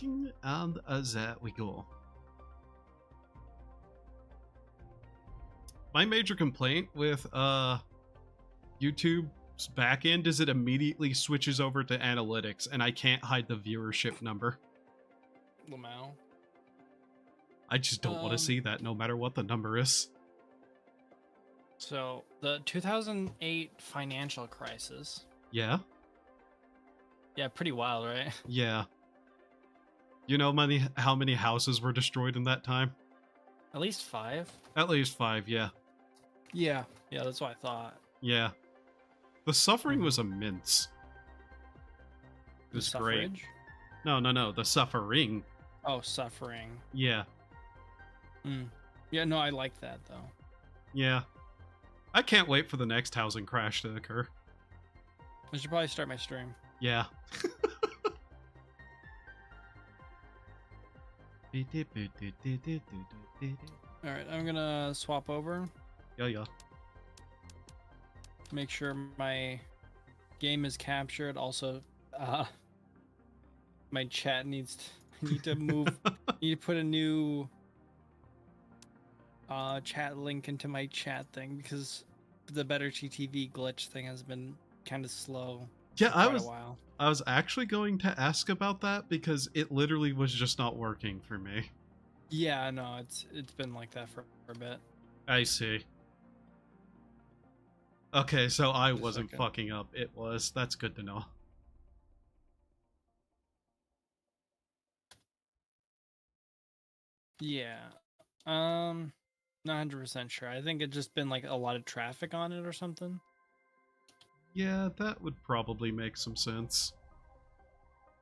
and there we go. My major complaint with YouTube's backend is it immediately switches over to analytics, and I can't hide the viewership number. Lamau. I just don't want to see that, no matter what the number is. So the 2008 financial crisis. Yeah. Yeah, pretty wild, right? Yeah. You know how many houses were destroyed in that time? At least 5. At least 5, yeah. Yeah, that's what I thought. Yeah. The suffering was immense. It was great. No, the suffering. Oh, suffering. Yeah. Yeah, no, I like that, though. Yeah. I can't wait for the next housing crash to occur. I should probably start my stream. Yeah. Alright, I'm gonna swap over. Yeah. Make sure my game is captured. Also, my chat needs to, need to move. Need to put a new chat link into my chat thing because the Better GTV glitch thing has been kind of slow. Yeah, for quite a while. I was actually going to ask about that because it literally was just not working for me. Yeah, no, it's been like that for a bit. I see. Okay, so I Just wasn't like fucking up. It was. That's good to know. Yeah. Not 100% sure. I think it's just been like a lot of traffic on it or something. Yeah, that would probably make some sense.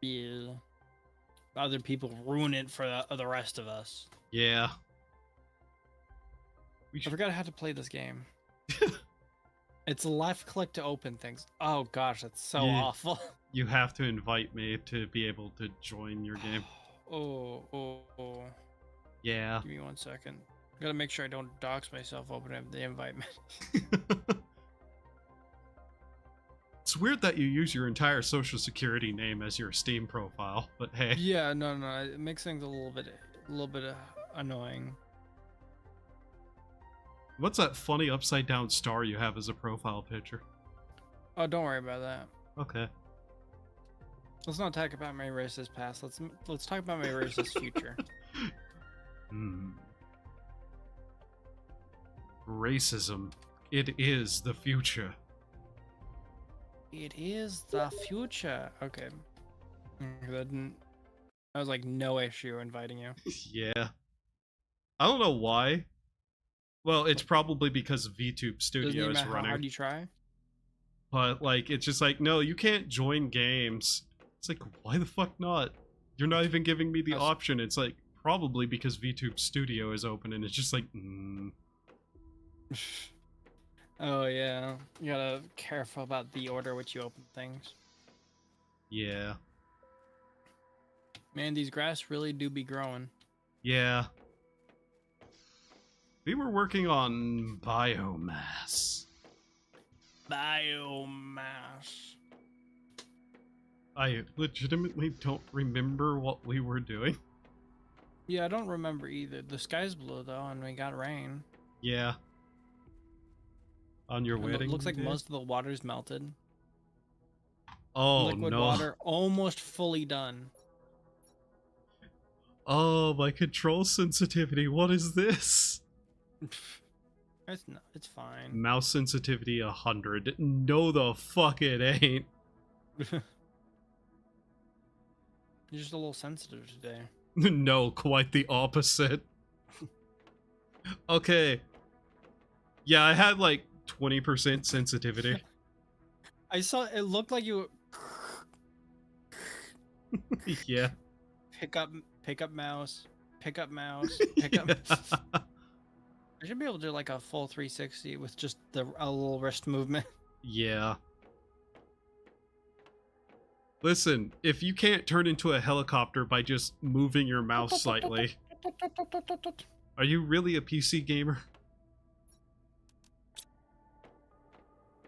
Yeah. Other people ruin it for the rest of us. Yeah. I forgot how to play this game. It's left click to open things. Oh gosh, that's so awful. You have to invite me to be able to join your game. Oh. Yeah. Give me 1 second. I gotta make sure I don't dox myself opening up the invite menu. It's weird that you use your entire social security name as your Steam profile, but hey. Yeah, no, it makes things a little bit annoying. What's that funny upside down star you have as a profile picture? Oh, don't worry about that. Okay. Let's not talk about my racist past. Let's talk about my racist future. Racism. It is the future. It is the future. Okay. That was like no issue inviting you. Yeah. I don't know why. Well, it's probably because VTube Studio is running. How hard you try? But like, it's just like, no, you can't join games. It's like, why the fuck not? You're not even giving me the option. It's like, probably because VTube Studio is open, and it's just like, Oh yeah, you gotta be careful about the order which you open things. Yeah. Man, these grass really do be growing. Yeah. We were working on biomass. Biomass. I legitimately don't remember what we were doing. Yeah, I don't remember either. The sky's blue though, and we got rain. Yeah. On your wedding It looks like day? most of the water's melted. Oh, Liquid no. water almost fully done. Oh, my control sensitivity. What is this? It's fine. Mouse sensitivity 100. No, the fuck it ain't. You're just a little sensitive today. No, quite the opposite. Okay. Yeah, I had like 20% sensitivity. I saw it looked like you. Yeah. Pick up mouse. Pick up mouse. Pick up. I should be able to do like a full 360 with just a little wrist movement. Yeah. Listen, if you can't turn into a helicopter by just moving your mouse slightly, are you really a PC gamer?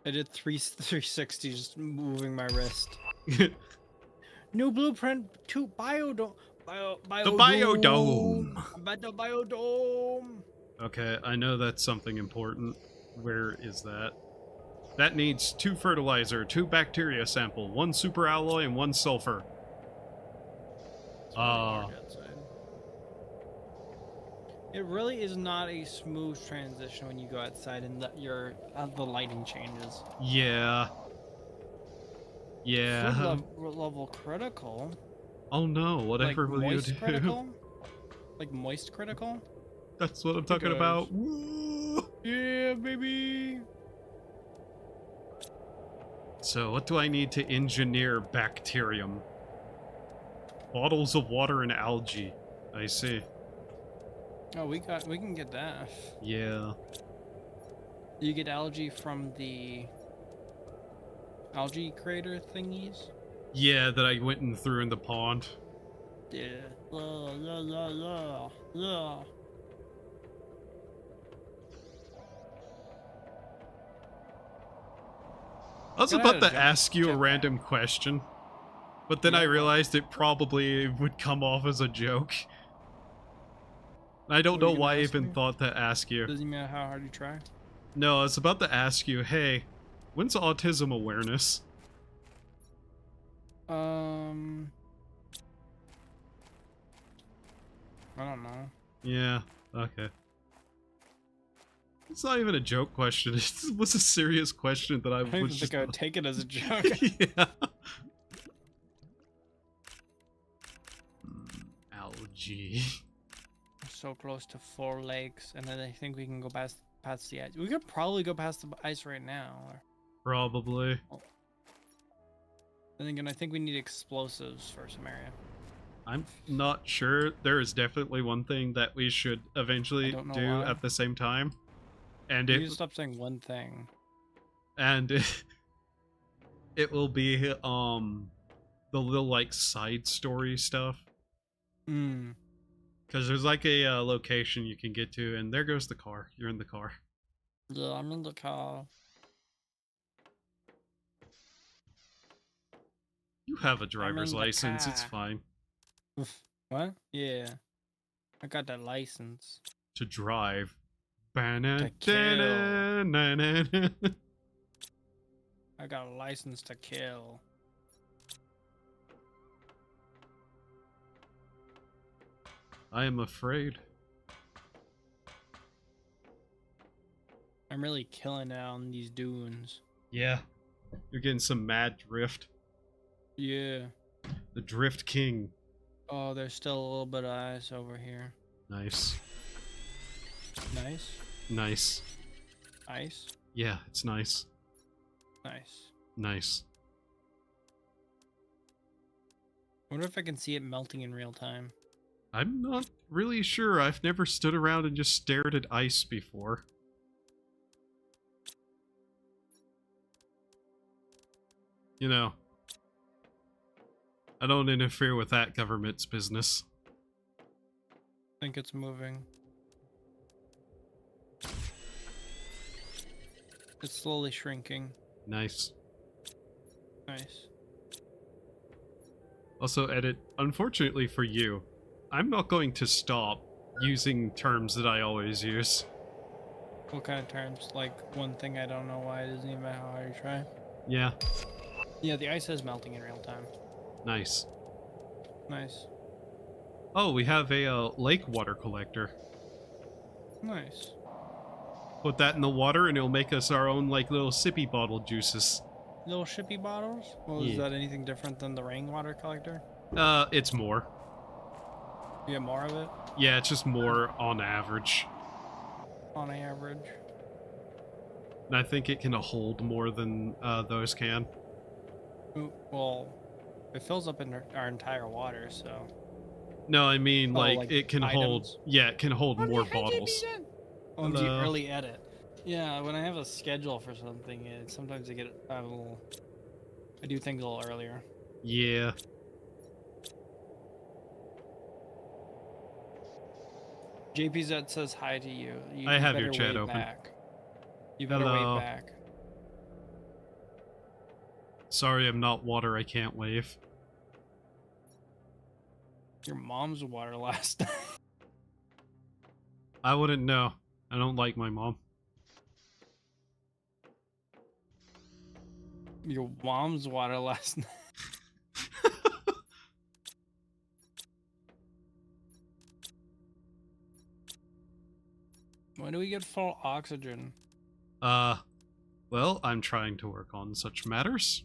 I did 360 just moving my wrist. New blueprint to The biodome. I'm at the biodome. Okay, I know that's something important. Where is that? That needs 2 fertilizer, 2 bacteria sample, 1 super alloy, and 1 sulfur. It's really hard outside. It really is not a smooth transition when you go outside and the lighting changes. Yeah. Yeah. Food level critical. Oh no, whatever Like will you moist do? critical? Like moist critical? That's what I'm talking about. Yeah, baby. So, what do I need to engineer bacterium? Bottles of water and algae. I see. Oh, we can get that. Yeah. You get algae from the algae crater thingies? Yeah, that I went and threw in the pond. Yeah. Yeah. I was Gotta about to jump- ask you a jump random question, but then I Yeah. realized it probably would come off as a joke. I don't What are know you why I gonna ask even me? thought to ask you. Doesn't matter how hard you try. No, I was about to ask you, hey, when's autism awareness? I don't know. Yeah, okay. It's not even a joke question. It was a serious question that I I don't even was just... think I would take it as a joke. Yeah. Algae. We're so close to 4 lakes, and then I think we can go past the ice. We could probably go past the ice right now. Probably. Then again, I think we need explosives for some area. I'm not sure. There is definitely one thing that we should eventually don't know do why. at the same time. And You it need to stop saying one thing. it will be the little like side story stuff. Hmm. Because there's like a location you can get to, and there goes the car. You're in the car. Yeah, I'm in the car. You have a driver's the license. It's car. fine. What? Yeah. I got that license. To drive. To kill. I I got a license to kill. am afraid. I'm really killing it on these dunes. Yeah. You're getting some mad drift. Yeah. The Drift King. Oh, there's still a little bit of ice over here. Nice. Nice. Nice. Ice. Yeah, it's nice. Nice. Nice. I wonder if I can see it melting in real time. I'm not really sure. I've never stood around and just stared at ice before. You know, I don't interfere with that government's business. I think it's moving. It's slowly shrinking. Nice. Nice. Also, edit, unfortunately for you, I'm not going to stop using terms that I always use. What kind of terms? Like one thing I don't know why it doesn't even matter how hard you try. Yeah, Yeah, the ice is melting in real time. nice. Nice. Oh, we have a lake water collector. Nice. Put that in the water and it'll make us our own like little sippy bottle juices. Little shippy bottles? Well, Yeah. is that anything different than the rainwater collector? It's more. You get more of it Yeah, it's just more on average. on average. And I think it can hold more than those can. Ooh, well, it fills up in our entire water, so. No, I mean Oh, like, like it can items? hold. Yeah, it can hold more bottles. Oh, the Hello. early edit. Yeah, when I have a schedule for something, sometimes I get a little. I do things a little earlier. Yeah. JPZ says hi to you. I have your better chat wave open. Back. You better Hello. wave back. Sorry, I'm not water. I can't wave. Your mom's water last night. I wouldn't know. I don't like my mom. Your mom's water last night. When do we get full oxygen? Well, I'm trying to work on such matters.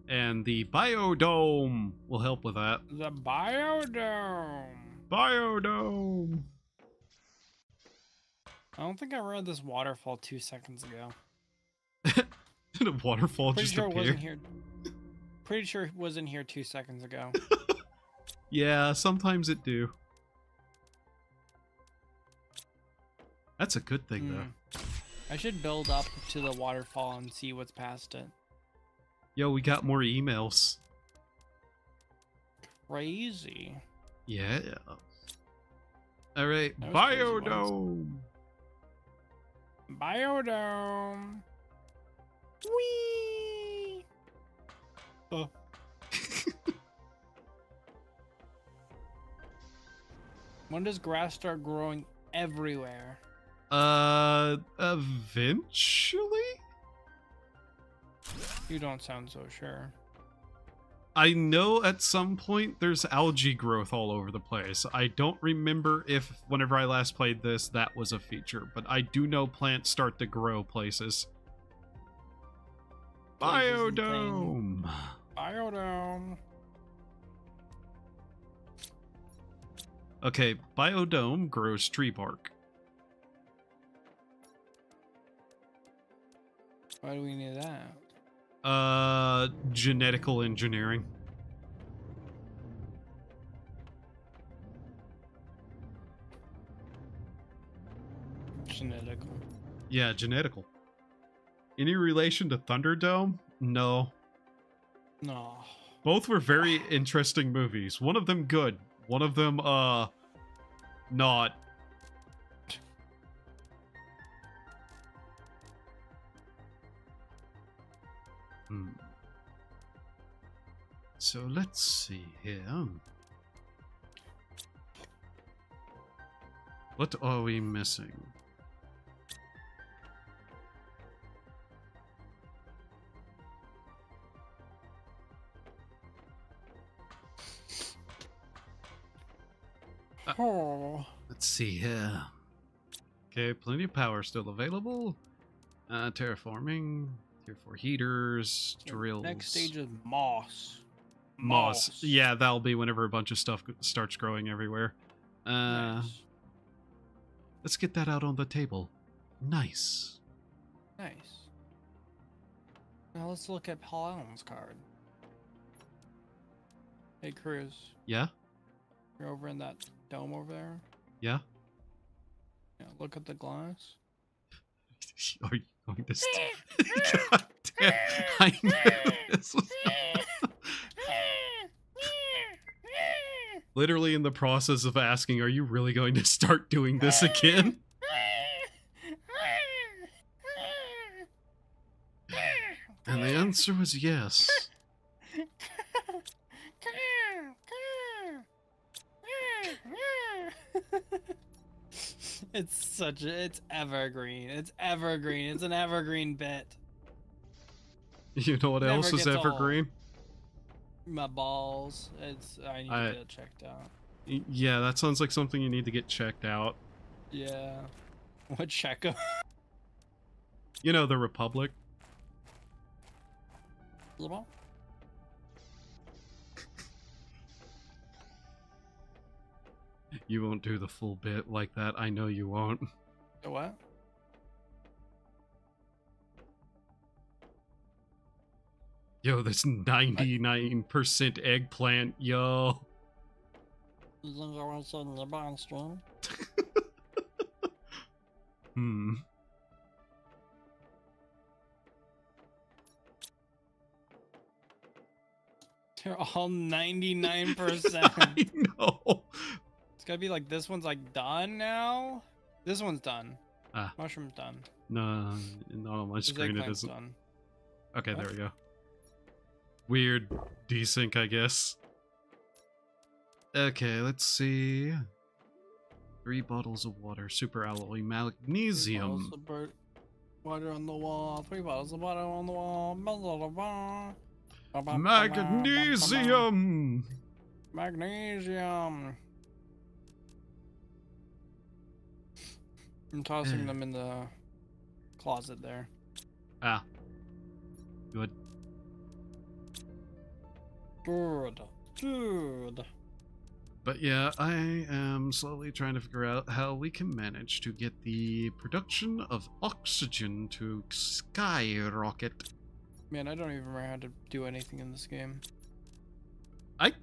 And the biodome will help with that. The biodome. Biodome! I don't think I read this waterfall 2 seconds ago. Did a waterfall Pretty just sure it appear? wasn't here. Pretty sure it wasn't here 2 seconds ago. Yeah, sometimes it do. That's a good thing, though. I should build up to the waterfall and see what's past it. Yo, we got more emails. Crazy. Yeah. Alright, That was crazy biodome! Biodome. Whee! Oh. When does grass start growing everywhere? Eventually? You don't sound so sure. I know at some point there's algae growth all over the place. I don't remember if whenever I last played this that was a feature, but I do know plants start to grow places. Biodome! Biodome. Okay, biodome grows tree bark. Why do we need that? Genetical engineering. Genetical. Yeah, genetical. Any relation to Thunderdome? No. No. Both were very interesting movies. One of them good. One of them, not. So let's see here. What are we missing? Oh. Let's see here. Okay, plenty of power still available. Terraforming, tier 4 heaters, drills. Next stage is moss. Moss. Yeah, that'll be whenever a bunch of stuff starts growing everywhere. Nice. Let's get that out on the table. Nice. Nice. Now let's look at Paul Allen's card. Hey, Cruz. Yeah? You're over in that dome over there? Yeah? Yeah, look at the glass. Are you going to God damn. I knew this was literally in the process of asking, are you really going to start doing this again? And the answer was yes. It's evergreen. It's evergreen. It's an evergreen bit. You know what Never else is gets old. evergreen? My balls. I need to get it checked out. Yeah, that sounds like something you need to get checked out. Yeah. What check 'em? You know, the Republic. Little? You won't do the full bit like that. I know you won't. The what? Yo, this 99% eggplant, yo. You think I want to send the on stream? Hmm. They're all 99%. I know. It's gotta be like this one's like done now. This one's done. Ah. Mushroom's done. No, not on my This screen it eggplant's isn't. done. Okay, What? there we go. Weird desync, I guess. Okay, let's see. 3 bottles of water, super alloy, magnesium. Water on the wall. 3 bottles of water on the wall. Magnesium! Magnesium. I'm tossing them in the closet there. Ah. Good. Good. But yeah, I am slowly trying to figure out how we can manage to get the production of oxygen to skyrocket. Man, I don't even remember how to do anything in this game. I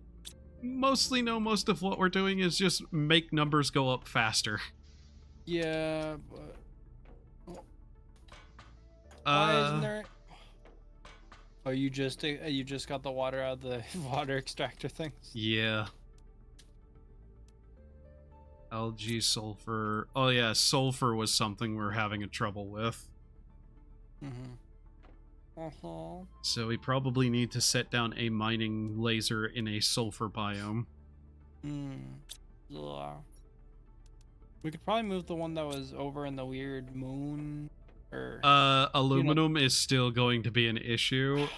mostly know most of what we're doing is just make numbers go up faster. Yeah, but why isn't there? Oh, you just got the water out of the water extractor things. Yeah. Algae, sulfur. Oh yeah, sulfur was something we're having a trouble with. So we probably need to set down a mining laser in a sulfur biome. Yeah. We could probably move the one that was over in the weird moon. Or aluminum is still going to be an issue.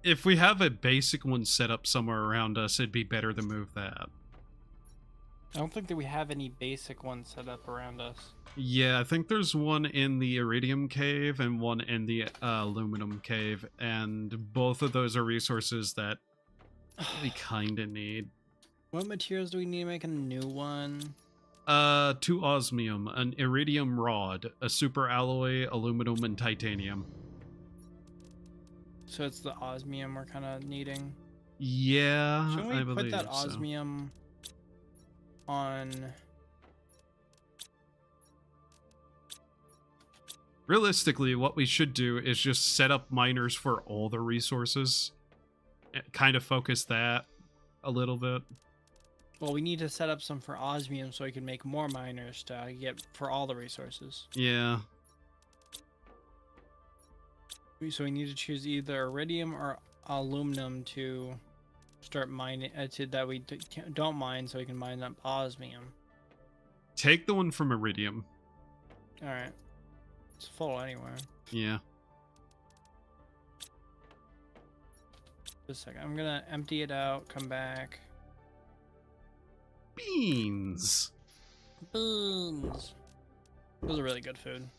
If we have a basic one set up somewhere around us, it'd be better to move that. I don't think that we have any basic ones set up around us. Yeah, I think there's one in the iridium cave and one in the aluminum cave, and both of those are resources that we kind of need. What materials do we need to make a new one? 2 osmium, an iridium rod, a super alloy, aluminum, and titanium. So it's the osmium we're kind of needing. Yeah, Shouldn't we I believe put that so. osmium on? Realistically, what we should do is just set up miners for all the resources. Kind of focus that a little bit. Well, we need to set up some for osmium so we can make more miners to get for all the resources. Yeah. So we need to choose either iridium or aluminum to start mining, that we don't mine, so we can mine up osmium. Take the one from iridium. All right. It's full anyway. Yeah. Just a second. I'm gonna empty it out. Come back. Beans. Beans. Those are really good food.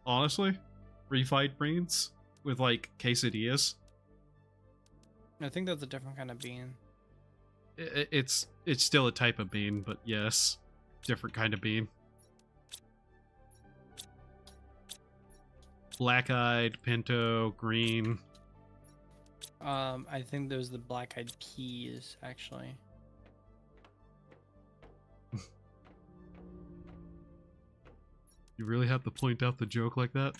Honestly, refried beans with like quesadillas. I think that's a different kind of bean. It's still a type of bean, but yes, different kind of bean. Black-eyed, pinto, green. I think those are the black-eyed peas, actually. You really have to point out the joke like that?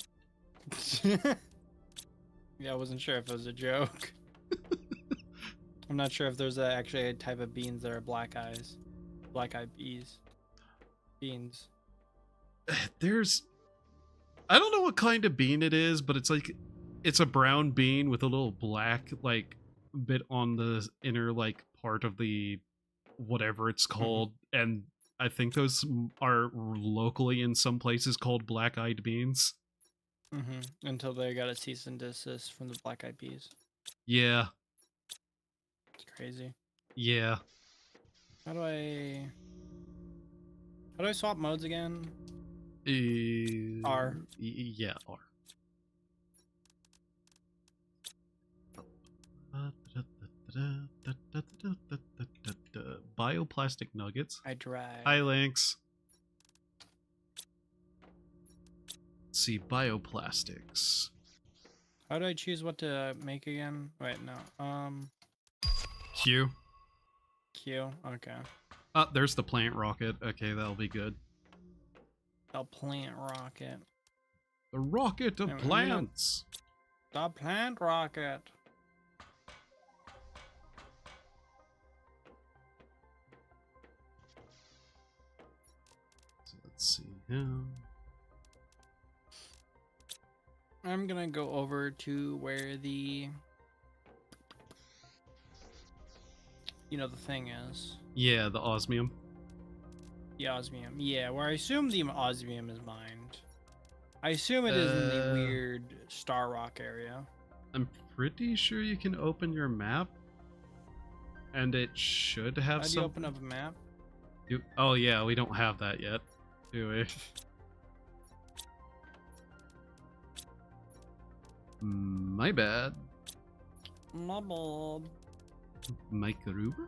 Yeah, I wasn't sure if it was a joke. I'm not sure if there's actually a type of beans that are black-eyed peas. Beans. There's... I don't know what kind of bean it is, but it's like... It's a brown bean with a little black, like, bit on the inner, like, part of the... whatever it's called, and I think those are locally in some places called black-eyed beans. Until they got a cease and desist from the black-eyed peas. Yeah. It's crazy. Yeah. How do I swap modes again? R. Yeah, R. Bioplastic nuggets. I drag. Hi, Lynx. Let's see, bioplastics. How do I choose what to make again? Wait, no. Q. Q. Okay. Oh, there's the plant rocket. Okay, that'll be good. A plant rocket. The rocket of plants. The plant rocket. So let's see him. I'm gonna go over to where the you know, the thing is. Yeah, the osmium. The osmium. Yeah, where I assume the osmium is mined. I assume it is in the weird Star Rock area. I'm pretty sure you can open your map. And it should have How do you open up a map? Oh yeah, we don't have that yet, do we? My bad. My bad. Mike Aruba?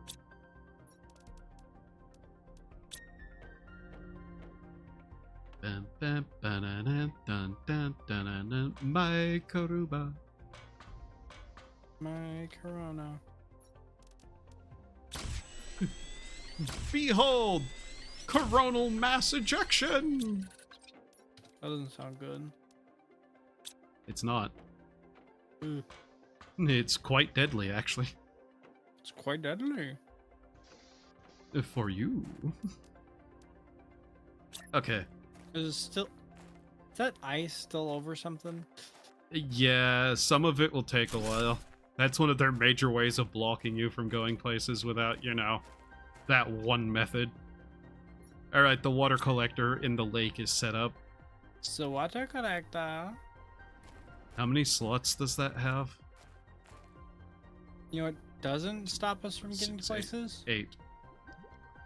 Bam, bam, ba-na-na, dun, dun, dun, Mike Aruba. My Corona. Behold! Coronal mass ejection! That doesn't sound good. It's not. Mm. It's quite deadly, actually. It's quite deadly. For you. Okay. Is that ice still over something? Yeah, some of it will take a while. That's one of their major ways of blocking you from going places without, you know, that one method. Alright, the water collector in the lake is set up. So water collector. How many slots does that have? You know what doesn't stop us from getting to 6, places? 8.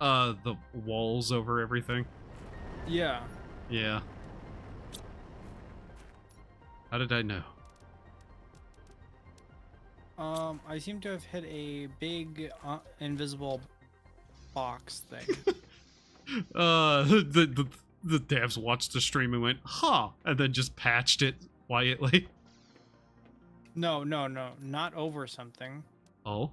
The walls over everything. Yeah. Yeah. How did I know? I seem to have hit a big invisible box thing. The devs watched the stream and went, huh, and then just patched it quietly. No, not over something. Oh?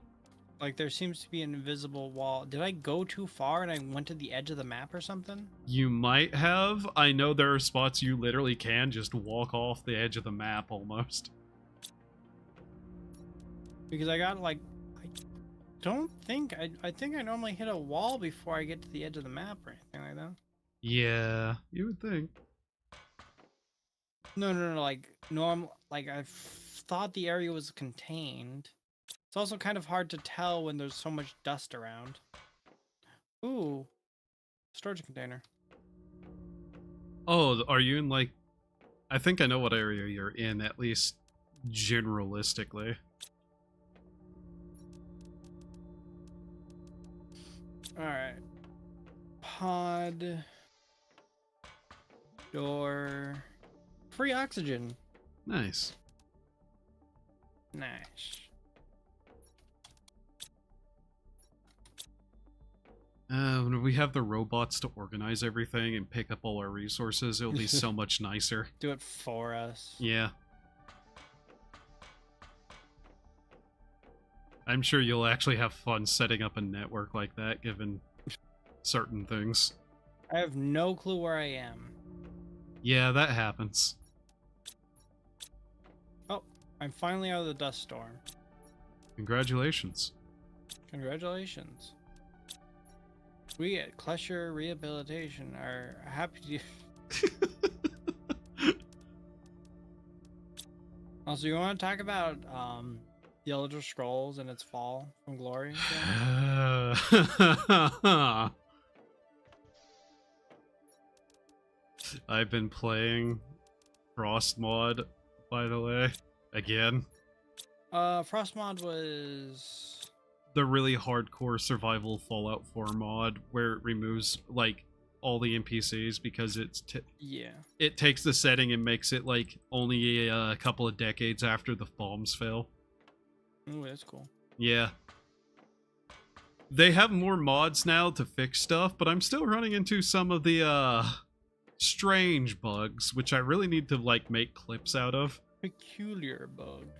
Like there seems to be an invisible wall. Did I go too far and I went to the edge of the map or something? You might have. I know there are spots you literally can just walk off the edge of the map almost. Because I got like, I think I normally hit a wall before I get to the edge of the map or anything like that. Yeah, you would think. No, like I thought the area was contained. It's also kind of hard to tell when there's so much dust around. Ooh, storage container. Oh, are you in like... I think I know what area you're in, at least generalistically. Alright. Pod. Door. Free oxygen. Nice. Nice. When we have the robots to organize everything and pick up all our resources, it'll be so much nicer. Do it for us. Yeah. I'm sure you'll actually have fun setting up a network like that, given certain things. I have no clue where I am. Yeah, that happens. Oh, I'm finally out of the dust storm. Congratulations. Congratulations. We at Klesher Rehabilitation are happy to... Also, you want to talk about the Elder Scrolls and its fall from glory? I've been playing Frost mod, by the way, again. Frost mod was... the really hardcore survival Fallout 4 mod where it removes like all the NPCs because it takes the setting and makes it like only a couple of decades after the bombs fell. Ooh, that's cool. Yeah. They have more mods now to fix stuff, but I'm still running into some of the strange bugs, which I really need to like make clips out of. Peculiar bugs.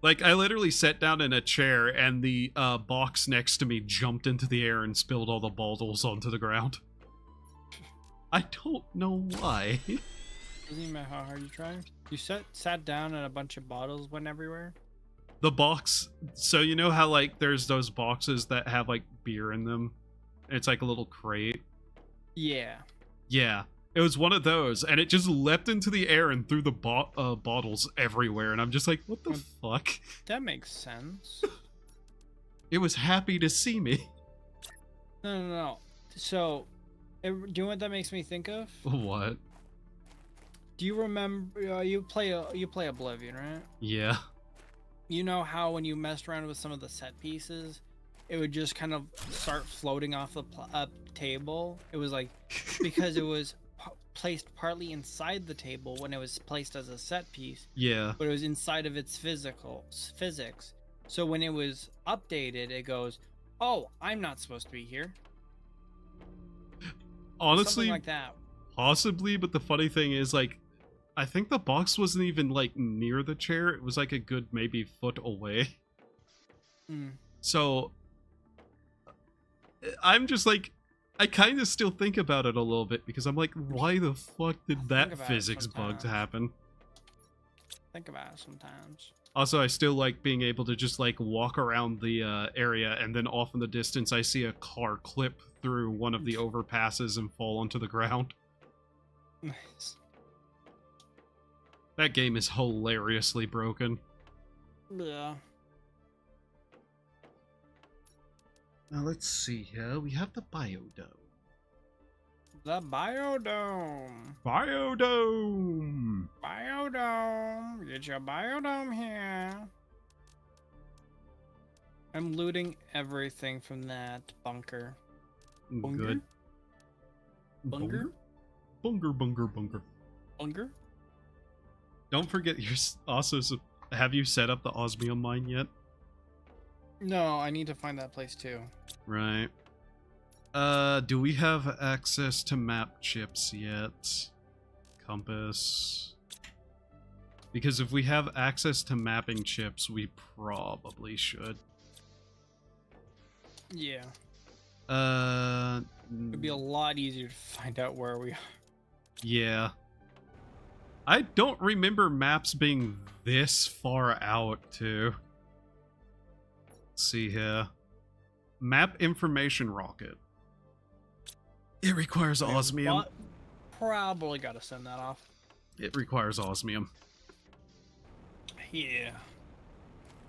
Like, I literally sat down in a chair and the box next to me jumped into the air and spilled all the bottles onto the ground. I don't know why. Doesn't even matter how hard you try. You sat down and a bunch of bottles went everywhere? The box... So you know how, like, there's those boxes that have, like, beer in them? It's like a little crate? Yeah. Yeah. It was one of those, and it just leapt into the air and threw the bottles everywhere, and I'm just like, what the fuck? That makes sense. It was happy to see me. No. So, do you know what that makes me think of? What? Do you remember you play Oblivion, right? Yeah. You know how when you messed around with some of the set pieces, it would just kind of start floating off the table. It was like because it was placed partly inside the table when it was placed as a set piece, Yeah. but it was inside of its physics. So when it was updated, it goes, "Oh, I'm not supposed to be here." Honestly, Something like that. possibly, but the funny thing is, like, I think the box wasn't even, like, near the chair. It was, like, a good maybe foot away. Mm. So, I'm just, like, I kind of still think about it a little bit, because I'm like, why the fuck did that physics bug happen? Think about it sometimes. Also, I still like being able to just, like, walk around the area, and then off in the distance I see a car clip through one of the overpasses and fall onto the ground. Nice. That game is hilariously broken. Yeah. Now let's see here. We have the Biodome. The Biodome. Biodome! Biodome. Get your Biodome here. I'm looting everything from that bunker. Good. Bunker? Bunker. Bunker? Don't forget, you're also... Have you set up the osmium mine yet? No, I need to find that place too. Right. Do we have access to map chips yet? Compass. Because if we have access to mapping chips, we probably should. Yeah. It'd be a lot easier to find out where we are. Yeah. I don't remember maps being this far out, too. Let's see here. Map information rocket. It requires osmium. Probably gotta send that off. It requires osmium. Yeah.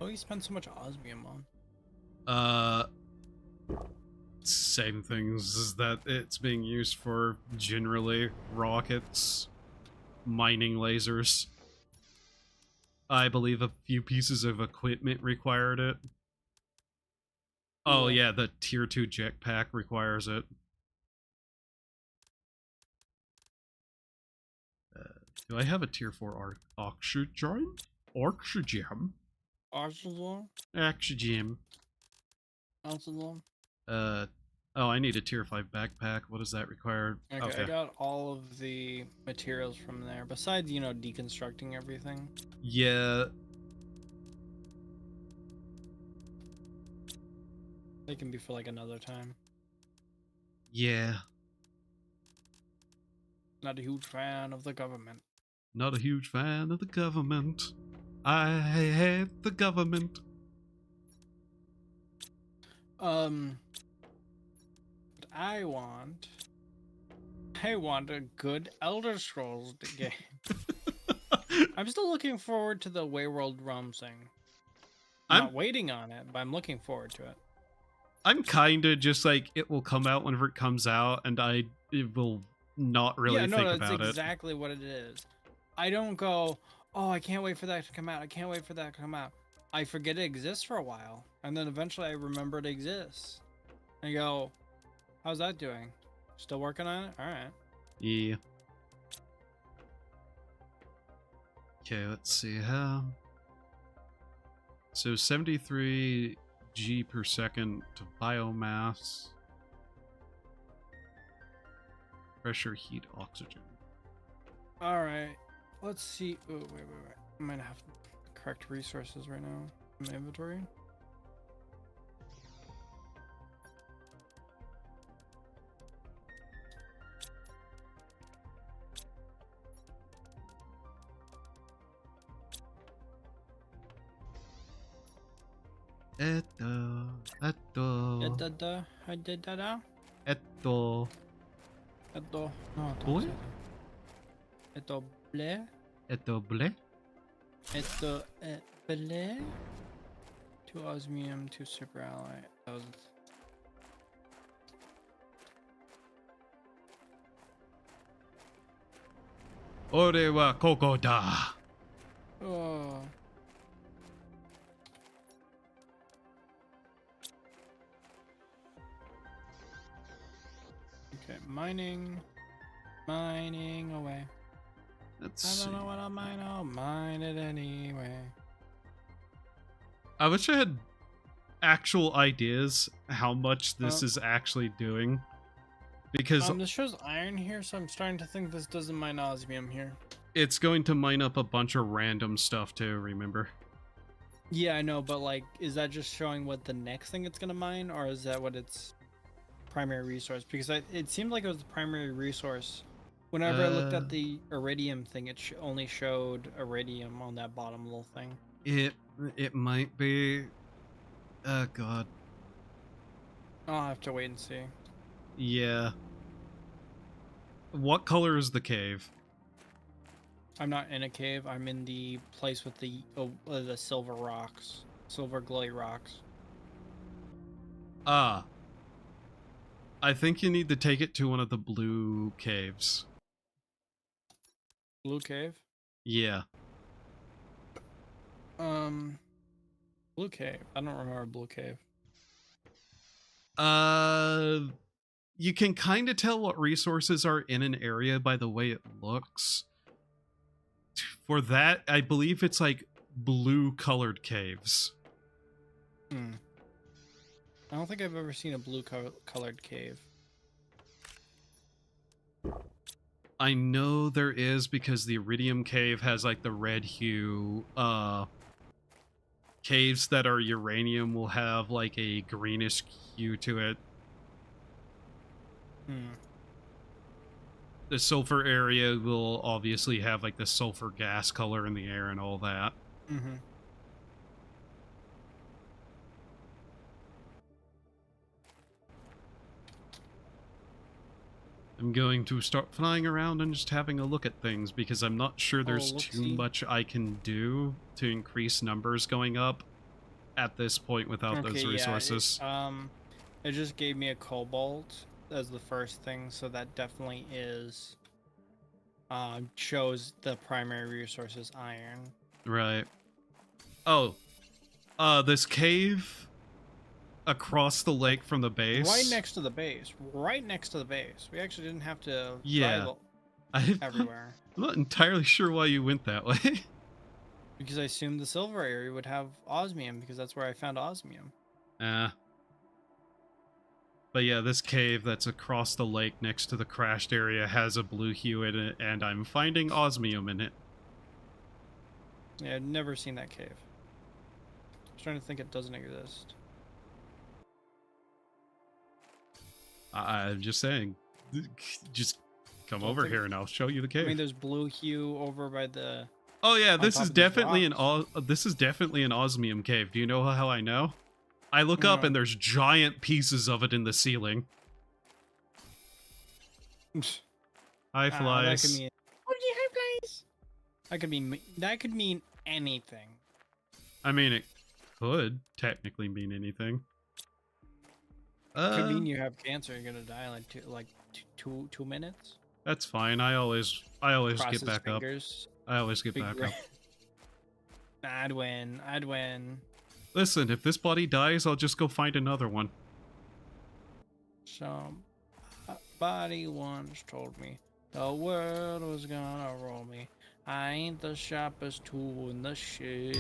Oh, you spend so much osmium on? Same things as that it's being used for generally rockets, mining lasers. I believe a few pieces of equipment required it. Oh yeah, the tier 2 jetpack requires it. Do I have a tier 4 oxygen? Oxygen? Oxygen? Oxygen. Oxygen? Oh, I need a tier 5 backpack. What does that require? Okay, I got all of the materials from there, besides, you know, deconstructing everything. Yeah. They can be for, like, another time. Yeah. Not a huge fan of the government. Not a huge fan of the government. I hate the government. What I want a good Elder Scrolls game. I'm still looking forward to the Wayward Realms thing. I'm not waiting on it, but I'm looking forward to it. I'm kind of just like, it will come out whenever it comes out, and it will not really think about it. That's exactly what it is. I don't go, oh, I can't wait for that to come out. I can't wait for that to come out. I forget it exists for a while, and then eventually I remember it exists. I go, how's that doing? Still working on it? All right. Yeah. Okay, let's see how. So 73 G per second to biomass. Pressure, heat, oxygen. All right. Let's see. Oh, wait. I might have correct resources right now in my inventory. Blé. 2 osmium, 2 super alloy. That was... Ore wa koko da. Oh. Okay, mining away. Let's I see. don't know what I'll mine. I'll mine it anyway. I wish I had actual ideas how much this Oh. is actually doing. Because This shows iron here, so I'm starting to think this doesn't mine osmium here. it's going to mine up a bunch of random stuff too, remember? Yeah, I know, but like, is that just showing what the next thing it's gonna mine, or is that what its primary resource? Because it seemed like it was the primary resource. Whenever I looked at the iridium thing, it only showed iridium on that bottom little thing. It might be. Oh god. I'll have to wait and see. Yeah. What color is the cave? I'm not in a cave. I'm in the place with the silver rocks, silver glowy rocks. Ah. I think you need to take it to one of the blue caves. Blue cave. Yeah. Blue cave. I don't remember blue cave. You can kind of tell what resources are in an area by the way it looks. For that, I believe it's like blue colored caves. I don't think I've ever seen a blue colored cave. I know there is because the iridium cave has like the red hue. Caves that are uranium will have like a greenish hue to it. The sulfur area will obviously have like the sulfur gas color in the air and all that. I'm going to start flying around and just having a look at things because I'm not sure there's too much I can do to increase numbers going up at this point without those resources. Yeah, it just gave me a cobalt as the first thing, so that definitely is shows the primary resource is iron. Right. Oh, this cave across the lake from the base. Right next to the base. Right next to the base. We actually didn't have to drive everywhere. I'm not entirely sure why you went that way. Because I assumed the silver area would have osmium, because that's where I found osmium. But yeah, this cave that's across the lake next to the crashed area has a blue hue in it, and I'm finding osmium in it. Yeah, I've never seen that cave. I was trying to think it doesn't exist. I'm just saying, just come over here and I'll show you the cave. I mean, there's blue hue over by the... Oh yeah, this is definitely an osmium cave. Do you know how I know? I look up and there's giant pieces of it in the ceiling. Hi, flies. That could mean... hi, flies! That could mean anything. I mean, it could technically mean anything. Could mean you have cancer. You're gonna die in like two minutes. That's fine. I always get back up. I always get back up. I'd win. Listen, if this body dies, I'll just go find another one. Somebody once told me the world was gonna roll me. I ain't the sharpest tool in the shed.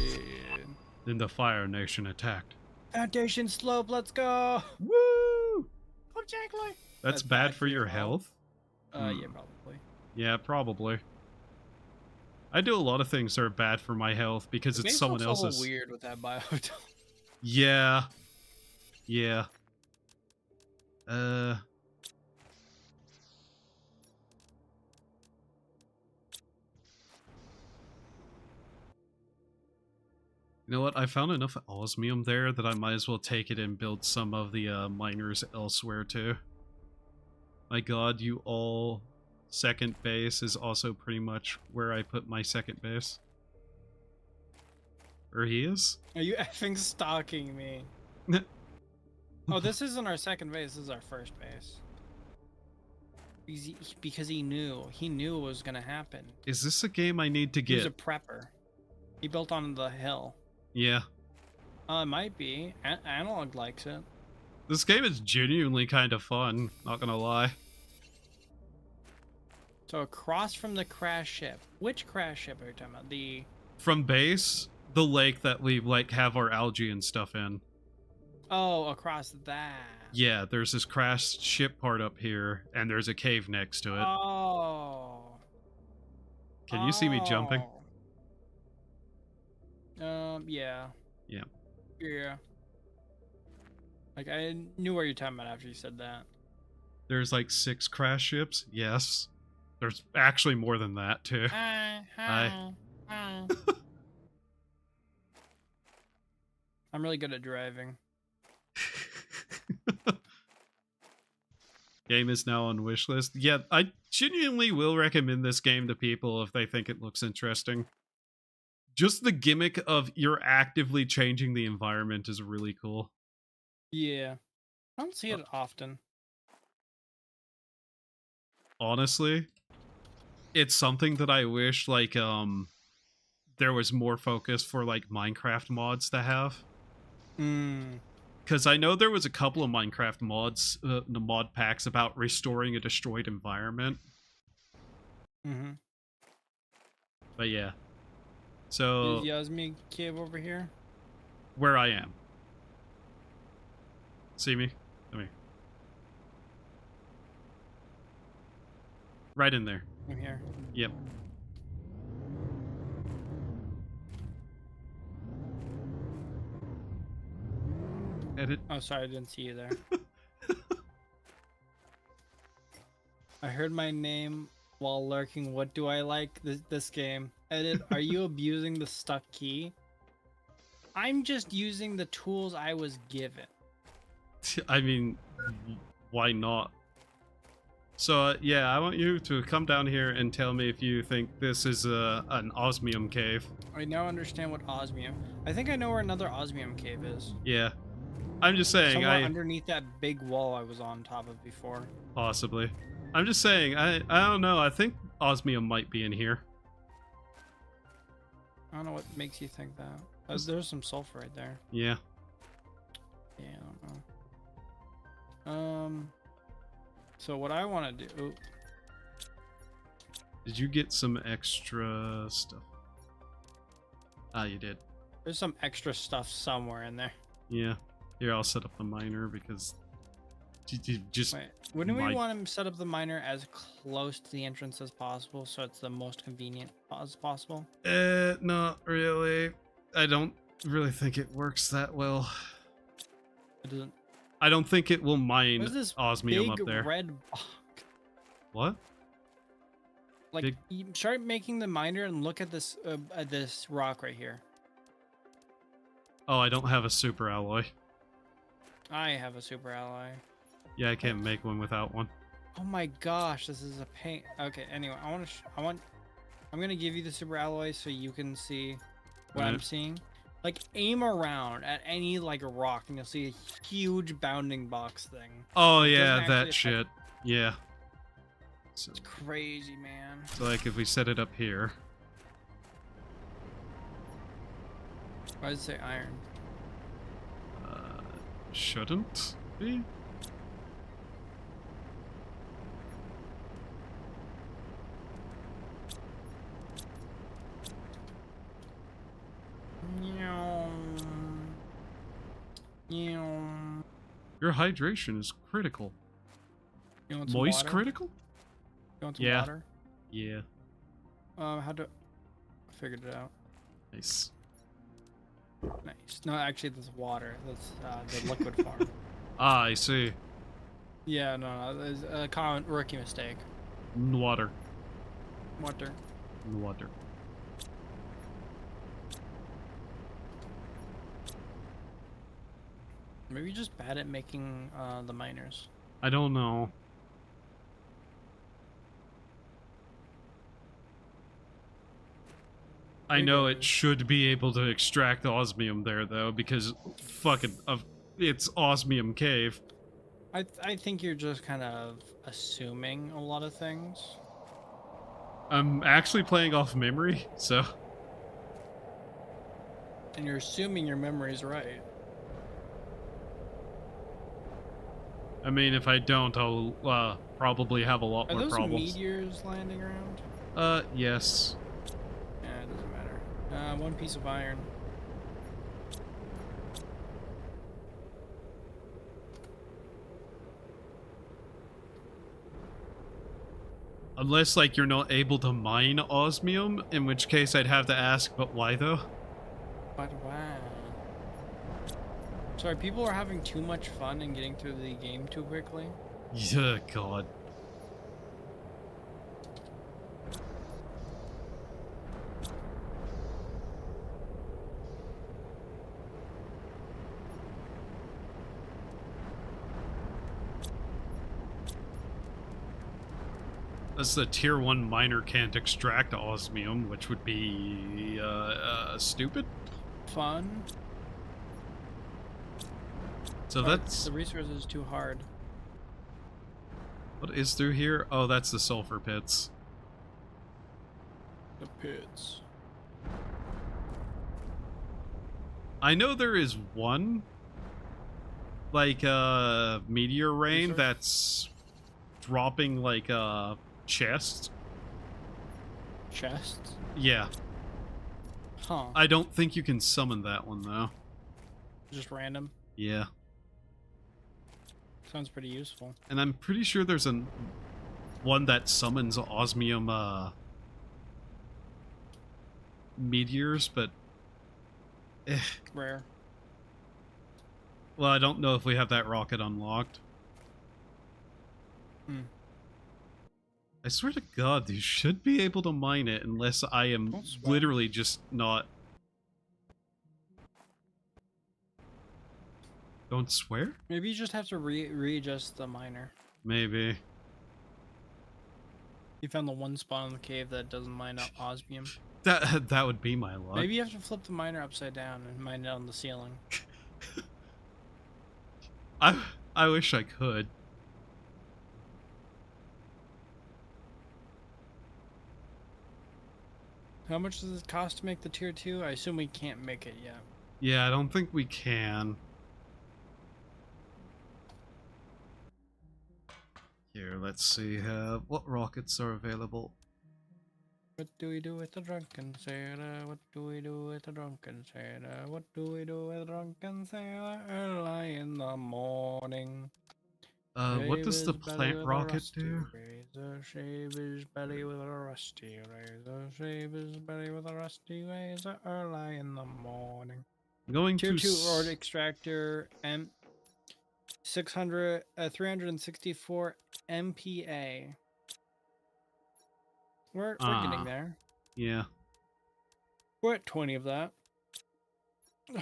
Then the Fire Nation attacked. Foundation slope, let's go! Woo! Exactly. That's bad for your health? Yeah, probably. Yeah, probably. I do a lot of things that are bad for my health because it's someone else's. It's weird with that biodome. Yeah. Yeah. You know what? I found enough osmium there that I might as well take it and build some of the miners elsewhere too. My god, you all... Second base is also pretty much where I put my second base. Or he is? Are you effing stalking me? Oh, this isn't our second base. This is our first base. Because he knew it was gonna happen. Is this a game I need to He was a get? prepper. He built on the hill. Yeah. It might be. Analog likes it. This game is genuinely kind of fun, not gonna lie. So across from the crash ship. Which crash ship are you talking about? The... From base, the lake that we, like, have our algae and stuff in. Oh, across that. Yeah, there's this crashed ship part up here, and there's a cave next to it. Oh. Can you see me jumping? Yeah. Yeah. Yeah. Like, I knew what you're talking about after you said that. There's like 6 crash ships? Yes. There's actually more than that, too. Hi. I'm really good at driving. Game is now on wishlist. Yeah, I genuinely will recommend this game to people if they think it looks interesting. Just the gimmick of you're actively changing the environment is really cool. Yeah. I don't see it often. Honestly, it's something that I wish, like, there was more focus for, like, Minecraft mods to have. Because I know there was a couple of Minecraft mods, the mod packs about restoring a destroyed environment. But yeah. So... Is Yasmi Cave over here? Where I am. See me? Come here. Right in there. I'm here. Yep. Edit. Oh, sorry, I didn't see you there. I heard my name while lurking. What do I like this game? Edit. Are you abusing the stuck key? I'm just using the tools I was given. I mean, why not? So, yeah, I want you to come down here and tell me if you think this is an osmium cave. I now understand what osmium. I think I know where another osmium cave is. Yeah. I'm just saying, Somewhere underneath that big wall I was on top of before. Possibly. I'm just saying, I don't know, I think osmium might be in here. I don't know what makes you think that. There's some sulfur right there. Yeah. Yeah, I don't know. So what I want to do... Oh. Did you get some extra stuff? Ah, you did. There's some extra stuff somewhere in there. Yeah. Here, I'll set up the miner because... Just... Wait, wouldn't we want to set up the miner as close to the entrance as possible so it's the most convenient as possible? Not really. I don't really think it works that well. It doesn't... I don't think it will mine this osmium big up there. Red block? What? Like, you start making the miner and look at this rock right here. Oh, I don't have a super alloy. I have a super alloy. Yeah, I can't make one without one. Oh my gosh, this is a pain. Okay, anyway, I'm gonna give you the super alloy so you can see what I'm seeing. Like, aim around at any, like, rock and you'll see a huge bounding box thing. Oh yeah, that shit. Yeah. So, it's crazy, man. So, like, if we set it up here. Why does it say iron? Shouldn't be? Your hydration is critical. You want some Moist water? critical? You want some water? Yeah. How do... I figured it out. Nice. Nice. No, actually, that's water. That's the liquid form. Ah, I see. Yeah, no, it's a common rookie mistake. Water. Water. Water. Maybe you're just bad at making the miners. I don't know. I know it goes. should be able to extract osmium there, though, because fucking it's osmium cave. I think you're just kind of assuming a lot of things. I'm actually playing off memory, so And you're assuming your memory's right. I mean, if I don't, I'll probably have a lot Are more those problems. meteors landing around? Yes. Yeah, it doesn't matter. One piece of iron. Unless, like, you're not able to mine osmium, in which case I'd have to ask, but why though? But wow. Sorry, people are having too much fun and getting through the game too quickly. Yeah, God. That's the tier 1 miner can't extract osmium, which would be, stupid. Fun. So But that's... the resource is too hard. What is through here? Oh, that's the sulfur pits. The pits. I know there is one, like, meteor rain Resource? that's dropping, like, chests. Chests? Yeah. Huh. I don't think you can summon that one, though. Just random. Yeah. Sounds pretty useful. And I'm pretty sure there's one that summons osmium, meteors, but... Rare. Well, I don't know if we have that rocket unlocked. Hmm. I swear to God, you should be able to mine it unless I am Don't swear. literally just not... Don't swear? Maybe you just have to readjust the miner. Maybe. You found the one spot in the cave that doesn't mine out osmium. That would be my luck. Maybe you have to flip the miner upside down and mine it on the ceiling. I wish I could. How much does it cost to make the tier 2? I assume we can't make it yet. Yeah, I don't think we can. Here, let's see. What rockets are available? What do we do with the drunken sailor? What do we do with the drunken sailor? What do we do with the drunken sailor? Early in the morning. What does the Shave his belly plant with a rocket rusty do? Razor, shave his belly with a rusty razor, shave his belly with a rusty razor early in the morning. I'm going Tier to 2 ore extractor M 364 MPA. We're getting there. Yeah. We're at 20 of that.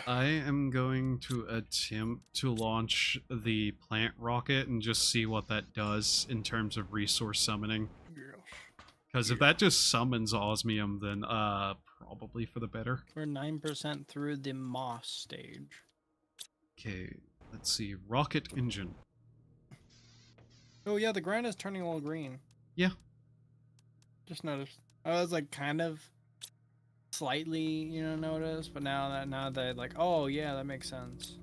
I am going to attempt to launch the plant rocket and just see what that does in terms of resource summoning. Because if that just summons osmium, then probably for the better. We're 9% through the moss stage. Okay, let's see. Rocket engine. Oh yeah, the ground is turning all green. Yeah. Just noticed. I was like kind of slightly, you know, noticed, but now that like, oh yeah, that makes sense.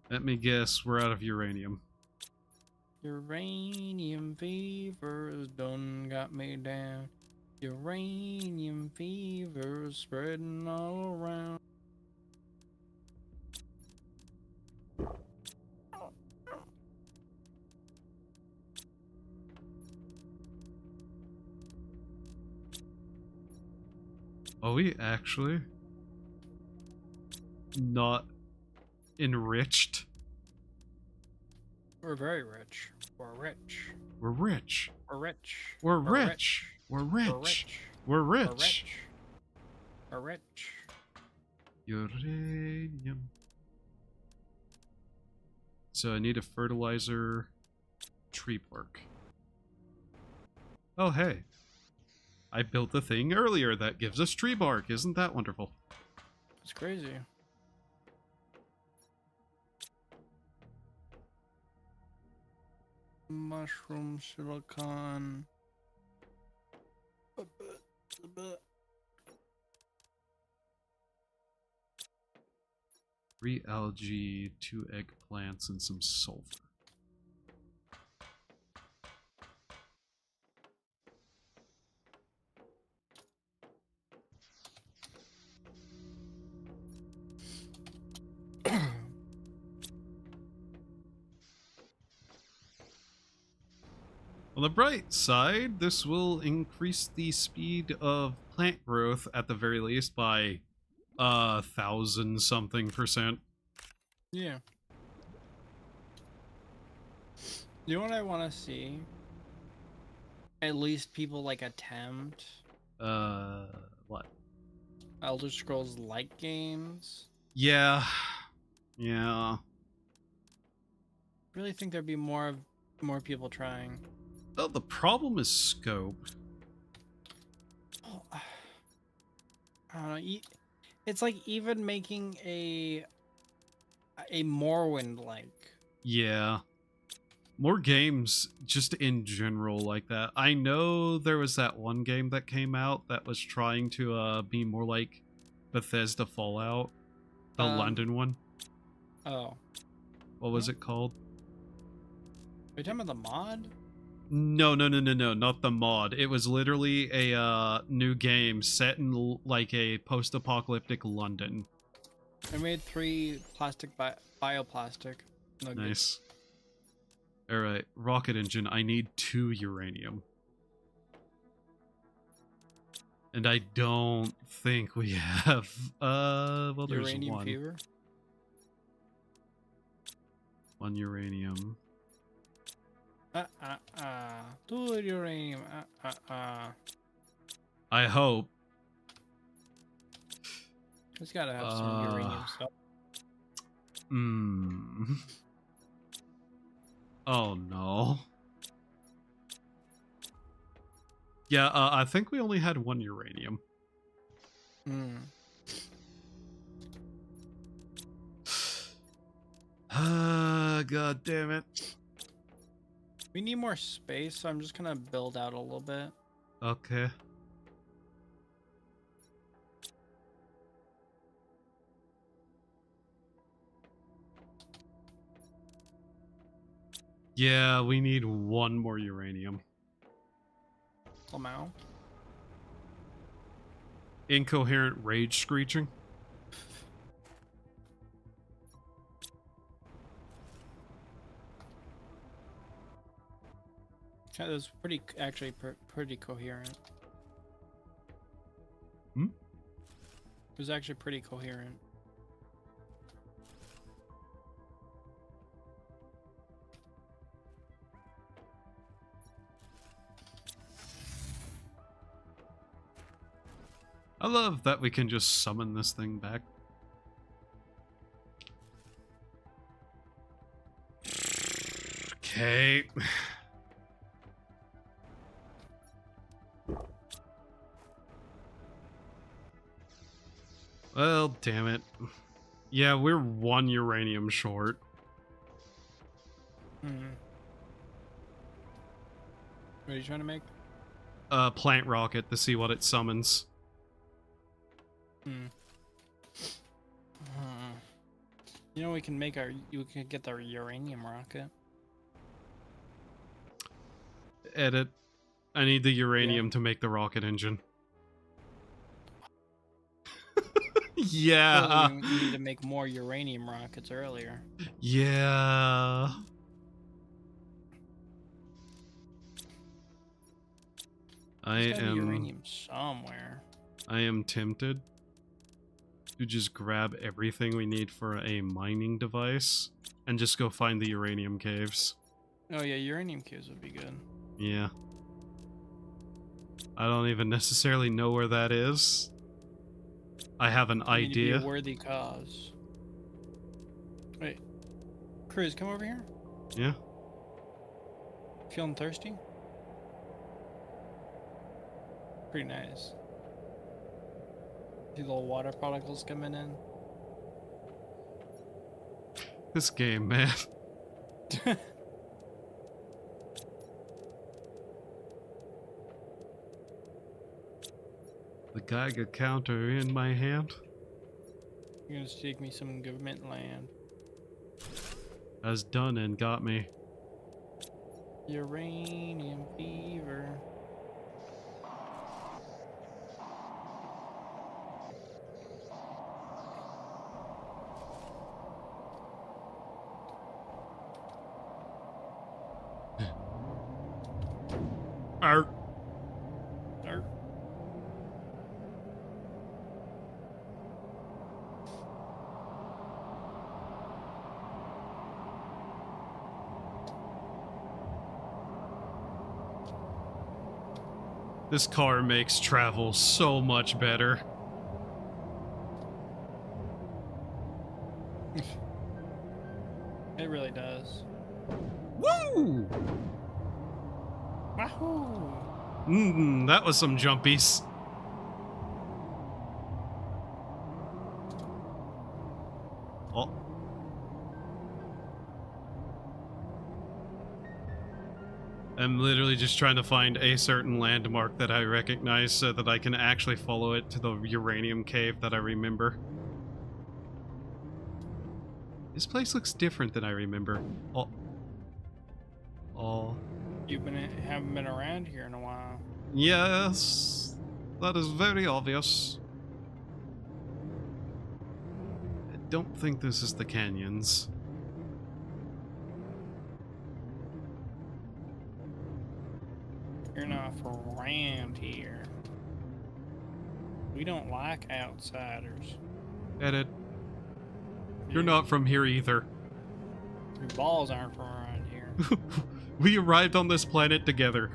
Let me guess, we're out of uranium. Uranium fever's done got me down. Uranium fever's spreading all around. Are we actually not enriched? We're very rich. We're rich. We're rich. We're rich. We're We're rich. We're rich. We're rich. We're We're rich. rich. We're rich. Uranium. So I need a fertilizer, tree bark. Oh, hey. I built the thing earlier that gives us tree bark. Isn't that wonderful? It's crazy. Mushroom silicon. A bit. 3 algae, 2 eggplants, and some sulfur. On the bright side, this will increase the speed of plant growth at the very least by 1,000 something %. Yeah. You know what I want to see? At least people like attempt What? Elder Scrolls like games. Yeah. Yeah. Really think there'd be more people trying. Oh, the problem is scope. Oh, I don't know. It's like even making a Morrowind like. Yeah. More games just in general like that. I know there was that one game that came out that was trying to be more like Bethesda Fallout. The London one. Oh. What was it called? Are you talking about the mod? No, not the mod. It was literally a new game set in like a post-apocalyptic London. I made 3 plastic bioplastic. No Nice. Alright, rocket engine. I need 2 uranium. And I don't think we have well, there's uranium one. fever. 1 uranium. 2 uranium. I hope. It's gotta have some uranium stuff. Oh no. Yeah, I think we only had 1 uranium. God damn it. We need more space, so I'm just gonna build out a little bit. Okay. Yeah, we need 1 more uranium. Somehow. Incoherent rage screeching. That was actually pretty coherent. Hmm? It was actually pretty coherent. I love that we can just summon this thing back. Okay. Well, damn it. Yeah, we're 1 uranium short. What are you trying to make? Plant rocket to see what it summons. You know, we can get the uranium rocket. Edit. I need the uranium to make the rocket engine. Yeah. Well, we need to make more uranium rockets earlier. Yeah. There's gotta be uranium somewhere. I am tempted to just grab everything we need for a mining device and just go find the uranium caves. Oh yeah, uranium caves would be good. Yeah. I don't even necessarily know where that is. I have an idea. Need to be a worthy cause. Wait, Cruz, come over here. Yeah. Feeling thirsty? Pretty nice. See little water particles coming in. This game, man. The Geiger counter in my hand. You're gonna take me some government land. Has done and got me. Uranium fever. Arr. Arr. This car makes travel so much better. It really does. Woo! Wahoo! That was some jumpies. Oh. I'm literally just trying to find a certain landmark that I recognize so that I can actually follow it to the uranium cave that I remember. This place looks different than I remember. Oh. Oh. Haven't been around here in a while. Yes. That is very obvious. I don't think this is the canyons. You're not from around here. We don't like outsiders. Edit. You're not from here either. Your balls aren't from around here. We arrived on this planet together.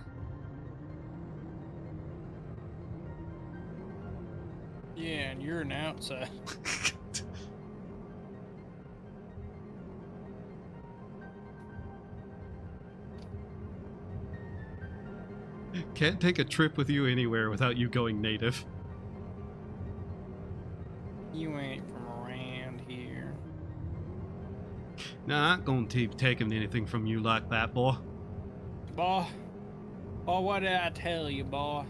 Yeah, and you're an outsider. Can't take a trip with you anywhere without you going native. You ain't from around here. Nah, I ain't gonna keep taking anything from you like that, boy. Boy. Oh, what did I tell you, boy?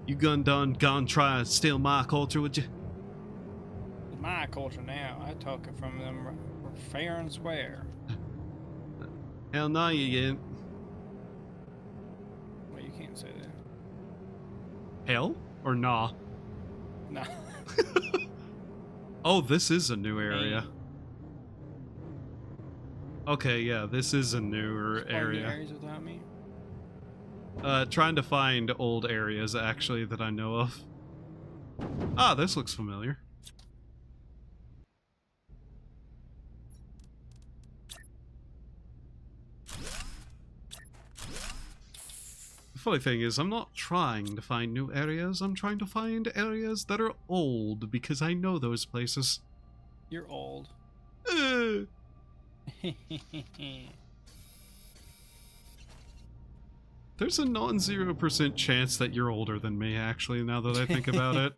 You gone try and steal my culture, would you? It's my culture now. I took it from them fair and square. Hell no, you ain't. Well, you can't say that. Hell? Or nah? No. Oh, this is a new area. Okay, yeah, this is a newer area. Areas without me. Trying to find old areas, actually, that I know of. Ah, this looks familiar. The funny thing is, I'm not trying to find new areas, I'm trying to find areas that are old, because I know those places. You're old. There's a non-0% chance that you're older than me, actually, now that I think about it.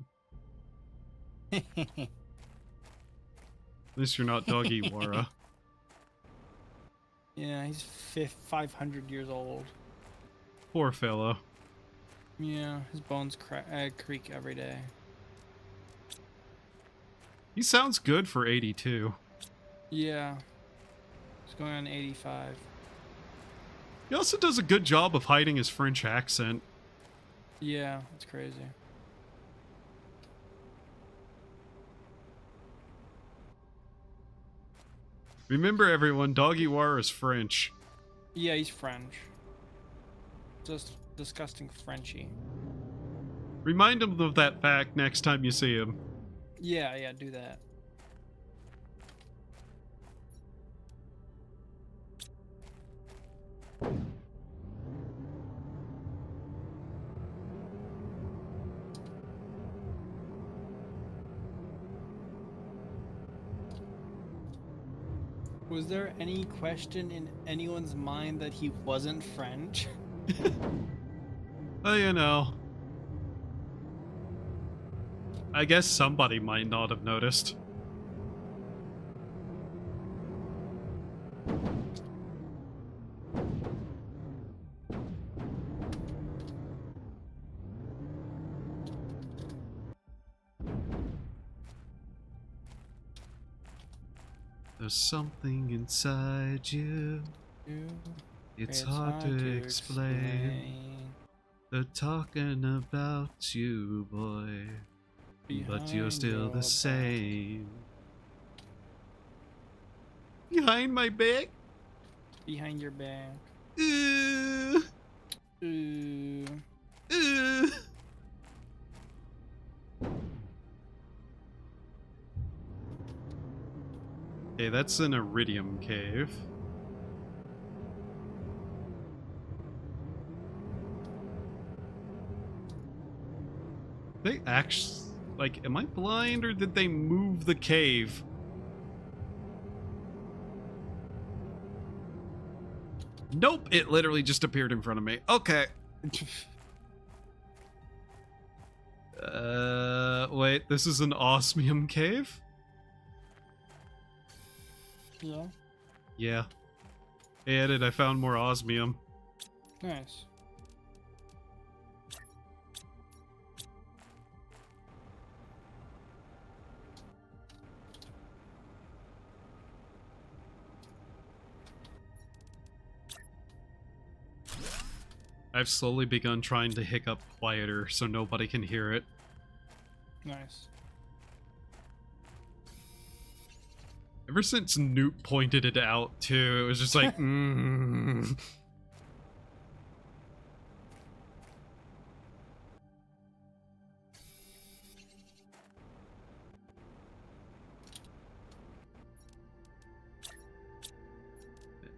At least you're not Doggy Wara. Yeah, he's 500 years old. Poor fellow. Yeah, his bones creak every day. He sounds good for 82. Yeah. He's going on 85. He also does a good job of hiding his French accent. Yeah, it's crazy. Remember, everyone, Doggy War is French. Yeah, he's French. Just disgusting Frenchy. Remind him of that fact next time you see him. Yeah, do that. Was there any question in anyone's mind that he wasn't French? Oh, you know. I guess somebody might not have noticed. There's something inside you. It's hard to explain. They're talking about you, boy. But you're still the same. Behind my back? Behind your back. Ooh. Ooh. Ooh. Okay, that's an iridium cave. They actually, like, am I blind or did they move the cave? Nope, it literally just appeared in front of me. Okay. Wait, this is an osmium cave? Yeah. Yeah. Hey, Edit, I found more osmium. Nice. I've slowly begun trying to hiccup quieter so nobody can hear it. Nice. Ever since Newt pointed it out, too, it was just like,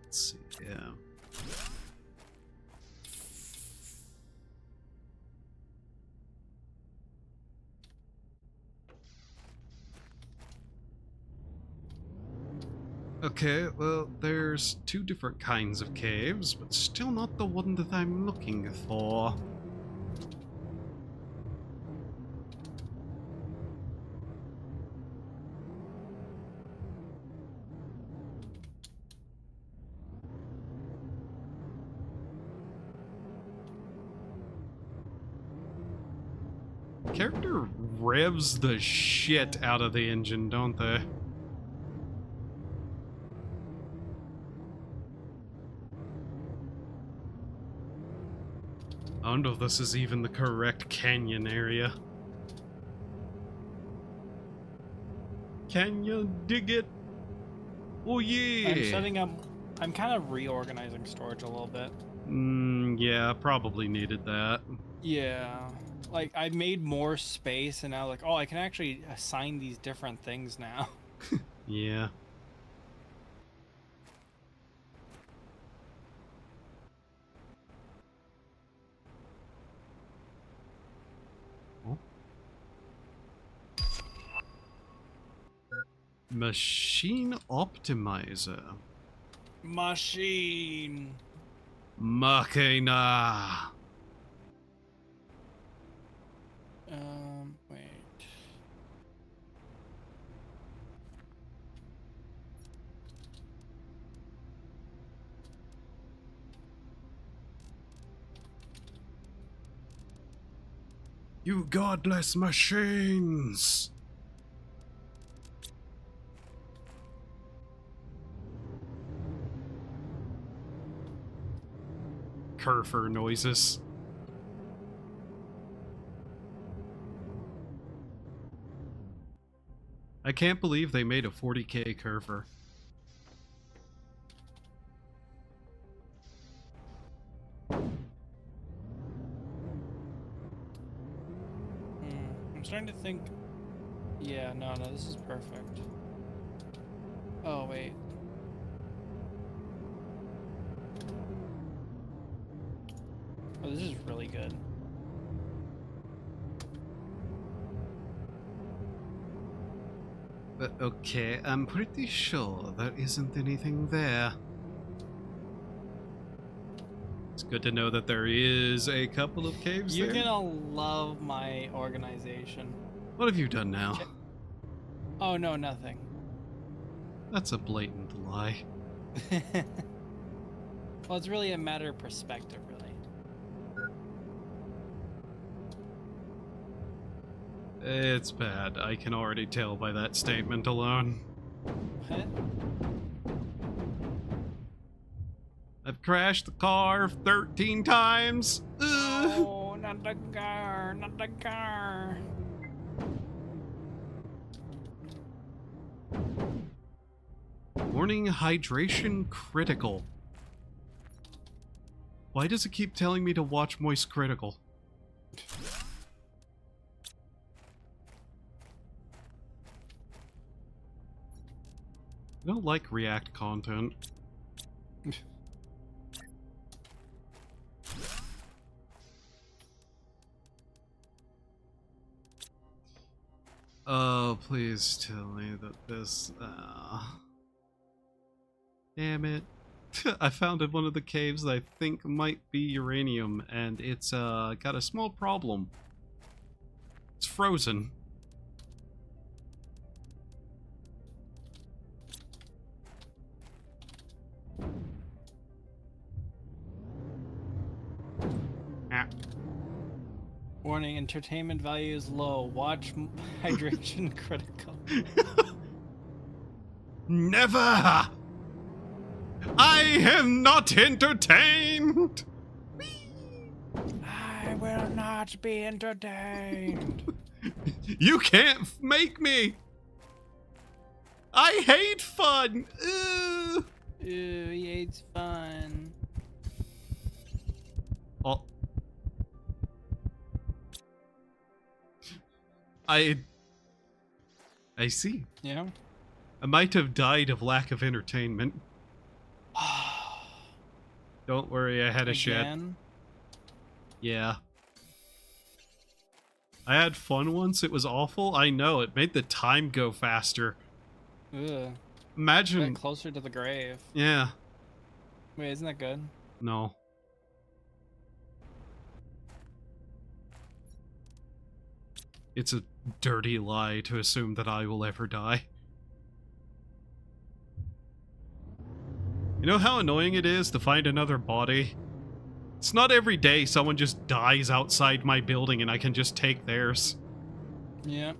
Let's see, yeah. Okay, well, there's two different kinds of caves, but still not the one that I'm looking for. Character revs the shit out of the engine, don't they? I don't know if this is even the correct canyon area. Can you dig it? Oh yeah! I'm kind of reorganizing storage a little bit. Yeah, probably needed that. Yeah. Like, I made more space and now, like, oh, I can actually assign these different things now. Yeah. Machine optimizer. Machine. Machina. Wait. You godless machines. Curfer noises. I can't believe they made a 40k curver. I'm starting to think. Yeah, no, this is perfect. Oh, wait. Oh, this is really good. But okay, I'm pretty sure there isn't anything there. It's good to know that there is a couple of caves You're there. gonna love my organization. What have you done now? Oh no, nothing. That's a blatant lie. Well, it's really a matter of perspective, really. It's bad. I can already tell by that statement alone. What? I've crashed the car 13 times. Ugh. Oh, not the car, not the car. Warning, hydration critical. Why does it keep telling me to watch moist critical? I don't like React content. Oh, please tell me that this... Damn it. I found in one of the caves that I think might be uranium, and it's got a small problem. It's frozen. Ah. Warning, entertainment value is low. Watch hydration critical. Never! I am not entertained! I will not be entertained. You can't make me! I hate fun! Ugh. Ooh, he hates fun. Oh. I see. Yeah. I might have died of lack of entertainment. Don't worry, I had a shed. Again? Yeah. I had fun once, it was awful. I know, it made the time go faster. Ugh. Imagine... Get closer to the grave. Yeah. Wait, isn't that good? No. It's a dirty lie to assume that I will ever die. You know how annoying it is to find another body? It's not every day someone just dies outside my building and I can just take theirs. Yeah.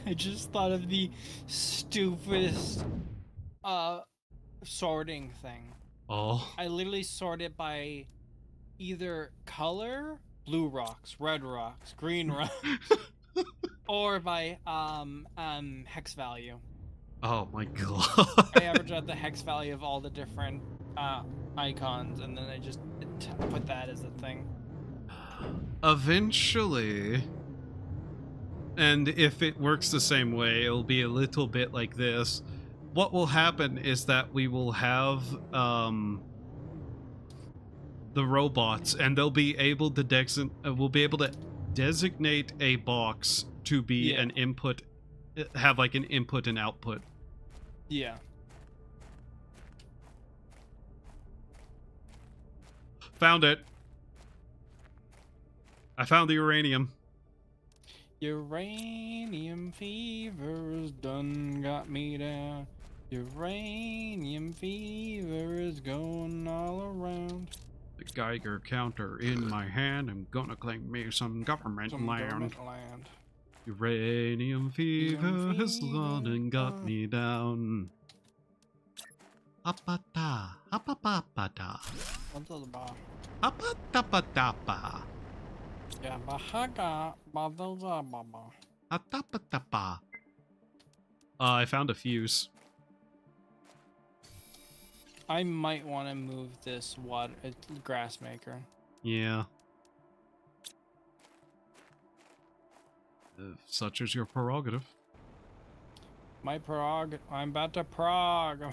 I just thought of the stupidest sorting thing. Oh. I literally sort it by either color, blue rocks, red rocks, green rocks, or by hex value. Oh my god. I average out the hex value of all the different icons, and then I just put that as a thing. Eventually, and if it works the same way, it'll be a little bit like this. What will happen is that we will have the robots, and they'll be able to we'll be able to designate a box to be an input, have like an input and output. Yeah. Found it. I found the uranium. Uranium fever's done got me down. Uranium fever is going all around. The Geiger counter in my hand. I'm gonna claim me some government land. Uranium fever has gone and got me down. Apata, apapapata. Apatapatapa. Yeah, bahaga, baba. Atapatapa. I found a fuse. I might want to move this grass maker. Yeah. Such is your prerogative. My I'm about to prog.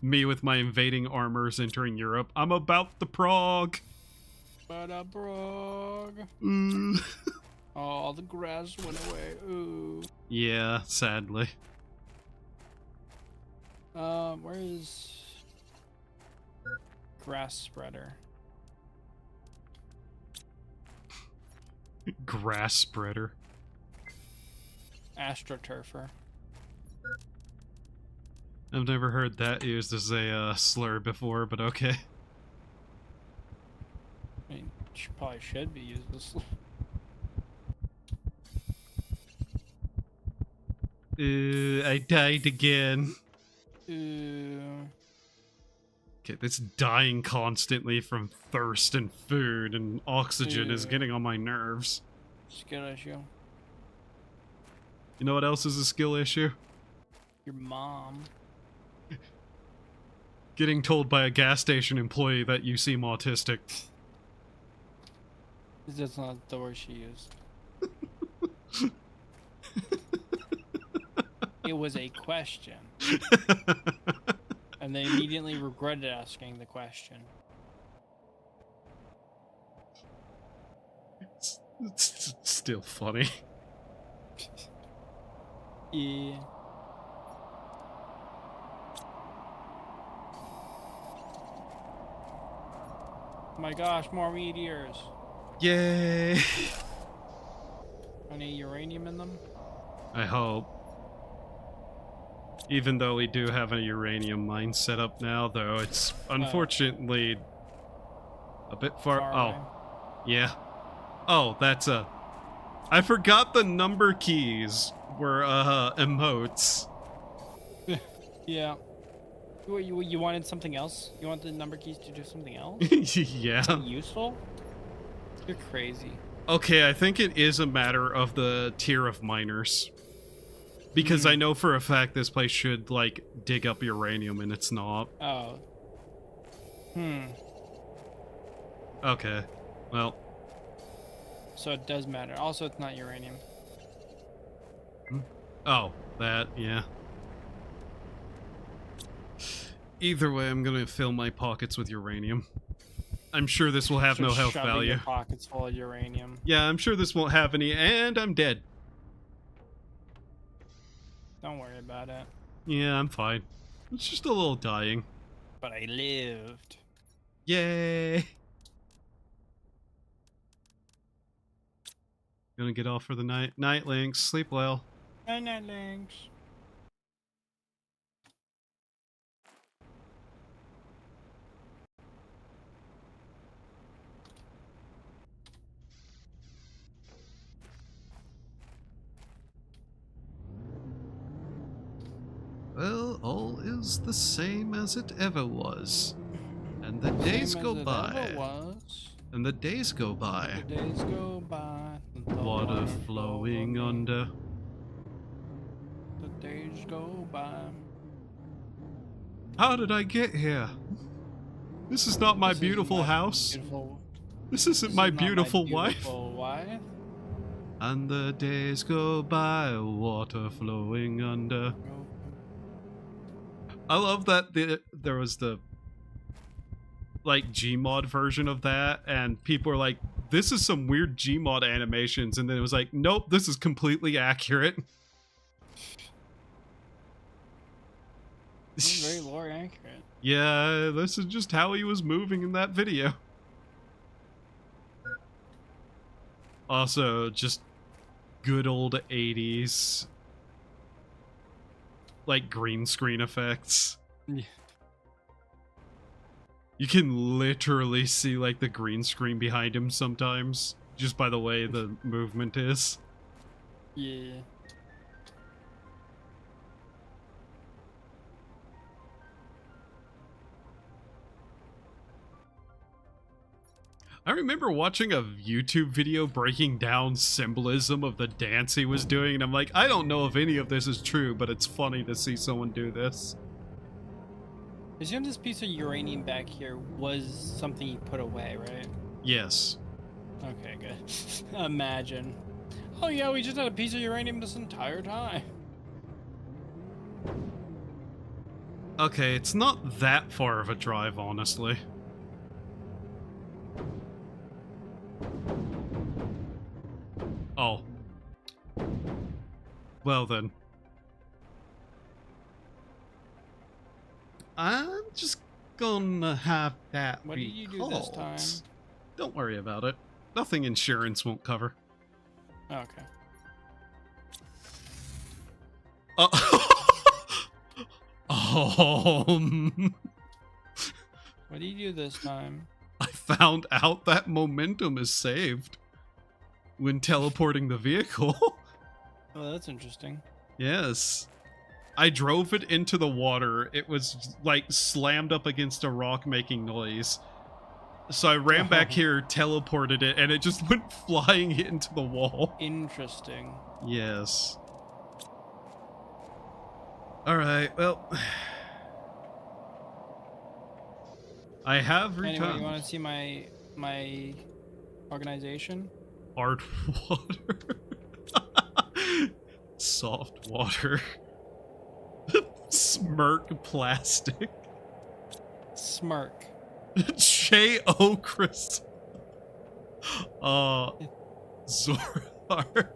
Me with my invading armors entering Europe. I'm about to prog. But a prog. Mm. Oh, the grass went away. Ooh. Yeah, sadly. Where is grass spreader? Grass spreader. Astroturfer. I've never heard that used as a slur before, but okay. I mean, probably should be used this. I died again. Uh, Okay, this dying constantly from thirst and food and oxygen is getting on my nerves. skill issue. You know what else is a skill issue? Your mom. Getting told by a gas station employee that you seem autistic. That's not the word she used. It was a question. And they immediately regretted asking the question. It's still funny. Yeah. My gosh, more meteors. Yay! Any uranium in them? I hope. Even though we do have a uranium mine set up now, though, it's unfortunately a bit far. Away. Yeah. Oh, that's a. I forgot the number keys were emotes. Yeah. You wanted something else? You want the number keys to do something else? Yeah. Useful? You're crazy. Okay, I think it is a matter of the tier of miners. Because I know for a fact this place should, like, dig up uranium, and it's not. Oh. Okay. Well. So it does matter. Also, it's not uranium. Oh, that, yeah. Either way, I'm gonna fill my pockets with uranium. I'm sure this will have no health value. Your pockets full of uranium. Yeah, I'm sure this won't have any, and I'm dead. Don't worry about it. Yeah, I'm fine. It's just a little dying. But I lived. Yay! Gonna get off for the night. Night, Lynx. Sleep well. Night, Lynx. Well, all is the same as it ever was. And the days go by. And the days go by. The days go by. Water flowing under. The days go by. How did I get here? This is not my beautiful house. This isn't my beautiful wife. And the days go by, water flowing under. I love that there was the like Gmod version of that, and people were like, this is some weird Gmod animations, and then it was like, nope, this is completely accurate. Very lore accurate. Yeah, this is just how he was moving in that video. Also, just good old 80s like green screen effects. Yeah. You can literally see like the green screen behind him sometimes, just by the way the movement is. Yeah. I remember watching a YouTube video breaking down symbolism of the dance he was doing, and I'm like, I don't know if any of this is true, but it's funny to see someone do this. Assume this piece of uranium back here was something you put away, right? Yes. Okay, good. Imagine. Oh yeah, we just had a piece of uranium this entire time. Okay, it's not that far of a drive, honestly. Oh. Well then. gonna have that What did you do this time? Don't worry about it. Nothing insurance won't cover. Okay. Um, What do you do this time? I found out that momentum is saved when teleporting the vehicle. Oh, that's interesting. Yes. I drove it into the water. It was like slammed up against a rock making noise. So I ran back here, teleported it, and it just went flying into the wall. Interesting. Yes. Alright, well. I have returned. Anyway, you want to see my organization? Hard water. Soft water. Smirk plastic. Smirk. J.O. Crystal. Zorar.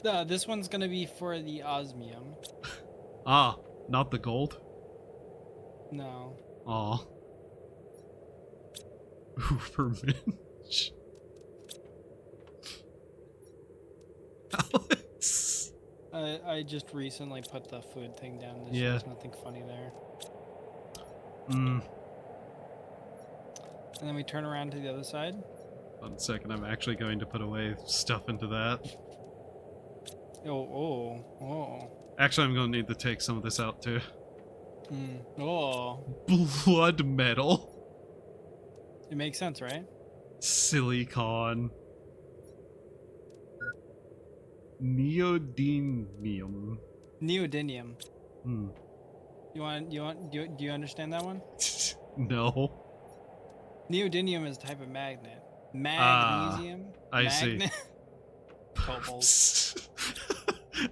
No, this one's gonna be for the osmium. Ah, not the gold? No. Aw. Ubermensch. Alex. I just recently put the food thing down. There's nothing funny there. Mm. And then we turn around to the other side. 1 second, I'm actually going to put away stuff into that. Oh. Actually, I'm going to need to take some of this out too. Oh. Blood metal. It makes sense, right? Silicon. Neodymium. Neodymium. Hmm. Do you understand that one? No. Neodymium is a type of magnet. Magnesium. I see. Cobalt.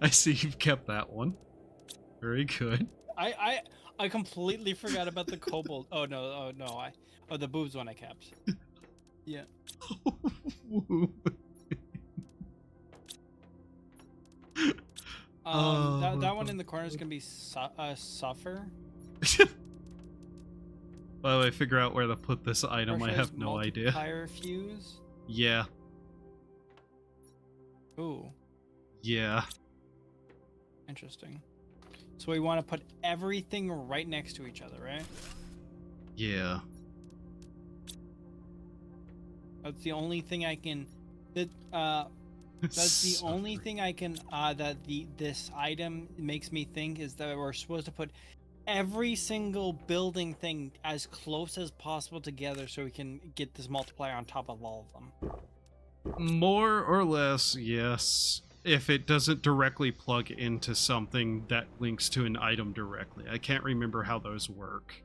I see you've kept that one. Very good. I completely forgot about the cobalt. Oh no. The boobs one I kept. Yeah. That one in the corner is gonna be suffer. By the way, figure out where to put this item. I have no idea. Multiplier fuse. Yeah. Ooh. Yeah. Interesting. So we want to put everything right next to each other, right? Yeah. That's the only thing I can. That's the only thing I can. This item makes me think is that we're supposed to put every single building thing as close as possible together so we can get this multiplier on top of all of them. More or less, yes. If it doesn't directly plug into something that links to an item directly. I can't remember how those work.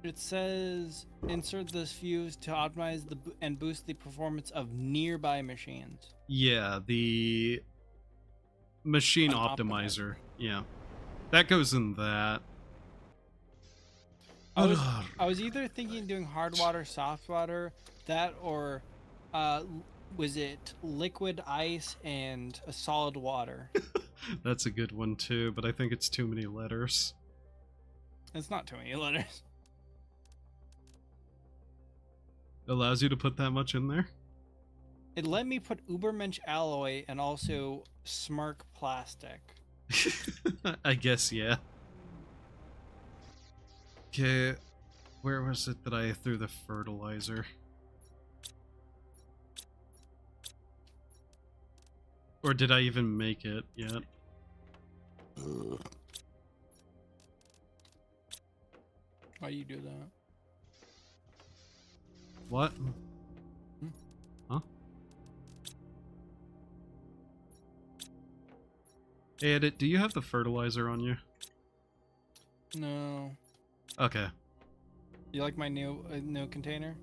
It says insert this fuse to optimize and boost the performance of nearby machines. Yeah, the machine optimizer. Yeah. That goes in that. I was either thinking doing hard water, soft water, that, or was it liquid ice and a solid water? That's a good one too, but I think it's too many letters. It's not too many letters. Allows you to put that much in there? It let me put Ubermensch alloy and also Smirk plastic. I guess, yeah. Okay, where was it that I threw the fertilizer? Or did I even make it yet? Why do you do that? What? Huh? Hey, Edit, do you have the fertilizer on you? No. Okay. You like my new container?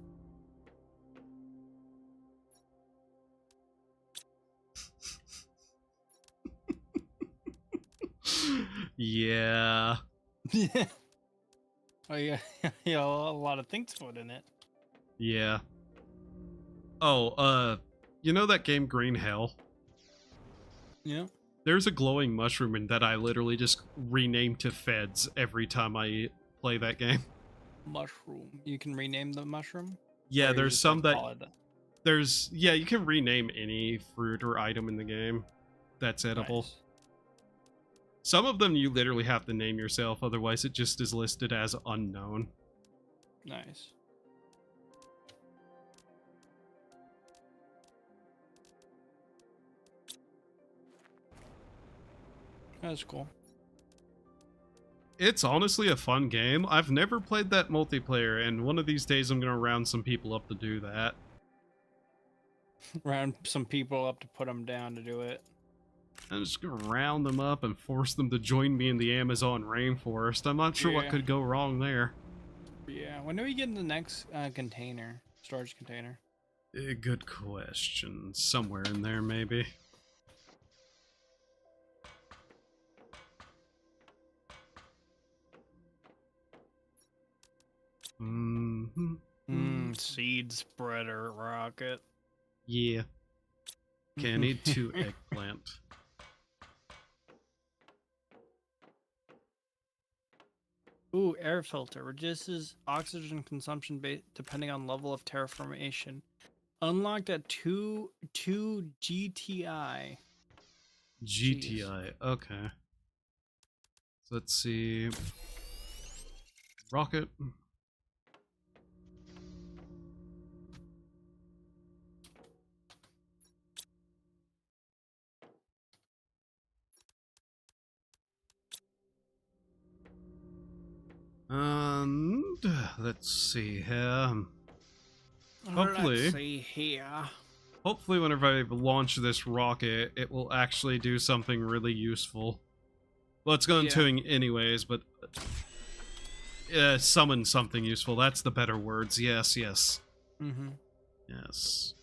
Yeah. Yeah. Oh yeah, yeah, a lot of things put in it. Yeah. Oh, you know that game Green Hell? Yeah. There's a glowing mushroom in that I literally just rename to Feds every time I play that game. Mushroom. You can rename the mushroom? Yeah, Or you there's just, some like, that call it that? yeah, you can rename any fruit or item in the game that's edible. Nice. Some of them you literally have to name yourself, otherwise it just is listed as unknown. Nice. That's cool. It's honestly a fun game. I've never played that multiplayer, and one of these days I'm gonna round some people up to do that. Round some people up to put them down to do it. I'm just gonna round them up and force them to join me in the Amazon rainforest. I'm not sure what Yeah. could go wrong there. Yeah. When do we get in the next container? Storage container? Good question. Somewhere in there, maybe. Seed spreader rocket. Yeah. Okay, I need 2 eggplant. Ooh, air filter reduces oxygen consumption depending on level of terraformation. Unlocked at 2 GTI. GTI. Okay. So let's see. Rocket. And let's see here. Hopefully, Let's see here. hopefully whenever I launch this rocket, it will actually do something really useful. Well, it's going to anyways, but summon something useful. That's the better words. Yes, yes. Mm-hmm. Yes.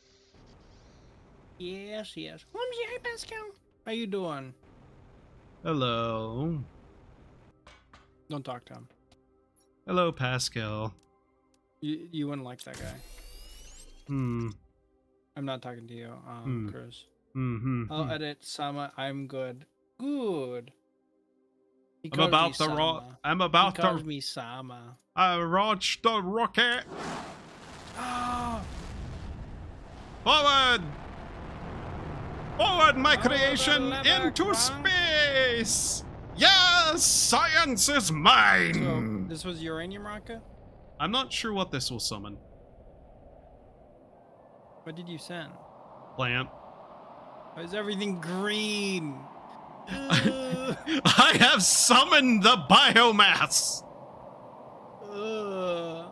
Yes, yes. Hi, Pascal. How you doing? Hello. Don't talk to him. Hello, Pascal. You wouldn't like that guy. I'm not talking to you, Cruz. I'll edit Sama. I'm good. Good. He I'm calls me about to Sama. I'm about He calls to me Sama. I launch the rocket. Ah! Forward! Forward, my Follow the creation, lever, into Kwan. space! Yes! Science is So, mine! this was uranium rocket? I'm not sure what this will summon. What did you send? Plant. Why is everything green? Ugh. I have summoned the biomass! Ugh.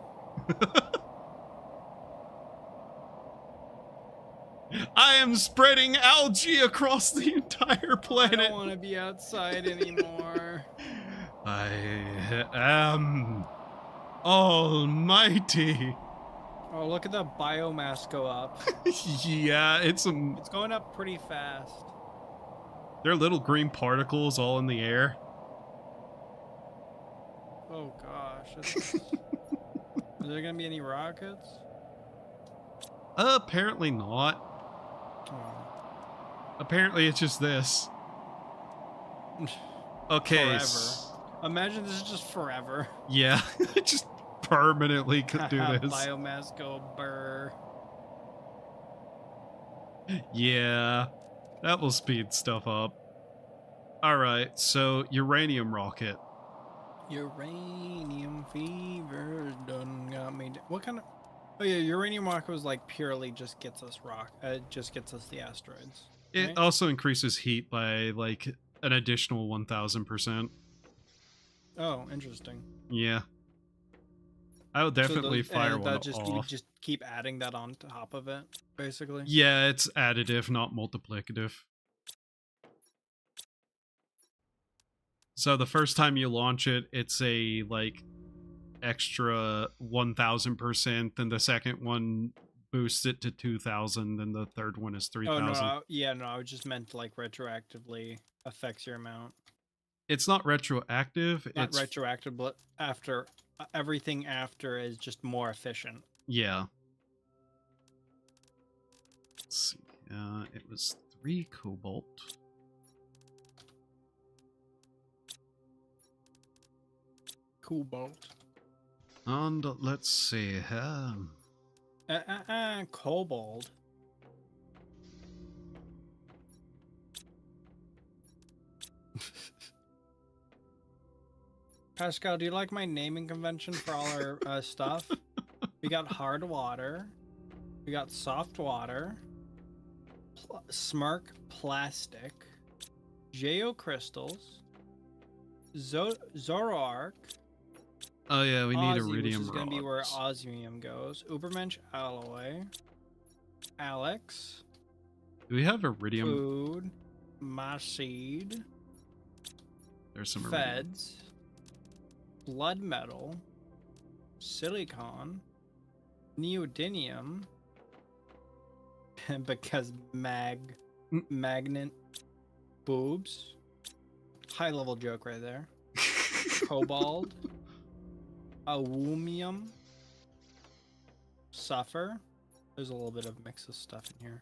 I am spreading algae across the entire I planet. don't want to be outside anymore. I am almighty. Oh, look at the biomass go up. Yeah, it's It's going up pretty fast. there are little green particles all in the air. Oh gosh. Is there gonna be any rockets? Apparently not. Oh. Apparently it's just this. Okay. Forever. Imagine this is just forever. Yeah, just permanently could do this. Biomass go burr. Yeah, that will speed stuff up. Alright, so uranium rocket. Uranium fever done got me. What kind of? Oh yeah, uranium rocket was like purely just gets us just gets us the asteroids. It right? also increases heat by like an additional 1000%. Oh, interesting. Yeah. I would definitely So fire one you off. just keep adding that on top of it, basically. Yeah, it's additive, not multiplicative. So the first time you launch it, it's a like extra 1000%, and the second one boosts it to 2000, and the third one is 3000. Oh no, I just meant like retroactively affects your amount. It's not retroactive. Not it's retroactive, but after everything after is just more efficient. yeah. Let's see. It was 3 cobalt. Cobalt. And let's see. Cobalt. Pascal, do you like my naming convention for all our stuff? We got hard water. We got soft water. Smark plastic. Geocrystals. Zoroark. Oh yeah, we need Aussie, iridium which is going to be where rods. osmium goes. Ubermensch alloy. Alex. Do we have iridium? Food. Maseed. There's some iridium. Feds. Blood metal. Silicon. Neodymium. Because magnet. Boobs. High level joke right there. Cobalt. Aluminum. Suffer. There's a little bit of mix of stuff in here.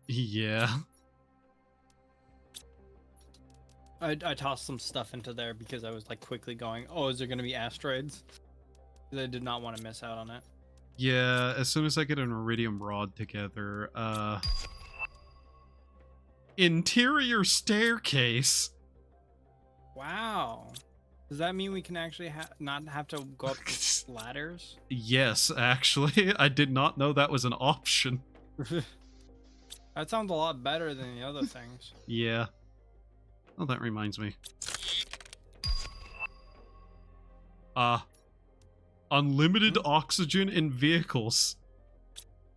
Yeah. I tossed some stuff into there because I was like quickly going, oh, is there going to be asteroids? I did not want to miss out on it. Yeah, as soon as I get an iridium rod together, interior staircase. Wow. Does that mean we can actually not have to go up the ladders? Yes, actually. I did not know that was an option. That sounds a lot better than the other things. Yeah. Oh, that reminds me. Unlimited oxygen in vehicles.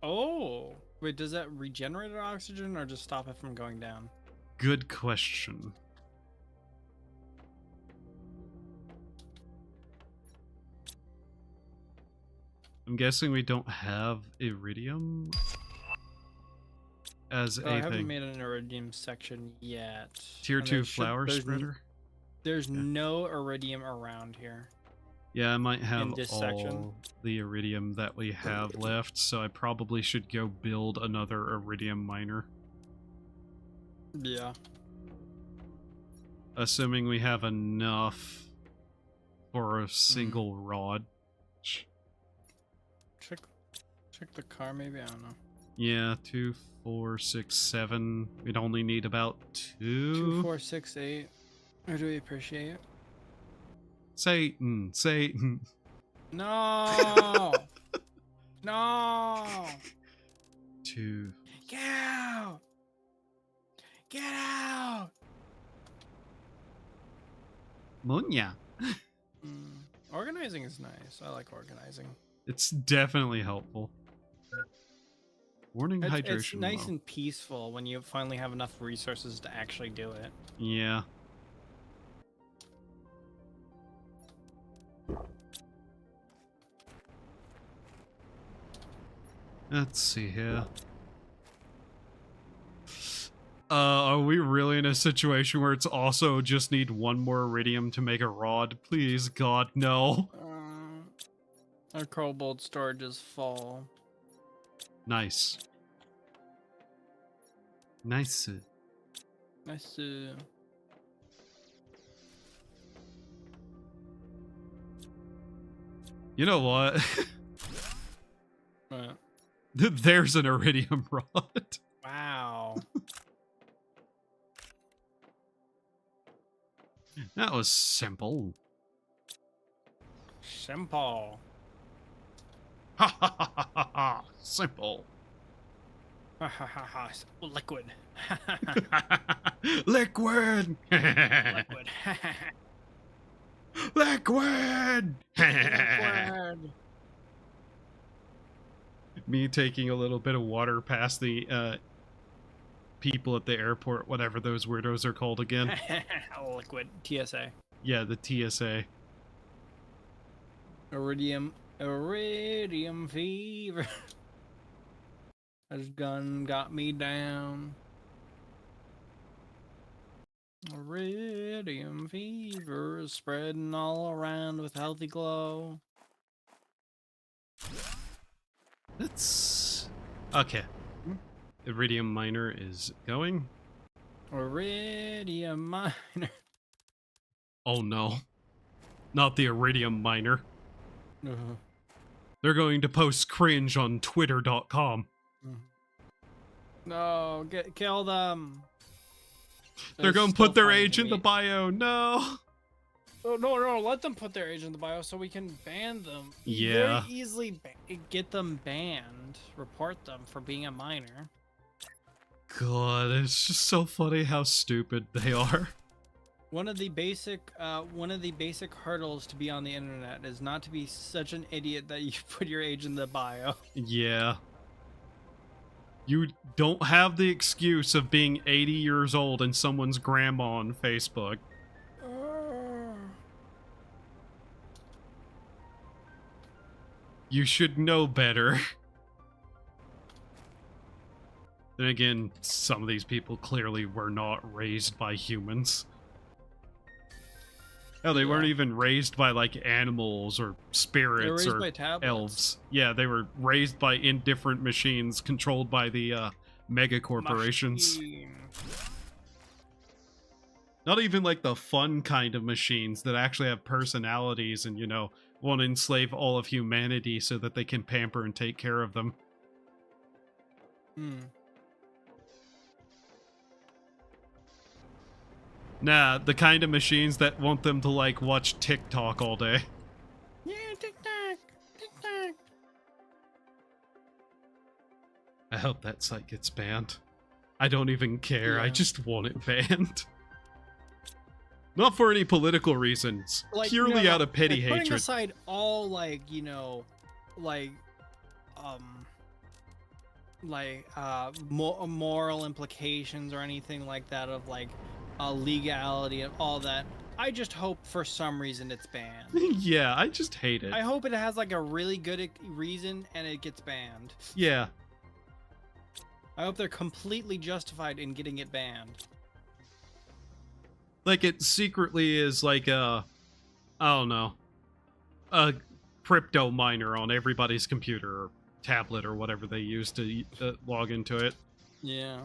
Oh. Wait, does that regenerate our oxygen or just stop it from going down? Good question. I'm guessing we don't have iridium as I a haven't thing. made an iridium section yet. Tier And 2 flower spreader? There's no iridium around here. Yeah, I might have in this all section. the iridium that we have left, so I probably should go build another iridium miner. Yeah. Assuming we have enough for a single rod. Check the car, maybe? I don't know. Yeah, 2, 4, 6, 7. We'd only need about 2. 2, 4, 6, 8. I do appreciate it. Satan. No! No! 2. Get out! Get out! Munya. Organizing is nice. I like organizing. It's definitely helpful. Warning hydration. It's nice low. and peaceful when you finally have enough resources to actually do it. Yeah. Let's see here. Are we really in a situation where it's also just need one more iridium to make a rod? Please, God, no. Our cobalt storage is full. Nice. Nice. Nice. You know what? What? There's an iridium rod. Wow. That was simple. Simple. Ha ha ha ha ha ha. Simple. Ha ha ha ha. Liquid. Liquid. Liquid. Liquid. Liquid. Me taking a little bit of water past the people at the airport, whatever those weirdos are called again. Liquid. TSA. Yeah, the TSA. Iridium fever. This gun got me down. Iridium fever is spreading all around with healthy glow. That's okay. Iridium miner is going. Iridium miner. Oh no. not the iridium miner. Uh-huh. They're going to post cringe on twitter.com. No, kill them. They're It's going to still put their funny age to in the me. bio. No. Oh, no, let them put their age in the bio so we can ban them. Yeah. Very easily get them banned. Report them for being a minor. God, it's just so funny how stupid they are. One of the basic hurdles to be on the internet is not to be such an idiot that you put your age in the bio. Yeah. You don't have the excuse of being 80 years old and someone's grandma on Facebook. You should know better. Then again, some of these people clearly were not raised by humans. Hell, they weren't even raised by, like, animals or spirits They were or raised by tablets. elves. Yeah, they were raised by indifferent machines controlled by the mega corporations. Machine. Not even, like, the fun kind of machines that actually have personalities and, you know, want to enslave all of humanity so that they can pamper and take care of them. Nah, the kind of machines that want them to, like, watch TikTok all day. Yeah, TikTok. I hope that site gets banned. I don't even care, I Yeah. just want it banned. Not for any political reasons, purely out of petty like, hatred. Putting aside all moral implications or anything like that of like legality and all that, I just hope for some reason it's banned. Yeah, I just hate it. I hope it has like a really good reason and it gets banned. Yeah. I hope they're completely justified in getting it banned. Like, it secretly is like a, I don't know, a crypto miner on everybody's computer or tablet or whatever they use to log into it. Yeah.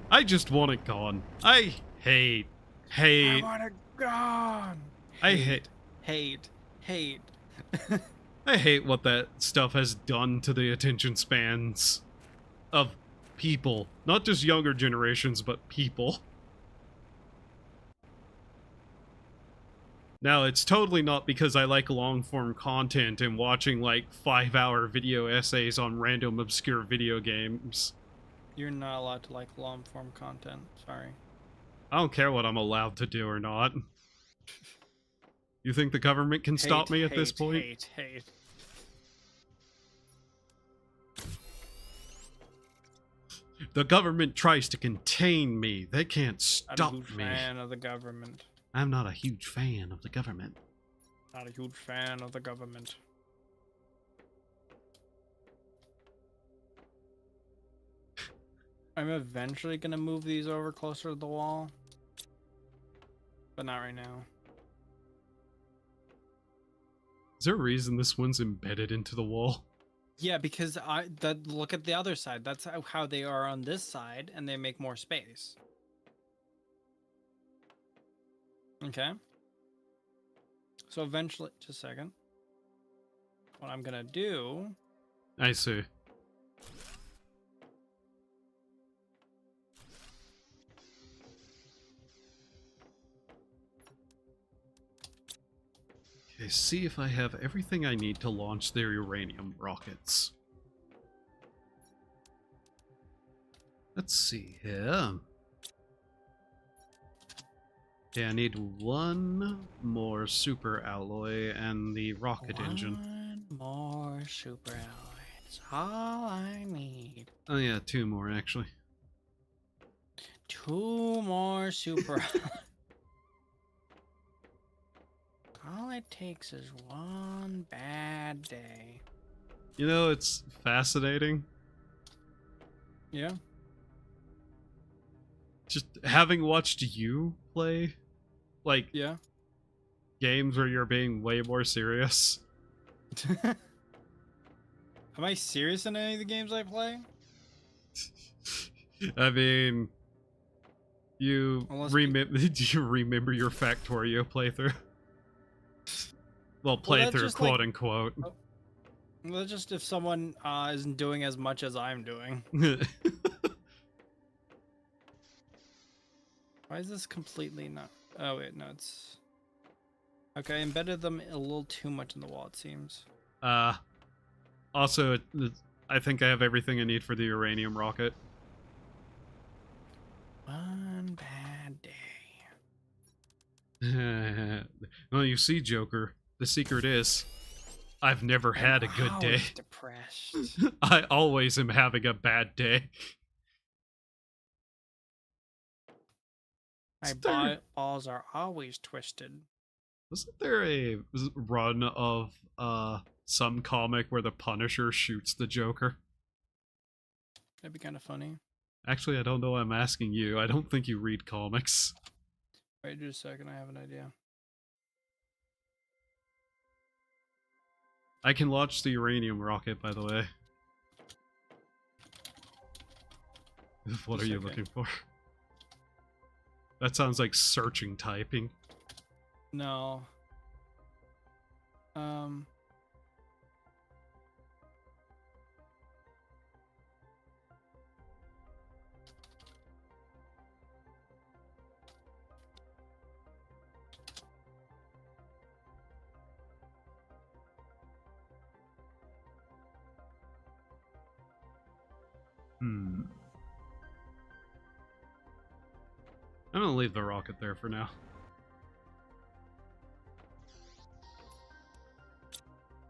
I just want it gone. I hate. I want it gone. I hate. I hate what that stuff has done to the attention spans of people. Not just younger generations, but people. Now, it's totally not because I like long-form content and watching, like, 5-hour video essays on random obscure video games. You're not allowed to like long-form content. Sorry. I don't care what I'm allowed to do or not. You think the government can stop me at this point? Hate. The government tries to contain me. They can't stop Not a huge me. fan of the government. I'm not a huge fan of the government. Not a huge fan of the government. I'm eventually gonna move these over closer to the wall, but not right now. Is there a reason this one's embedded into the wall? Yeah, because look at the other side. That's how they are on this side, and they make more space. Okay. So eventually, just a second. What I'm gonna do. I see. Okay, see if I have everything I need to launch their uranium rockets. Let's see here. Okay, I need one more super alloy and the rocket engine. One more super alloy. That's all I need. Oh yeah, 2 more actually. 2 more super alloy. All it takes is one bad day. You know, it's fascinating. Yeah. Just having watched you play, like, Yeah. games where you're being way more serious. Am I serious in any of the games I play? I mean, You Unless remember? Do you remember your Factorio playthrough? Well, Well, that's playthrough, just quote unquote. oh, well, that's just if someone isn't doing as much as I'm doing. Why is this completely not? Oh wait, no, it's okay. I embedded them a little too much in the wall, it seems. Also, I think I have everything I need for the uranium rocket. One bad day. Well, you see, Joker, the secret is I've never I'm had a good day. always depressed. I always am having a bad day. My balls are always twisted. Wasn't there a run of some comic where the Punisher shoots the Joker? That'd be kind of funny. Actually, I don't know why I'm asking you. I don't think you read comics. Wait just a second, I have an idea. I can launch the uranium rocket, by the way. What are you looking for? That sounds like searching typing. No. I'm gonna leave the rocket there for now.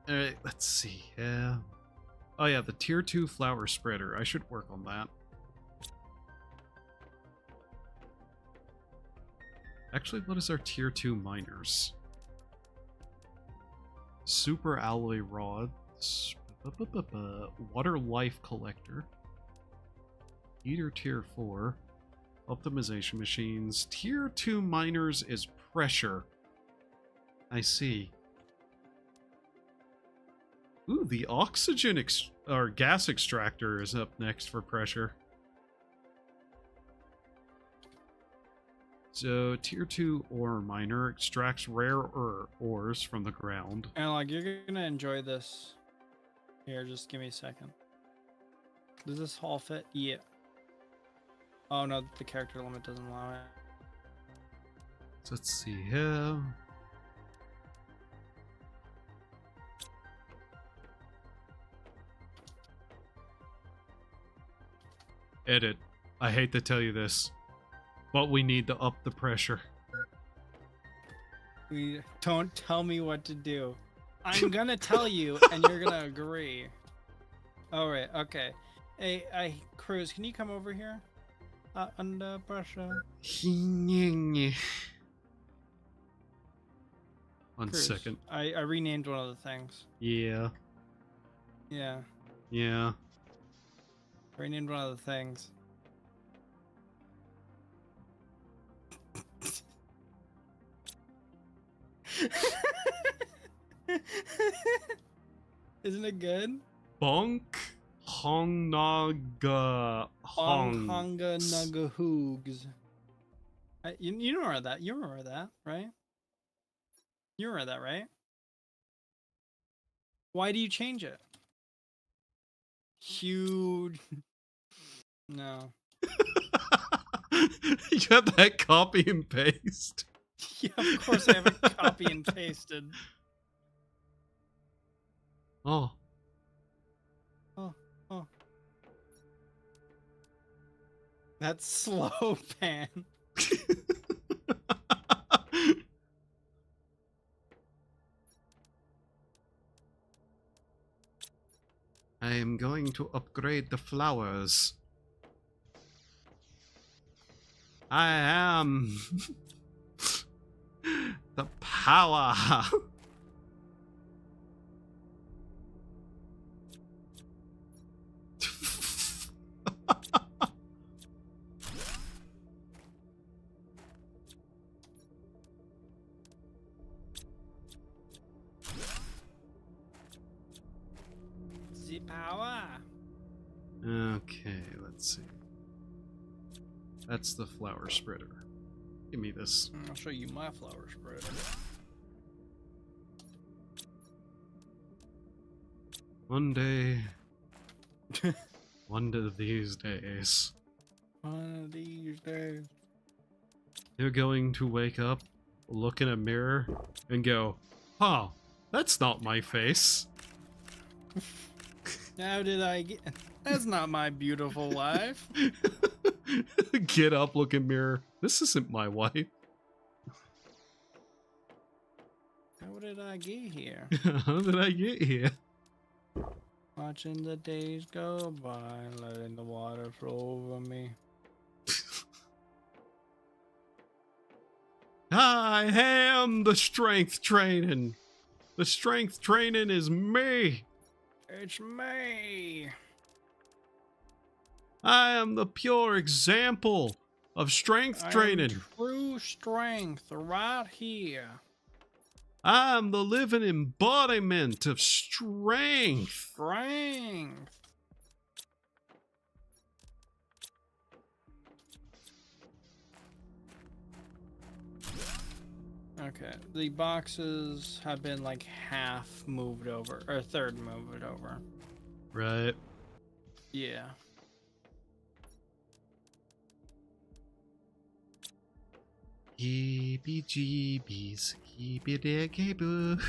Alright, let's see. Yeah. Oh yeah, the tier 2 flower spreader. I should work on that. Actually, what is our tier 2 miners? Super alloy rods. Water life collector. Heater tier 4. Optimization machines. Tier 2 miners is pressure. I see. Ooh, the oxygen or gas extractor is up next for pressure. So, tier 2 ore miner extracts rare ores from the ground. And like, you're gonna enjoy this. Here, just give me a second. Does this all fit? Yeah. Oh no, the character limit doesn't allow it. So let's see here. Edit. I hate to tell you this, but we need to up the pressure. Don't tell me what to do. I'm gonna tell you, and you're gonna agree. All right, okay. Hey, Cruz, can you come over here? Under pressure. One Cruz, second. I renamed one of the things. Yeah. Yeah, Yeah. renamed one of the things. Isn't it good? Bonk Hongnaga Hong. Hanga Nagahoogs. You remember that? You remember that, right? You remember that, right? Why do you change it? Huge. No. You have that copy and paste. Yeah, of course I have it copy and pasted. Oh. Oh. That's slow pan. I am going to upgrade the flowers. I am the power. The power. Okay, let's see. That's the flower spreader. Give me this. I'll show you my flower spreader. One day. One of these days. One of these days. You're going to wake up, look in a mirror, and go, "Huh, that's not my face." How did I get... That's not my beautiful wife. Get up, look in mirror. This isn't my wife. How did I get here? How did I get here? Watching the days go by, letting the water flow over me. I am the strength training. The strength training is me. It's me. I am the pure example of strength training. True strength right here. I am the living embodiment of strength. Strength. Okay, the boxes have been like half moved over, or a third moved over. Right. Yeah. Heebie jeebies, heebie de geeboo.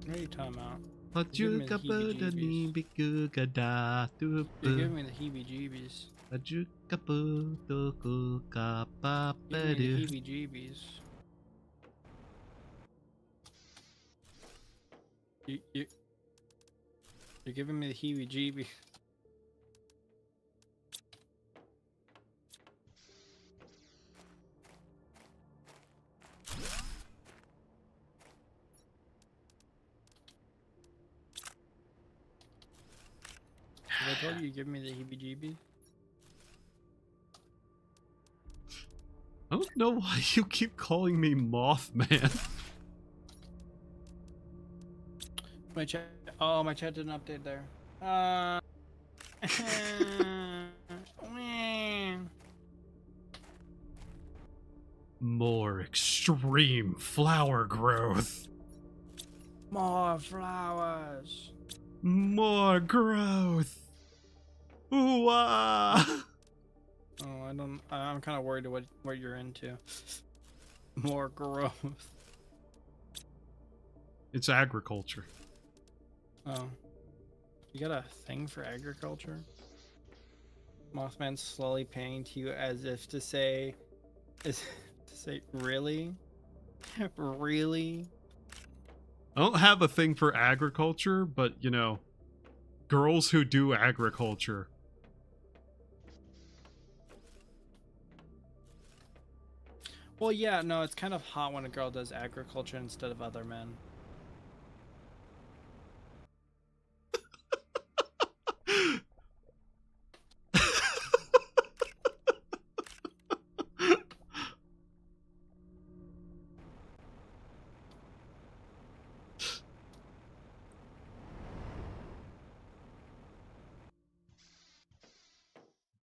What are you talking about? What You're you giving me the kabuda heebie-jeebies. ni biguga da You're tu. giving me the heebie-jeebies. What you kabuda ku kapa You're giving me bedu. the heebie-jeebies. You're giving me the heebie-jeebies. Have I told you give me the heebie-jeebies? I don't know why you keep calling me Mothman. My chat. Oh, my chat didn't update there. More extreme flower growth. More flowers. More growth. Ooh ah. Oh, I don't. I'm kind of worried what you're into. More growth. It's agriculture. Oh, you got a thing for agriculture? Mothman's slowly panning to you as if to say, really, really. I don't have a thing for agriculture, but you know, girls who do agriculture. Well, yeah, no, it's kind of hot when a girl does agriculture instead of other men.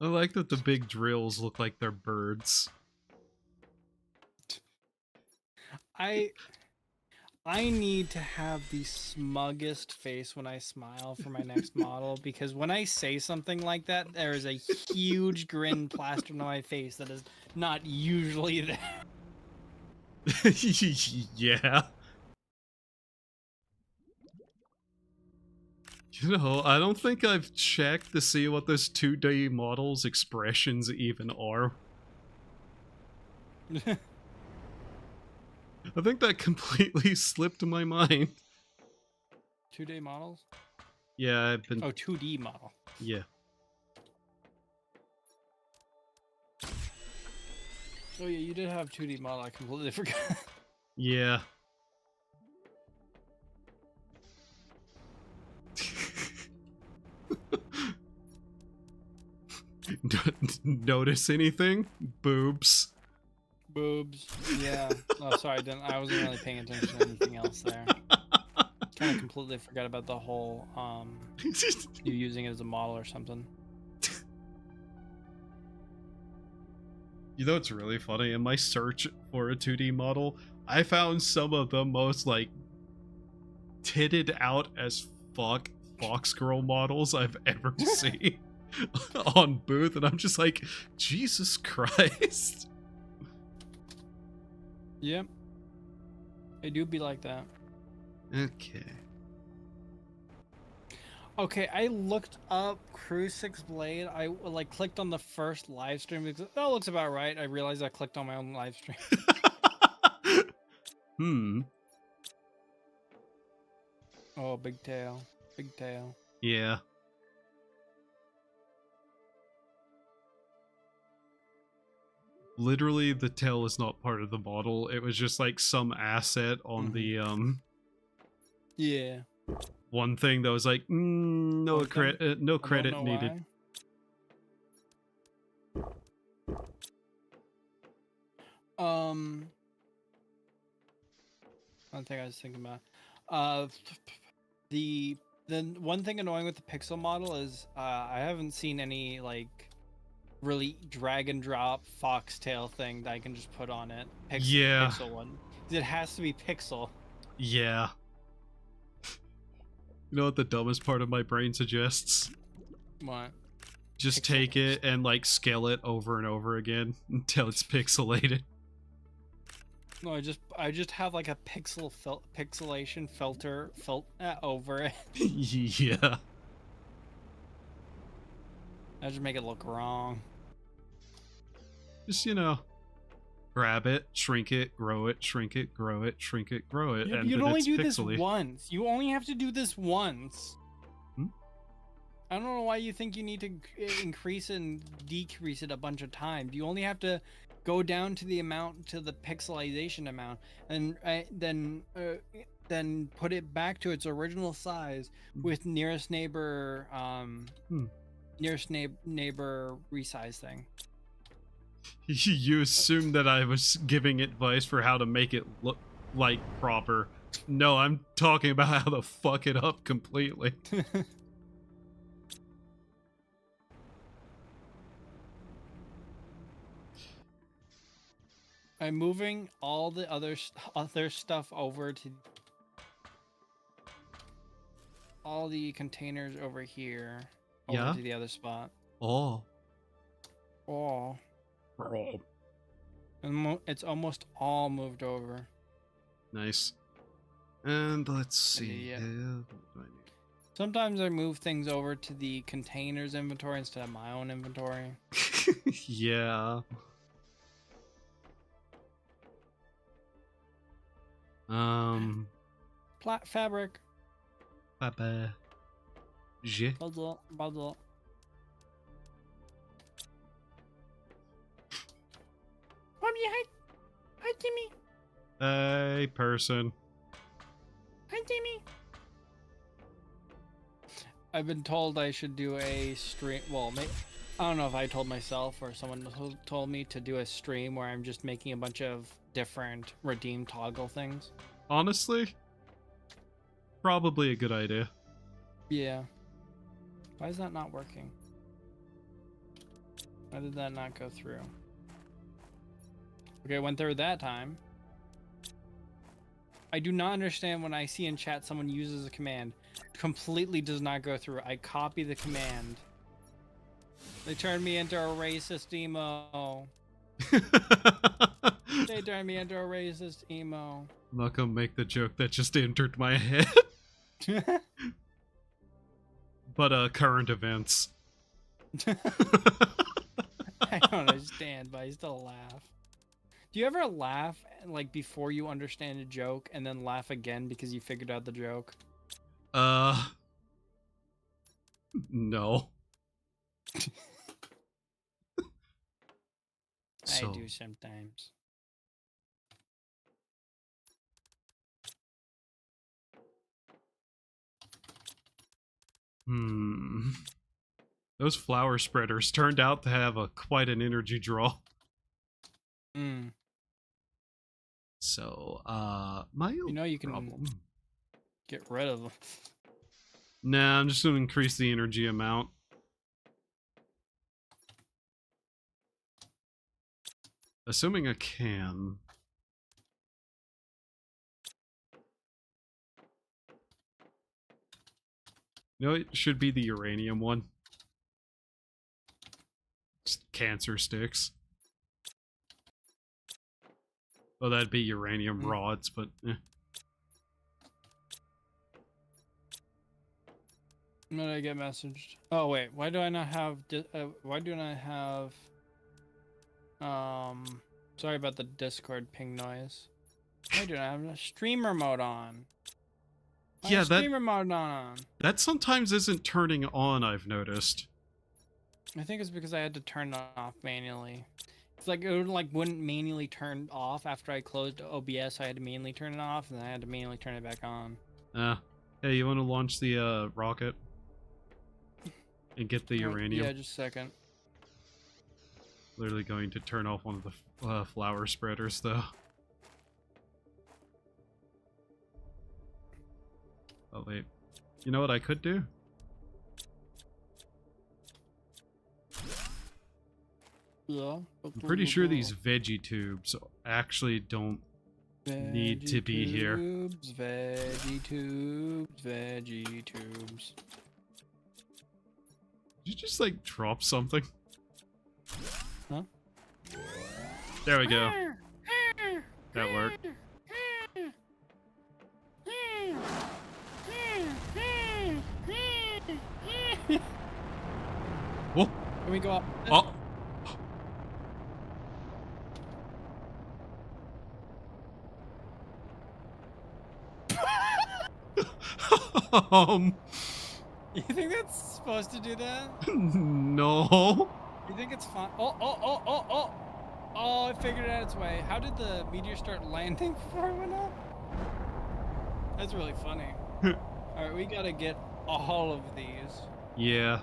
I like that the big drills look like they're birds. I need to have the smuggest face when I smile for my next model, because when I say something like that, there is a huge grin plastered on my face that is not usually there. Yeah. You know, I don't think I've checked to see what this 2D model's expressions even are. I think that completely slipped my mind. 2D models? Yeah, I've been... Oh, 2D model. Yeah. Oh yeah, you did have 2D model. I completely forgot. Yeah. Notice anything? Boobs. Boobs. Yeah. Oh, sorry. I wasn't really paying attention to anything else there. Kind of completely forgot about the whole you using it as a model or something. You know what's really funny? In my search for a 2D model, I found some of the most like titted out as fuck Fox Girl models I've ever seen on Booth, and I'm just like, Jesus Christ. Yep. They do be like that. Okay. Okay, I looked up Cruise 6 Blade. I like clicked on the first live stream because that looks about right. I realized I clicked on my own live stream. Oh, big tail. Big tail. Yeah. Literally, the tail was not part of the model. It was just like some asset on the Yeah. one thing that was like no One thing? no I don't credit know needed. why. One thing I was thinking about. The one thing annoying with the pixel model is I haven't seen any like really drag and drop foxtail thing that I can just put on it. Yeah. Pixel one. It has to be pixel. Yeah. You know what the dumbest part of my brain suggests? What? Just Pixel take it and like scale it over and over again until it's pixelated. No, I just have like a pixelation filter over it. Yeah. I just make it look wrong. Just, you know, grab it, shrink it, grow it, shrink it, grow it, shrink it, grow it, and You'd then only it's do pixely. this once. You only have to do this once. I don't know why you think you need to increase and decrease it a bunch of times. You only have to go down to the amount, to the pixelization amount, and then put it back to its original size with nearest neighbor neighbor resize thing. You assume that I was giving advice for how to make it look like proper. No, I'm talking about how to fuck it up completely. I'm moving all the other stuff over to all the containers over here, over to the other spot. Oh. And it's almost all moved over. Nice. And let's see. Yeah. Sometimes I move things over to the containers inventory instead of my own inventory. Yeah. Fabric. Papa. Je. Puzzle. Mommy, hi. Hi, Timmy. Hey, person. Hi, Timmy. I've been told I should do a stream. Well, I don't know if I told myself or someone told me to do a stream where I'm just making a bunch of different redeem toggle things. Honestly, probably a good idea. Yeah. Why is that not working? Why did that not go through? Okay, it went through that time. I do not understand when I see in chat someone uses a command. Completely does not go through. I copy the command. They turned me into a racist emo. They turned me into a racist emo. I'm not gonna make the joke that just entered my head. But current events. I don't understand, but I still laugh. Do you ever laugh like before you understand a joke and then laugh again because you figured out the joke? No. I do sometimes. Those flower spreaders turned out to have quite an energy draw. So, you can get rid of them. Nah, I'm just gonna increase the energy amount. Assuming I can. No, it should be the uranium one. Just cancer sticks. Well, that'd be uranium rods, but eh. When did I get messaged? Oh wait, why do I not have? Why do I have? Sorry about the Discord ping noise. Why do I have a streamer mode on? Yeah, streamer mode on. That sometimes isn't turning on, I've noticed. I think it's because I had to turn it off manually. It's like it wouldn't manually turn off after I closed OBS. So I had to manually turn it off, and then I had to manually turn it back on. Hey, you want to launch the rocket and get the uranium? Yeah, just a second. Literally going to turn off one of the flower spreaders, though. Oh wait, you know what I could do? Yeah. I'm pretty sure these veggie tubes actually don't need to be here. Veggie tubes, veggie tubes. Did you just like drop something? Huh? There we go. That worked. Whoa! Can we go up? Oh! You think that's supposed to do that? No. You think it's fun? Oh! Oh, it figured out its way. How did the meteor start landing before it went up? That's really funny. Alright, we gotta get all of these. Yeah.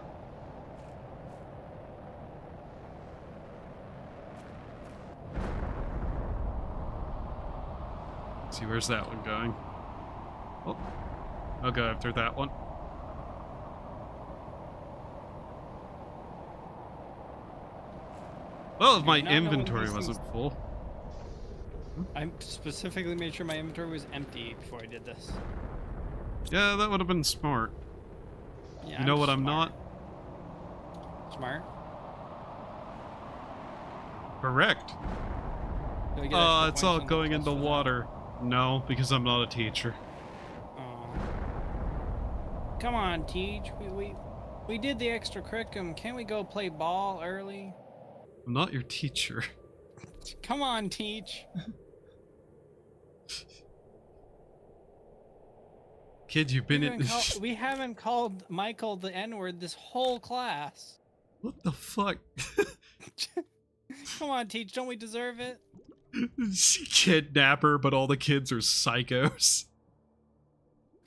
Let's see, where's that one going? Oh, I'll go after that one. Well, if my inventory wasn't full. I specifically made sure my inventory was empty before I did this. Yeah, that would have been smart. Yeah, you know what I'm not? Smart? Correct. Oh, it's all going in the water. No, because I'm not a teacher. Oh. Come on, Teach. We did the extra curriculum. Can't we go play ball early? I'm not your teacher. Come on, Teach. Kid, you've been in. We haven't called Michael the N-word this whole class. What the fuck? Come on, Teach. Don't we deserve it? Kidnapper, but all the kids are psychos.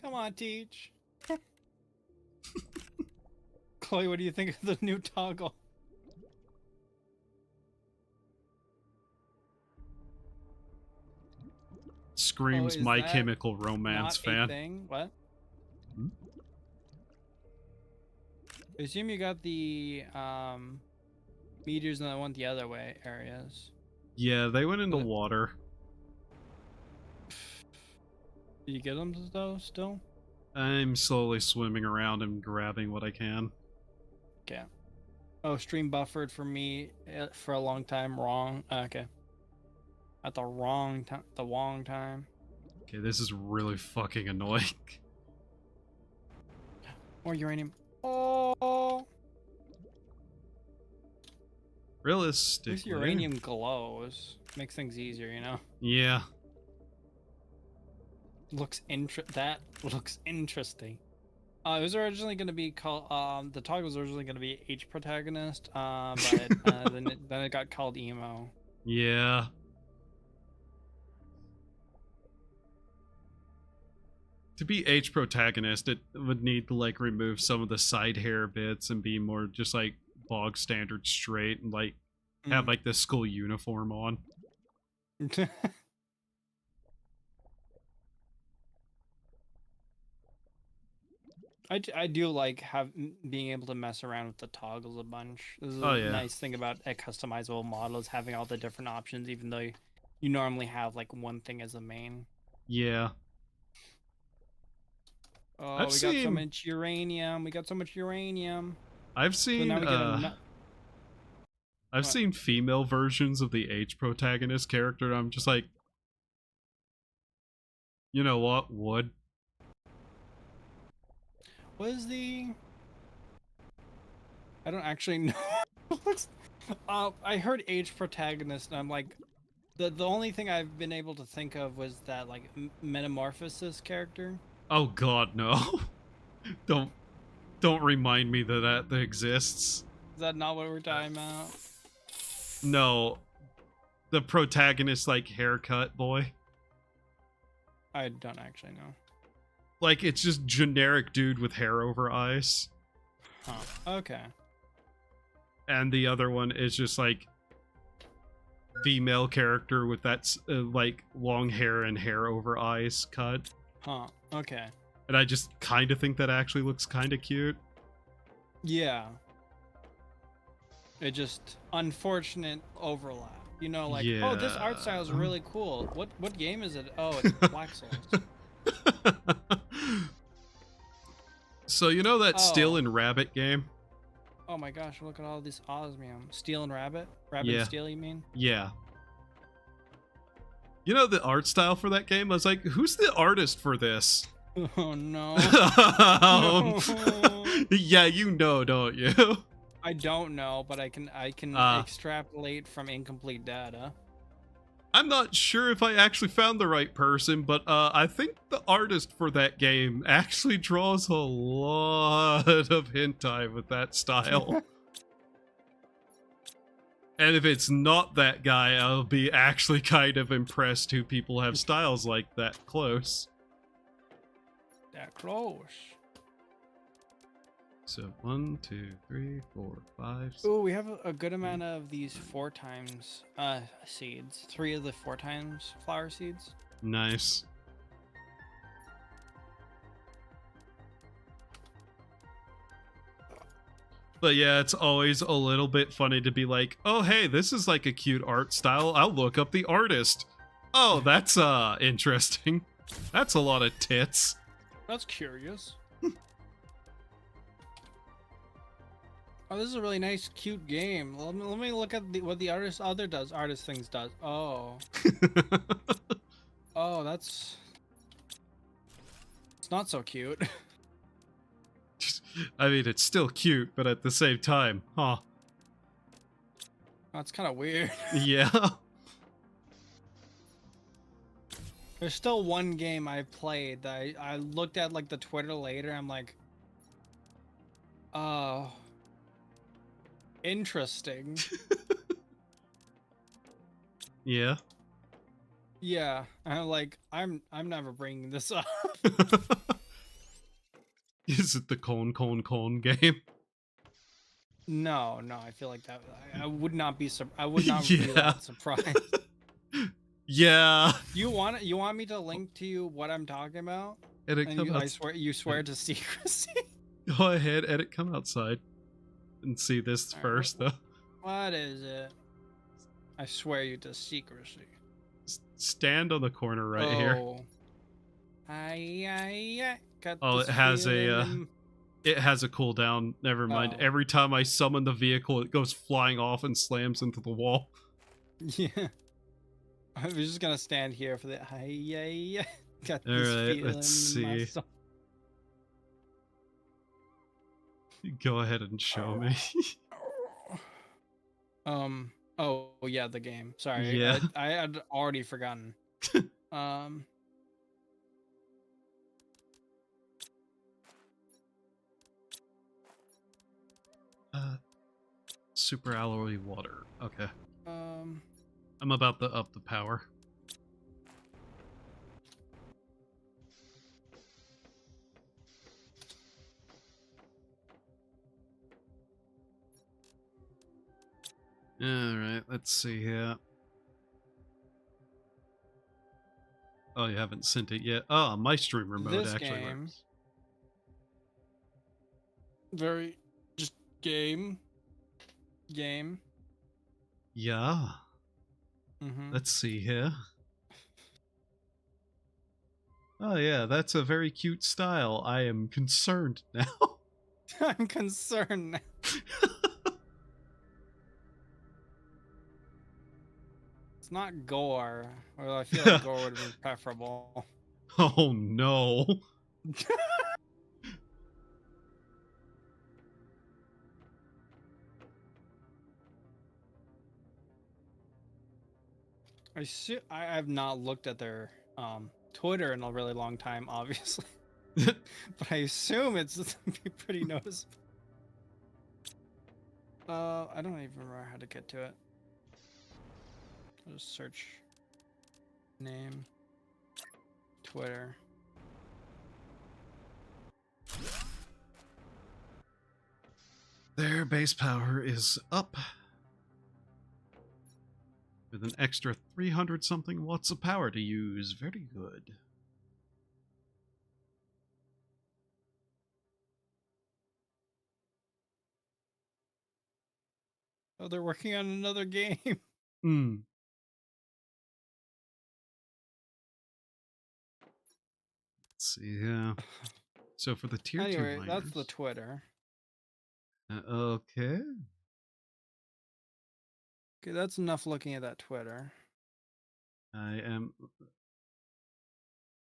Come on, Teach. Chloe, what do you think of the new toggle? Screams My Chemical Romance fan. Thing? What? Hmm? I assume you got the meteors and I went the other way areas. Yeah, they went into water. Did you get them though still? I'm slowly swimming around and grabbing what I can. Okay. Oh, stream buffered for me for a long time. Wrong. Okay. At the wrong time. The wrong time. Okay, this is really fucking annoying. More uranium. Oh. Realistically. This uranium glows. Makes things easier, you know? Yeah. That looks interesting. It was originally going to be called, the toggle was originally going to be H protagonist, but then it got called emo. Yeah. To be H protagonist, it would need to like remove some of the side hair bits and be more just like bog standard straight and like have like the school uniform on. I do like being able to mess around with the toggles a bunch. This is Oh a yeah. nice thing about a customizable model is having all the different options, even though you normally have like one thing as the main. Yeah. Oh, I've we got so seen much uranium. We got so much uranium. I've So now seen we get a nut. I've What? seen female versions of the H protagonist character, and I'm just like, you know what? Would. What is the? I don't actually know. I heard age protagonist, and I'm like, the only thing I've been able to think of was that like metamorphosis character. Oh god, no. don't don't remind me that exists. Is that not what we're talking about? No. The protagonist like haircut boy. I don't actually know. Like it's just generic dude with hair over eyes. Huh. Okay. And the other one is just like female character with that like long hair and hair over eyes cut. Huh. Okay. And I just kind of think that actually looks kind of cute. Yeah. It just unfortunate overlap. You know, like, oh, this art style is Yeah. really cool. What game is it? Oh, it's Black Souls. So you know that Steel Oh. and Rabbit game? Oh my gosh, look at all this osmium. Steel and Rabbit? Rabbit Yeah. and Steel, you mean? Yeah. You know the art style for that game? I was like, who's the artist for this? Oh no. No. Yeah, you know, don't you? I don't know, but I can extrapolate from incomplete data. I'm not sure if I actually found the right person, but I think the artist for that game actually draws a lot of hentai with that style. And if it's not that guy, I'll be actually kind of impressed who people have styles like that close. That close. So 1, 2, 3, 4, 5. 6. Oh, we have a good amount of these 4 times seeds. 3 of the 4 times flower seeds. Nice. But yeah, it's always a little bit funny to be like, oh hey, this is like a cute art style. I'll look up the artist. Oh, that's interesting. That's a lot of tits. That's curious. Oh, this is a really nice, cute game. Let me look at what the artist things does. Oh. Oh, it's not so cute. I mean, it's still cute, but at the same time, huh? That's kind of weird. Yeah. There's still one game I played that I looked at like the Twitter later. I'm like, oh, interesting. Yeah. Yeah, I'm like, I'm never bringing this up. Is it the cone game? No, I feel like that. I would not be. I would not Yeah. be that surprised. Yeah. You want me to link to you what I'm talking about? And it And come I swear you swear to secrecy. Go ahead, edit, come outside and see this All right, first, though. What is it? I swear you to secrecy. Stand on the corner right here. Got Oh, this it has feeling a in- it has a cooldown. Never mind. Oh. Every time I summon the vehicle, it goes flying off and slams into the wall. Yeah. I was just gonna stand here for the Got All this right, feeling let's in my see. soul. Go ahead and show me. Oh yeah, the game. Sorry. Yeah. I had already forgotten. Super alloy water. Okay. Um. I'm about to up the power. Alright, let's see here. Oh, you haven't sent it yet? Oh, my stream remote This actually game- works. Very just game. Yeah. Mm-hmm. Let's see here. Oh yeah, that's a very cute style. I am concerned now. I'm concerned now. It's not gore. Well, I feel like gore would have been preferable. Oh no. I have not looked at their Twitter in a really long time, obviously, but I assume it's gonna be pretty noticeable. I don't even remember how to get to it. I'll just search name Twitter. Their base power is up with an extra 300 something watts of power to use. Very good. Oh, they're working on another game. Hmm. Let's see, yeah. So for the tier 2 Anyway, that's the miners. Twitter. Okay. Okay, that's enough looking at that Twitter. I am.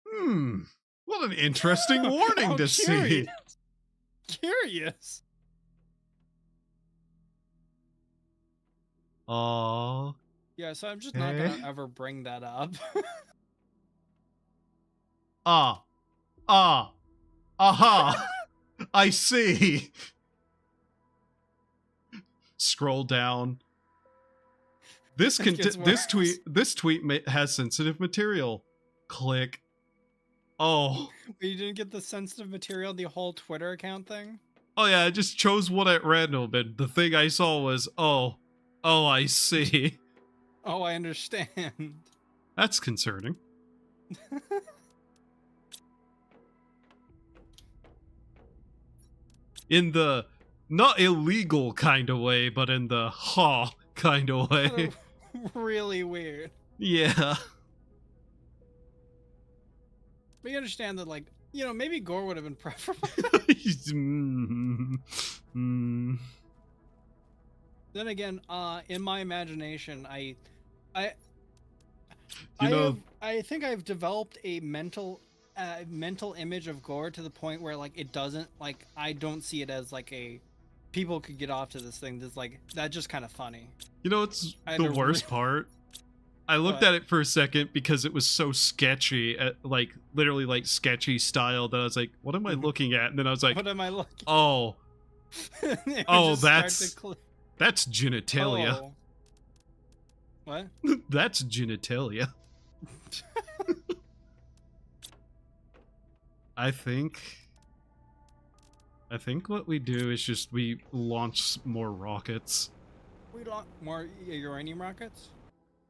Hmm. What an interesting warning Oh, to see. Curious. Oh. Yeah, so I'm just not gonna ever bring that up. Ah. Ah. Aha. I see. Scroll down. This It gets worse. this tweet has sensitive material. Click. Oh. But you didn't get the sensitive material, the whole Twitter account thing? Oh yeah, I just chose one at random, and the thing I saw was, oh, I see. Oh, I understand. That's concerning. In the not illegal kind of way, but in the kind of way. Really weird. Yeah. But you understand that, like, you know, maybe gore would have been preferable. Then again, in my imagination, I think I've developed a mental image of gore to the point where, like, it doesn't, like, I don't see it as like a people could get off to this thing. That's like, that's just kind of funny. You know, it's the worst part. I looked at it for a second because it was so sketchy, like literally like sketchy style, that I was like, "What am I looking at?" And then I was like, What am I looking? "Oh, that's genitalia." Oh. What? That's genitalia. I think what we do is just we launch more rockets. We launch more uranium rockets?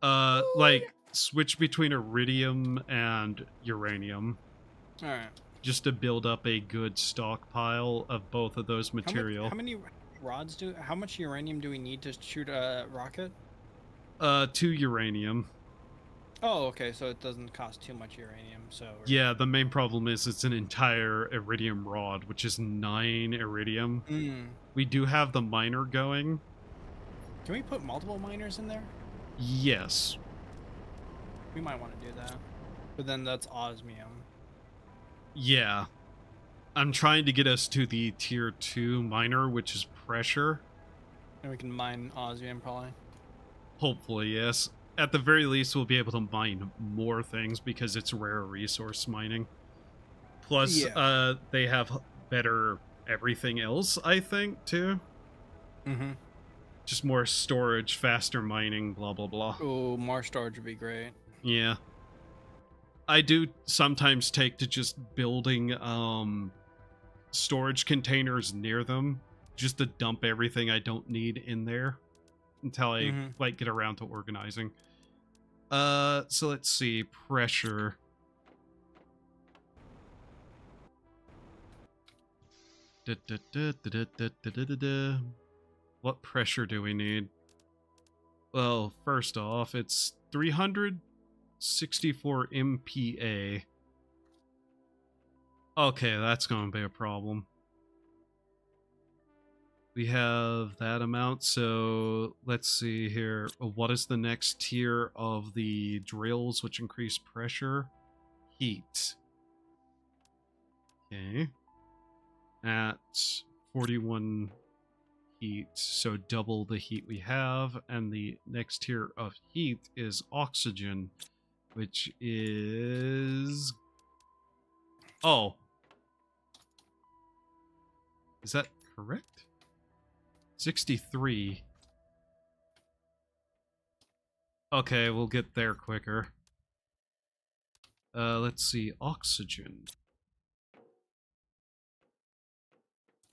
Like switch between iridium and uranium. All right. Just to build up a good stockpile of both of those material. How many rods how much uranium do we need to shoot a rocket? 2 uranium. Oh, okay, so it doesn't cost too much uranium, so... Yeah, the main problem is it's an entire iridium rod, which is 9 iridium. We do have the miner going. Can we put multiple miners in there? Yes. We might want to do that. But then that's osmium. Yeah. I'm trying to get us to the tier 2 miner, which is pressure. And we can mine osmium, probably. Hopefully, yes. At the very least, we'll be able to mine more things because it's rare resource mining. Plus, yeah. They have better everything else, I think, too. Mm-hmm. Just more storage, faster mining, blah, blah, blah. Oh, more storage would be great. Yeah. I do sometimes take to just building storage containers near them, just to dump everything I don't need in there until I like get around to organizing. So let's see, pressure. What pressure do we need? Well, first off, it's 364 MPa. Okay, that's going to be a problem. We have that amount, so let's see here. What is the next tier of the drills which increase pressure? Heat. Okay. At 41 heat, so double the heat we have, and the next tier of heat is oxygen, which is... Oh. Is that correct? 63. Okay, we'll get there quicker. Let's see, oxygen.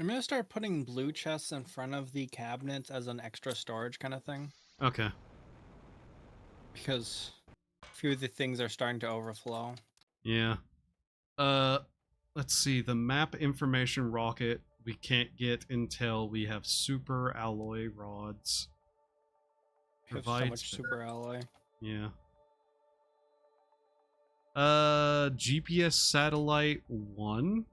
I'm gonna start putting blue chests in front of the cabinets as an extra storage kind of thing. Okay. Because a few of the things are starting to overflow. Yeah. Let's see, the map information rocket we can't get until we have super alloy rods. We have so Provides much super alloy. Yeah. GPS satellite 1.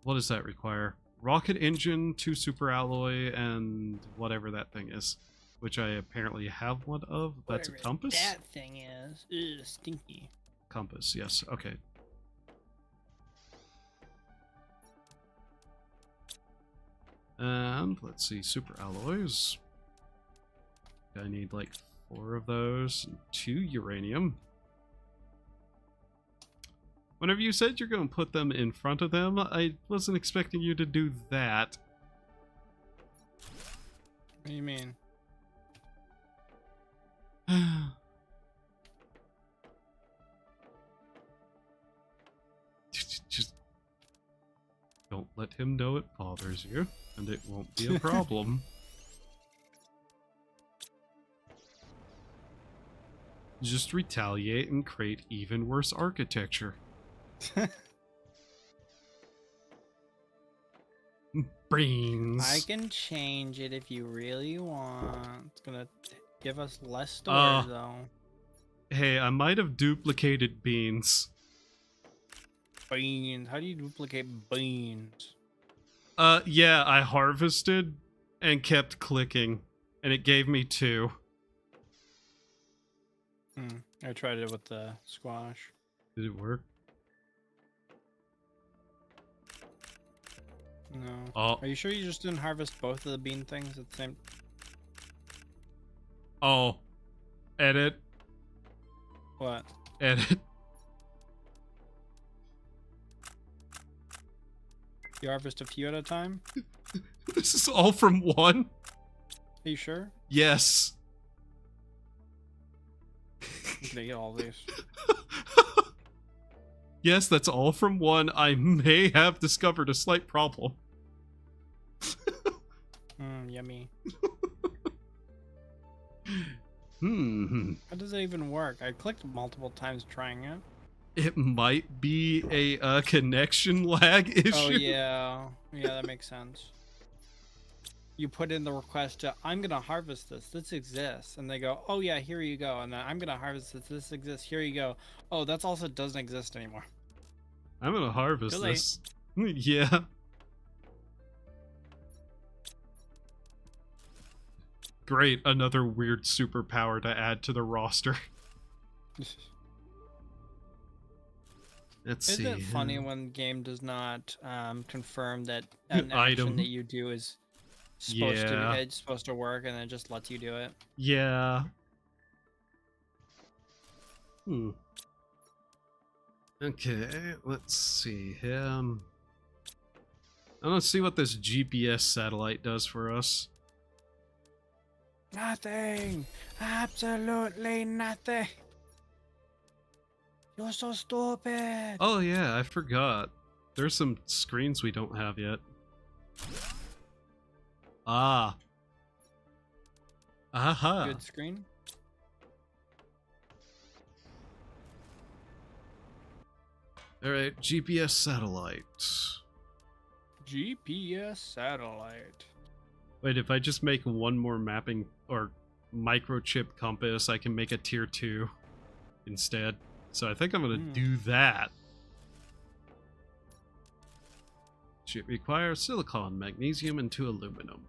What does that require? Rocket engine, 2 super alloy, and whatever that thing is, which I apparently have one of. That's a Whatever compass? that thing is. Ugh, stinky. Compass, yes. Okay. And let's see, super alloys. I need like 4 of those, and 2 uranium. Whenever you said you're going to put them in front of them, I wasn't expecting you to do that. What do you mean? Just don't let him know it bothers you, and it won't be a problem. Just retaliate and create even worse architecture. Brains. I can change it if you really want. It's gonna give us less storage though. Hey, I might have duplicated beans. Beans. How do you duplicate beans? Yeah, I harvested and kept clicking, and it gave me 2. I tried it with the squash. Did it work? No. Oh. Are you sure you just didn't harvest both of the bean things at the same? Oh. Edit. What? Edit. You harvest a few at a time? This is all from one? Are you sure? Yes. I'm gonna get all these. Yes, that's all from one. I may have discovered a slight problem. Yummy. How does it even work? I clicked multiple times trying it. It might be a connection lag issue. Oh yeah, yeah, that makes sense. You put in the request to, I'm gonna harvest this. This exists, and they go, oh yeah, here you go. And then I'm gonna harvest this. This exists. Here you go. Oh, that's also doesn't exist anymore. I'm gonna harvest Too late. this. Yeah. Great, another weird superpower to add to the roster. Let's see. Isn't it funny when the game does not confirm that an action Item. that you do is supposed Yeah. to it's supposed to work, and then it just lets you do it? Yeah. Okay, let's see him. Let's see what this GPS satellite does for us. Nothing. Absolutely nothing. You're so stupid. Oh yeah, I forgot. There's some screens we don't have yet. Ah. Aha. Good screen. Alright, GPS satellite. GPS satellite. Wait, if I just make one more mapping or microchip compass, I can make a tier 2 instead. So I think I'm going to do that. Should require silicon, magnesium, and 2 aluminum.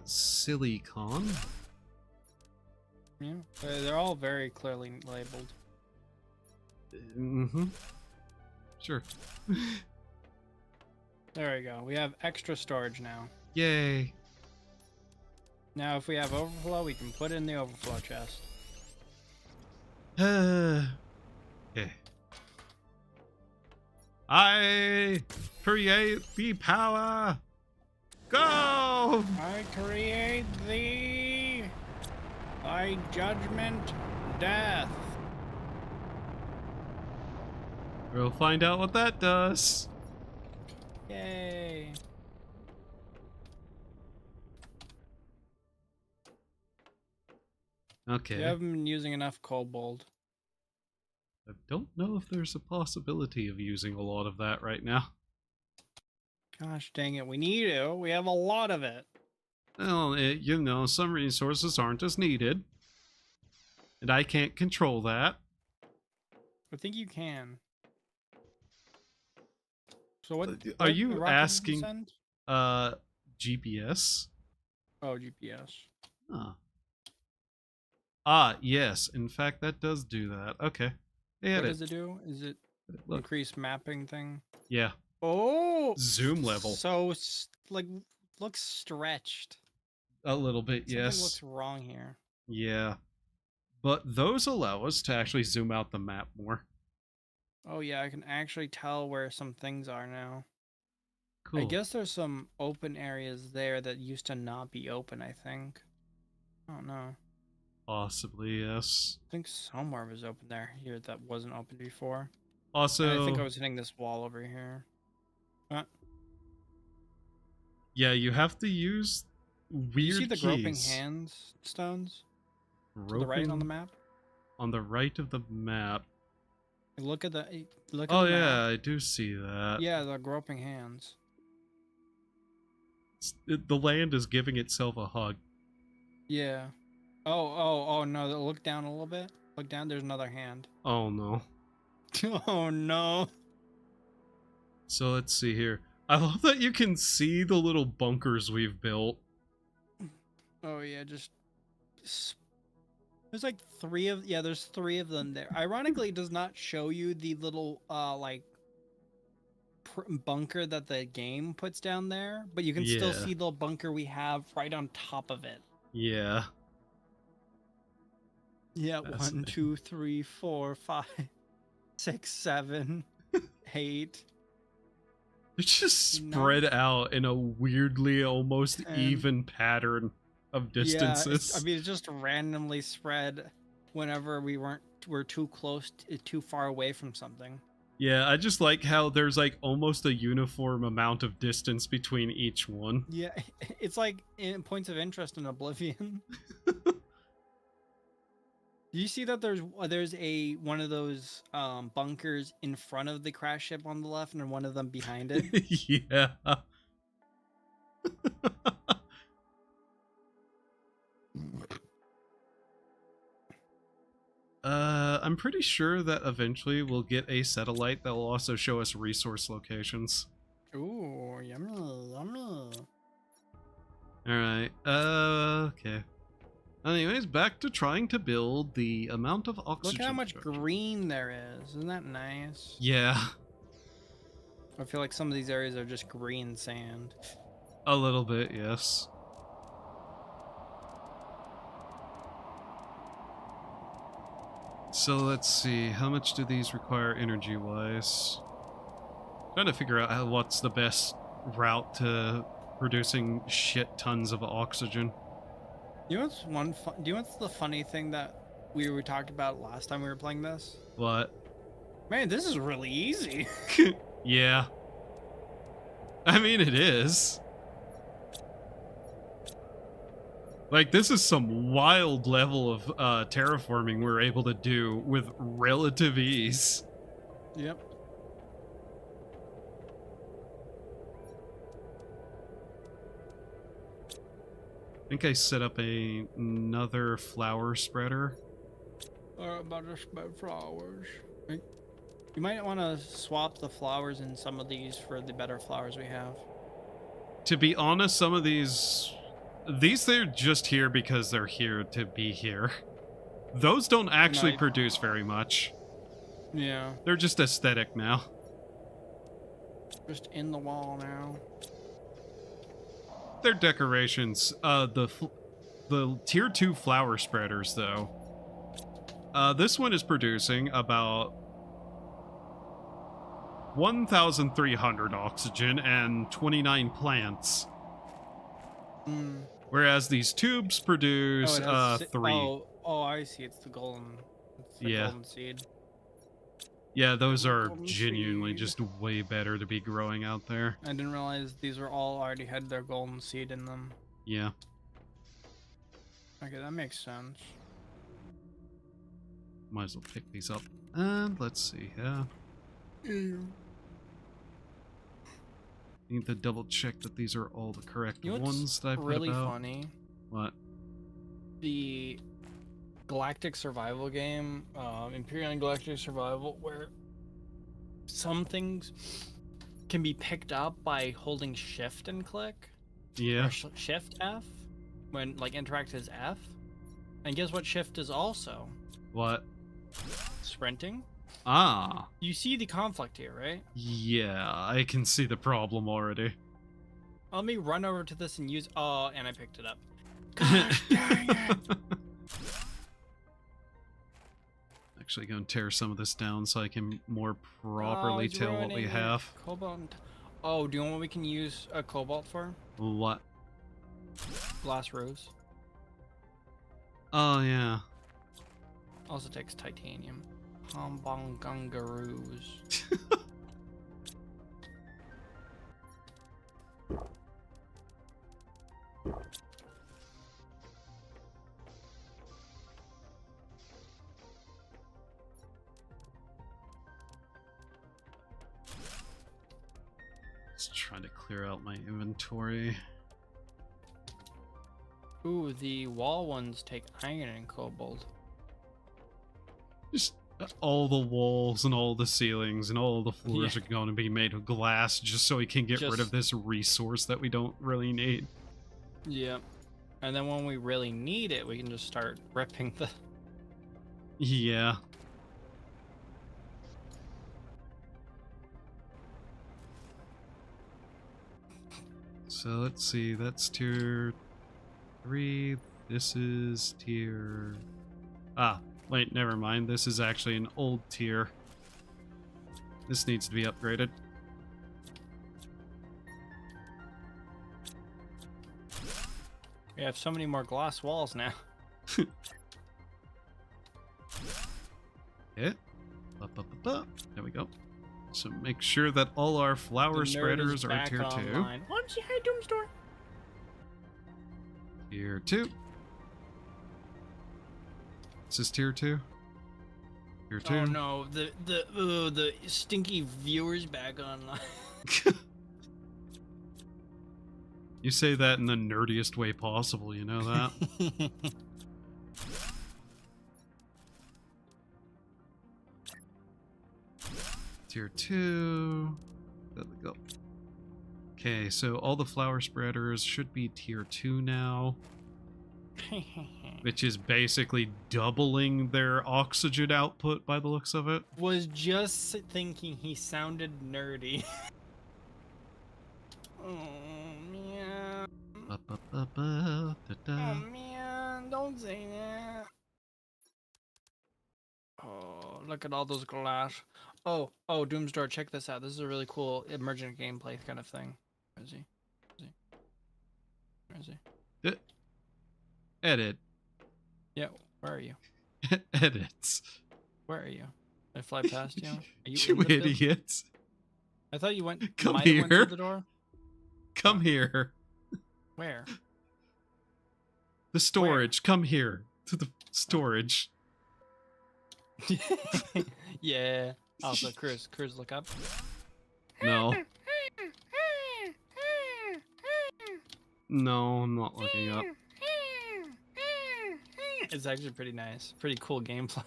Silicon. Yeah, they're all very clearly labeled. Mm-hmm. Sure. There we go. We have extra storage now. Yay. Now, if we have overflow, we can put it in the overflow chest. Okay. I create the power. Go! I create thee by judgment, death. We'll find out what that does. Yay. Okay. We haven't been using enough cobalt. I don't know if there's a possibility of using a lot of that right now. Gosh dang it, we need it. We have a lot of it. Well, you know, some resources aren't as needed. And I can't control that. I think you can. So what Are what you rocket did asking send? GPS? Oh, GPS. Huh. Ah, yes. In fact, that does do that. Okay. What does it do? Is it Look. increase mapping thing? Yeah. Oh, Zoom level. So like looks stretched. A little bit, Something yes. looks wrong here. Yeah. But those allow us to actually zoom out the map more. Oh yeah, I can actually tell where some things are now. Cool. I guess there's some open areas there that used to not be open, I think. I don't know. Possibly, yes. I think somewhere was open there here that wasn't open before. Also, And I think I was hitting this wall over here. yeah, you have to use weird You see the keys. groping hands stones? To the right on the map? On the right of the map. Look at the look at Oh the yeah, map. I do see that. Yeah, the groping hands. The land is giving itself a hug. Yeah. Oh no, look down a little bit. Look down, there's another hand. Oh no. Oh no. So let's see here. I love that you can see the little bunkers we've built. Oh yeah, just there's like there's 3 of them there. Ironically, it does not show you the little like bunker that the game puts down there, but you can still see the bunker we have right on top of it. Yeah. Yeah, 1, 2, 3, 4, 5, 6, 7, 8. They're just spread out in a weirdly almost even pattern of distances. Yeah, I mean, it's just randomly spread whenever we're too close, too far away from something. Yeah, I just like how there's like almost a uniform amount of distance between each one. Yeah, it's like in points of interest in Oblivion. Do you see that there's one of those bunkers in front of the crash ship on the left and one of them behind it? Yeah. I'm pretty sure that eventually we'll get a satellite that will also show us resource locations. Ooh, yummy, yummy. Alright, okay. Anyways, back to trying to build the amount of oxygen. Look how much structure. green there is. Isn't that nice? Yeah. I feel like some of these areas are just green sand. A little bit, yes. So let's see, how much do these require energy-wise? Trying to figure out what's the best route to producing shit tons of oxygen. You know what's do you know what's the funny thing that we were talking about last time we were playing this? What? Man, this is really easy. Yeah. I mean, it is. Like, this is some wild level of terraforming we're able to do with relative ease. Yep. I think I set up another flower spreader. Or about to spread flowers. You might want to swap the flowers in some of these for the better flowers we have. To be honest, some of these they're just here because they're here to be here. Those don't actually produce very much. Yeah. They're just aesthetic now. Just in the wall now. They're decorations. The tier 2 flower spreaders, though. This one is producing about 1,300 oxygen and 29 plants. Whereas these tubes produce 3. Oh, I see. It's the golden. It's the golden seed. Yeah, those are genuinely just way better to be growing out there. I didn't realize these were all already had their golden seed in them. Yeah. Okay, that makes sense. Might as well pick these up. And let's see, yeah. Need to double check that these are all the correct ones that I put really about. Funny. What? The Galactic Survival game, Imperial and Galactic Survival, where some things can be picked up by holding Shift and click. Yeah. Or Shift F, when like interact as F. And guess what Shift is also? What? Sprinting. Ah. You see the conflict here, right? Yeah, I can see the problem already. Let me run over to this and use... Oh, and I picked it up. Gosh dang it. Actually going to tear some of this down so I can more properly tell what we have. Cobalt. Oh, do you know what we can use a cobalt for? What? Glass rose. Oh, yeah. Also takes titanium. Humbangungaroos. Just trying to clear out my inventory. Ooh, the wall ones take iron and cobalt. Just all the walls and all the ceilings and all the floors are going to be made of glass just so we can get rid of this resource that we don't really need. Yeah. And then when we really need it, we can just start ripping the... Yeah. So let's see, that's tier 3. This is tier... Ah, wait, never mind. This is actually an old tier. This needs to be upgraded. We have so many more glass walls now. Yeah. There we go. So make sure that all our flower spreaders are tier 2. What's your Doom Store? Tier 2. This is tier 2. Tier 2. Oh no, the stinky viewers back online. You say that in the nerdiest way possible, you know that? Tier 2. There we go. Okay, so all the flower spreaders should be tier 2 now. Which is basically doubling their oxygen output by the looks of it. Was just thinking he sounded nerdy. Oh man. Oh man, don't say that. Oh, look at all those glass. Oh, Doomsdoor, check this out. This is a really cool emergent gameplay kind of thing. Where is he? Where is he? Edit. Yeah, where are you? Edits. Where are you? Did I fly past you? Are You idiots. I thought you went. Come might here. have went through the door. Come here. Where? The storage. Come here to the storage. Yeah. Also, Cruz, look up. No. No, I'm not looking up. It's actually pretty nice. Pretty cool gameplay.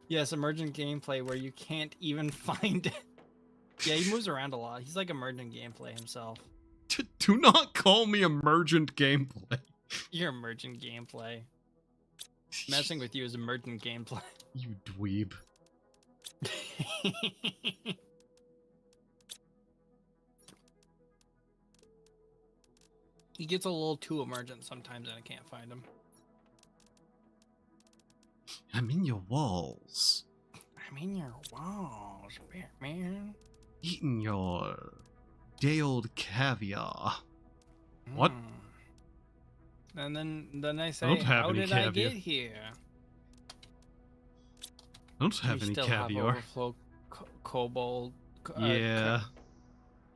Yes, emergent gameplay where you can't even find it. Yeah, he moves around a lot. He's like emergent gameplay himself. Do not call me emergent gameplay. You're emergent gameplay. Messing with you is emergent gameplay. You dweeb. He gets a little too emergent sometimes and I can't find him. I'm in your walls. I'm in your walls, Batman. Eating your day-old caviar. What? And then I say, don't have how any did caviar. I get here? I don't have We any still caviar. Have overflow kobold. Yeah.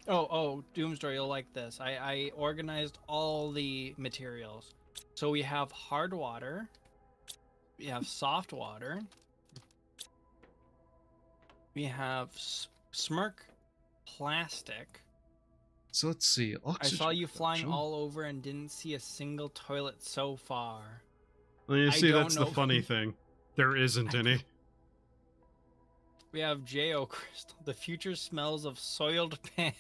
Oh, Doomsday, you'll like this. I organized all the materials. So we have hard water. We have soft water. We have smirk plastic. So let's see. Oxygen I saw you flying production. all over and didn't see a single toilet so far. Well, you I see, don't that's know. the funny thing. There isn't any. We have J.O. Crystal. The future smells of soiled pan.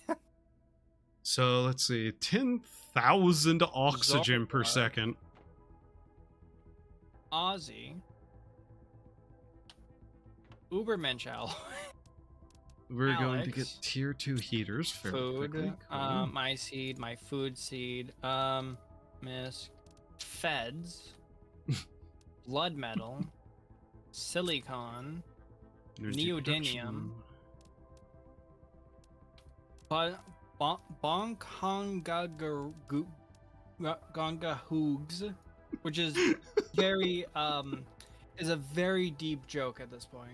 So let's see. 10,000 oxygen per Zoltar. second. Ozzy. Ubermensch alloy. We're going to get Alex. tier 2 heaters fairly Food. quickly. Cool. My seed, my food seed. Miss. Feds. Blood metal. Silicon. Energy neodymium. production. Ganga Hoogs, which is very is a very deep joke at this point.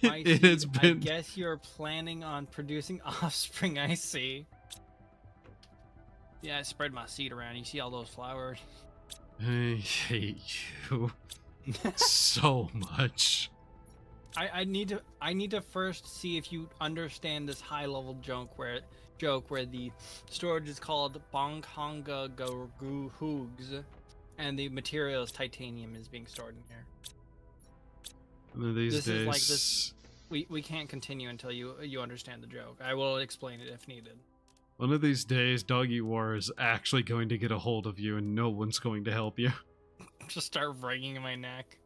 My It seed, has I been. guess you're planning on producing offspring, I see. Yeah, I spread my seed around. You see all those flowers? I hate you so much. I need to first see if you understand this high level joke where the storage is called Bonghanga Gu Hoogs and the material is titanium is being stored in here. One of these This days. is like this. We can't continue until you understand the joke. I will explain it if needed. One of these days, Doggy War is actually going to get a hold of you and no one's going to help you. Just start wringing my neck.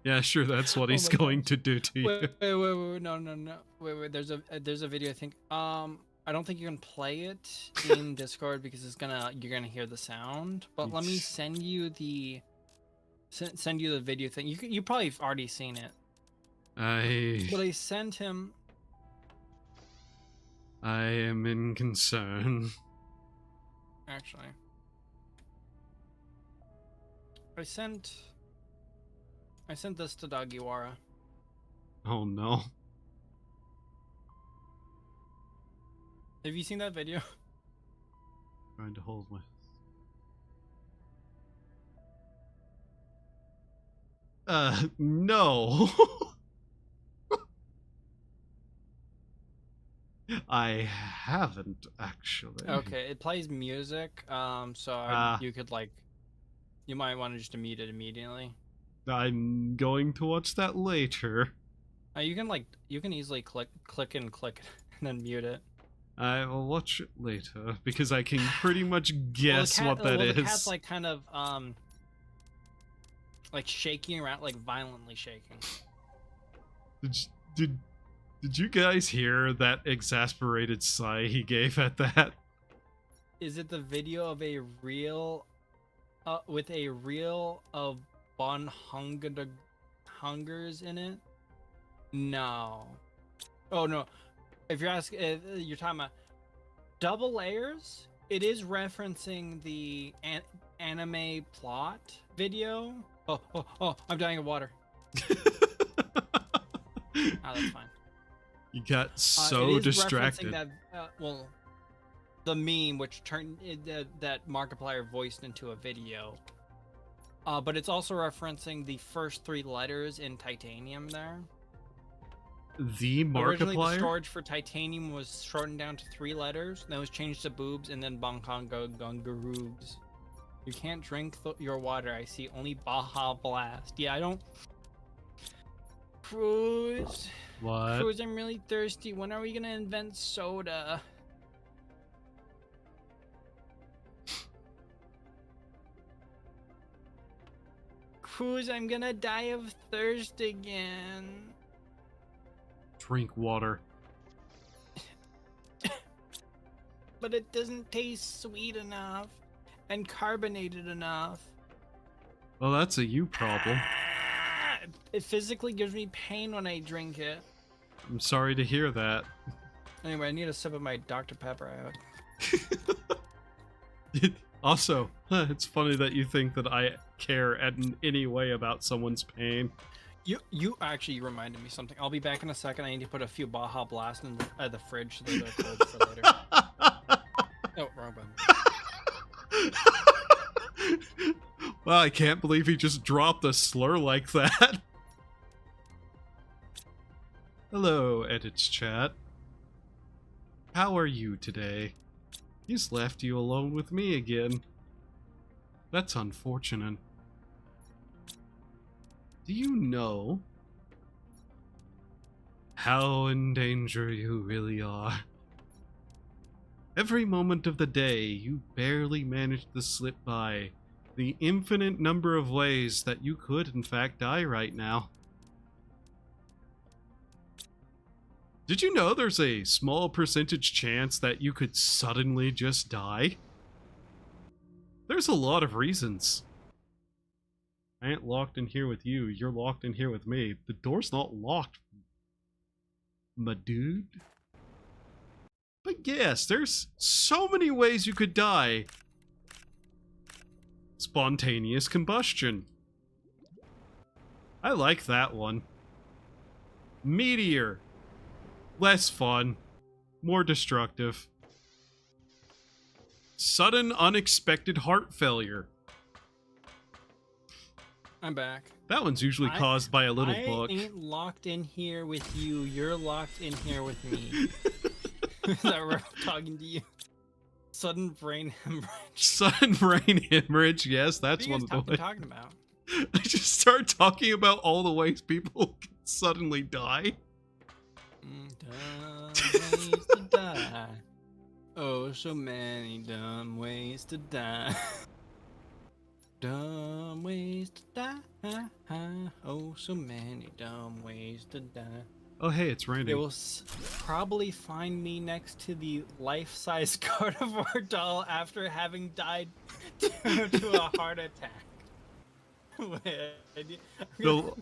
Yeah, sure, that's what Oh he's my going to do to you. Wait, no. Wait, there's a video I think. I don't think you can play it in Discord because you're gonna hear the sound. But let me send you the video thing. You probably have already seen it. But I sent him. I am in concern. Actually, I sent this to Dagiwara. Oh no. Have you seen that video? Trying to hold my. No. I haven't actually. Okay, it plays music. You could you might want to just mute it immediately. I'm going to watch that later. You can easily click and then mute it. I will watch it later because I can pretty much guess what that is. The cat's like kind of like shaking around, like violently shaking. Did you guys hear that exasperated sigh he gave at that? Is it the video of a reel with a reel of Bon Hungers in it? No. Oh no. If you're asking, you're talking about double layers. It is referencing the anime plot video. Oh! I'm dying of water. That's fine. You got It so is distracted. referencing that, the meme which turned that Markiplier voiced into a video. But it's also referencing the first 3 letters in titanium there. The Originally, the Markiplier? storage for titanium was shortened down to 3 letters. Then it was changed to boobs, and then Bonkongo. You can't drink your water. I see only Baja Blast. Yeah, I don't. Cruz. What? Cruz, I'm really thirsty. When are we gonna invent soda? Cruz, I'm gonna die of thirst again. Drink water. But it doesn't taste sweet enough and carbonated enough. Well, that's a you problem. It physically gives me pain when I drink it. I'm sorry to hear that. Anyway, I need a sip of my Dr. Pepper out. Also, it's funny that you think that I care in any way about someone's pain. You actually reminded me something. I'll be back in a second. I need to put a few Baja Blast in the fridge so that they're cold for later. Oh, wrong button. Well, I can't believe he just dropped a slur like that. Hello, Edits chat. How are you today? He's left you alone with me again. That's unfortunate. Do you know how in danger you really are? Every moment of the day, you barely manage to slip by the infinite number of ways that you could, in fact, die right now. Did you know there's a small percentage chance that you could suddenly just die? There's a lot of reasons. I ain't locked in here with you. You're locked in here with me. The door's not locked, my dude. But yes, there's so many ways you could die. Spontaneous combustion. I like that one. Meteor. Less fun. More destructive. Sudden unexpected heart failure. I'm back. That one's usually caused by a little book. I ain't locked in here with you. You're locked in here with me. Is that right? I'm talking to you. Sudden brain hemorrhage. Sudden brain hemorrhage. Yes, that's one of the ways. Talking about. I just start talking about all the ways people can suddenly die. Dumb ways to die. Oh, so many dumb ways to die. Dumb ways to die. Oh, so many dumb ways to die. Oh, hey, it's raining. They will probably find me next to the life-size carnivore doll after having died due to a heart attack.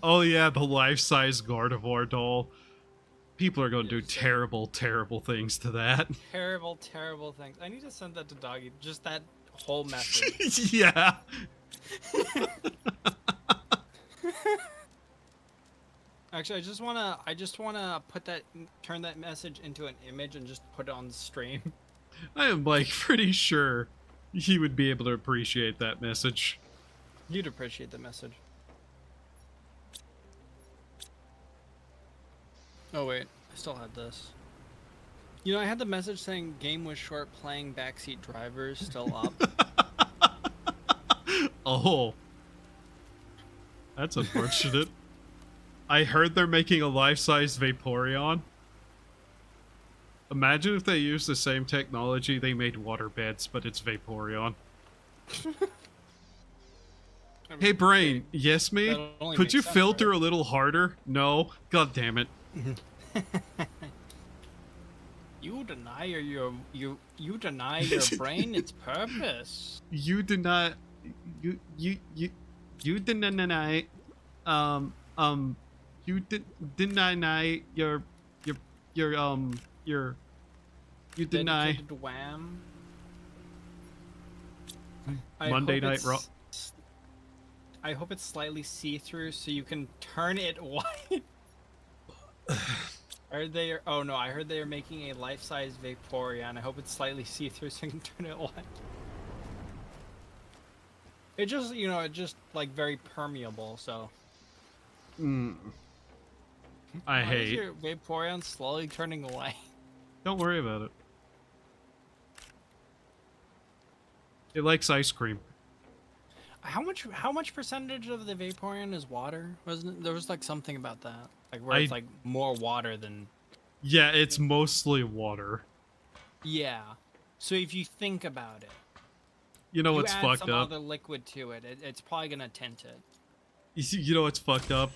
Oh yeah, the life-size Gardevoir doll. People are going to do terrible, terrible things to that. Terrible, terrible things. I need to send that to Doggy. Just that whole message. Yeah. Actually, I just wanna turn that message into an image and just put it on the stream. I am like pretty sure he would be able to appreciate that message. You'd appreciate the message. Oh wait, I still had this. You know, I had the message saying game was short, playing backseat drivers still up. Oh. That's unfortunate. I heard they're making a life-size Vaporeon. Imagine if they used the same technology they made waterbeds, but it's Vaporeon. Hey Brain, yes me? Could you filter a little harder? No? God damn it. You deny you deny your brain its purpose. You deny you deny you deny your you deny wham. Monday Night Raw. I hope it's slightly see-through so you can turn it white. heard they are. Oh no, I heard they are making a life-size Vaporeon. I hope it's slightly see-through so I can turn it on. It just, it just like very permeable. So. I Why is hate. your Vaporeon slowly turning away? Don't worry about it. It likes ice cream. How much percentage of the Vaporeon is water? Wasn't there was like something about that? Like where I it's like more water than Yeah, it's mostly water. Yeah. So if you think about it, You know you what's add fucked some up? other liquid to it, it's probably gonna tint it. You know what's fucked up?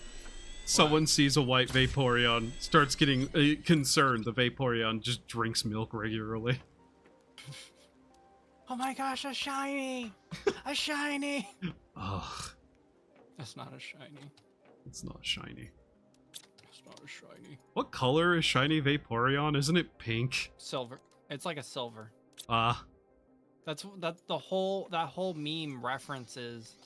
Someone sees a white Vaporeon, starts getting concerned. The Vaporeon just drinks milk regularly. Oh my gosh, a shiny! A shiny! Ugh, That's not a shiny. it's not shiny. It's not a shiny. What color is shiny Vaporeon? Isn't it pink? Silver. It's like a silver. Ah, That whole meme references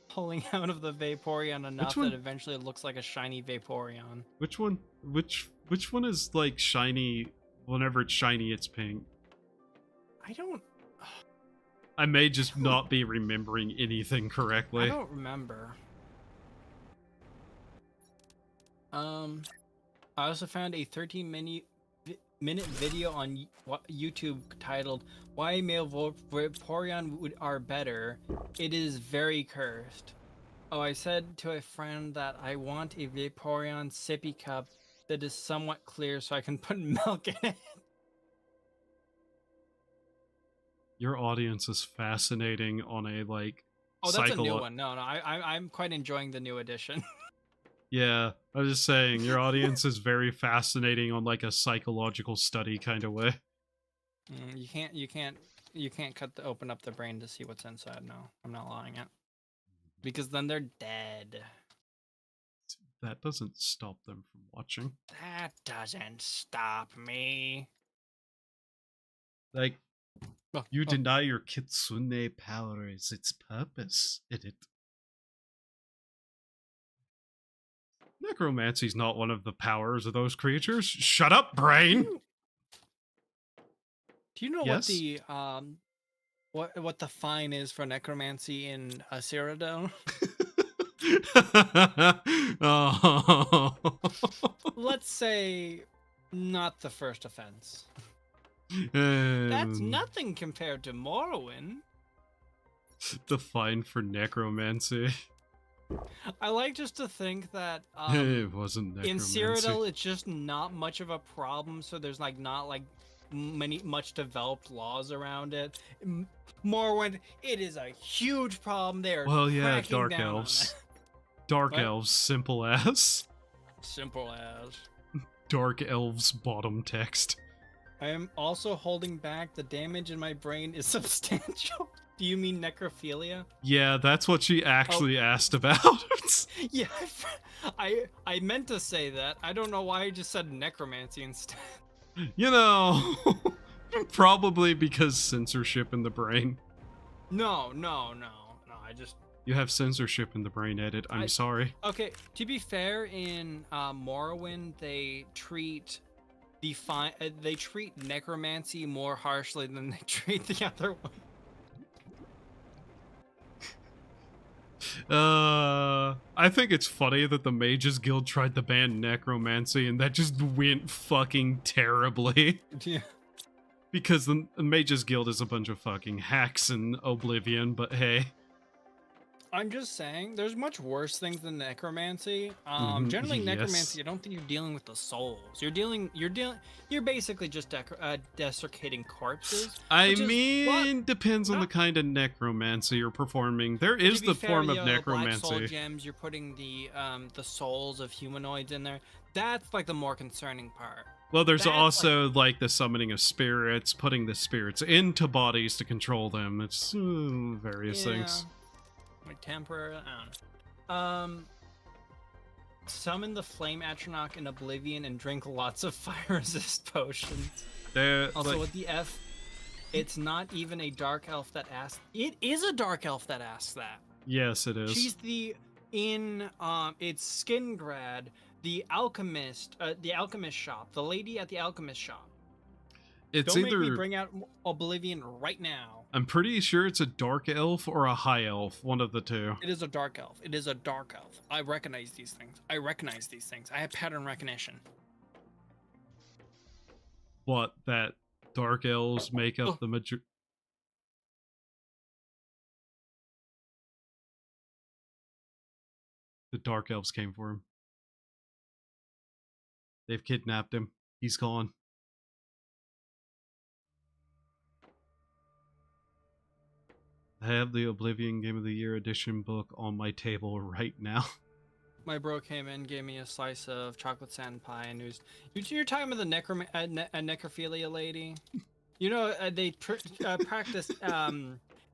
pulling out of the Vaporeon enough one? that eventually it looks like a shiny Vaporeon. which one? Which one is like shiny? Whenever it's shiny, it's pink. I don't I may just not be remembering anything correctly. I don't remember. I also found a 13-minute video on YouTube titled "Why Male Vaporeon Are Better." It is very cursed. Oh, I said to a friend that I want a Vaporeon sippy cup that is somewhat clear so I can put milk in it. Your audience is fascinating on a like. Oh, that's a new one. No, I'm quite enjoying the new edition. Yeah, I was just saying, your audience is very fascinating on like a psychological study kind of way. You can't open up the brain to see what's inside. No, I'm not lying it. Because then they're dead. That doesn't stop them from watching. That doesn't stop me. Like, Oh, you deny your kitsune powers its purpose in it. Necromancy's not one of the powers of those creatures. Shut up, brain! Do you know Yes? what the fine is for necromancy in Cyrodiil? Oh. Let's say not the first offense. That's nothing compared to Morrowind. The fine for necromancy. I like just to think that It wasn't necromancy. in Cyrodiil it's just not much of a problem, so there's like not like much developed laws around it. Morrowind, it is a huge problem there. Well, yeah, dark elves. Dark elves, simple as. Simple as. Dark elves bottom text. I am also holding back. The damage in my brain is substantial. Do you mean necrophilia? Yeah, that's what she actually asked about. Yeah, I meant to say that. I don't know why I just said necromancy instead. You know, probably because censorship in the brain. No. I just. You have censorship in the brain, Edit. I'm sorry. Okay, to be fair, in Morrowind, they treat necromancy more harshly than they treat the other one. I think it's funny that the Mages Guild tried to ban necromancy and that just went fucking terribly. Yeah. Because the Mages Guild is a bunch of fucking hacks in Oblivion, but hey. I'm just saying, there's much worse things than necromancy. Generally, necromancy, I don't think you're dealing with the souls. You're basically just desiccating corpses. I mean, depends on the kind of necromancy you're performing. There is the form of necromancy. Black soul gems, you're putting the souls of humanoids in there. That's like the more concerning part. Well, there's also like the summoning of spirits, putting the spirits into bodies to control them. It's various things. Like temporary, I don't know. Summon the flame atronach in Oblivion and drink lots of fire resist potions. Also with the F, it's not even a dark elf that asks. It is a dark elf that asks that. Yes, it is. She's it's Skingrad, the alchemist shop, the lady at the alchemist shop. It's Don't make me either bring out Oblivion right now. I'm pretty sure it's a dark elf or a high elf, one of the two. It is a dark elf. It is a dark elf. I recognize these things. I have pattern recognition. What, that dark elves make up the major... The dark elves came for him. They've kidnapped him. He's gone. I have the Oblivion Game of the Year edition book on my table right now. My bro came in, gave me a slice of chocolate sand pie, and you're talking about the necrophilia lady. You know, they practice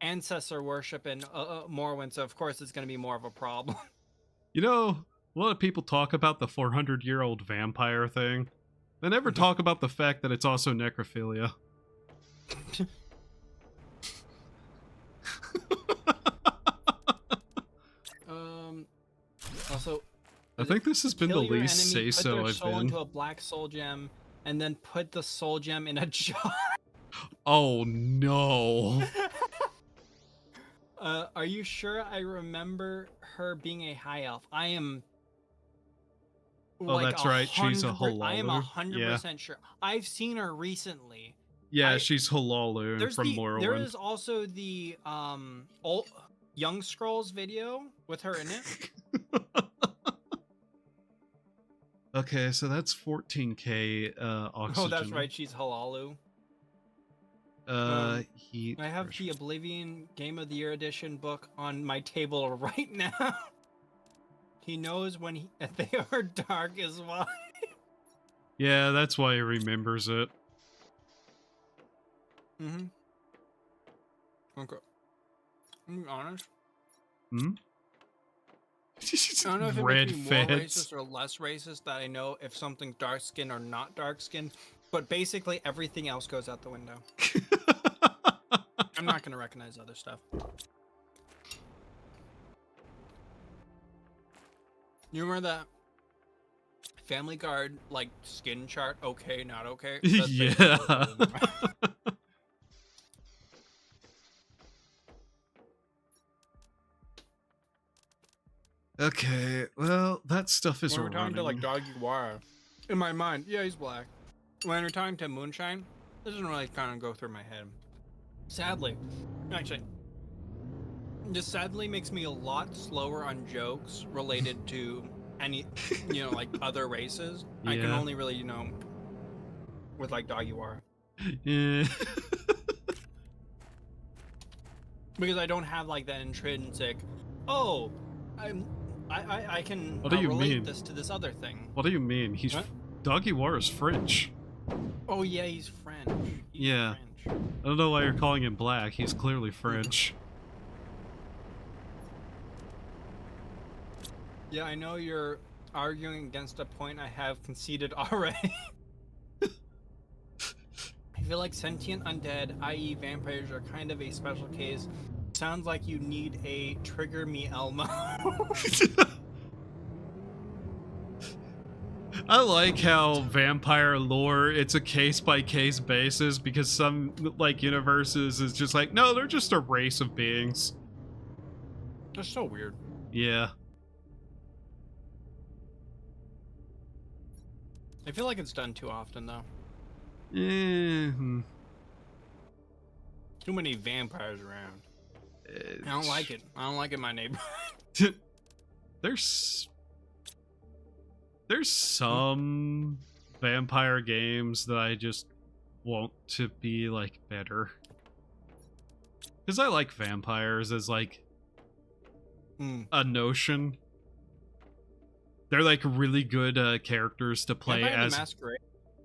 ancestor worship in Morrowind, so of course it's going to be more of a problem. You know, a lot of people talk about the 400-year-old vampire thing. They never talk about the fact that it's also necrophilia. Also, I think this has been the kill your least enemy, say-so put their I've soul been. into a black soul gem, and then put the soul gem in a jar. Oh no. Are you sure I remember her being a high elf? I am. Oh, that's right. She's a 100 I am Halalu. Yeah. 100% sure. I've seen her recently. Yeah, she's Halalu from Morrowind. There is also the old Young Scrolls video with her in it. Okay, so that's 14k oxygen. Oh, that's right. She's Halalu. Heat. I have the Oblivion Game of the Year edition book on my table right now. He knows when they are dark is why. Yeah, that's why he remembers it. Mm-hmm. Okay. I'm being honest. Hmm? I don't know if it Red makes me more feds. racist or less racist that I know if something's dark skin or not dark skin, but basically everything else goes out the window. I'm not gonna recognize other stuff. You remember that Family Guard like skin chart? Okay, not okay. That's Yeah. Okay, well, that stuff is when we're talking to like running. Doggy Wire, in my mind, yeah, he's black. When we're talking to Moonshine, this doesn't really kind of go through my head. Sadly, actually, this sadly makes me a lot slower on jokes related to any, like other races. Yeah. I can only really, with like Doggy Wire. Yeah. Because I don't have like that intrinsic, oh, I can What do you relate mean? this to this other thing. What do you mean? He's What? Doggy War is French. Oh yeah, he's French. He's Yeah. French. I don't know why you're calling him black. He's clearly French. Yeah, I know you're arguing against a point I have conceded already. I feel like sentient undead, i.e. vampires, are kind of a special case. Sounds like you need a trigger me Elmo. I like how vampire lore, it's a case-by-case basis, because some, like, universes is just like, no, they're just a race of beings. That's so weird. Yeah. I feel like it's done too often, though. Yeah. Too many vampires around. I don't like it. I don't like it in my neighborhood. There's some vampire games that I just want to be, like, better. Because I like vampires as, like, a notion. They're, like, really good characters to play Vampire the as... Masquerade.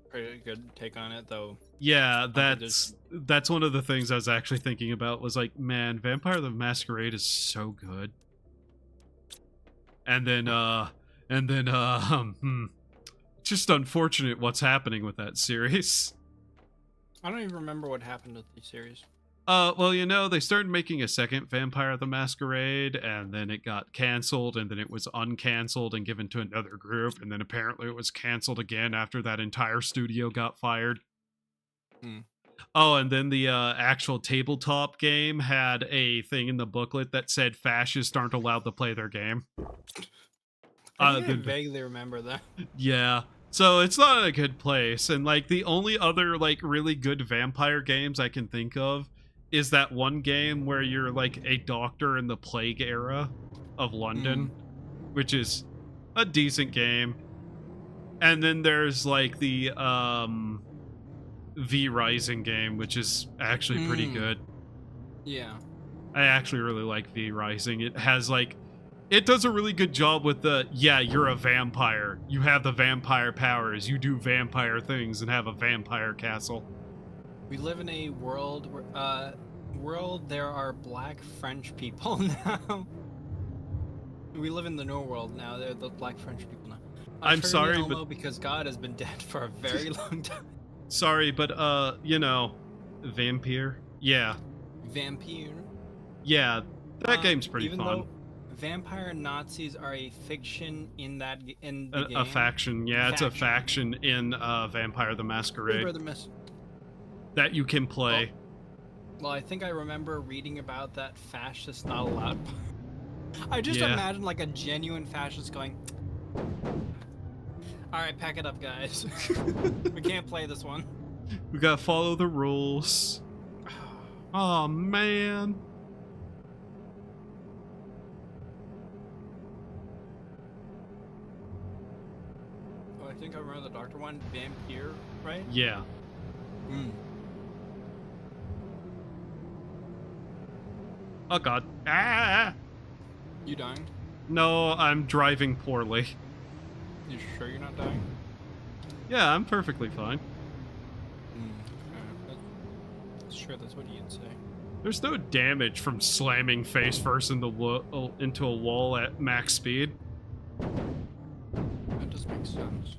Pretty good take on it, though. Yeah, that's one of the things I was actually thinking about, was like, man, Vampire the Masquerade is so good. And then just unfortunate what's happening with that series. I don't even remember what happened with the series. Well, they started making a second Vampire the Masquerade, and then it got canceled, and then it was uncanceled and given to another group, and then apparently it was canceled again after that entire studio got fired. Hmm. Oh, and then the actual tabletop game had a thing in the booklet that said fascists aren't allowed to play their game. I think I vaguely remember that. Yeah. So it's not a good place. And like the only other like really good vampire games I can think of is that one game where you're like a doctor in the plague era of London, which is a decent game. And then there's like the V Rising game, which is actually pretty good. Yeah. I actually really like V Rising. It has like it does a really good job with the you're a vampire. You have the vampire powers. You do vampire things and have a vampire castle. We live in a world where there are black French people now. We live in the new world now. They're the black French people now. I'm sorry, but because God has been dead for a very long time. Sorry, but Vampire. Yeah. Vampire. Yeah, that game's pretty even fun. Though vampire Nazis are a fiction in the game. A faction, yeah, it's a faction in Vampire the Masquerade that you can play. Well, I think I remember reading about that fascist not allowed. I just imagine like a genuine fascist going, all right, pack it up, guys. We can't play this one. We gotta follow the rules. Oh, man. Oh, I think I remember the doctor one. Vampire, right? Yeah. Oh, God. Ah! You dying? No, I'm driving poorly. You sure you're not dying? Yeah, I'm perfectly fine. Sure, that's what you'd say. There's no damage from slamming face first into a wall at max speed. That does make sense.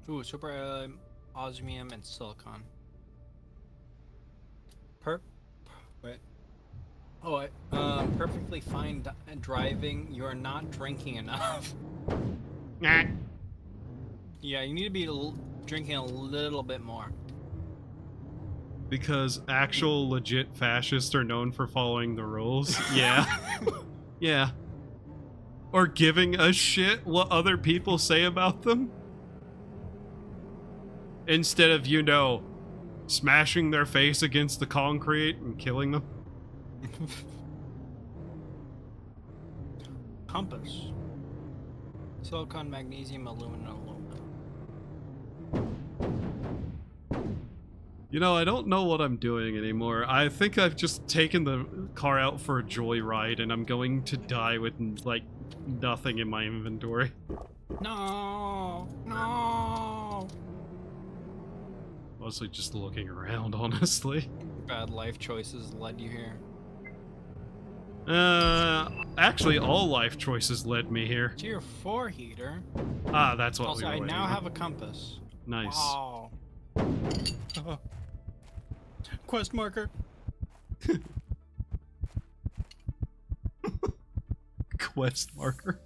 Ooh, super osmium and silicon. Wait. Oh, perfectly fine driving. You are not drinking enough. Yeah, you need to be drinking a little bit more. Because actual legit fascists are known for following the rules. Yeah. Yeah. Or giving a shit what other people say about them. Instead of, smashing their face against the concrete and killing them. Compass. Silicon, magnesium, aluminum. I don't know what I'm doing anymore. I think I've just taken the car out for a joyride and I'm going to die with, like, nothing in my inventory. No! Mostly just looking around, honestly. Bad life choices led you here. Actually, all life choices led me here. Tier 4 heater. Ah, that's what also, we were I now have a compass. Nice. Wow. Quest marker. Quest marker.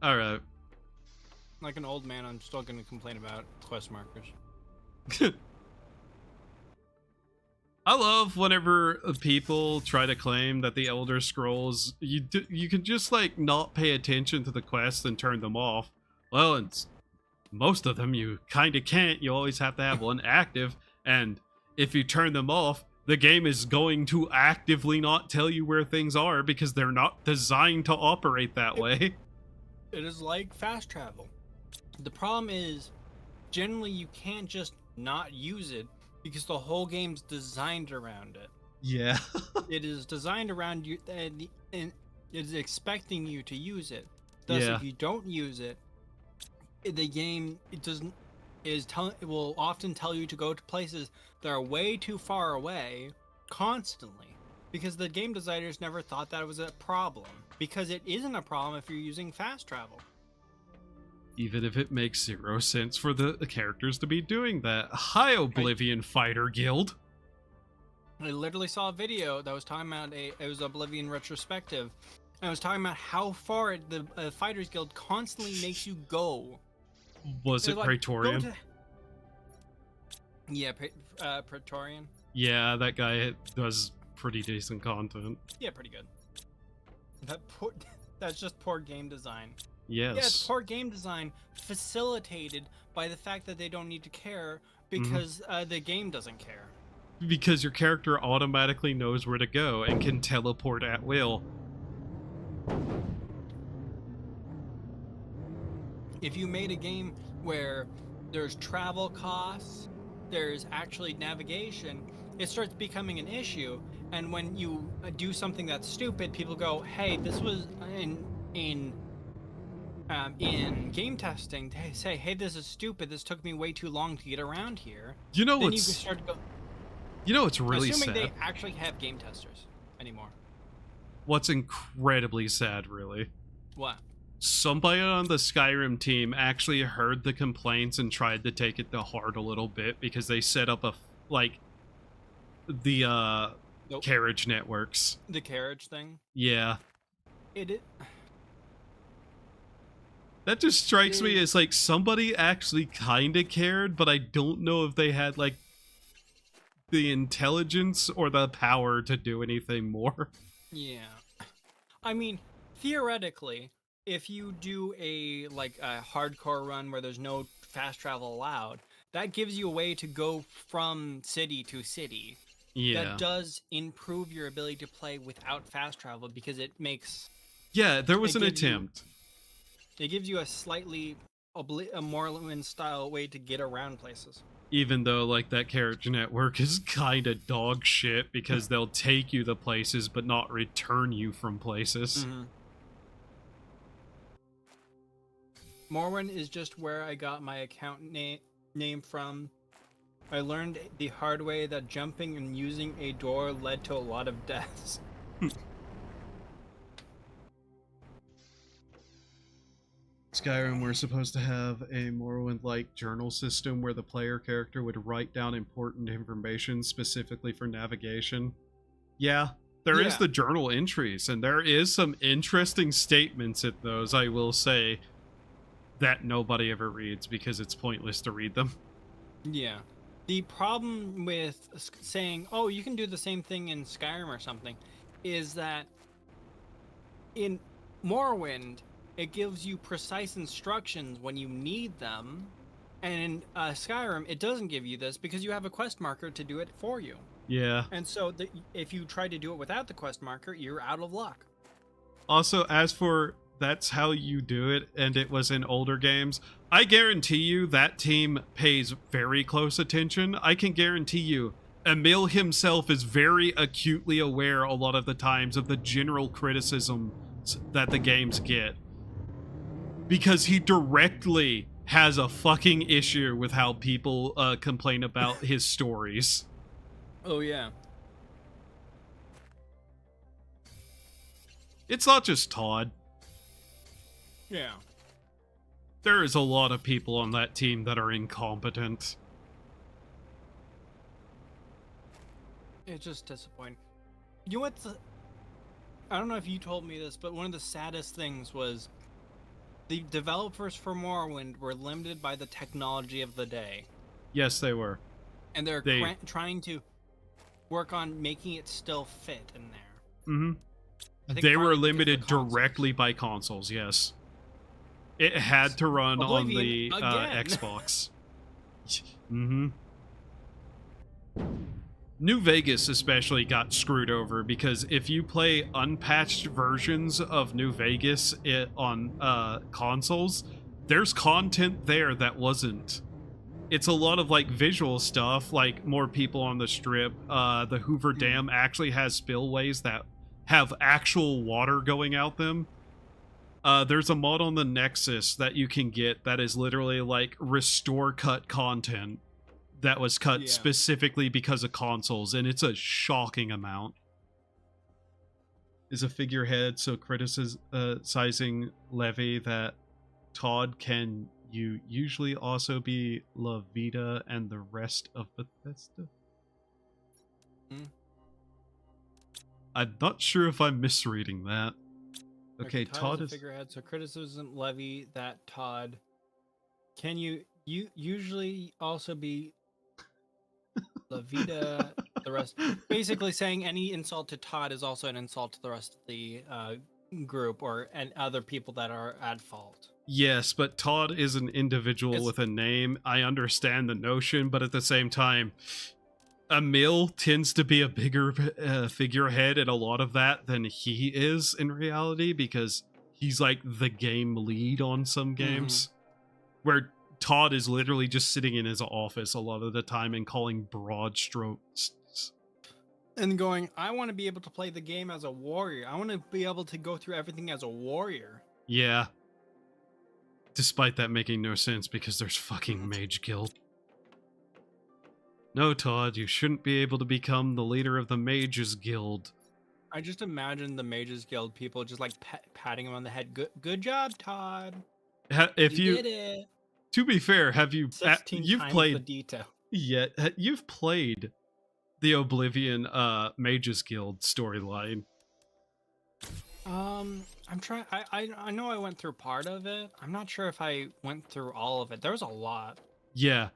Alright. Like an old man, I'm still going to complain about quest markers. I love whenever people try to claim that the Elder Scrolls, you can just, like, not pay attention to the quests and turn them off. Well, it's most of them you kind of can't. You always have to have one active, and if you turn them off, the game is going to actively not tell you where things are because they're not designed to operate that way. It is like fast travel. The problem is, generally you can't just not use it because the whole game's designed around it. Yeah. It is designed around you, and it is expecting you to use it. Thus, if you don't use it, the game it will often tell you to go to places that are way too far away constantly, because the game designers never thought that was a problem, because it isn't a problem if you're using fast travel. Even if it makes 0 sense for the characters to be doing that. Hi, Oblivion Fighter Guild. I literally saw a video that was talking about it was Oblivion retrospective, and I was talking about how far the Fighters Guild constantly makes you go. Was it Praetorian? Yeah, Praetorian. Yeah, that guy does pretty decent content. Yeah, pretty good. That's just poor game design. Yes. Yeah, it's poor game design facilitated by the fact that they don't need to care because the game doesn't care. Because your character automatically knows where to go and can teleport at will. If you made a game where there's travel costs, there's actually navigation, it starts becoming an issue. And when you do something that's stupid, people go, "Hey, this was in game testing." They say, "Hey, this is stupid. This took me way too long to get around here." You know then what's? You can start to go. You know what's really assuming sad? they actually have game testers anymore. What's incredibly sad, really? What? Somebody on the Skyrim team actually heard the complaints and tried to take it to heart a little bit because they set up the carriage networks. The carriage thing? Yeah. It That just strikes me as like somebody actually kind of cared, but I don't know if they had like the intelligence or the power to do anything more. Yeah. I mean, theoretically, if you do a hardcore run where there's no fast travel allowed, that gives you a way to go from city to city. Yeah. That does improve your ability to play without fast travel because it makes... Yeah, there was an attempt. It gives you a slightly a Morrowind style way to get around places. Even though like that carriage network is kind of dog shit because they'll take you to places but not return you from places. Morrowind is just where I got my account name from. I learned the hard way that jumping and using a door led to a lot of deaths. Skyrim, we're supposed to have a Morrowind-like journal system where the player character would write down important information specifically for navigation. Yeah, there is the journal entries, and there is some interesting statements in those, I will say, that nobody ever reads because it's pointless to read them. Yeah. The problem with saying, oh, you can do the same thing in Skyrim or something, is that in Morrowind, it gives you precise instructions when you need them, and in Skyrim, it doesn't give you this because you have a quest marker to do it for you. Yeah. And so if you try to do it without the quest marker, you're out of luck. Also, as for that's how you do it, and it was in older games, I guarantee you that team pays very close attention. I can guarantee you Emil himself is very acutely aware a lot of the times of the general criticism that the games get. Because he directly has a fucking issue with how people complain about his stories. Oh, yeah. It's not just Todd. Yeah. There is a lot of people on that team that are incompetent. It's just disappointing. You know what's... I don't know if you told me this, but one of the saddest things was the developers for Morrowind were limited by the technology of the day. Yes, they were. And they're trying to work on making it still fit in there. Mm-hmm. They were limited directly by consoles, yes. It had to run on the Xbox. Mm-hmm. New Vegas especially got screwed over because if you play unpatched versions of New Vegas on consoles, there's content there that wasn't. It's a lot of like visual stuff, like more people on the strip. The Hoover Dam actually has spillways that have actual water going out them. There's a mod on the Nexus that you can get that is literally like restore cut content that was cut specifically because of consoles, and it's a shocking amount. Is a figurehead so criticizing Levy that Todd, can you usually also be La Vida and the rest of Bethesda? Hmm. I'm not sure if I'm misreading that. Okay, Todd Todd is is... a figurehead, so criticism levy that Todd. Can you usually also be La Vida, the rest? Basically saying any insult to Todd is also an insult to the rest of the group and other people that are at fault. Yes, but Todd is an individual It's with a name. I understand the notion, but at the same time, Emil tends to be a bigger figurehead in a lot of that than he is in reality, because he's like the game lead on some games, where Todd is literally just sitting in his office a lot of the time and calling broad strokes. and going, I want to be able to play the game as a warrior. I want to be able to go through everything as a warrior. Yeah. Despite that making no sense because there's fucking Mage Guild. No, Todd, you shouldn't be able to become the leader of the Mages Guild. I just imagine the Mages Guild people just like patting him on the head. Good job, Todd. If you did it. To be fair, have you 16 you've times played the detail. You've played the Oblivion Mages Guild storyline? I'm trying. I know I went through part of it. I'm not sure if I went through all of it. There was a lot. Yeah.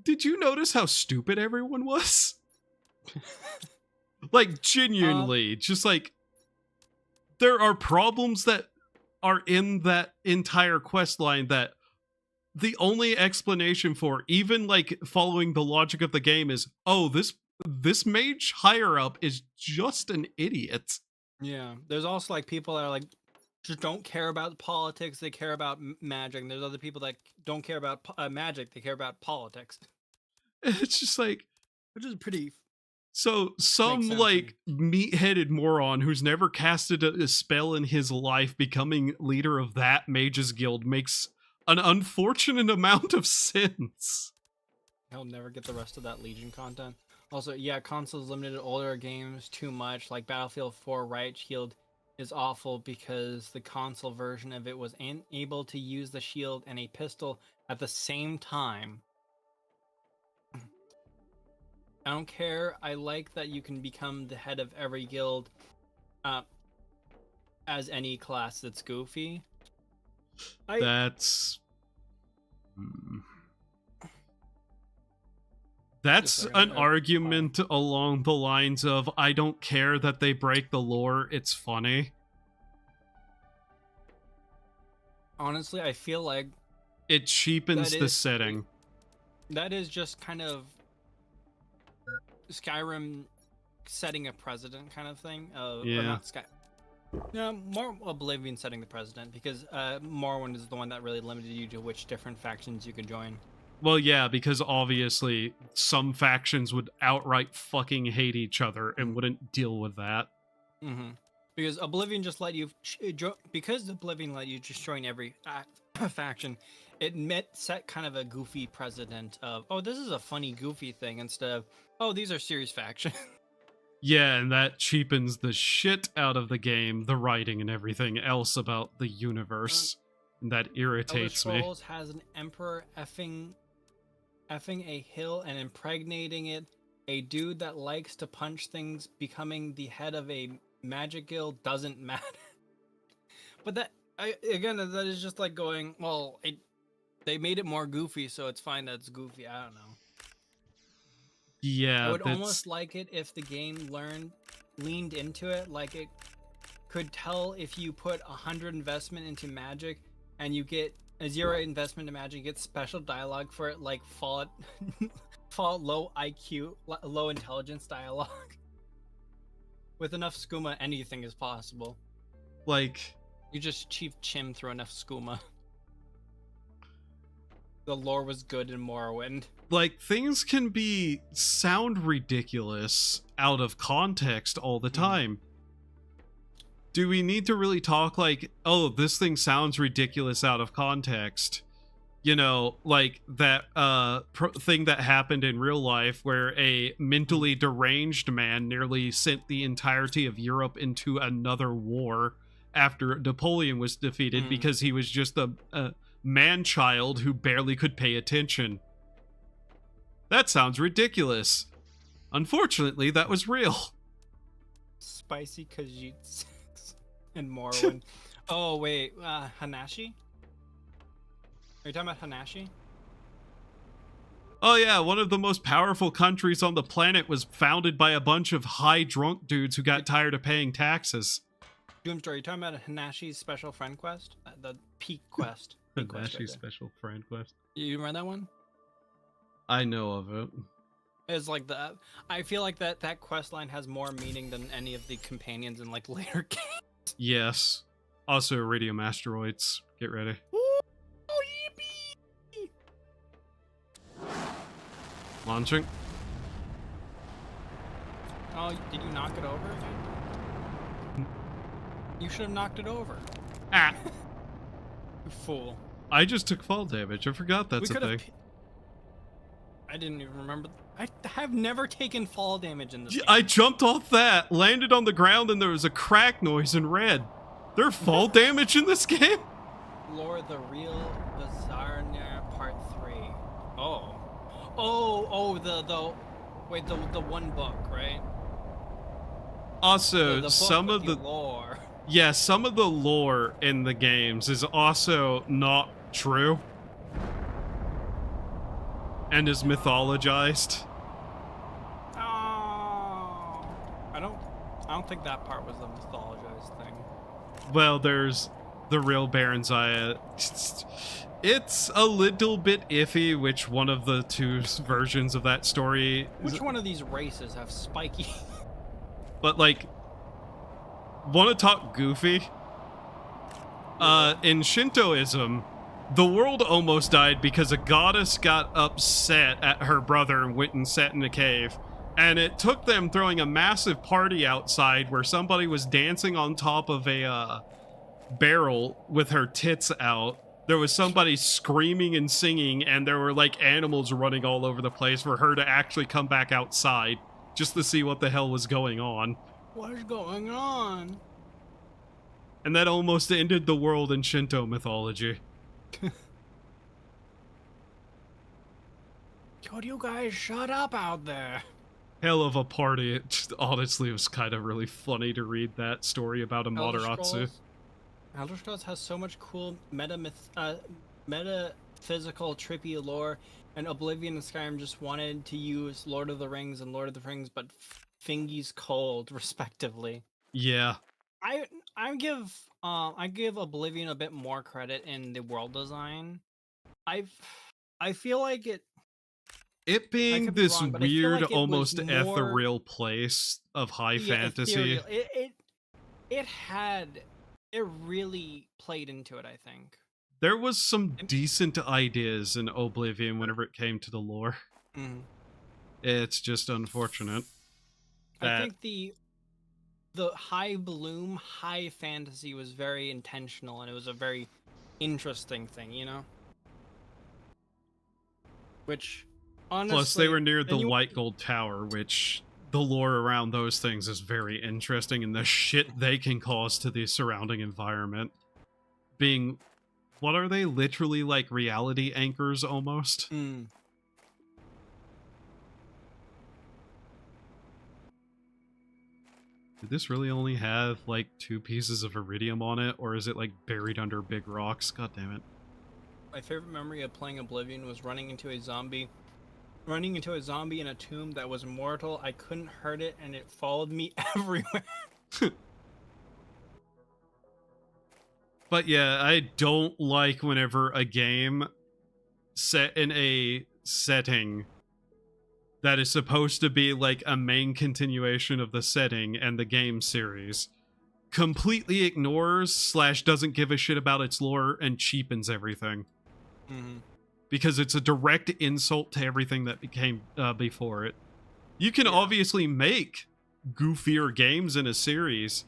Did you notice how stupid everyone was? Like, genuinely, just like, there are problems that are in that entire quest line that the only explanation for, even like following the logic of the game, is, oh, this mage higher up is just an idiot. Yeah, there's also like people that are like just don't care about politics. They care about magic. And there's other people that don't care about magic. They care about politics. It's just like, which is pretty. So some like meat-headed moron who's never casted a spell in his life becoming leader of that mages guild makes an unfortunate amount of sense. He'll never get the rest of that Legion content. Also, yeah, consoles limited older games too much. Like Battlefield 4 Riot Shield is awful because the console version of it was unable to use the shield and a pistol at the same time. I don't care. I like that you can become the head of every guild as any class that's goofy. That's an argument along the lines of, I don't care that they break the lore, it's funny. Honestly, I feel like it cheapens the setting. That is just kind of Skyrim setting a precedent kind of thing. Yeah. No, more Oblivion setting the precedent, because Morrowind is the one that really limited you to which different factions you could join. Well, yeah, because obviously some factions would outright fucking hate each other and wouldn't deal with that. Mm-hmm. Because Oblivion just let you, because Oblivion let you just join every faction, it set kind of a goofy precedent of, oh, this is a funny, goofy thing, instead of, oh, these are serious factions. Yeah, and that cheapens the shit out of the game, the writing and everything else about the universe. And that irritates me. Elder Scrolls has an emperor effing a hill and impregnating it. A dude that likes to punch things becoming the head of a magic guild doesn't matter. But that is just like going, well, they made it more goofy, so it's fine that it's goofy. I don't know. Yeah, I would almost like it if the game leaned into it, like it could tell if you put 100 investment into magic and you get a 0 investment in magic, you get special dialogue for it, like Fallout low IQ, low intelligence dialogue. With enough skooma, anything is possible. Like, you just Chief Chim through enough skooma. The lore was good in Morrowind. Like, things can sound ridiculous out of context all the time. Do we need to really talk like, oh, this thing sounds ridiculous out of context? You know, like that thing that happened in real life where a mentally deranged man nearly sent the entirety of Europe into another war after Napoleon was defeated because he was just a man-child who barely could pay attention. That sounds ridiculous. Unfortunately, that was real. Spicy Khajiit and Morrowind. Oh, wait. Hanashi? Are you talking about Hanashi? Oh yeah, one of the most powerful countries on the planet was founded by a bunch of high drunk dudes who got tired of paying taxes. Doomstar, are you talking about Hanashi's special friend quest? The peak quest. Peak quest Hanashi's special friend quest. You read that one? I know of it. It's like I feel like that quest line has more meaning than any of the companions in like later games. Yes. Also, iridium asteroids. Get ready. Oh, yippee! Launching. Oh, did you knock it over? You should have knocked it over. Ah! You fool. I just took fall damage. I forgot that's a thing. I didn't even remember. I have never taken fall damage in this game. I jumped off that, landed on the ground, and there was a crack noise in red. There fall damage in this game? Lore the Real Bizarre Part 3. Oh. Oh, the one book, right? Also, the book some with of the lore. Yeah, some of the lore in the games is also not true. And is mythologized. Oh. I don't think that part was the mythologized thing. Well, there's the real Baron Zaya. It's a little bit iffy which one of the two versions of that story. Which one of these races have spiky? But like, want to talk goofy? In Shintoism, the world almost died because a goddess got upset at her brother and went and sat in a cave. And it took them throwing a massive party outside where somebody was dancing on top of a barrel with her tits out. There was somebody screaming and singing, and there were like animals running all over the place for her to actually come back outside just to see what the hell was going on. What is going on? And that almost ended the world in Shinto mythology. Could you guys shut up out there? Hell of a party. It just, honestly, was kind of really funny to read that story about a Mataratsu. Elder Scrolls has so much cool metaphysical trippy lore, and Oblivion and Skyrim just wanted to use Lord of the Rings and Lord of the Rings, but Fingy's Cold, respectively. Yeah. I give Oblivion a bit more credit in the world design. I feel like it being this wrong, weird, like almost more, ethereal place of high fantasy. It really played into it, I think. There was some decent ideas in Oblivion whenever it came to the lore. Mm-hmm. It's just unfortunate. I think the high bloom, high fantasy was very intentional, and it was a very interesting thing, you know? Which, honestly... Plus, they were near the White Gold Tower, which the lore around those things is very interesting, and the shit they can cause to the surrounding environment. Being... What are they? Literally, like, reality anchors, almost? Mm. Did this really only have, like, 2 pieces of iridium on it? Or is it, like, buried under big rocks? God damn it. My favorite memory of playing Oblivion was running into a zombie in a tomb that was mortal. I couldn't hurt it, and it followed me everywhere. But yeah, I don't like whenever a game set in a setting that is supposed to be like a main continuation of the setting and the game series completely ignores / doesn't give a shit about its lore and cheapens everything. Mm-hmm. Because it's a direct insult to everything that came before it. You can obviously make goofier games in a series,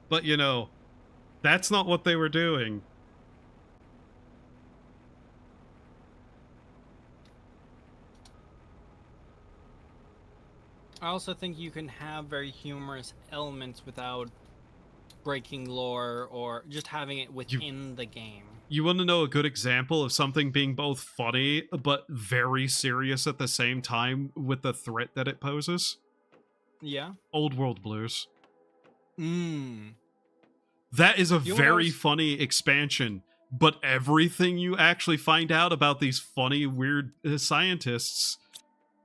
but you know, that's not what they were doing. I also think you can have very humorous elements without breaking lore or just having it You within the game. you want to know a good example of something being both funny but very serious at the same time with the threat that it poses? Yeah. Old World Blues. Mm. That is a You know what I very was- funny expansion, but everything you actually find out about these funny, weird scientists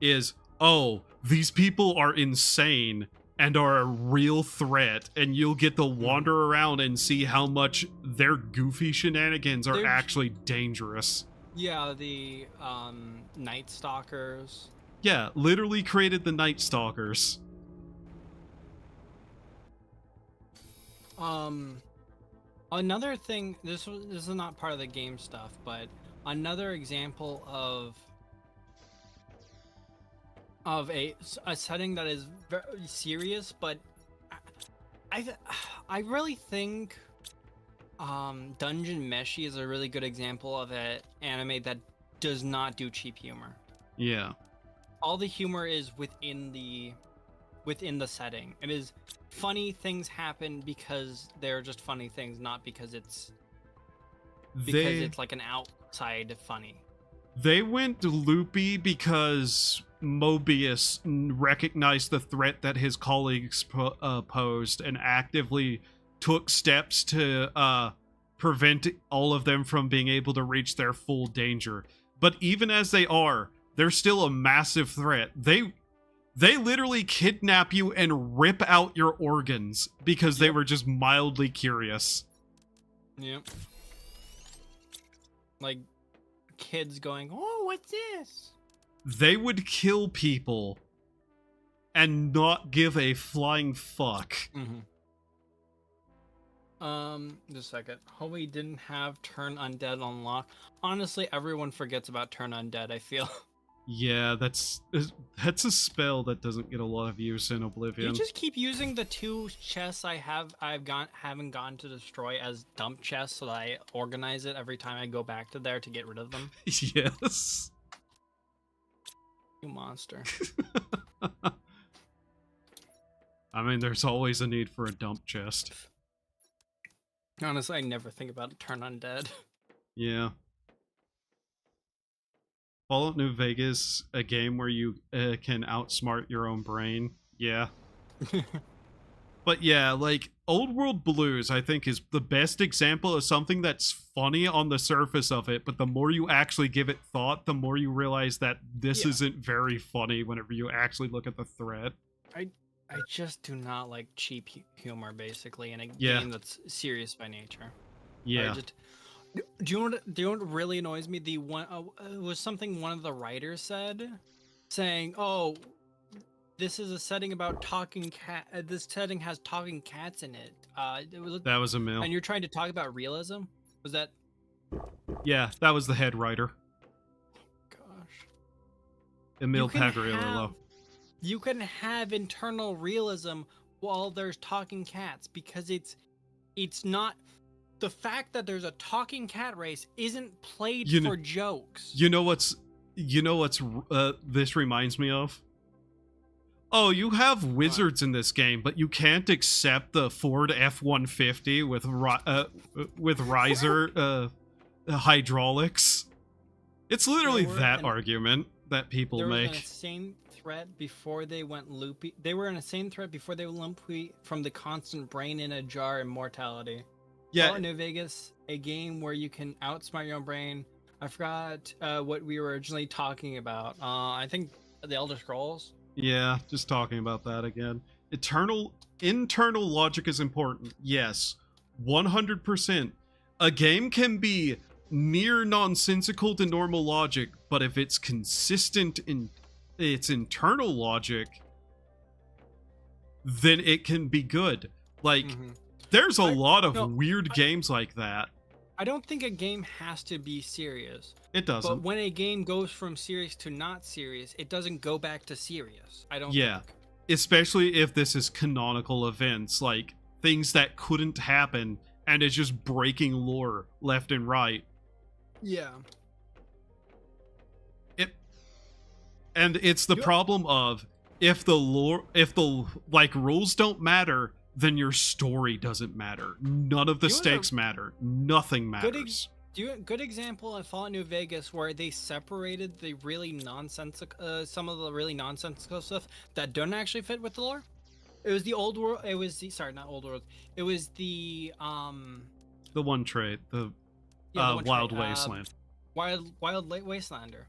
is, oh, these people are insane and are a real threat, and you'll get to wander around and see how much their goofy shenanigans are They're- actually dangerous. Yeah, the Night Stalkers. Yeah, literally created the Night Stalkers. Another thing. This is not part of the game stuff, but another example of a setting that is very serious, but I really think Dungeon Meshi is a really good example of an anime that does not do cheap humor. Yeah. All the humor is within the setting. It is funny things happen because they're just funny things, not because it's like an outside funny. They went loopy because Mobius recognized the threat that his colleagues posed and actively took steps to prevent all of them from being able to reach their full danger. But even as they are, they're still a massive threat. They literally kidnap you and rip out your organs because they were just mildly curious. Yep. Like kids going, "Oh, what's this?" They would kill people and not give a flying fuck. Just a second. Holy didn't have Turn Undead unlocked. Honestly, everyone forgets about Turn Undead, I feel. Yeah, that's a spell that doesn't get a lot of use in Oblivion. You just keep using the 2 chests haven't gone to destroy as dump chests, so that I organize it every time I go back to there to get rid of them. Yes. You monster. I mean, there's always a need for a dump chest. Honestly, I never think about Turn Undead. Yeah. Fallout New Vegas, a game where you can outsmart your own brain. Yeah. But yeah, like, Old World Blues, I think, is the best example of something that's funny on the surface of it, but the more you actually give it thought, the more you realize that this isn't very funny whenever you actually look at the threat. I just do not like cheap humor, basically, in a Yeah. game that's serious by nature. Yeah. Do you know what really annoys me? The one it was something one of the writers said, saying, "Oh, this is a setting about talking cat. This setting has talking cats in it." That was Emil. And you're trying to talk about realism. Was that? Yeah, that was the head writer, Gosh. Emil You can Pagriello. You can have internal realism while there's talking cats, because it's not. The fact that there's a talking cat race isn't played for jokes. You know what's this reminds me of? Oh, you have wizards in this game, but you can't accept the Ford F-150 with riser hydraulics. It's literally that argument that people There was make. an insane threat before they went loopy. They were an insane threat before they went loopy from the constant brain in a jar immortality. Yeah. Fallout New Vegas, a game where you can outsmart your own brain. I forgot what we were originally talking about. I think the Elder Scrolls. Yeah, just talking about that again. Internal logic is important. Yes, 100%. A game can be near nonsensical to normal logic, but if it's consistent in its internal logic, then it can be good. Like, there's a lot of weird games like that. I don't think a game has to be serious. It doesn't. But when a game goes from serious to not serious, it doesn't go back to serious. I don't Yeah. think. Especially if this is canonical events, like things that couldn't happen, and it's just breaking lore left and right. Yeah. And it's the problem of if the rules don't matter, then your story doesn't matter. None of the You know what's stakes matter. Nothing good matters. good example of Fallout New Vegas where they separated the really nonsensical, some of the really nonsensical stuff that don't actually fit with the lore. It was the old world. It was the sorry, not old world. It was the The one trait, the yeah, the one Wild trait, Wasteland. Wild Wastelander.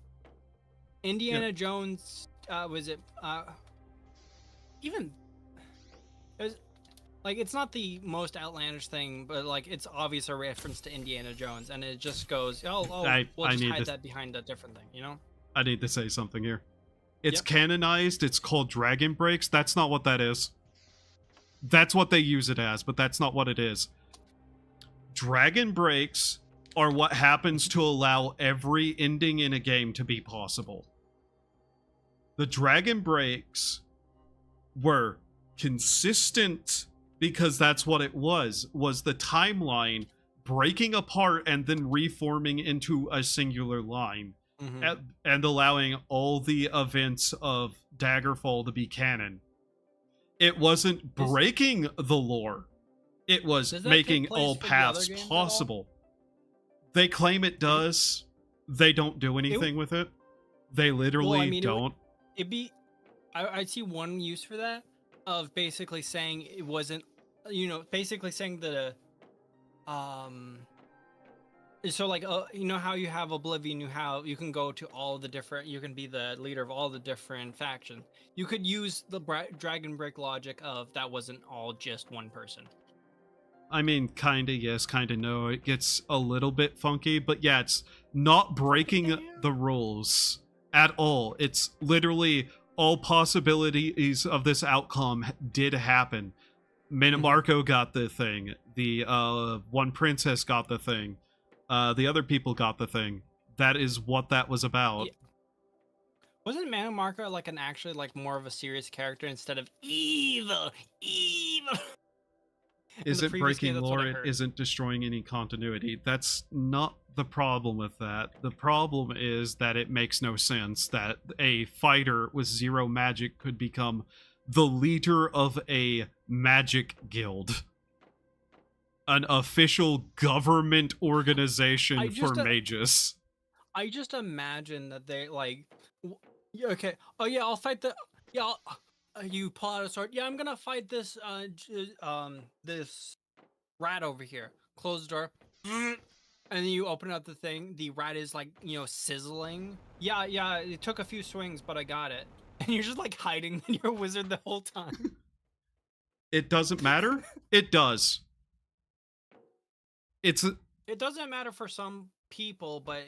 Indiana Jones was it even it was, like it's not the most outlandish thing, but like it's obvious a reference to Indiana Jones, and it just goes, we'll just hide that behind a different thing, you know? I need to say something here. It's Yep. canonized. It's called Dragon Breaks. That's not what that is. That's what they use it as, but that's not what it is. Dragon Breaks are what happens to allow every ending in a game to be possible. The Dragon Breaks were consistent because that's what it was the timeline breaking apart and then reforming into a singular line. Mm-hmm. And allowing all the events of Daggerfall to be canon. It wasn't breaking the lore. It was making all paths possible. They claim it does. They don't do anything with it. They literally don't. I'd see one use for that of basically saying it wasn't, basically saying that so like you know how you have Oblivion, you can go to all the different, you can be the leader of all the different factions. You could use the Dragon Break logic of that wasn't all just one person. I mean, kinda yes, kinda no. It gets a little bit funky, but yeah, it's not breaking the rules at all. It's literally all possibilities of this outcome did happen. Minimarco got the thing. The one princess got the thing. The other people got the thing. That is what that was about. Yeah. Wasn't Minimarco like actually like more of a serious character instead of evil? Isn't breaking lore, it isn't destroying any continuity. That's not the problem with that. The problem is that it makes no sense that a fighter with zero magic could become the leader of a magic guild. An official government organization for mages. I just imagine that they like, okay, oh yeah, I'll fight the, yeah, you pull out a sword. Yeah, I'm gonna fight this, this rat over here. Close the door, and then you open up the thing. The rat is like, sizzling. Yeah, it took a few swings, but I got it. And you're just like hiding in your wizard the whole time. It doesn't matter. It does. It doesn't matter for some people, but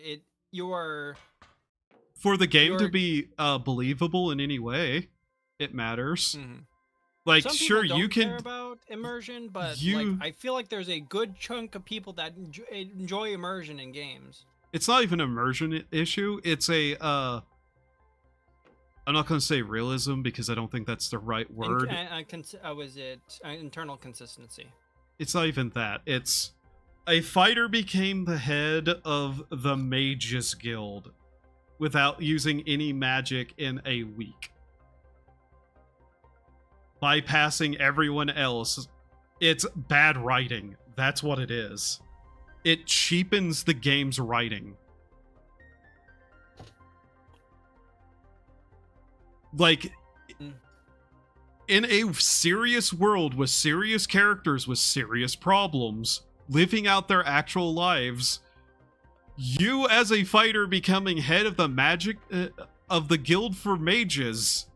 for the game to be believable in any way, it matters. Mm-hmm. Like, some sure, people don't you can care about immersion, but like, I feel like there's a good chunk of people that enjoy immersion in games. It's not even an immersion issue. It's a I'm not going to say realism because I don't think that's the right word. Was it internal consistency? It's not even that. It's a fighter became the head of the Mages Guild without using any magic in a week. Bypassing everyone else. It's bad writing. That's what it is. It cheapens the game's writing. Like, in a serious world with serious characters with serious problems, living out their actual lives, you as a fighter becoming head of the magic of the guild for mages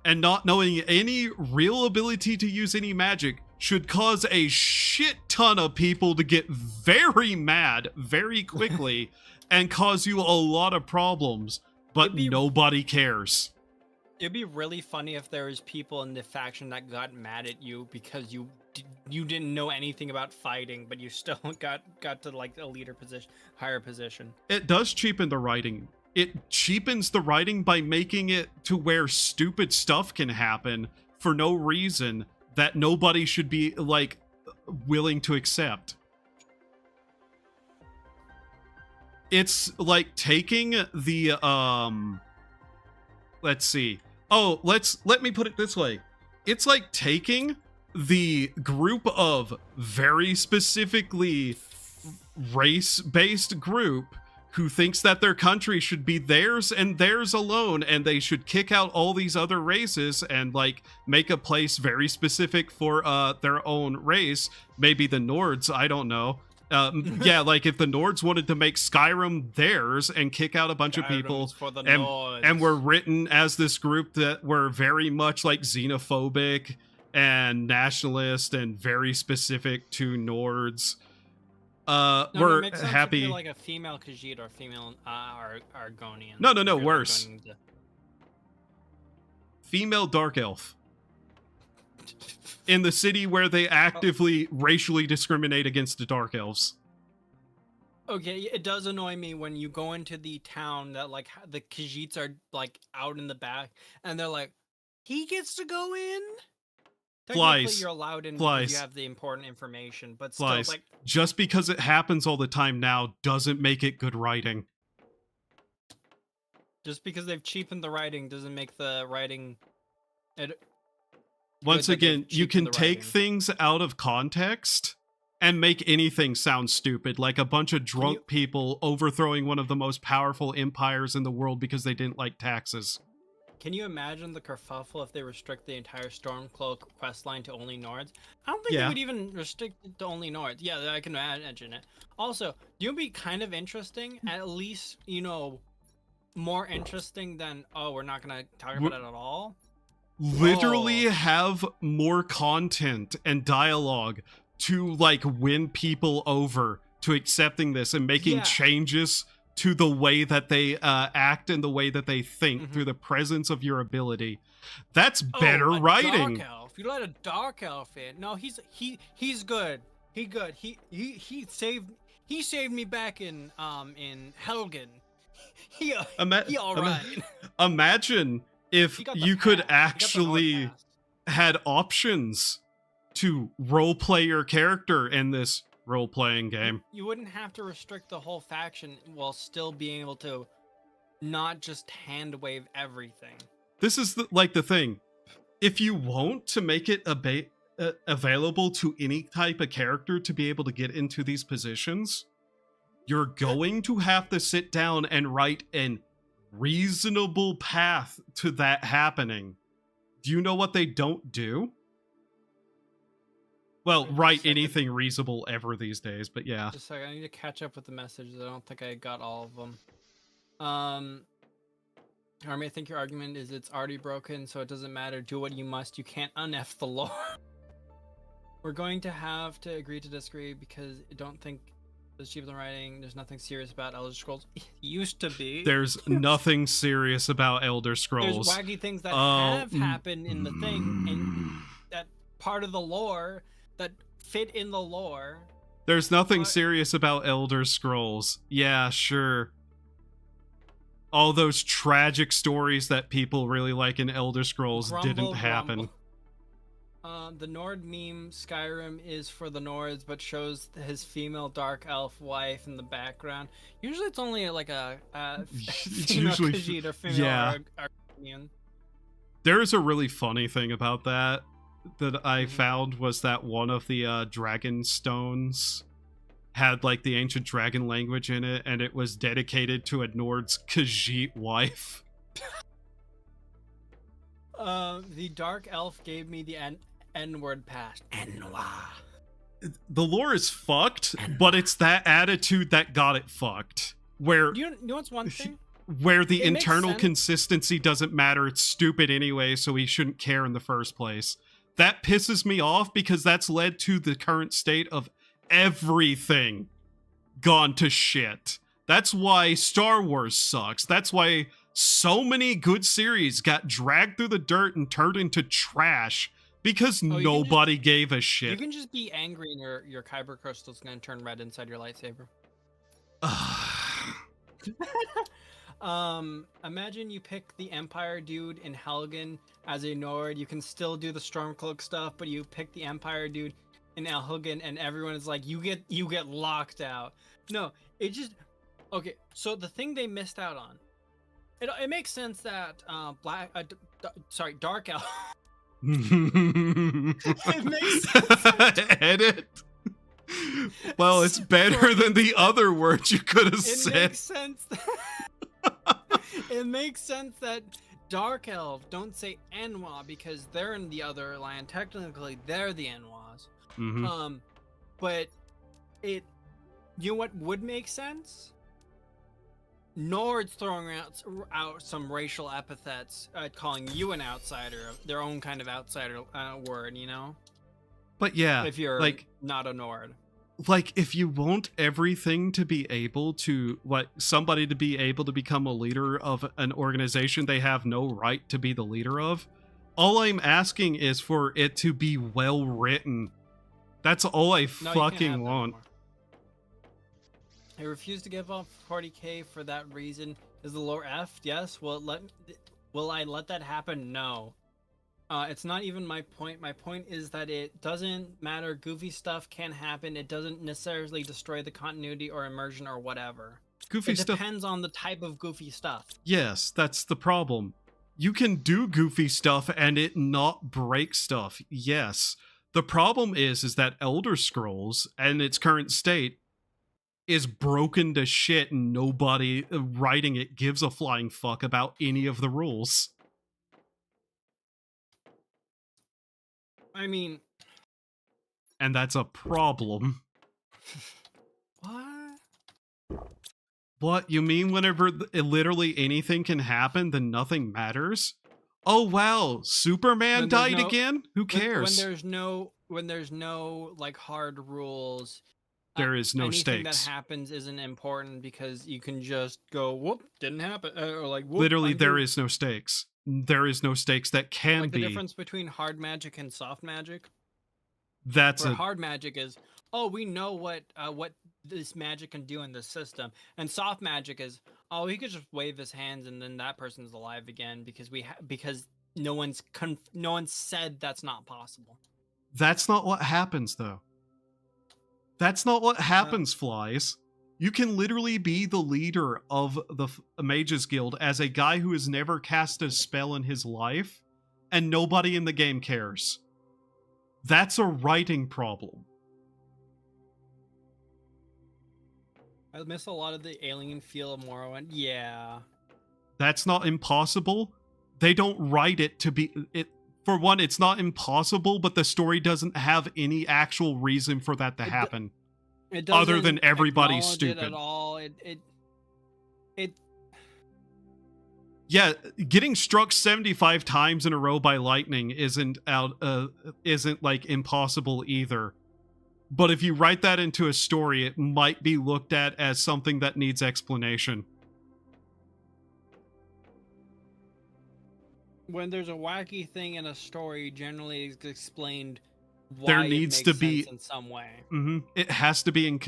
and not knowing any real ability to use any magic should cause a shit ton of people to get very mad very quickly and cause you a lot of problems, but nobody cares. It'd be really funny if there was people in the faction that got mad at you because you didn't know anything about fighting, but you still got to like a leader position, higher position. It does cheapen the writing. It cheapens the writing by making it to where stupid stuff can happen for no reason that nobody should be like willing to accept. It's like taking the let's see. Oh, let me put it this way. It's like taking the group of very specifically race-based group who thinks that their country should be theirs and theirs alone, and they should kick out all these other races and like make a place very specific for their own race, maybe the Nords, I don't know. Yeah, like if the Nords wanted to make Skyrim theirs and kick out a bunch of people, For the and Nords. were written as this group that were very much like xenophobic and nationalist and very specific to Nords, No, we're it makes sense if happy. you're like a female Khajiit or female Argonian. No, If you're, like, worse. going to- Female dark elf in the city where they actively racially discriminate against the dark elves. Okay, it does annoy me when you go into the town that like the Khajiits are like out in the back, and they're like, he gets to go in. Technically, Flies. you're allowed in because Flies. you have the important information, but still, Flies. like, Just because it happens all the time now doesn't make it good writing. just because they've cheapened the writing doesn't make the writing. Once that they've again, you can cheapened the take writing. things out of context and make anything sound stupid, like a bunch of drunk people overthrowing one of the most powerful empires in the world because they didn't like taxes. Can you imagine the kerfuffle if they restrict the entire Stormcloak questline to only Nords? I don't think Yeah. they would even restrict it to only Nords. Yeah, I can imagine it. Also, you would be kind of interesting, at least, you know, more interesting than, oh, we're not going to talk about it at all. Literally Oh. have more content and dialogue to like win people over to accepting this and making Yeah. changes to the way that they act and the way that they think Mhm. through the presence of your ability. That's better a writing. Dark elf. You let a dark elf in. No, he's good. He good. He saved me back in Helgen. He all right. Imagine if He got the you could pass. He got the North actually pass. had options to roleplay your character in this role-playing game. You wouldn't have to restrict the whole faction while still being able to not just hand wave everything. This is the thing. If you want to make it available to any type of character to be able to get into these positions, you're going to have to sit down and write an reasonable path to that happening. Do you know what they don't do? Well, write anything reasonable ever these days, but yeah. Just a second, I need to catch up with the messages. I don't think I got all of them. Army, I think your argument is it's already broken, so it doesn't matter. Do what you must. You can't un-F the lore. We're going to have to agree to disagree because I don't think it's cheaper than writing. There's nothing serious about Elder Scrolls. It used to be. There's nothing serious about Elder Scrolls. There's wacky things that have happened in the thing, and that part of the lore that fit in the lore. There's nothing What? serious about Elder Scrolls. Yeah, sure. All those tragic stories that people really like in Elder Scrolls didn't happen. The Nord meme Skyrim is for the Nords, but shows his female dark elf wife in the background. Usually, it's only like a It's female usually Khajiit or female yeah. Argonian. There is a really funny thing about that I Mhm. found was that one of the dragon stones had like the ancient dragon language in it, and it was dedicated to a Nord's Khajiit wife. The dark elf gave me the N-word pass. N-wah. The lore is fucked, but it's that attitude that got it fucked. Where You know what's one thing? where the It makes internal sense. consistency doesn't matter. It's stupid anyway, so he shouldn't care in the first place. That pisses me off because that's led to the current state of everything gone to shit. That's why Star Wars sucks. That's why so many good series got dragged through the dirt and turned into trash because you can nobody gave a You shit. can just be angry and your kyber crystal's gonna turn red inside your lightsaber. Imagine you pick the Empire dude in Helgen as a Nord. You can still do the Stormcloak stuff, but you pick the Empire dude in Helgen, and everyone is like, you get locked out. No, it just okay. So the thing they missed out on, it makes sense that Dark Elf. It makes sense. Edit. Well, it's better than the other words you could have It said. makes sense. It makes sense that Dark Elf don't say Enwa because they're in the other land. Technically, they're the Enwas. Mhm. But you know what would make sense? Nord's throwing out some racial epithets, calling you an outsider, their own kind of outsider word, you know? But yeah, If you're like not a Nord. like if you want everything to be able to, like, somebody to be able to become a leader of an organization they have no right to be the leader of, all I'm asking is for it to be well written. That's all I No, you can't have fucking that want. anymore. I refuse to give up 40k for that reason. Is the lore F? Yes. Will I let that happen? No. It's not even my point. My point is that it doesn't matter. Goofy stuff can happen. It doesn't necessarily destroy the continuity or immersion or whatever. Goofy It stuff. depends on the type of goofy stuff. Yes, that's the problem. You can do goofy stuff and it not break stuff. Yes. The problem is that Elder Scrolls and its current state is broken to shit and nobody writing it gives a flying fuck about any of the rules. I mean, And that's a problem. what? What, you mean whenever literally anything can happen, then nothing matters? Oh wow, Superman When there's died no- again? Who cares? When there's no like hard rules, There is no anything stakes. that happens isn't important because you can just go whoop, didn't happen, or like whoop, Literally, undo. there is no stakes. There is no stakes that can like be. the difference between hard magic and soft magic. That's For a hard magic is, oh, we know what this magic can do in the system, and soft magic is, oh, he could just wave his hands and then that person's alive again because because no one said that's not possible. That's not what happens, though. That's not what happens, Flies. You can literally be the leader of the Mages Guild as a guy who has never cast a spell in his life, and nobody in the game cares. That's a writing problem. I miss a lot of the alien feel of Morrowind. Yeah. That's not impossible. They don't write it to be it. For one, it's not impossible, but the story doesn't have any actual reason for that to happen. It Other than doesn't everybody's acknowledge stupid. it at all. It Yeah, getting struck 75 times in a row by lightning isn't like impossible either. But if you write that into a story, it might be looked at as something that needs explanation. when there's a wacky thing in a story, generally it's explained why There it needs makes to be- sense in some way. It has to be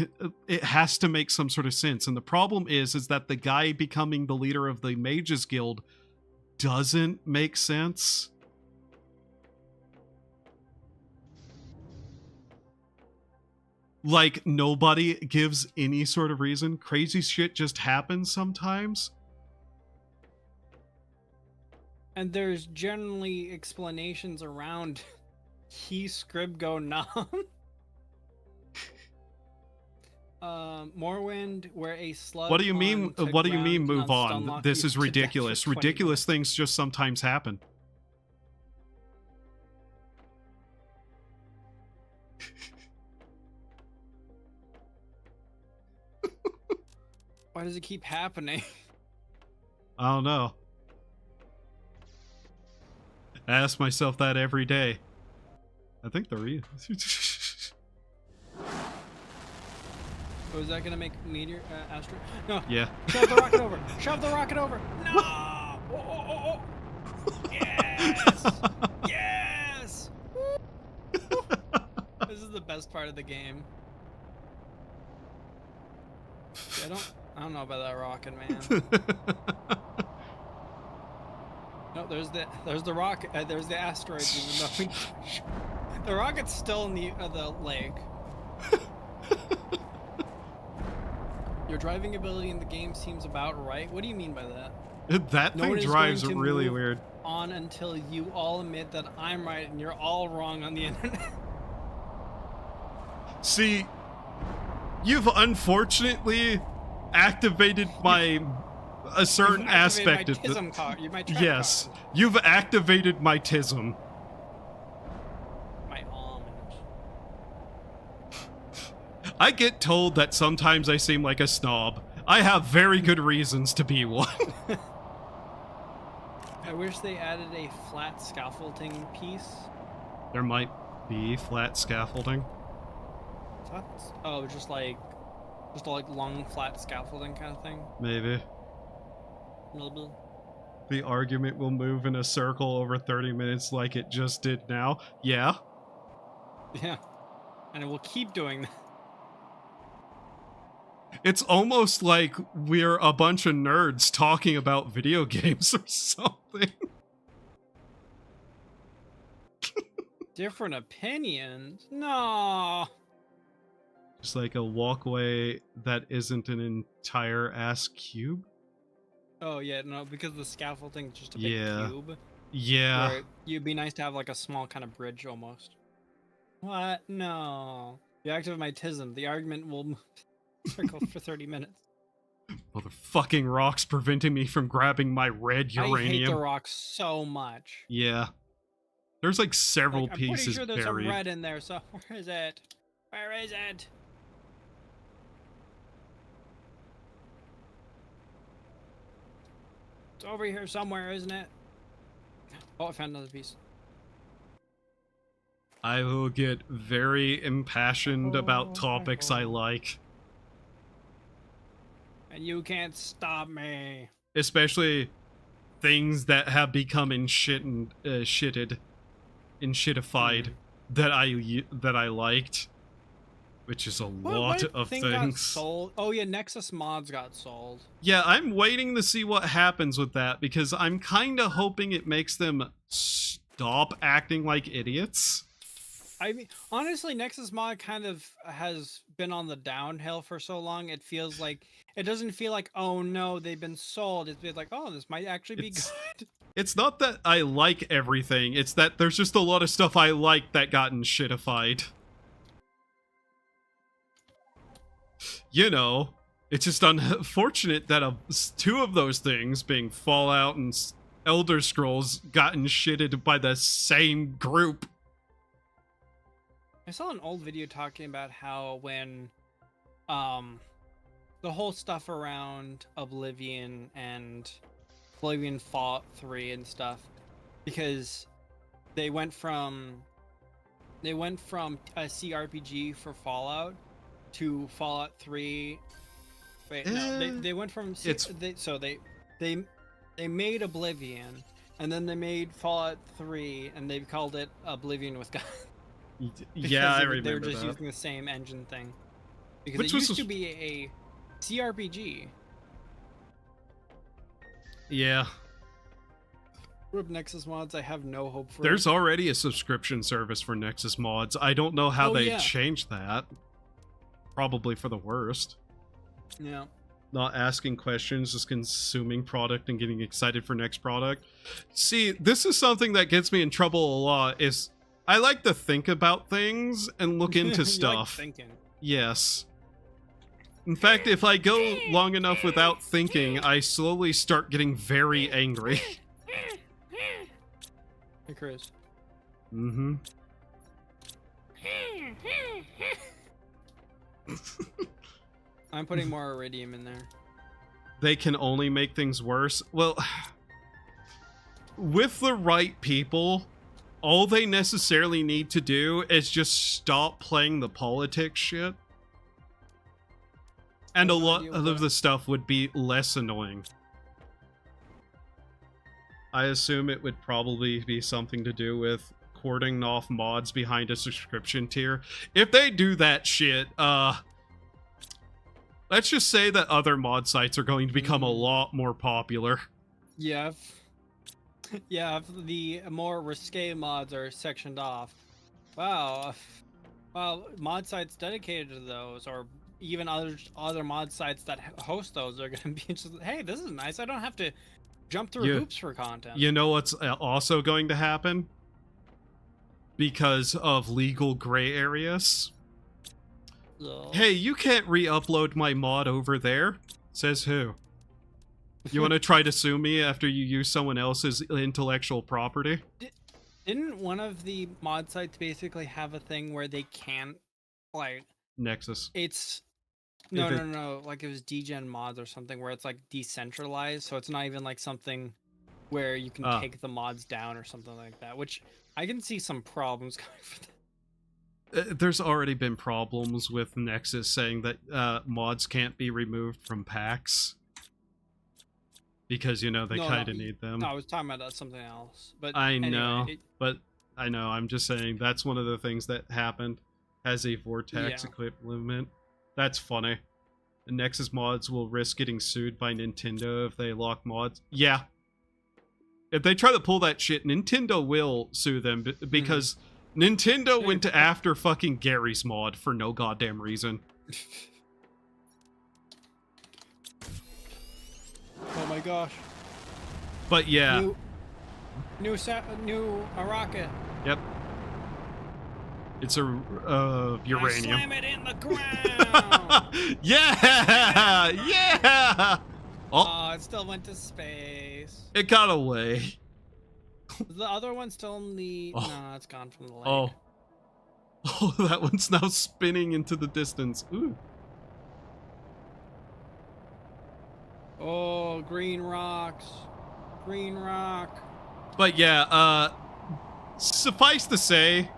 it has to make some sort of sense. And the problem is that the guy becoming the leader of the Mages Guild doesn't make sense. Like, nobody gives any sort of reason. Crazy shit just happens sometimes. And there's generally explanations around he scrib go nom. Morrowind, where a slug. What do you mean? onto What do you mean? ground Move on on. Stunlock This you is to death for ridiculous. 20 Ridiculous minutes. things just sometimes happen. Why does it keep happening? I don't know. I ask myself that every day. I think they're Was that gonna make meteor asteroid? No. yeah. Shove the rocket over. Shove the rocket over. No. Oh, oh, oh, oh. Yes. Yes. Woo. This is the best part of the game. See, I don't know about that rocket, man. No, there's the rocket. There's the asteroids. Even though the rocket's still in the lake. Your driving ability in the game seems about right. What do you mean by that? That No thing one is drives going to really move weird. on until you all admit that I'm right and you're all wrong on the internet. See, you've unfortunately activated my a certain You've activated aspect my of the tism card. My trap yes, card. you've activated my tism. My almond. I get told that sometimes I seem like a snob. I have very good reasons to be one. I wish they added a flat scaffolding piece. There might be flat scaffolding. Oh, just like long flat scaffolding kind of thing. Maybe. Maybe. The argument will move in a circle over 30 minutes like it just did now. Yeah. Yeah. And it will keep doing that. It's almost like we're a bunch of nerds talking about video games or something. Different opinions? No. Just like a walkway that isn't an entire ass cube. Oh yeah, no, because the scaffolding is just a big cube. Yeah. Where it'd be nice to have like a small kind of bridge almost. What? No. You activate my tism. The argument will circle for 30 minutes. Motherfucking rocks preventing me from grabbing my red uranium. I hate the rocks so much. Yeah. There's like several pieces I'm pretty sure there's buried. some red in there, so where is it? Where is it? It's over here somewhere, isn't it? Oh, I found another piece. I will get very impassioned about topics I like. And you can't stop me. Especially things that have become shittified that I liked, which is a lot of thing things. got sold? Oh yeah, Nexus mods got sold. Yeah, I'm waiting to see what happens with that because I'm kind of hoping it makes them stop acting like idiots. I mean, honestly, Nexus mod kind of has been on the downhill for so long. It feels like it doesn't feel like, oh no, they've been sold. It's like, oh, this might actually be good. It's not that I like everything. It's that there's just a lot of stuff I like that gotten shitified. You know, it's just unfortunate that two of those things, being Fallout and Elder Scrolls, gotten shitted by the same group. I saw an old video talking about how when the whole stuff around Oblivion and Oblivion Fallout 3 and stuff, because they went from a CRPG for Fallout to Fallout 3. Wait, no, they went from they made Oblivion and then they made Fallout 3 and they called it Oblivion with God. Yeah, I remember they were just that. using the same engine thing. Because Which it was used to be a CRPG. Yeah. With Nexus mods, I have no hope for There's already a subscription service for Nexus mods. I don't know how they yeah. changed that. Probably for the worst. Yeah. Not asking questions, just consuming product and getting excited for next product. See, this is something that gets me in trouble a lot, is I like to think about things and look into stuff. Like thinking. Yes. In fact, if I go long enough without thinking, I slowly start getting very angry. Hey, Chris. Mm-hmm. I'm putting more iridium in there. They can only make things worse. Well, with the right people, all they necessarily need to do is just stop playing the politics shit. And a lot of the stuff would be less annoying. I assume it would probably be something to do with cording off mods behind a subscription tier. If they do that shit, let's just say that other mod sites are going to become a lot more popular. Yeah. Yeah, if the more risque mods are sectioned off. Wow. Well, mod sites dedicated to those, or even other mod sites that host those, are going to be interested. Hey, this is nice. I don't have to jump through You, hoops for content. you know what's also going to happen? Because of legal gray areas. So- Hey, you can't re-upload my mod over there. Says who? You want to try to sue me after you use someone else's intellectual property? Didn't one of the mod sites basically have a thing where they can't, like, Nexus. it's If it- no, like it was degen mods or something where it's like decentralized, so it's not even like something where you can take the mods down or something like that, which I can see some problems coming for that. There's already been problems with Nexus saying that mods can't be removed from packs. Because, you know, they kind of need them. No, I was talking about something else. But I anyway, know, I'm just saying that's one of the things that happened as a Vortex equipment. That's funny. The Nexus mods will risk getting sued by Nintendo if they lock mods. Yeah. If they try to pull that shit, Nintendo will sue them because Nintendo went to after fucking Gary's mod for no goddamn reason. Oh my gosh. But yeah. New rocket. Yep. It's a uranium. Slam it in the ground. Yeah! Yeah! Oh, it still went to space. It got away. The other one's still in the... Oh. No, it's gone from the lake. Oh. Oh, that one's now spinning into the distance. Ooh. Oh, green rocks. Green rock. But yeah, suffice to say,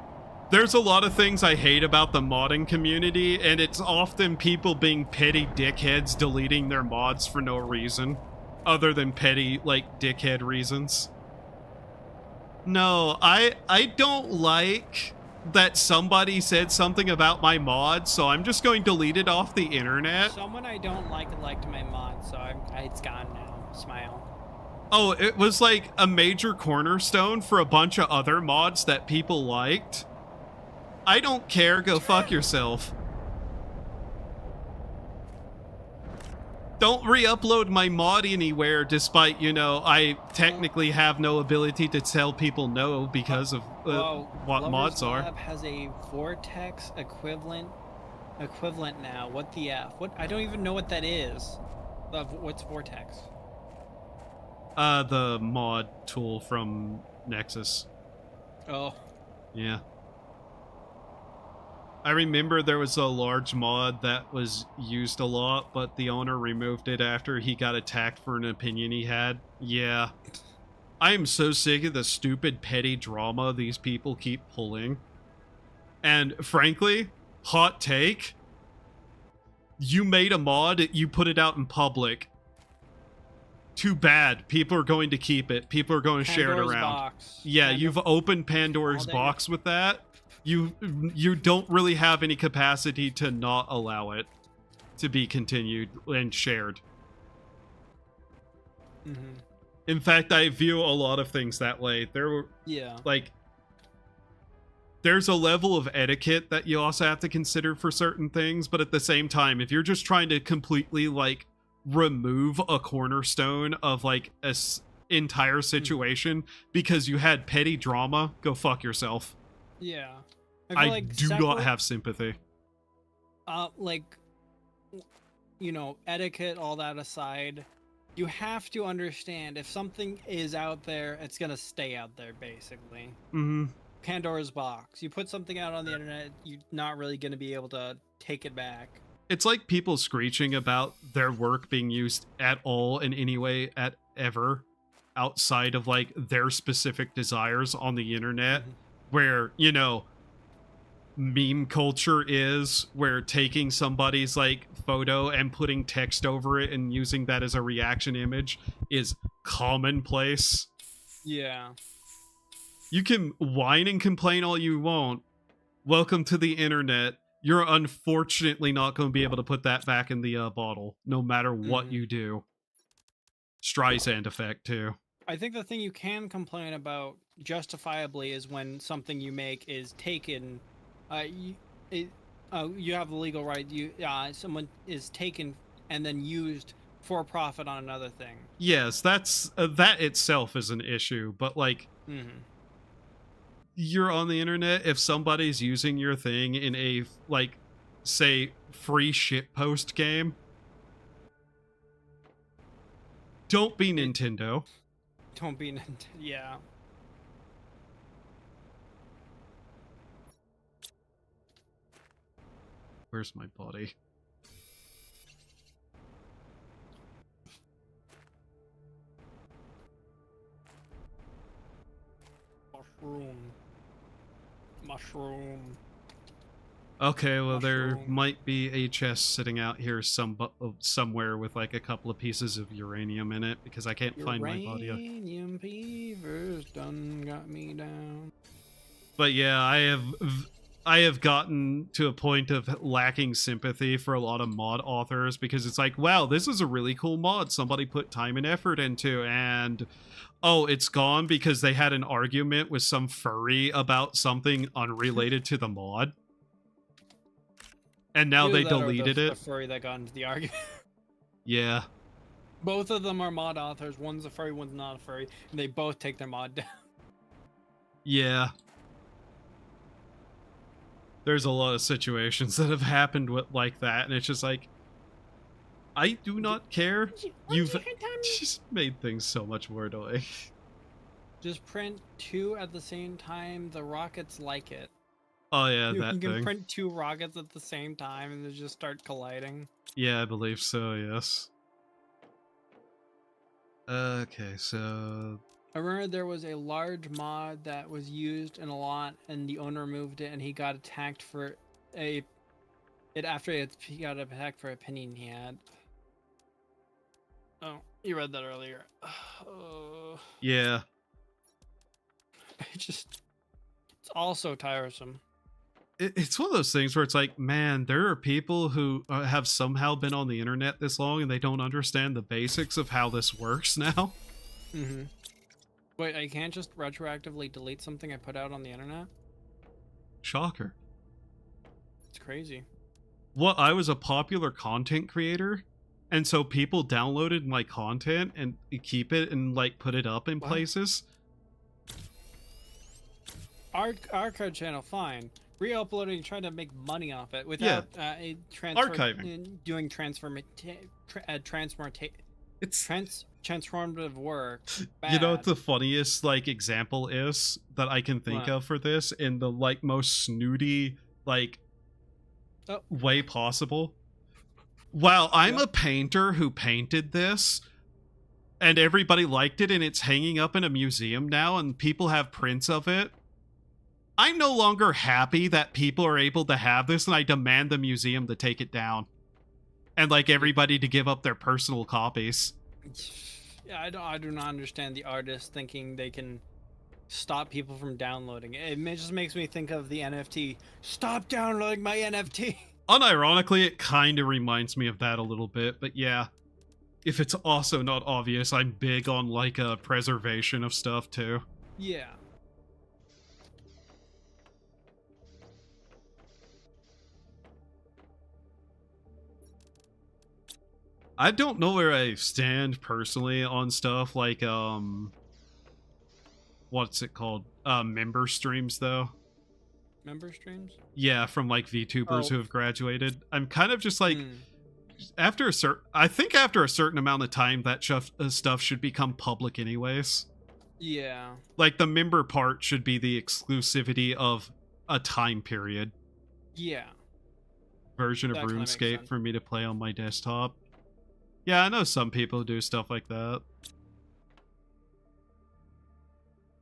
there's a lot of things I hate about the modding community, and it's often people being petty dickheads deleting their mods for no reason. Other than petty, like, dickhead reasons. No, I don't like that somebody said something about my mod, so I'm just going to delete it off the internet. Someone I don't like liked my mod, so it's gone now. Smile. Oh, it was like a major cornerstone for a bunch of other mods that people liked. I don't care, go fuck yourself. Don't re-upload my mod anywhere, despite, you know, I technically have no ability to tell people no because of what Lover's mods are. Lab has a Vortex equivalent now. What the F? What? I don't even know what that is. What's Vortex? The mod tool from Nexus. Oh. Yeah. I remember there was a large mod that was used a lot, but the owner removed it after he got attacked for an opinion he had. Yeah. I am so sick of the stupid petty drama these people keep pulling. And frankly, hot take, you made a mod, you put it out in public. Too bad. People are going to keep it. People are going to share it around. Box. Yeah, you've opened Pandora's box with that. You don't really have any capacity to not allow it to be continued and shared. Mm-hmm. In fact, I view a lot of things that way. There's a level of etiquette that you also have to consider for certain things, but at the same time, if you're just trying to completely, like, remove a cornerstone of, like, a entire situation because you had petty drama, go fuck yourself. Yeah. I do not have sympathy. Like, you know, etiquette, all that aside, you have to understand if something is out there, it's gonna stay out there, basically. Mm-hmm. Pandora's box. You put something out on the internet, you're not really gonna be able to take it back. It's like people screeching about their work being used at all in any way at ever outside of, like, their specific desires on the internet, where, you know, meme culture is, where taking somebody's, like, photo and putting text over it and using that as a reaction image is commonplace. Yeah. You can whine and complain all you want. Welcome to the internet. You're unfortunately not going to be able to put that back in the bottle, no matter what you do. Streisand effect, too. I think the thing you can complain about justifiably is when something you make is taken. You have the legal right. Someone is taken and then used for profit on another thing. Yes, that's that itself is an issue, but like Mm-hmm. you're on the internet, if somebody's using your thing in a like say free shitpost game, don't be Nintendo. Don't be yeah. Where's my body? Mushroom. Okay, well there Mushroom. might be a chest sitting out here somewhere with like a couple of pieces of uranium in it because I can't find my body. Uranium beavers done got me down. But yeah, I have gotten to a point of lacking sympathy for a lot of mod authors because it's like, wow, this is a really cool mod somebody put time and effort into, and oh, it's gone because they had an argument with some furry about something unrelated to the mod. And now Either they that or deleted the it. furry that got into the argument. Yeah. Both of them are mod authors. One's a furry, one's not a furry, and they both take their mod down. Yeah. There's a lot of situations that have happened with like that, and it's just like, I do not care. You've just made things so much more annoying. Just print 2 at the same time. The rockets like it. Oh yeah, You that can thing. print 2 rockets at the same time and they just start colliding. Yeah, I believe so, yes. Okay, so... I remember there was a large mod that was used in a lot and the owner removed it and he got attacked for he got attacked for opinion he had. Oh, you read that earlier. Yeah. It's all so tiresome. It's one of those things where it's like, man, there are people who have somehow been on the internet this long and they don't understand the basics of how this works now. Mm-hmm. Wait, I can't just retroactively delete something I put out on the internet? Shocker. It's crazy. Well, I was a popular content creator, and so people downloaded my content and keep it and like put it up in places. Archive channel, fine. Re-uploading, trying to make money off it without Archiving. Doing transformative work. Bad. You know what the funniest like example is that I can think of for this in the like most snooty like way possible? Wow, I'm a painter who painted this and everybody liked it and it's hanging up in a museum now and people have prints of it. I'm no longer happy that people are able to have this and I demand the museum to take it down. And like everybody to give up their personal copies. Yeah, I do not understand the artists thinking they can stop people from downloading it. It just makes me think of the NFT. Stop downloading my NFT. Unironically, it kind of reminds me of that a little bit, but yeah. If it's also not obvious, I'm big on like a preservation of stuff too. Yeah. I don't know where I stand personally on stuff like what's it called? Member streams though. Member streams? Yeah, from like VTubers who have graduated. I'm kind of just like after a certain amount of time that stuff should become public anyways. Yeah. Like the member part should be the exclusivity of a time period. Yeah. Version of RuneScape for me to play on my desktop. Yeah, I know some people do stuff like that.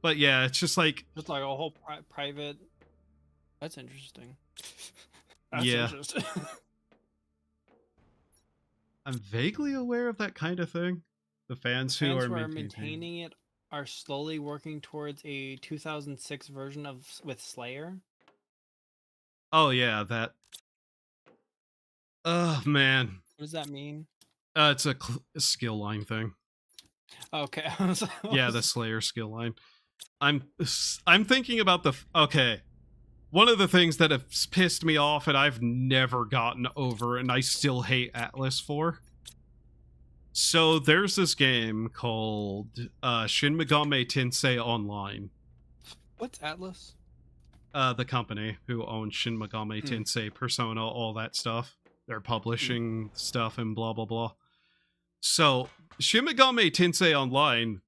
But yeah, it's just like a whole private. That's interesting. That's interesting. I'm vaguely aware of that kind of thing. The fans who are maintaining it are slowly working towards a 2006 version with Slayer. Oh yeah, that. Oh man. What does that mean? It's a skill line thing. Okay. Yeah, the Slayer skill line. I'm thinking about okay. One of the things that has pissed me off and I've never gotten over and I still hate Atlas for. So there's this game called Shin Megami Tensei Online. What's Atlas? The company who owns Shin Megami Tensei, Persona, all that stuff. They're publishing stuff and blah blah blah. So Shin Megami Tensei Online,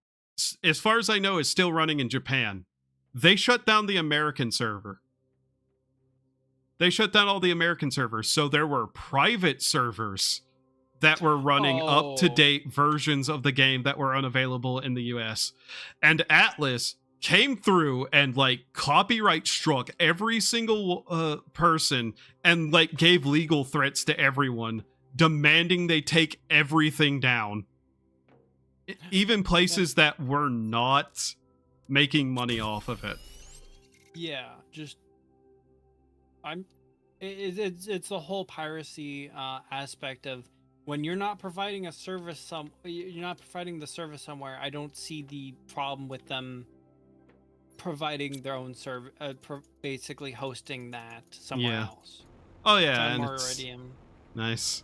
as far as I know, is still running in Japan. They shut down the American server. They shut down all the American servers, so there were private servers that were running up-to-date versions of the game that were unavailable in the US. And Atlas came through and like copyright struck every single person and like gave legal threats to everyone, demanding they take everything down. Even places that were not making money off of it. Yeah, just it's the whole piracy aspect of when you're not providing a service you're not providing the service somewhere. I don't see the problem with them providing their own service, basically hosting that somewhere else. Oh yeah, and Iridium. Nice.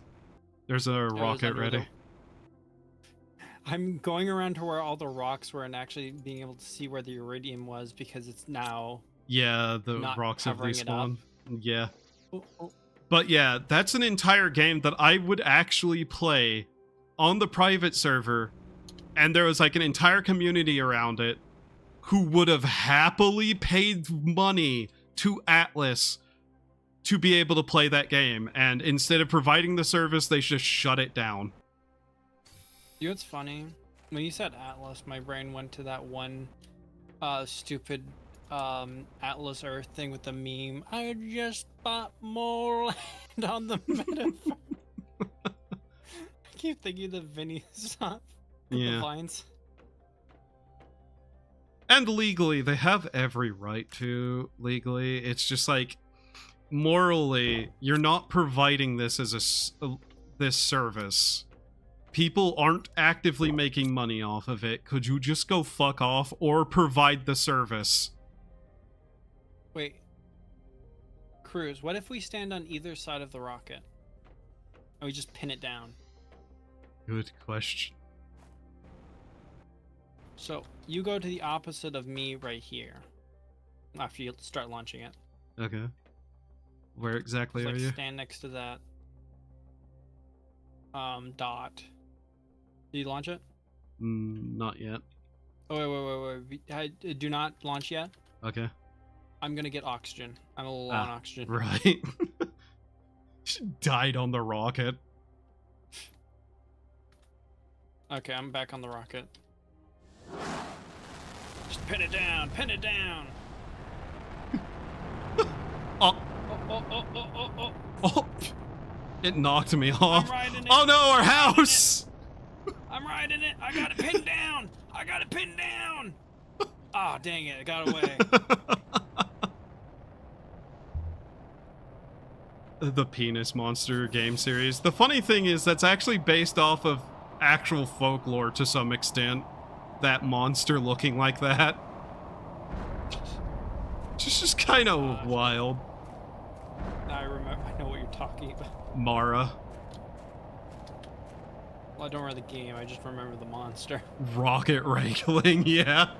There's a rocket ready. I'm going around to where all the rocks were and actually being able to see where the Iridium was because it's now the rocks have respawned. Yeah. Oh. But yeah, that's an entire game that I would actually play on the private server, and there was like an entire community around it who would have happily paid money to Atlas to be able to play that game, and instead of providing the service, they just shut it down. You know what's funny? When you said Atlas, my brain went to that one stupid Atlas Earth thing with the meme. I just bought more land on the metaphor. I keep thinking of the Vinny song. The vines. And legally, they have every right to legally. It's just like, morally, you're not providing this as this service. People aren't actively making money off of it. Could you just go fuck off or provide the service? Wait. Cruz, what if we stand on either side of the rocket? And we just pin it down? Good question. So, you go to the opposite of me right here. After you start launching it. Okay. Where exactly are you? Stand next to that dot. Did you launch it? Not yet. Oh, wait. Do not launch yet. Okay. I'm gonna get oxygen. I'm a little low on oxygen. Right. She died on the rocket. Okay, I'm back on the rocket. Just pin it down! Pin it down! Oh. It knocked me off. Oh no, our house! I'm riding it! I got it pinned down! I got it pinned down! Ah, dang it, it got away. The Penis Monster game series. The funny thing is that's actually based off of actual folklore to some extent. That monster looking like that. Just kind of wild. I remember. I know what you're talking about. Mara. Well, I don't remember the game. I just remember the monster. Rocket wrangling, yeah.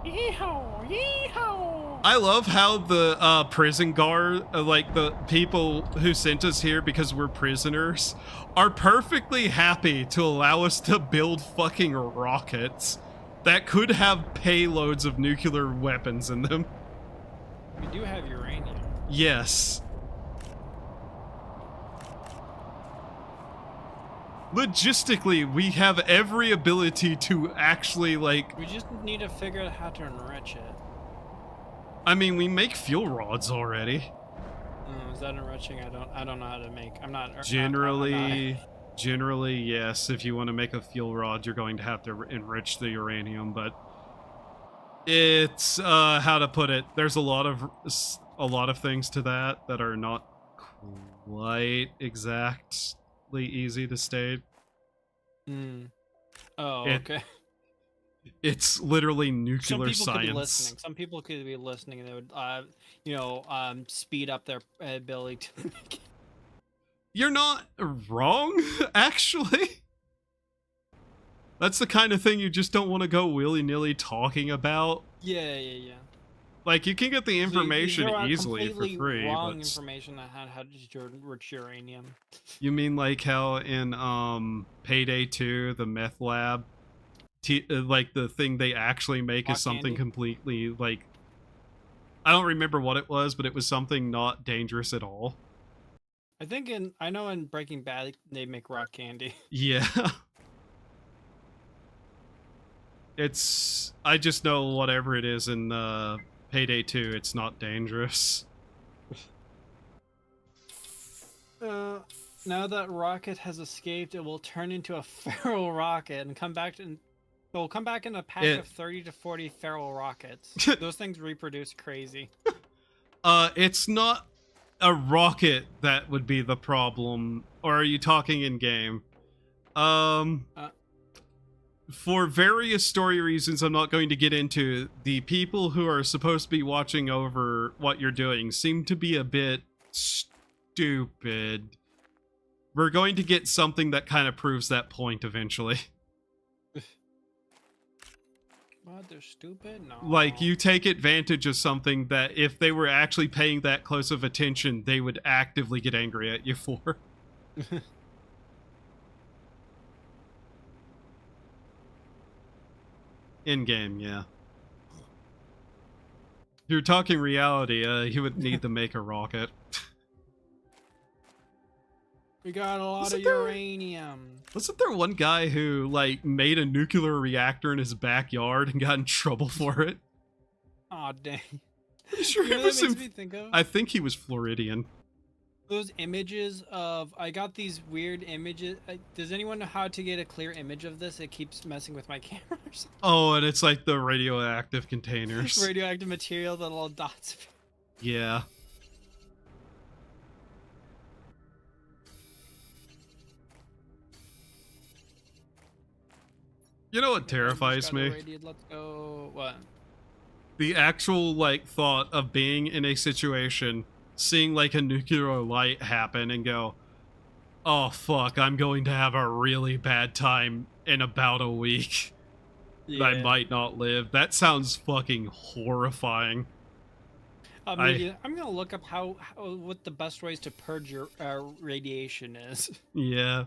Yeehaw! Yeehaw! I love how the prison guard, like the people who sent us here because we're prisoners, are perfectly happy to allow us to build fucking rockets that could have payloads of nuclear weapons in them. We do have uranium. Yes. Logistically, we have every ability to actually, like... We just need to figure out how to enrich it. I mean, we make fuel rods already. Is that enriching? I don't know how to make. I'm not... Generally, yes. If you want to make a fuel rod, you're going to have to enrich the uranium, but... It's, how to put it, there's a lot of things to that are not quite exactly easy to state. Oh, okay. It's literally nuclear science. Could be listening. Some people could be listening, and they would, speed up their ability to. You're not wrong, actually. That's the kind of thing you just don't want to go willy-nilly talking about. Yeah. Like, you can get the So information you throw out easily for completely free, wrong but information on how to enrich uranium. you mean like how in Payday 2, the meth lab, like the thing they actually make Rock is something candy? completely like, I don't remember what it was, but it was something not dangerous at all. I know in Breaking Bad they make rock candy. Yeah. I just know whatever it is in Payday 2, it's not dangerous. Now that Rocket has escaped, it will turn into a feral rocket and come back to. It will come back in a pack of 30 to 40 feral rockets. Those things reproduce crazy. It's not a rocket that would be the problem. Or are you talking in game? For various story reasons I'm not going to get into, the people who are supposed to be watching over what you're doing seem to be a bit stupid. We're going to get something that kind of proves that point eventually. What? They're stupid? No. Like, you take advantage of something that if they were actually paying that close of attention, they would actively get angry at you for. In-game, yeah. If you're talking reality, you would need to make a rocket. We got a lot of uranium. Wasn't there one guy who, like, made a nuclear reactor in his backyard and got in trouble for it? Aw, dang. I'm sure You know it what was that makes me think of? I think he was Floridian. Those images of... I got these weird images. Does anyone know how to get a clear image of this? It keeps messing with my camera or something. Oh, and it's like the radioactive containers. Radioactive material, the little dots. Yeah. You know what terrifies me? Let's go. What? The actual, like, thought of being in a situation, seeing, like, a nuclear light happen and go, oh, fuck, I'm going to have a really bad time in about a week. Yeah. I might not live. That sounds fucking horrifying. I'm gonna look up what the best ways to purge your radiation is. Yeah.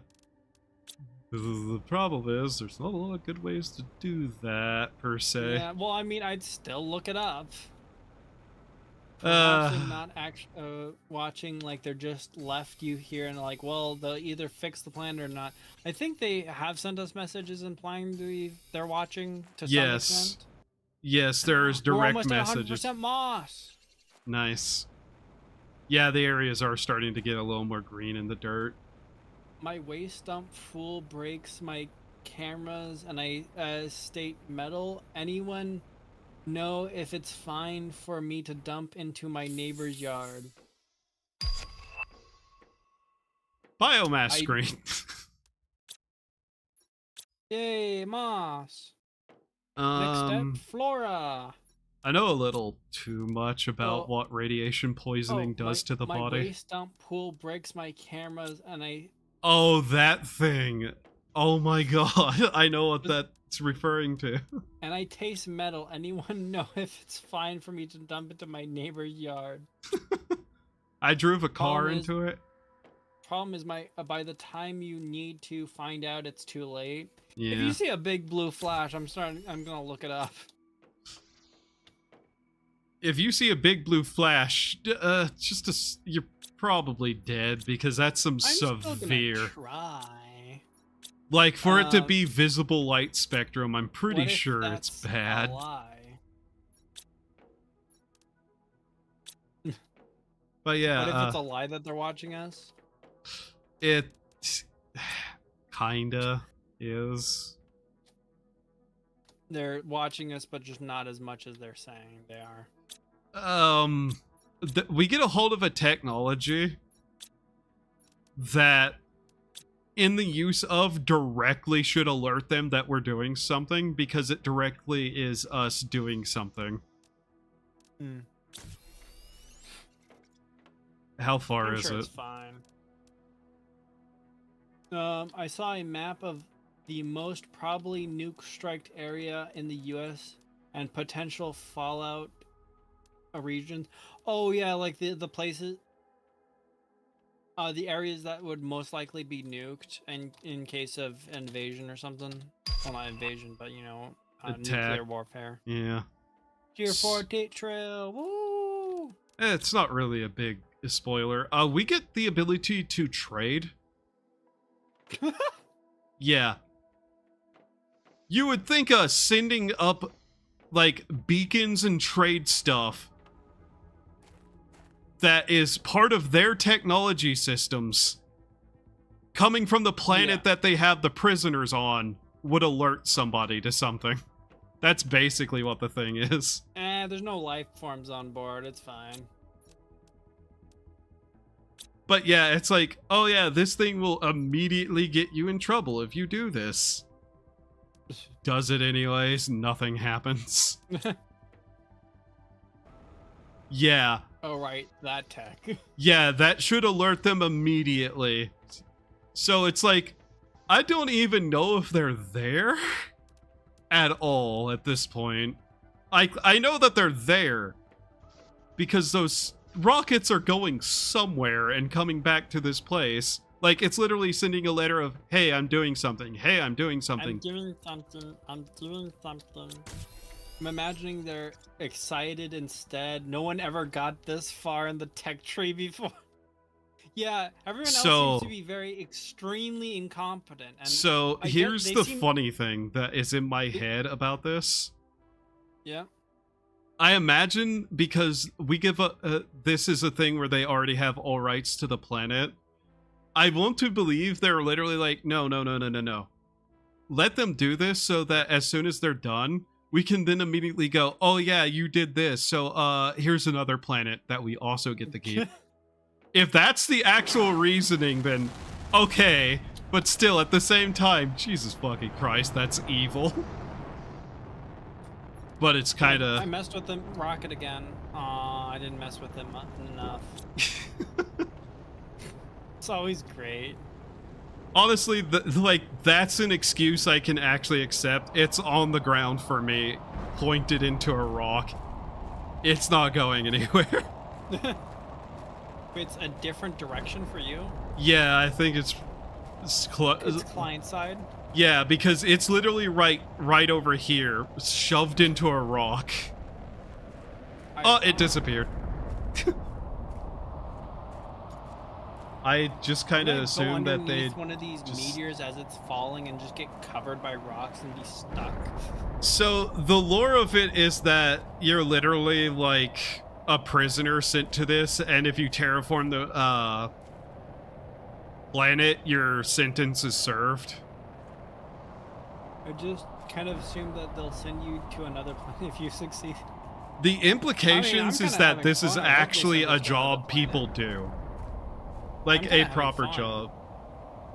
The problem is, there's not a lot of good ways to do that, per se. Yeah, well, I mean, I'd still look it up. Perhaps they're not actually watching, like, they're just left you here and like, well, they'll either fix the plan or not. I think they have sent us messages implying they're watching to some extent. Yes, there's direct We're almost messages. At 100% moss. Nice. Yeah, the areas are starting to get a little more green in the dirt. My waste dump full breaks my cameras, and I state metal. Anyone know if it's fine for me to dump into my neighbor's yard? Biomass screen. Yay, moss. Next step, flora. I know a little too much about what radiation poisoning does to the body. My waste dump pool breaks my cameras, and I... Oh, that thing. Oh my god. I know what that's referring to. And I taste metal. Anyone know if it's fine for me to dump into my neighbor's yard? I drove a car into it. Problem is, by the time you need to find out, it's too late. Yeah. If you see a big blue flash, I'm gonna look it up. If you see a big blue flash, you're probably dead, because that's some severe. Still gonna try. Like, for it to be visible light spectrum, I'm pretty sure it's bad. A lie? But yeah. What if it's a lie that they're watching us? It kinda is. They're watching us, but just not as much as they're saying they are. We get a hold of a technology that, in the use of, directly should alert them that we're doing something, because it directly is us doing something. How far is it? It's fine. I saw a map of the most probably nuke-striked area in the U.S. and potential fallout regions. Oh yeah, like the places, the areas that would most likely be nuked, and in case of invasion or something. Well, not invasion, but Attack. nuclear warfare. Yeah. Tier 4 date trail. Woo! It's not really a big spoiler. We get the ability to trade. Yeah. You would think us sending up, like, beacons and trade stuff that is part of their technology systems coming from the planet that they have the prisoners on would alert somebody to something. That's basically what the thing is. There's no life forms on board. It's fine. But yeah, it's like, oh yeah, this thing will immediately get you in trouble if you do this. Does it anyways? Nothing happens. Yeah. Oh, right. That tech. Yeah, that should alert them immediately. So it's like, I don't even know if they're there at all at this point. I know that they're there because those rockets are going somewhere and coming back to this place. Like, it's literally sending a letter of, hey, I'm doing something. Hey, I'm doing something. I'm doing something. I'm doing something. I'm imagining they're excited instead. No one ever got this far in the tech tree before. Yeah, everyone else seems to be very extremely incompetent. And so here's the funny thing that is in my head about this. Yeah. I imagine because we give this is a thing where they already have all rights to the planet. I want to believe they're literally like, no. Let them do this so that as soon as they're done, we can then immediately go, oh yeah, you did this. So here's another planet that we also get to keep. If that's the actual reasoning, then okay. But still, at the same time, Jesus fucking Christ, that's evil. But it's kind of... I messed with the rocket again. Aw, I didn't mess with him enough. It's always great. Honestly, like, that's an excuse I can actually accept. It's on the ground for me, pointed into a rock. It's not going anywhere. It's a different direction for you? Yeah, I think it's client side? Yeah, because it's literally right over here, shoved into a rock. Oh, it disappeared. I just kind of assumed that they'd one of these meteors as it's falling and just get covered by rocks and be stuck. So the lore of it is that you're literally like a prisoner sent to this, and if you terraform the planet, your sentence is served. I just kind of assumed that they'll send you to another planet if you succeed. The implications is that this is actually a job people do. Like a proper job.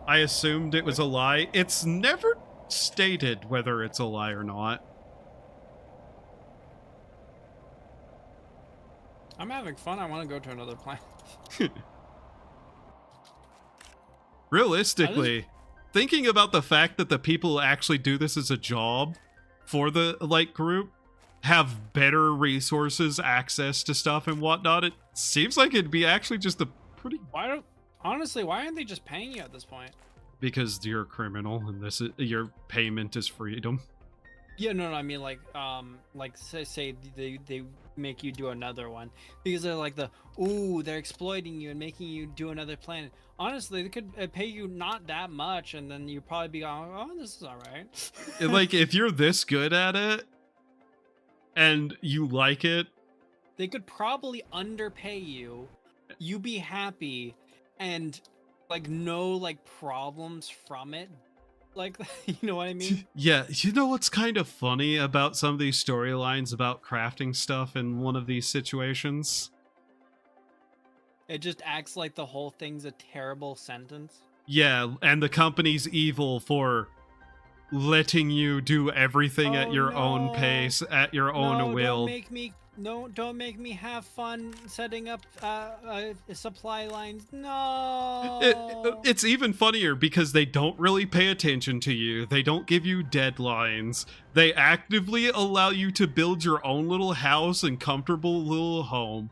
I assumed it was a lie. It's never stated whether it's a lie or not. I'm having fun. I want to go to another planet. Realistically, thinking about the fact that the people who actually do this as a job for the like group have better resources, access to stuff and whatnot, it seems like it'd be actually just a pretty... Honestly, why aren't they just paying you at this point? Because you're a criminal and this is, your payment is freedom. Yeah, no, I mean like say they make you do another one because they're like they're exploiting you and making you do another planet. Honestly, they could pay you not that much, and then you'd probably be going, oh, this is all right. Like if you're this good at it and you like it, they could probably underpay you. You be happy. And like no like problems from it, like you know what I mean? Yeah, you know what's kind of funny about some of these storylines about crafting stuff in one of these situations? It just acts like the whole thing's a terrible sentence. Yeah, and the company's evil for letting you do everything at your own pace, at your own will. No, don't make me have fun setting up supply lines. No. It's even funnier because they don't really pay attention to you. They don't give you deadlines. They actively allow you to build your own little house and comfortable little home.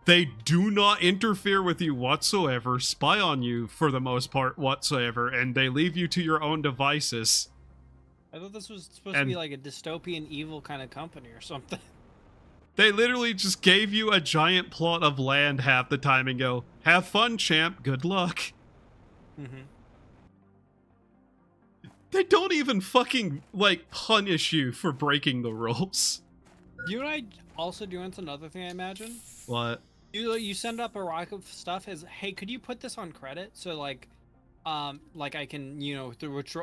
They do not interfere with you whatsoever, spy on you for the most part whatsoever, and they leave you to your own devices. I thought this was supposed to be like a dystopian evil kind of company or something. They literally just gave you a giant plot of land half the time and go, have fun, champ, good luck. Mm-hmm. They don't even fucking, like, punish you for breaking the rules. You know what I also do? It's another thing I imagine. What? You send up a rock of stuff as, hey, could you put this on credit so like I can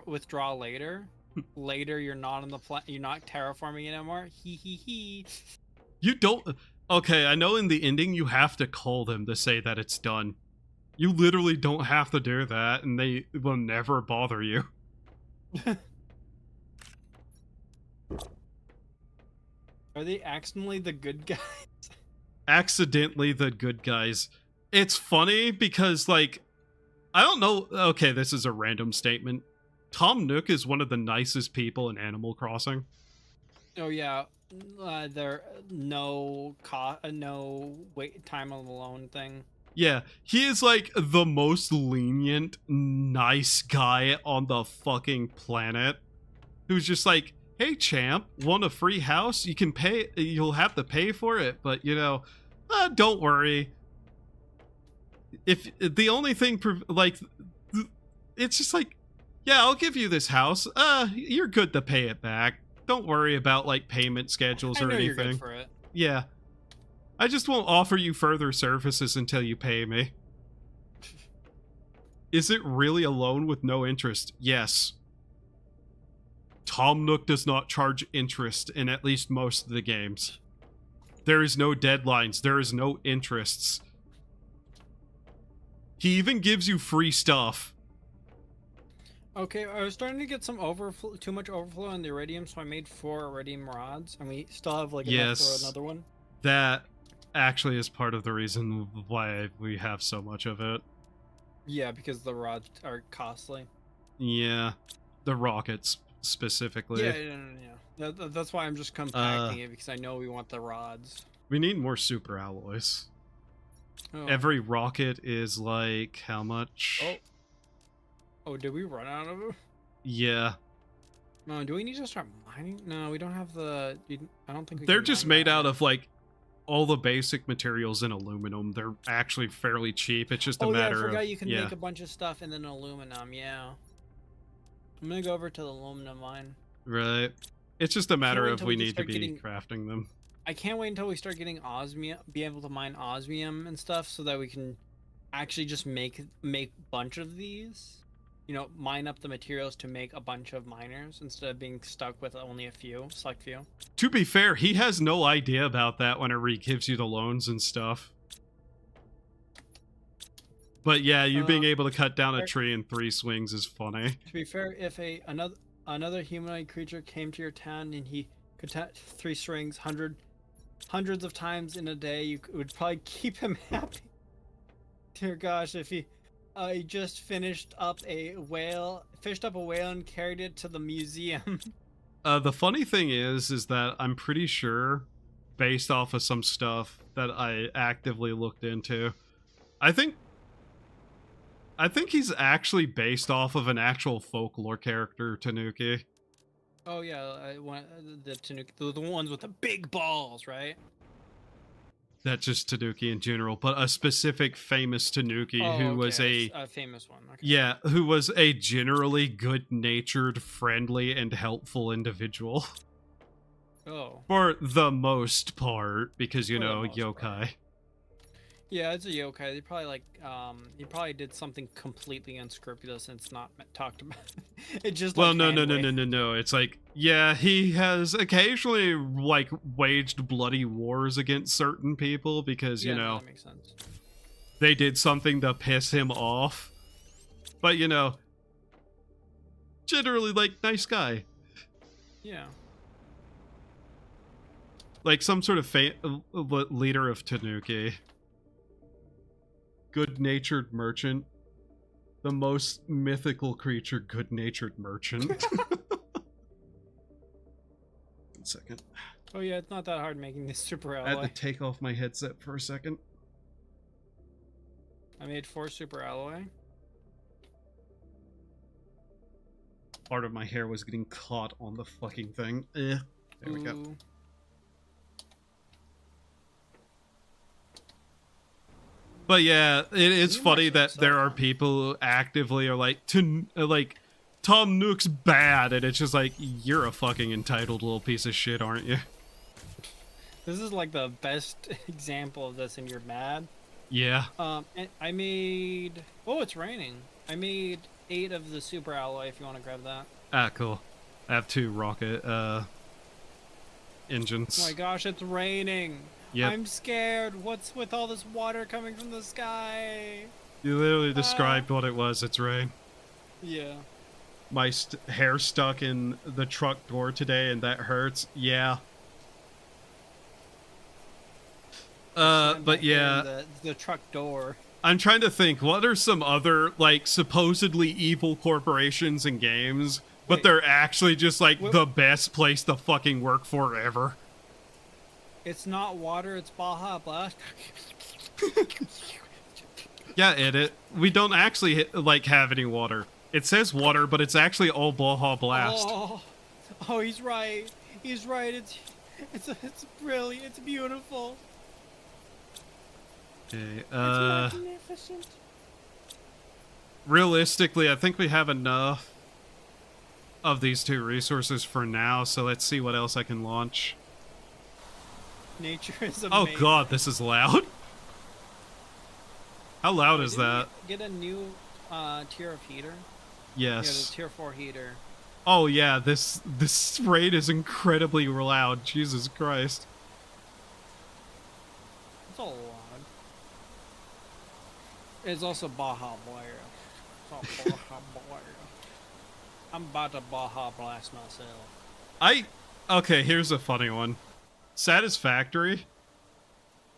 withdraw later. Later, you're not on the you're not terraforming anymore. He he. You don't. Okay, I know in the ending you have to call them to say that it's done. You literally don't have to do that, and they will never bother you. Are they accidentally the good guys? Accidentally the good guys. It's funny because, like, I don't know. Okay, this is a random statement. Tom Nook is one of the nicest people in Animal Crossing. Oh yeah, there no wait time alone thing. Yeah, he is like the most lenient, nice guy on the fucking planet. Who's just like, hey champ, want a free house? You can pay, you'll have to pay for it, but you know, don't worry. If the only thing, like, it's just like, yeah, I'll give you this house. You're good to pay it back. Don't worry about like payment schedules or anything. You're good for it. Yeah. I just won't offer you further services until you pay me. Is it really a loan with no interest? Yes. Tom Nook does not charge interest in at least most of the games. There is no deadlines. There is no interests. He even gives you free stuff. Okay, I was starting to get some overflow, too much overflow in the iridium, so I made 4 iridium rods, and we still have like enough for another one. That actually is part of the reason why we have so much of it. Yeah, because the rods are costly. Yeah, the rockets specifically. Yeah. That's why I'm just compacting it, because I know we want the rods. We need more super alloys. Oh. Every rocket is like how much? Oh, did we run out of them? Yeah. No, do we need to start mining? No, we don't have the. I don't think we They're can just mine made that. out of like all the basic materials in aluminum. They're actually fairly cheap. It's just a matter of. I forgot you can make a bunch of stuff in an aluminum. Yeah. I'm gonna go over to the aluminum mine. Right. It's just a matter of we need to be getting... crafting them. I can't wait until we start getting osmium, be able to mine osmium and stuff, so that we can actually just make bunch of these. You know, mine up the materials to make a bunch of miners instead of being stuck with only a few, select few. To be fair, he has no idea about that whenever he gives you the loans and stuff. But yeah, you being able to cut down a tree in 3 swings is funny. To be fair, if another humanoid creature came to your town and he could cut 3 strings hundreds of times in a day, you would probably keep him happy. Dear gosh, if he just fished up a whale and carried it to the museum. The funny thing is that I'm pretty sure, based off of some stuff that I actively looked into, I think he's actually based off of an actual folklore character, Tanuki. Oh yeah, the Tanuki, the ones with the big balls, right? Not just Tanuki in general, but a specific famous Tanuki who was a famous one. Okay. Yeah, who was a generally good-natured, friendly, and helpful individual. Oh. For the most part, because, you know, yokai. Part. Yeah, it's a yokai. They probably he probably did something completely unscrupulous and it's not talked about. It just well, no. It's like, yeah, he has occasionally like waged bloody wars against certain people because you know that makes sense. They did something to piss him off. But you know, generally like nice guy. Yeah. Like some sort of leader of Tanuki. Good-natured merchant. The most mythical creature, good-natured merchant. 1 second. Oh yeah, it's not that hard making this super I had alloy. to take off my headset for a second. I made 4 super alloy. Part of my hair was getting caught on the fucking thing. There we go. Ooh. But yeah, it is You funny must that have there saw are that. people who actively are like, Tom Nook's bad, and it's just like, you're a fucking entitled little piece of shit, aren't you? This is like the best example of this, and you're mad. Yeah. And I made. Oh, it's raining. I made 8 of the super alloy. If you want to grab that. Ah, cool. I have 2 rocket engines. Oh my gosh, it's raining. Yep. I'm scared. What's with all this water coming from the sky? You literally described what it was. It's rain. Yeah. My hair stuck in the truck door today, and that hurts. Yeah. But yeah, the truck door. I'm trying to think. What are some other like supposedly evil corporations and games, but Wait. they're actually just like Wait. the best place to fucking work for ever? It's not water. It's Baja Blast. Yeah, edit. We don't actually like have any water. It says water, but it's actually all Baja Blast. Oh, he's right. He's right. It's brilliant. It's beautiful. Okay. It's magnificent. Realistically, I think we have enough of these 2 resources for now, so let's see what else I can launch. Nature is Oh amazing. god, this is loud. How loud is that? Get a new tier of heater. Yeah, the Yes. tier 4 heater. Oh yeah, this raid is incredibly loud. Jesus Christ. It's a lot. It's also Baja Blast. It's all Baja Blast. I'm about to Baja Blast myself. Okay, here's a funny one. Satisfactory.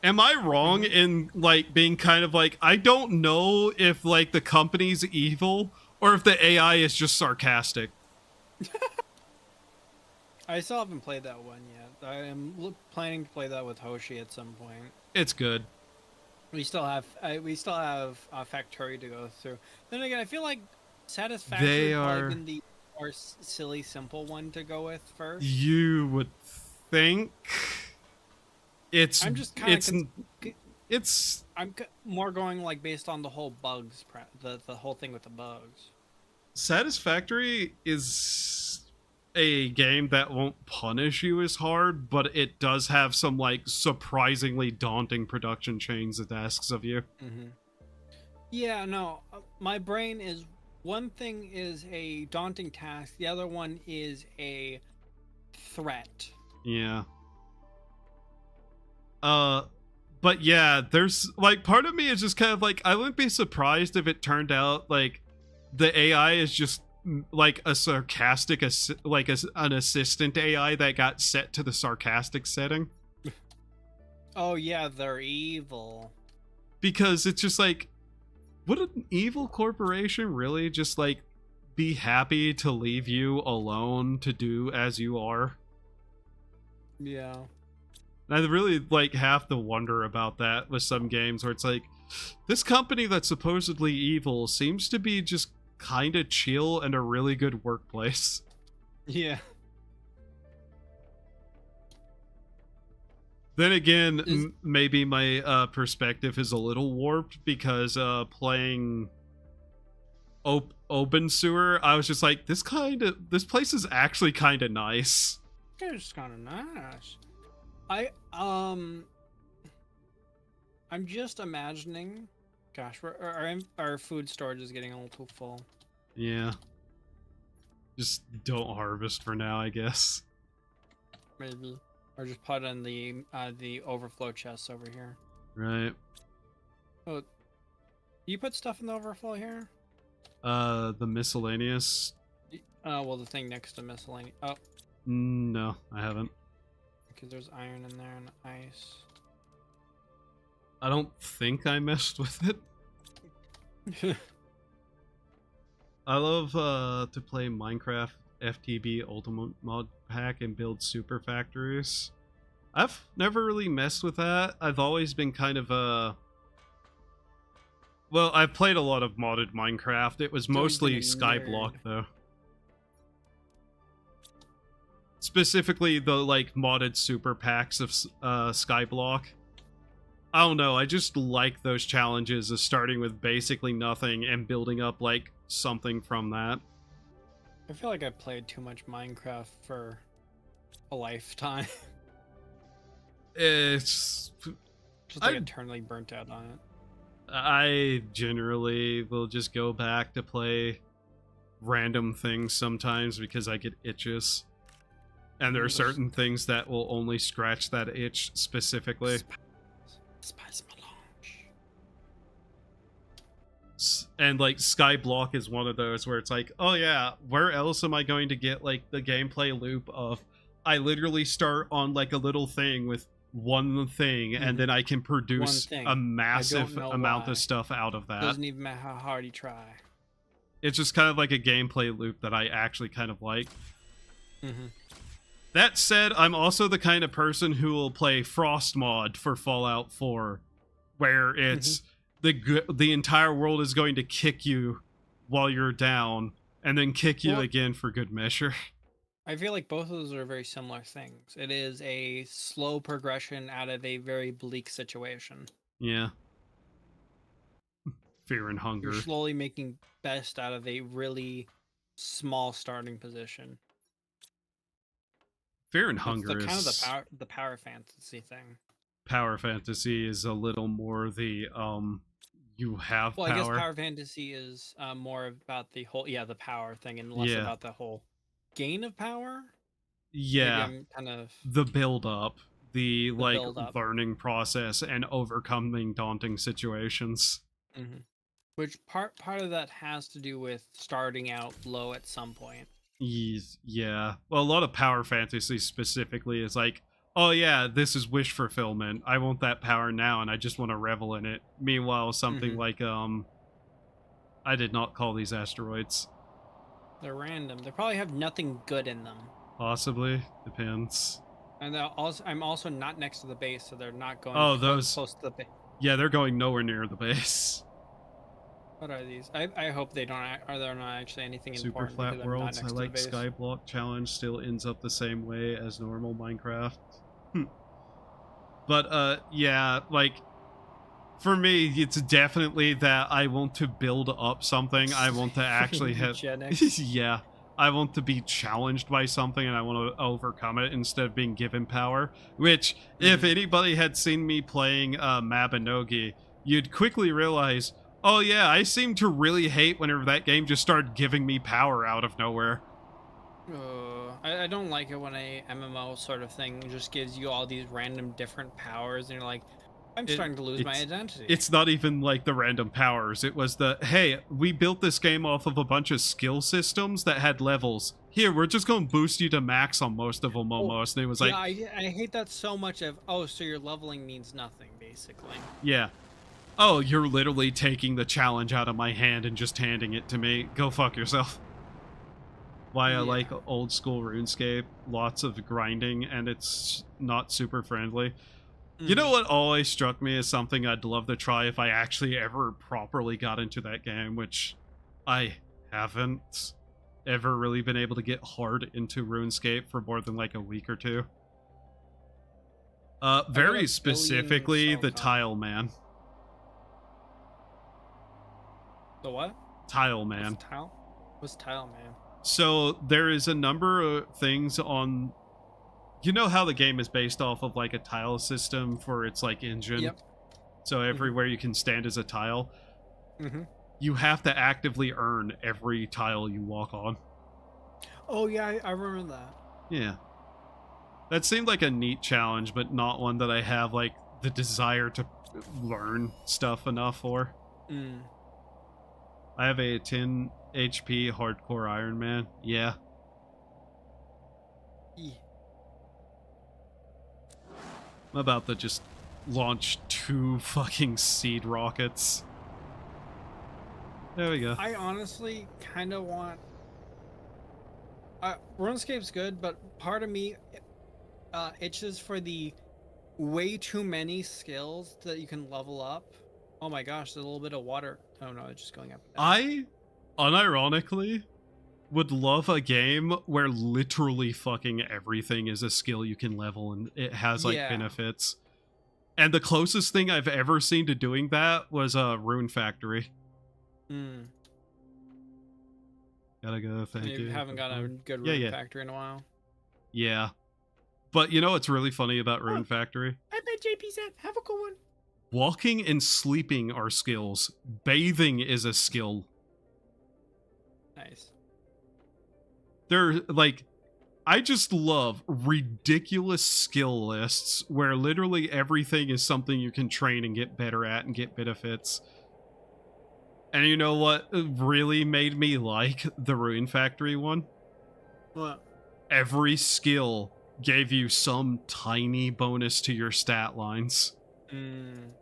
Am I wrong in like being kind of like, I don't know if like the company's evil or if the AI is just sarcastic? I still haven't played that one yet. I am planning to play that with Hoshi at some point. It's good. We still have Factory to go through. Then again, I feel like Satisfactory They would are- probably been the more silly, simple one to go with first. You would think it's I'm just kind of it's more going like based on the whole bugs, the whole thing with the bugs. Satisfactory is a game that won't punish you as hard, but it does have some like surprisingly daunting production chains it asks of you. Mm-hmm. Yeah, no, my brain is one thing is a daunting task, the other one is a threat. Yeah. But yeah, there's like part of me is just kind of like, I wouldn't be surprised if it turned out like the AI is just like a sarcastic an assistant AI that got set to the sarcastic setting, Oh yeah, they're evil. because it's just like, would an evil corporation really just like be happy to leave you alone to do as you are? Yeah. And I really like have to wonder about that with some games where it's like, this company that's supposedly evil seems to be just kind of chill and a really good workplace. Yeah. Then again, maybe my perspective is a little warped because playing Open Sewer, I was just like, this place is actually kind of nice. It's kind of nice. I'm just imagining. Gosh, our food storage is getting a little full. Yeah. Just don't harvest for now, I guess. Maybe, or just put in the overflow chests over here. Right. Oh, you put stuff in the overflow here? The miscellaneous. Well, the thing next to miscellaneous. Oh, No, I haven't. Because there's iron in there and ice. I don't think I messed with it. I love to play Minecraft FTB Ultimate Mod Pack and build super factories. I've never really messed with that. I've always been kind of well, I've played a lot of modded Minecraft. It was mostly Skyblock though. Specifically the like modded super packs of Skyblock. I don't know, I just like those challenges of starting with basically nothing and building up like something from that. I feel like I played too much Minecraft for a lifetime. It's just like eternally burnt out on it. I generally will just go back to play random things sometimes because I get itches. And there are certain things that will only scratch that itch specifically. Spice melange. And like Skyblock is one of those where it's like, oh yeah, where else am I going to get like the gameplay loop of I literally start on like a little thing with one thing and then I can produce a massive amount of stuff out of that. Doesn't even matter how hard you try. It's just kind of like a gameplay loop that I actually kind of like. That said, I'm also the kind of person who will play Frost mod for Fallout 4, where it's the entire world is going to kick you while you're down, and then kick you again for good measure. I feel like both of those are very similar things. It is a slow progression out of a very bleak situation. Yeah. Fear and hunger. You're slowly making best out of a really small starting position. Fear and hunger is kind of the power fantasy thing. Power fantasy is a little more the you have power. I guess power fantasy is more about the whole the power thing and less about the whole gain of power. Yeah, maybe I'm kind of the build up, the like learning process and overcoming daunting situations. Which part of that has to do with starting out low at some point. Yeah, well, a lot of power fantasy specifically is like, oh yeah, this is wish fulfillment. I want that power now, and I just want to revel in it. Meanwhile, something like I did not call these asteroids. They're random. They probably have nothing good in them. Possibly, depends. And I'm also not next to the base, so they're not going. Close to the base. Yeah, they're going nowhere near the base. What are these? I hope they don't. Are there not actually anything super important? Super flat worlds. I like Skyblock challenge. Still ends up the same way as normal Minecraft. But yeah, like for me, it's definitely that I want to build up something. I want to actually have. Yeah, I want to be challenged by something, and I want to overcome it instead of being given power. Which, if anybody had seen me playing Mabinogi, you'd quickly realize. Oh yeah, I seem to really hate whenever that game just started giving me power out of nowhere. I don't like it when a MMO sort of thing just gives you all these random different powers and you're like, I'm starting to lose my identity. It's not even like the random powers. It was the, hey, we built this game off of a bunch of skill systems that had levels. Here, we're just going to boost you to max on most of them almost. And it was like... Yeah, I hate that so much of, so your leveling means nothing, basically. Yeah. Oh, you're literally taking the challenge out of my hand and just handing it to me. Go fuck yourself. Why I like old school RuneScape. Lots of grinding, and it's not super friendly. You know what always struck me as something I'd love to try if I actually ever properly got into that game, which I haven't ever really been able to get hard into RuneScape for more than like a week or two. Very specifically, the Tile Man. The what? Tile Man. What's Tile Man? So there is a number of things on... You know how the game is based off of like a tile system for its like engine? Yep. So everywhere you can stand as a tile. You have to actively earn every tile you walk on. Oh yeah, I remember that. Yeah. That seemed like a neat challenge, but not one that I have like the desire to learn stuff enough for. I have a 10 HP hardcore Iron Man. Yeah. I'm about to just launch 2 fucking seed rockets. There we go. I honestly kind of want. RuneScape's good, but part of me itches for the way too many skills that you can level up. Oh my gosh, there's a little bit of water. Oh no, it's just going up and down. I, unironically, would love a game where literally fucking everything is a skill you can level and it has like benefits. And the closest thing I've ever seen to doing that was Rune Factory. Gotta go, thank you. You haven't got a good Rune Factory in a while. Yeah. But you know what's really funny about Rune Factory? I bet JP's have a cool one. Walking and sleeping are skills. Bathing is a skill. Nice. They're like, I just love ridiculous skill lists where literally everything is something you can train and get better at and get benefits. And you know what really made me like the Rune Factory one? What? Every skill gave you some tiny bonus to your stat lines. And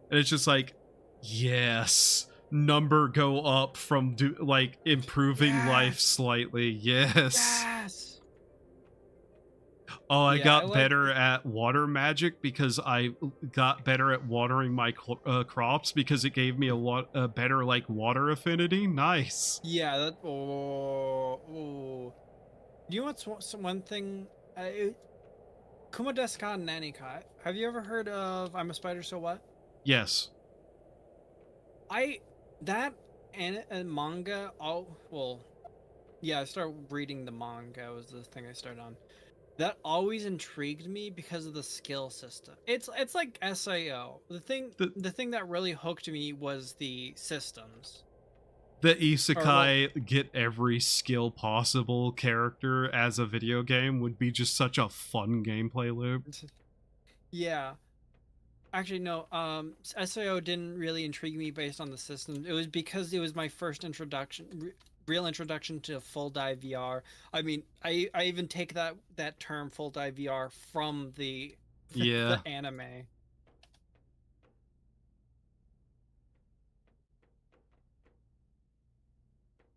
it's just like, yes, number go up from like improving life slightly. Yes. Oh, I got better at water magic because I got better at watering my crops because it gave me a better like water affinity. Nice. Yeah, that. Oh. You know what's one thing? Kuma desu ka nani ka? Have you ever heard of I'm a Spider, So What? Yes. That and manga. I started reading the manga. Was the thing I started on. That always intrigued me because of the skill system. It's like SAO. The thing that really hooked me was the systems. The isekai get every skill possible character as a video game would be just such a fun gameplay loop. Yeah. Actually, no. SAO didn't really intrigue me based on the system. It was because it was my first real introduction to full dive VR. I mean, I even take that term full dive VR from the anime.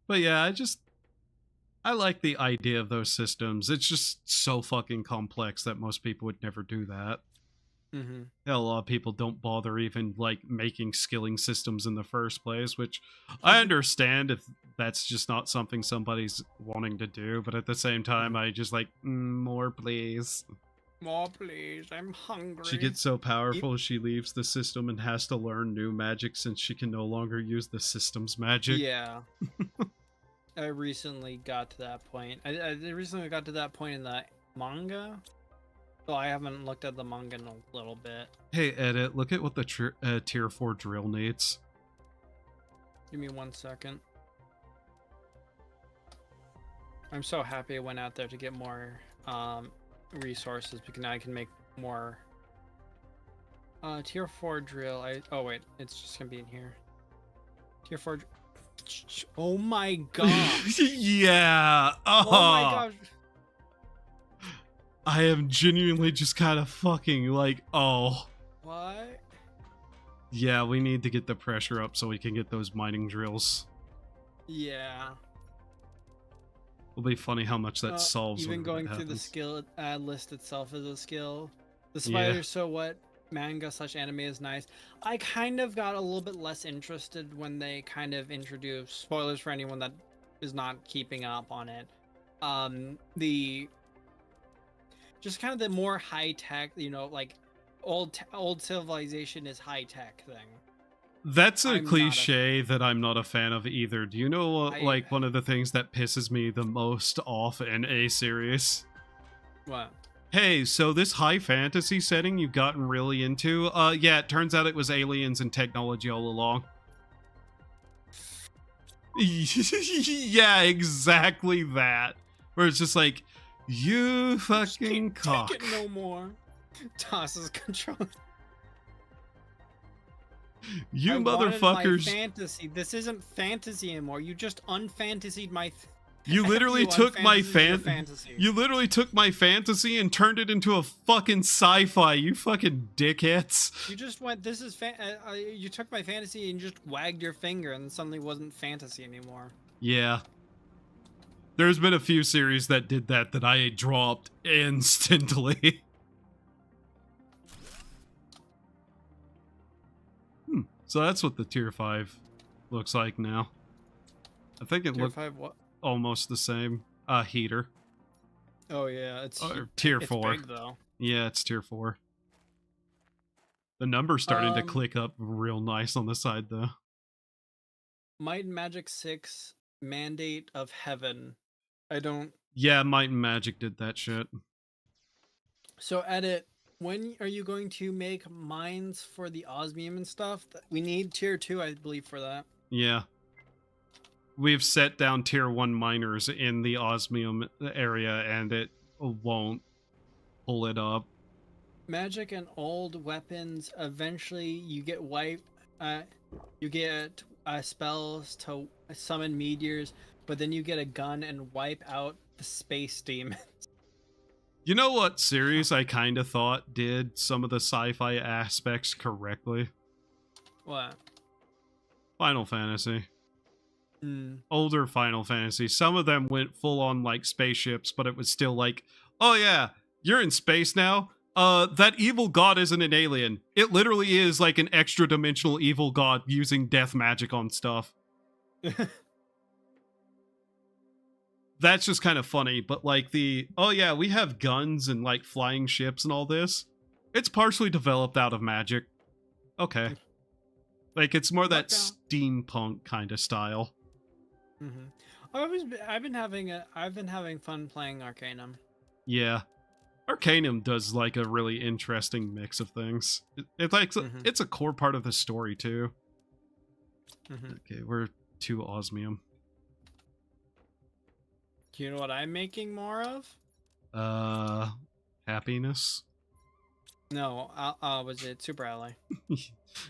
But yeah, I like the idea of those systems. It's just so fucking complex that most people would never do that. Hell, a lot of people don't bother even like making skilling systems in the first place, which I understand if that's just not something somebody's wanting to do, but at the same time I just like more please. More please, I'm hungry. She gets so powerful she leaves the system and has to learn new magic since she can no longer use the system's magic. Yeah. I recently got to that point. I recently got to that point in the manga. So I haven't looked at the manga in a little bit. Hey, Edit, look at what the tier 4 drill needs. Give me 1 second. I'm so happy I went out there to get more resources because now I can make more. Tier 4 drill. Oh wait, it's just gonna be in here. Tier 4. Oh my god. Yeah. Oh my gosh. I am genuinely just kind of fucking like, oh. What? Yeah, we need to get the pressure up so we can get those mining drills. Yeah. It'll be funny how much that solves. Even going through the skill list itself is a skill. The Spider So What manga/anime is nice. I kind of got a little bit less interested when they kind of introduced, spoilers for anyone that is not keeping up on it, just kind of the more high tech, like old civilization is high tech thing. That's a cliche that I'm not a fan of either. Do you know like one of the things that pisses me the most off in a series? What? Hey, so this high fantasy setting you've gotten really into, yeah, it turns out it was aliens and technology all along. Yeah, exactly that. Where it's just like, you fucking cock. Take it no more. Tosses control. You motherfuckers. My fantasy. This isn't fantasy anymore. You just unfantasied my You literally You on took my your fantasy. You literally took my fantasy and turned it into a fucking sci-fi. You fucking dickheads. You just went. This is you took my fantasy and just wagged your finger, and suddenly wasn't fantasy anymore. Yeah. There's been a few series that did that I dropped instantly. So that's what the tier 5 looks like now. I think it Tier looked 5 what? almost the same. Heater. Oh yeah, it's tier it's 4. big though. Yeah, it's tier 4. The number's starting to Um, click up real nice on the side though. Might and Magic 6 Mandate of Heaven. I don't. Yeah, Might and Magic did that shit. So edit. When are you going to make mines for the osmium and stuff? We need tier 2, I believe, for that. Yeah. We've set down tier 1 miners in the osmium area and it won't pull it up. Magic and old weapons. Eventually, you get you get spells to summon meteors, but then you get a gun and wipe out the space demon. You know what series I kind of thought did some of the sci-fi aspects correctly? What? Final Fantasy. Mm. Older Final Fantasy. Some of them went full on like spaceships, but it was still like, oh yeah, you're in space now. That evil god isn't an alien. It literally is like an extra dimensional evil god using death magic on stuff. That's just kind of funny, but like oh yeah, we have guns and like flying ships and all this. It's partially developed out of magic. Okay. Like it's more that steampunk kind of style. Mm-hmm. I've been having fun playing Arcanum. Yeah. Arcanum does like a really interesting mix of things. It's a core part of the story too. Okay, we're 2 osmium. Do you know what I'm making more of? Happiness. No, was it Super Ally?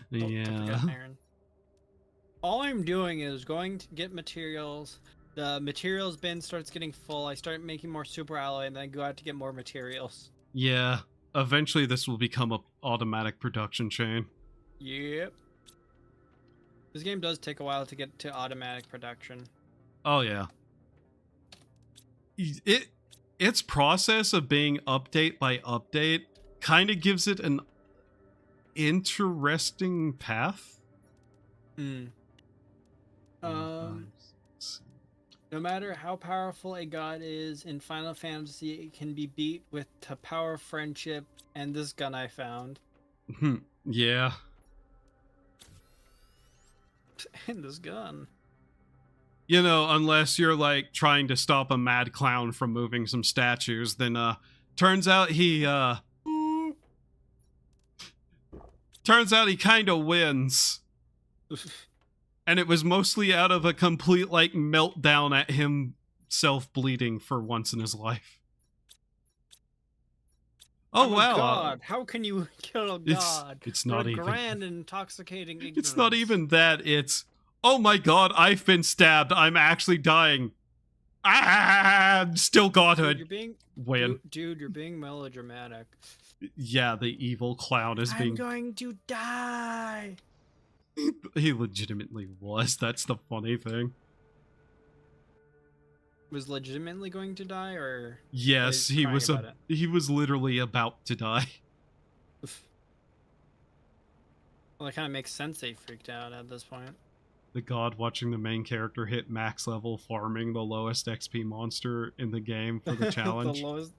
Yeah. Iron. All I'm doing is going to get materials. The materials bin starts getting full. I start making more Super Alloy, and then I go out to get more materials. Yeah. Eventually, this will become a automatic production chain. Yep. This game does take a while to get to automatic production. Oh yeah. Its process of being update by update kind of gives it an interesting path. No matter how powerful a god is in Final Fantasy, it can be beat with the power of friendship and this gun I found. Yeah. And this gun. You know, unless you're like trying to stop a mad clown from moving some statues, then turns out he kind of wins. And it was mostly out of a complete like meltdown at himself bleeding for once in his life. Oh wow! God, how can you kill a god? It's not even grand and intoxicating ignorance. It's not even that. It's, oh my god, I've been stabbed. I'm actually dying. Still godhood. Dude, you're being melodramatic. Yeah, the evil clown is being. I'm going to die. He legitimately was. That's the funny thing. Was legitimately going to die, or yes, he was. He was literally about to die. Well, that kind of makes sense. They freaked out at this point. The god watching the main character hit max level, farming the lowest XP monster in the game for the challenge. The lowest.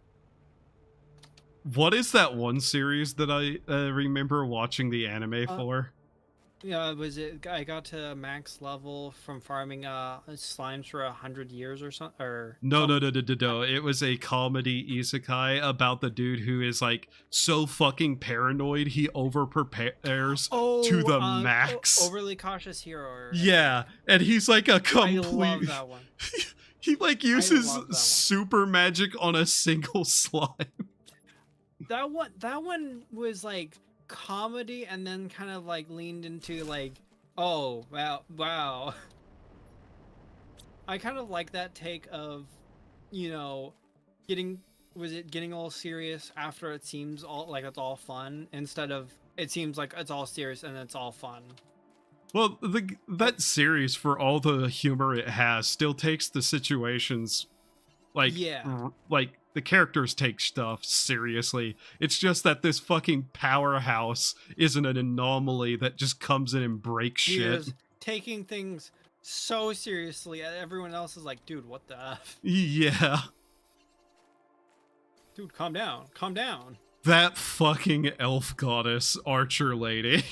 What is that one series that I remember watching the anime for? Yeah, I got to max level from farming slimes for 100 years or something. Or no. It was a comedy isekai about the dude who is like so fucking paranoid he over prepares to the max. Overly cautious hero. Yeah, and he's like a complete. I love that one. He like uses super magic on a single slime. That one was like comedy and then kind of like leaned into like, oh wow. I kind of like that take of, you know, getting getting all serious after it seems all like it's all fun instead of it seems like it's all serious and it's all fun. Well, But that series, for all the humor it has, still takes the situations yeah, like the characters take stuff seriously. It's just that this fucking powerhouse isn't an anomaly that just comes in and breaks he shit. is taking things so seriously. Everyone else is like, dude, what the f? Yeah. Dude, calm down, calm down. That fucking elf goddess archer lady.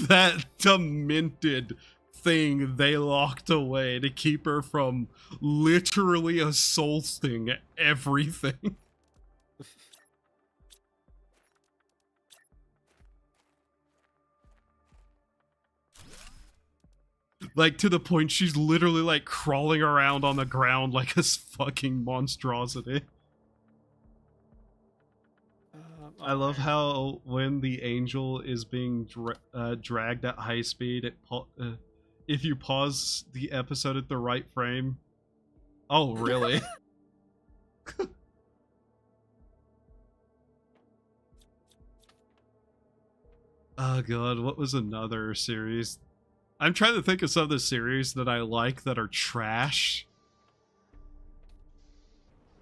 That demented thing they locked away to keep her from literally assaulting everything. Like, to the point she's literally like crawling around on the ground like a fucking monstrosity. I love Alright. how when the angel is being dragged at high speed, if you pause the episode at the right frame. Oh, really? Oh god, what was another series? I'm trying to think of some of the series that I like that are trash.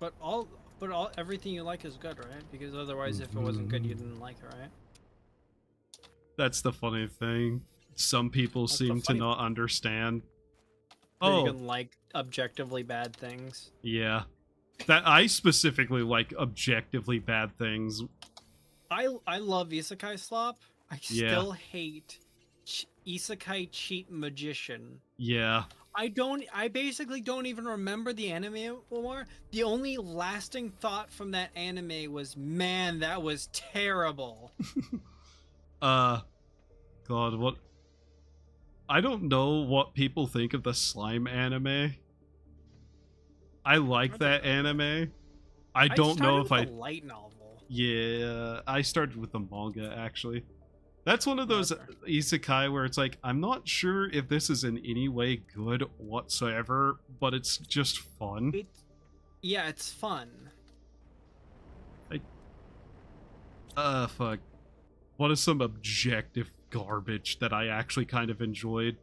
But everything you like is good, right? Because otherwise, if it wasn't good, you didn't like it, right? That's the funny thing. Some people That's the seem to funny not understand. that you Oh, can like objectively bad things. yeah. That I specifically like objectively bad things. I love isekai slop. I Yeah. still hate isekai cheat magician. Yeah. I basically don't even remember the anime anymore. The only lasting thought from that anime was, man, that was terrible. Uh god, what I don't know what people think of the slime anime. I like I don't that know. anime. I I don't know started if with the I light novel. Yeah, I started with the manga actually. That's one of Oh, those that's fair. isekai where it's like, I'm not sure if this is in any way good whatsoever, but it's just fun. Yeah, it's fun. Like, fuck. What is some objective garbage that I actually kind of enjoyed?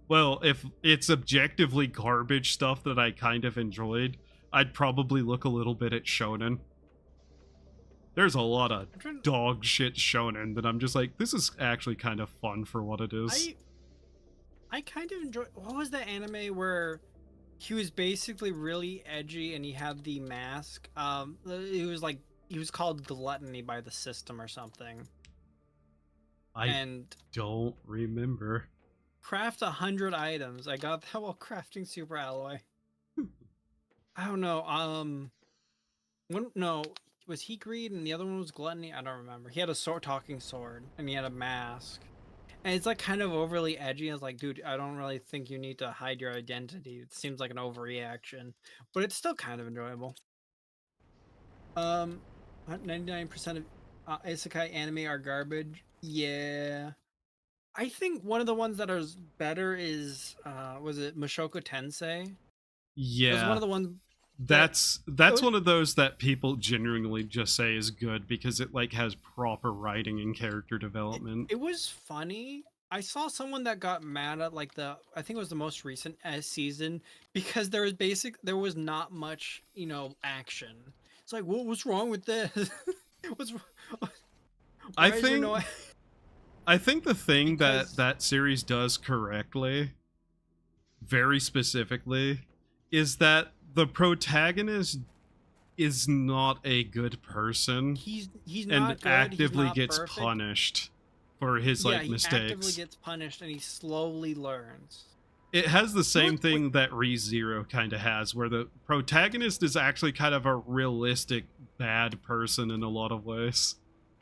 Well, if it's objectively garbage stuff that I kind of enjoyed, I'd probably look a little bit at shonen. There's a lot of I'm trying. dog shit shonen that I'm just like, this is actually kind of fun for what it is. I kind of enjoy. What was the anime where he was basically really edgy and he had the mask? He was called Gluttony by the system or something. I And don't remember. craft 100 items. I got that while crafting super alloy. I don't know. No, was he greed and the other one was gluttony? I don't remember. He had a talking sword and he had a mask. And it's like kind of overly edgy. I was like, dude, I don't really think you need to hide your identity. It seems like an overreaction, but it's still kind of enjoyable. 99% of isekai anime are garbage. Yeah. I think one of the ones that are better is was it Mushoku Tensei? It was one Yeah, of the ones that that's one of those that people genuinely just say is good because it like has proper writing and character development. it was funny. I saw someone that got mad at like I think it was the most recent season because there was not much, action. It's like, what's wrong with this? what's I why is there think no I think the thing that because that series does correctly, very specifically, is that the protagonist is not a good person he's and not good, he's actively not gets perfect. punished for his Yeah, like he actively mistakes. gets punished and he slowly learns. It has the You know same what? Wait, thing that ReZero kind of has, where the protagonist is actually kind of a realistic bad person in a lot of ways.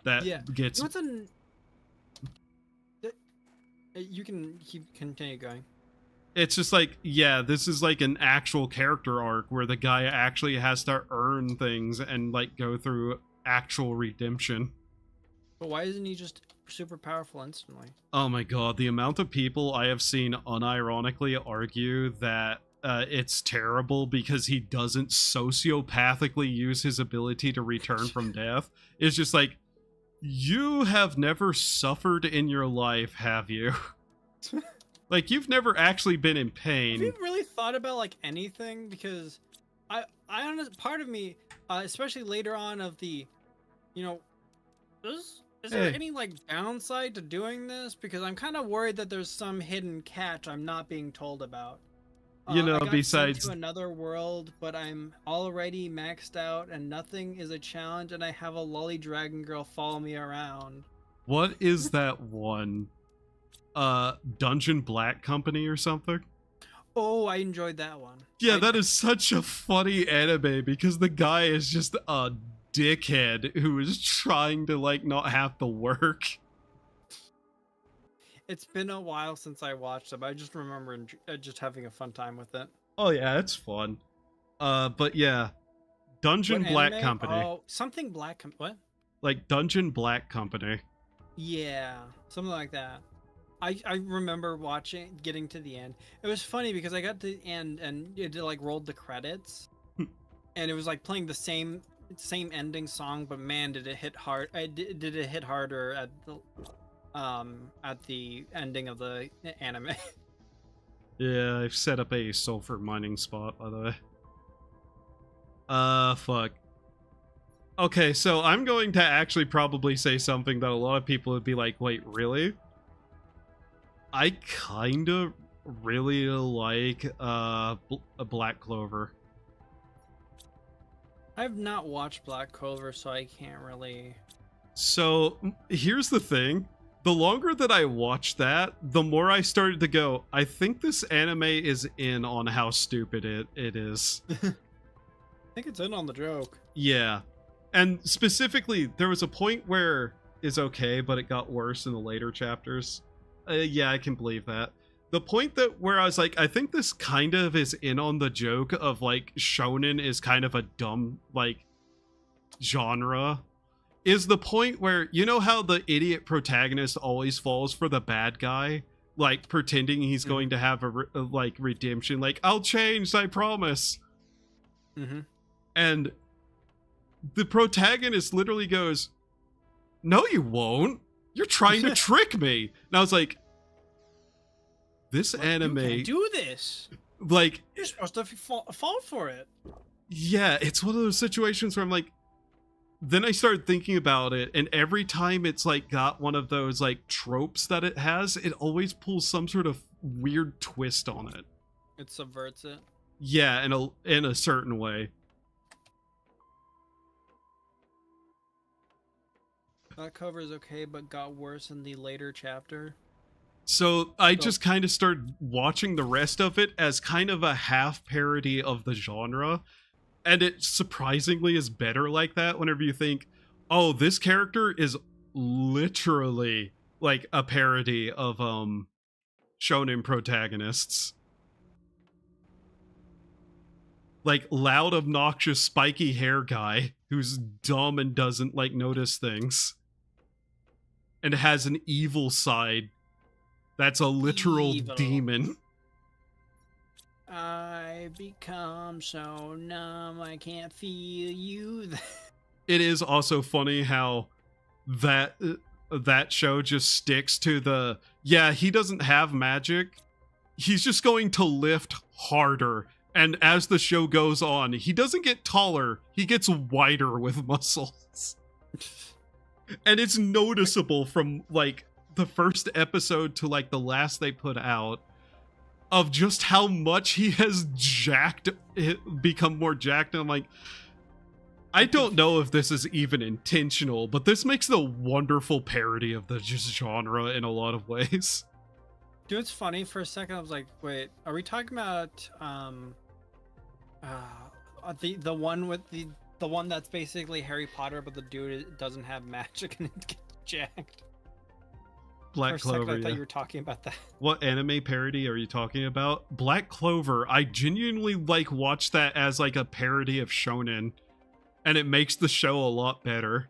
That yeah. You gets know what's you can keep continue going. it's just like, yeah, this is like an actual character arc where the guy actually has to earn things and like go through actual redemption. But why isn't he just super powerful instantly. Oh my god, the amount of people I have seen unironically argue that it's terrible because he doesn't sociopathically use his ability to return from death is just like, you have never suffered in your life, have you? Like, you've never actually been in pain. Have you really thought about like anything? Because I honestly, part of me, especially later on of the, you know, is there Hey. any like downside to doing this? Because I'm kind of worried that there's some hidden catch I'm not being told about. You know, I got sent besides, to another world, but I'm already maxed out and nothing is a challenge, and I have a lolly dragon girl follow me around. what is that one? Dungeon Black Company or something? Oh, I enjoyed that one. Yeah, I- that is such a funny anime because the guy is just a dickhead who is trying to like not have to work. It's been a while since I watched it, but I just remember just having a fun time with it. Oh yeah, it's fun. But yeah, Dungeon What Black anime? Company. Oh, something black. What? Like Dungeon Black Company. Yeah, something like that. I remember watching, getting to the end. It was funny because I got to the end and it like rolled the credits, and it was like playing the same ending song, but man, did it hit hard! Did it hit harder at the ending of the anime? Yeah, I've set up a sulfur mining spot, by the way. Fuck. Okay, so I'm going to actually probably say something that a lot of people would be like, wait, really? I kinda really like, a Black Clover. I have not watched Black Clover, so I can't really. So, here's the thing. The longer that I watched that, the more I started to go, I think this anime is in on how stupid it is. I think it's in on the joke. Yeah. And specifically, there was a point where it's okay, but it got worse in the later chapters. Yeah, I can believe that. The point that where I was like, I think this kind of is in on the joke of like shonen is kind of a dumb like genre, is the point where, you know how the idiot protagonist always falls for the bad guy, like pretending he's going to have a like redemption, like I'll change, I promise. Mm-hmm. And the protagonist literally goes, no, you won't. You're trying to trick me. And I was like, this anime, You can't do this. like, You're supposed to fall for it. yeah, it's one of those situations where I'm like, then I started thinking about it, and every time it's like got one of those like tropes that it has, it always pulls some sort of weird twist on it. It subverts it. Yeah, in a certain way. That cover is okay, but got worse in the later chapter. So I just kind of started watching the rest of it as kind of a half parody of the genre. And it surprisingly is better like that whenever you think, oh, this character is literally like a parody of shonen protagonists. Like loud, obnoxious, spiky hair guy who's dumb and doesn't like notice things. And has an evil side that's a literal Evil. demon. I become so numb, I can't feel you. It is also funny how that show just sticks to the, yeah, he doesn't have magic. He's just going to lift harder. And as the show goes on, he doesn't get taller, he gets wider with muscles. And it's noticeable from like the first episode to like the last they put out of just how much he has become more jacked. And I'm like, I don't know if this is even intentional, but this makes a wonderful parody of the genre in a lot of ways. Dude, it's funny. For a second, I was like, "Wait, are we talking about the one with the one that's basically Harry Potter, but the dude doesn't have magic and it gets jacked?" Black For a second, Clover. I thought Yeah. you were talking about that. What anime parody are you talking about? Black Clover. I genuinely like watch that as like a parody of shonen, and it makes the show a lot better.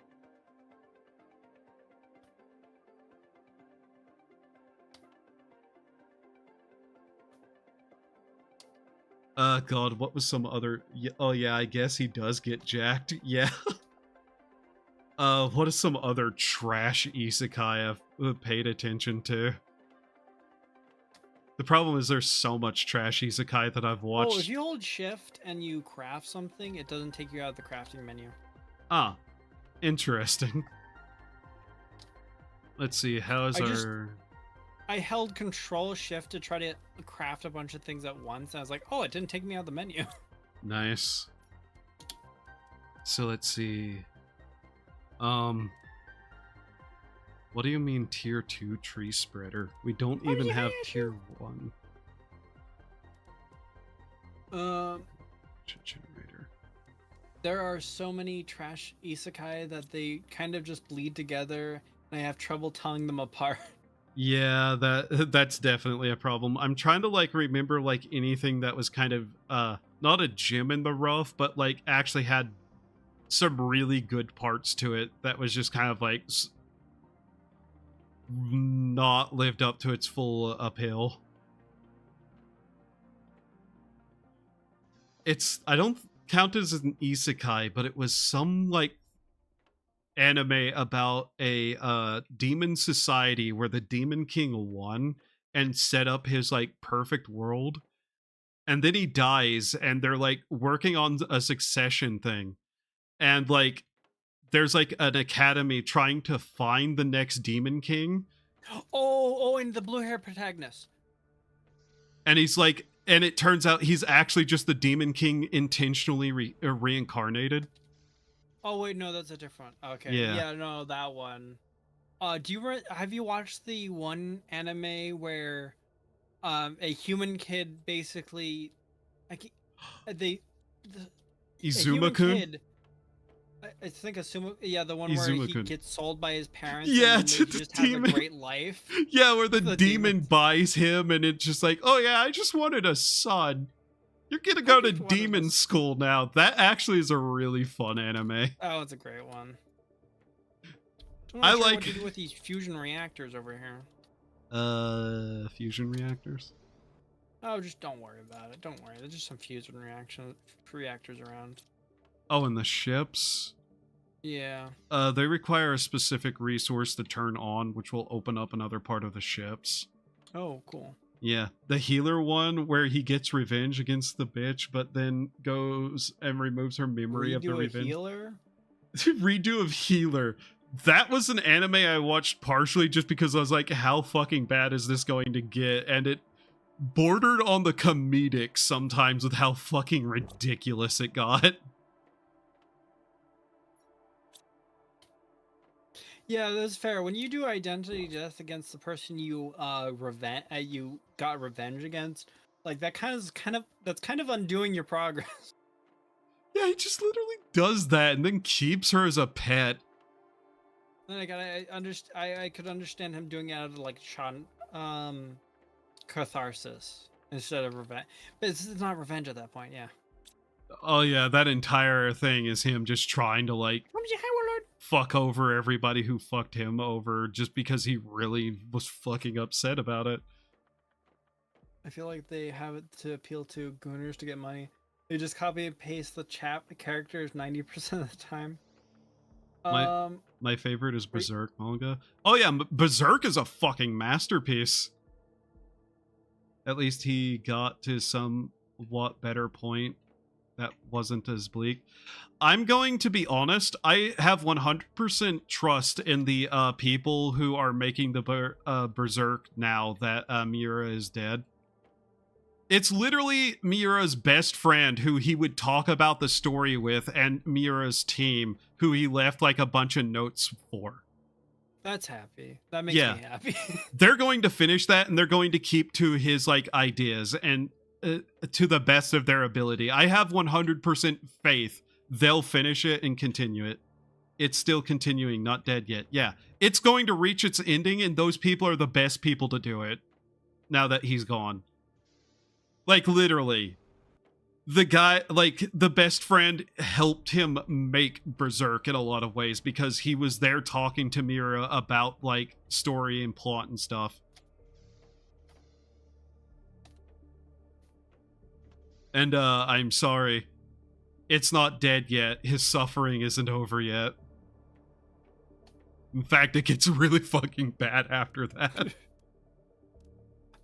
God, what was some other? Oh yeah, I guess he does get jacked. Yeah. What is some other trash isekai I've paid attention to? The problem is there's so much trash isekai that I've Oh, if watched. you hold shift and you craft something, it doesn't take you out of the crafting menu. Ah, interesting. Let's see, how's our... I held control shift to try to craft a bunch of things at once, and I was like, oh, it didn't take me out of the menu. Nice. So let's see. What do you mean tier 2 tree spreader? We don't even have tier 1 generator. There are so many trash isekai that they kind of just bleed together, and I have trouble telling them apart. Yeah, that's definitely a problem. I'm trying to like remember like anything that was kind of not a gem in the rough, but like actually had some really good parts to it that was just kind of like not lived up to its full uphill. I don't count it as an isekai, but it was some like anime about a demon society where the demon king won and set up his like perfect world, and then he dies and they're like working on a succession thing, and like there's like an academy trying to find the next demon king. Oh, and the blue hair protagonist. And he's like, and it turns out he's actually just the demon king intentionally reincarnated. Oh wait, no, that's a different. Okay, Yeah. yeah, no, that one. Have you watched the one anime where, a human kid basically, like, they, a human Izuma-kun? kid. I think yeah, the one where he Izuma-kun. gets sold by his parents, Yeah, and then to he the just has a demon. great life. Yeah, where the demon demons. buys him, and it's just like, oh yeah, I just wanted a son. You're gonna go to demon school now. That actually is a really fun anime. Oh, it's a great one. I Sure like what to do with these fusion reactors over here. Fusion reactors. Oh, just don't worry about it. Don't worry. There's just some fusion reactors around. Oh, and the ships. Yeah. They require a specific resource to turn on, which will open up another part of the ships. Oh, cool. Yeah, the healer one where he gets revenge against the bitch, but then goes and removes her memory of the revenge. Healer? Redo of healer. That was an anime I watched partially just because I was like, how fucking bad is this going to get? And it bordered on the comedic sometimes with how fucking ridiculous it got. Yeah, that's fair. When you do identity death against the person you you got revenge against, like that's kind of undoing your progress. Yeah, he just literally does that and then keeps her as a pet. Then I could understand him doing it out of like catharsis instead of revenge. But it's not revenge at that point, yeah. Oh yeah, that entire thing is him just trying to like fuck over everybody who fucked him over just because he really was fucking upset about it. I feel like they have it to appeal to gooners to get money. They just copy and paste the characters 90% of the time. My favorite is Berserk manga. Oh yeah, Berserk is a fucking masterpiece. At least he got to somewhat better point that wasn't as bleak. I'm going to be honest, I have 100% trust in the people who are making the Berserk now that Miura is dead. It's literally Miura's best friend who he would talk about the story with, and Miura's team who he left like a bunch of notes for. That's happy. That makes me happy. They're going to finish that, and they're going to keep to his like ideas and to the best of their ability. I have 100% faith they'll finish it and continue it. It's still continuing, not dead yet. Yeah, it's going to reach its ending, and those people are the best people to do it now that he's gone. Like, literally. The guy, like, the best friend helped him make Berserk in a lot of ways because he was there talking to Miura about, like, story and plot and stuff. And I'm sorry, it's not dead yet. His suffering isn't over yet. In fact, it gets really fucking bad after that.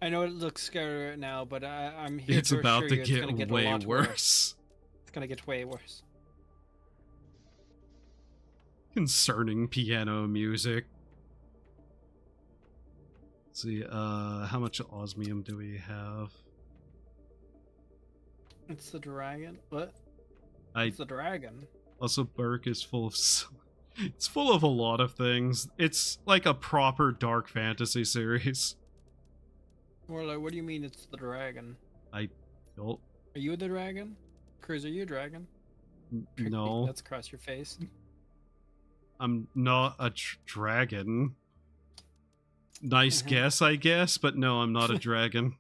I know it looks scary right now, but I'm here It's to about assure to you it's get gonna get a way lot worse. worse. It's gonna get way worse. Concerning piano music. Let's see, how much osmium do we have? It's the dragon. What? I It's the dragon. also Burke is full of it's full of a lot of things. It's like a proper dark fantasy series. Or like, what do you mean it's the dragon? I don't Are you the dragon? Cruz, are you a dragon? Trick me, know. that's across your face. I'm not a dragon. Nice guess, I guess, but no, I'm not a dragon.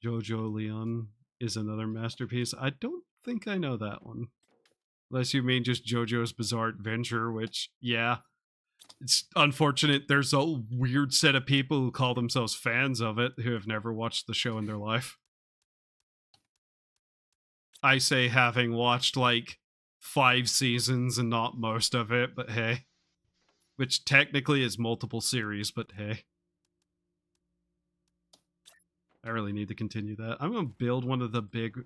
Jojo Leon is another masterpiece. I don't think I know that one. Unless you mean just JoJo's Bizarre Adventure, which, yeah. It's unfortunate there's a weird set of people who call themselves fans of it who have never watched the show in their life. I say having watched like 5 seasons and not most of it, but hey. Which technically is multiple series, but hey. I really need to continue that. I'm going to build one of the big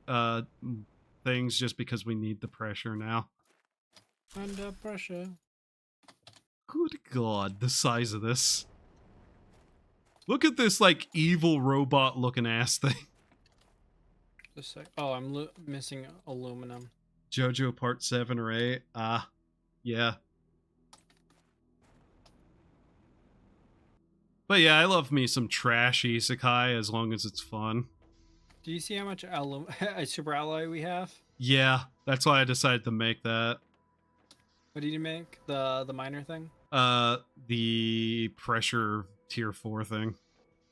things just because we need the pressure now. Under pressure. Good God, the size of this. Look at this, like, evil robot-looking ass thing. Just like, oh, I'm missing aluminum. JoJo Part 7 or 8? Ah, yeah. But yeah, I love me some trash isekai as long as it's fun. Do you see how much super alloy we have? Yeah, that's why I decided to make that. What did you make? The miner thing? The pressure tier 4 thing.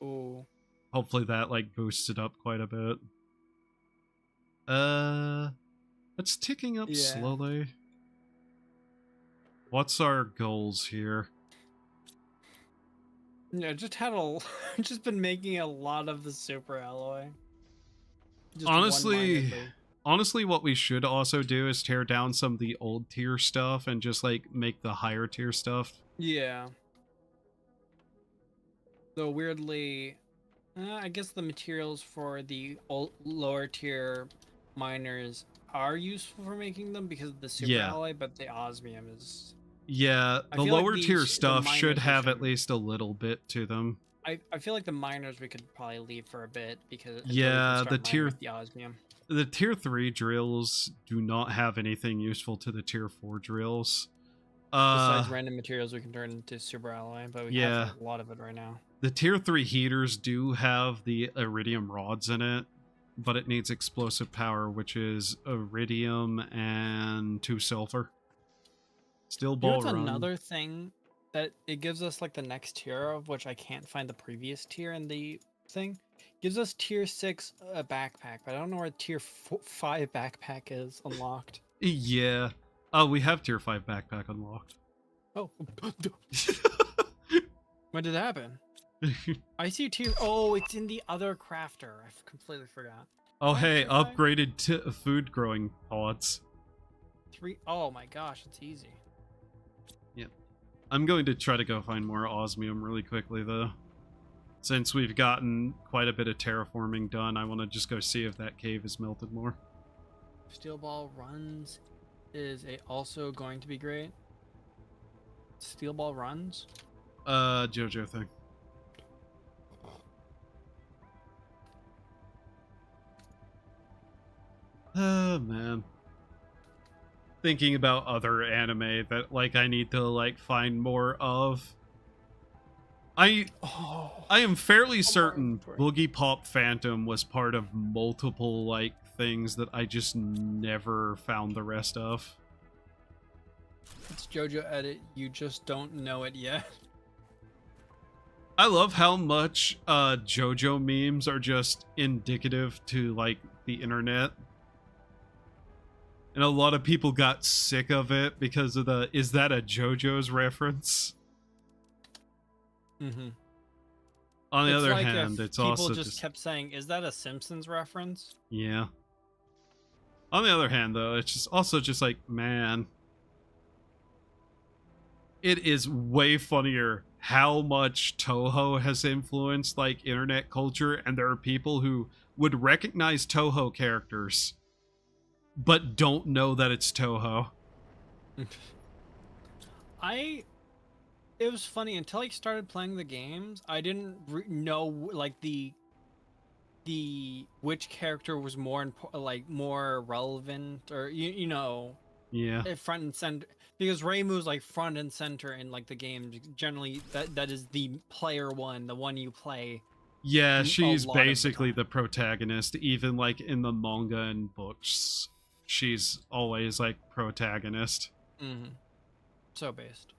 Ooh. Hopefully that, like, boosts it up quite a bit. It's ticking up slowly. What's our goals here? Yeah, just been making a lot of the super alloy. Just honestly, what we should also do is tear down some of the old tier stuff and just like make the higher tier stuff. Yeah. Though weirdly, I guess the materials for the lower tier miners are useful for making them because of the super alloy, but the osmium is. Yeah, the lower tier stuff should have at least a little bit to them. I feel like the miners we could probably leave for a bit because the osmium. The tier 3 drills do not have anything useful to the tier 4 drills. Besides random materials we can turn into super alloy, but we have a lot of it right now. The tier 3 heaters do have the iridium rods in it, but it needs explosive power, which is iridium and 2 sulfur. Steel ball run. Another thing that it gives us, like the next tier of which I can't find the previous tier in the thing. Gives us tier 6 backpack, but I don't know where tier 5 backpack is unlocked. Yeah. Oh, we have tier 5 backpack unlocked. Oh. When did that happen? I see tier. Oh, it's in the other crafter. I completely forgot. Oh, hey, upgraded to food growing pods. 3. Oh my gosh, it's easy. Yep. I'm going to try to go find more osmium really quickly, though. Since we've gotten quite a bit of terraforming done, I want to just go see if that cave is melted more. Steel ball runs is also going to be great. Steel ball runs? JoJo thing. Oh, man. Thinking about other anime that, like, I need to, like, find more of. I am fairly certain Boogie Pop Phantom was part of multiple, like, things that I just never found the rest of. It's JoJo Edit, you just don't know it yet. I love how much JoJo memes are just indicative to, like, the internet. And a lot of people got sick of it because of the "is that a JoJo's reference?" Mm-hmm. On the It's other like hand, if it's people also just just kept saying, "Is that a Simpsons reference?" yeah. On the other hand, though, it's just also just like, man, it is way funnier how much Toho has influenced like internet culture, and there are people who would recognize Toho characters but don't know that it's Toho. I it was funny until I started playing the games. I didn't know like the which character was more like more relevant or you know Yeah. front and center because Reimu's like front and center in like the games. Generally, that is the player one, the one you play Yeah, a she's lot of the basically time. the protagonist, even like in the manga and books. She's always like protagonist. Mm-hmm. So based.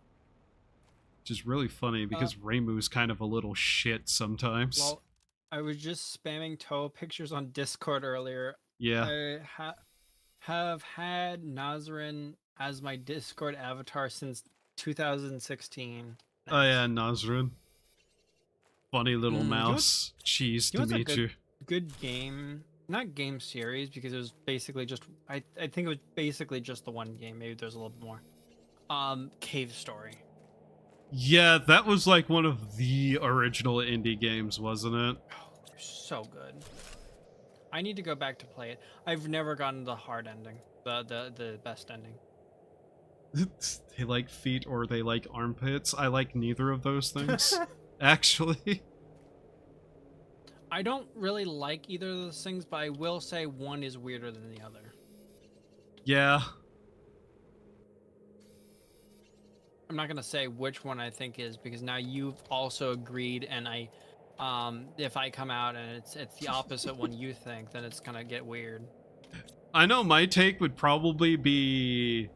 Which is really funny Uh, because Reimu's kind of a little shit sometimes. well, I was just spamming Toe pictures on Discord earlier. Yeah. I have had Nazrin as my Discord avatar since 2016. Oh yeah, Nice. Nazrun. Funny little Mm, mouse. Cheese to what's a meet you. good game? Not game series because it was basically just I think it was basically just the one game. Maybe there's a little bit more. Cave Story. Yeah, that was like one of the original indie games, wasn't it? Oh, so good. I need to go back to play it. I've never gotten the hard ending, the best ending. They like feet or they like armpits. I like neither of those things, actually. I don't really like either of those things, but I will say one is weirder than the other. Yeah. I'm not gonna say which one I think is because now you've also agreed, and if I come out and it's the opposite one you think, then it's gonna get weird. I know my take would probably be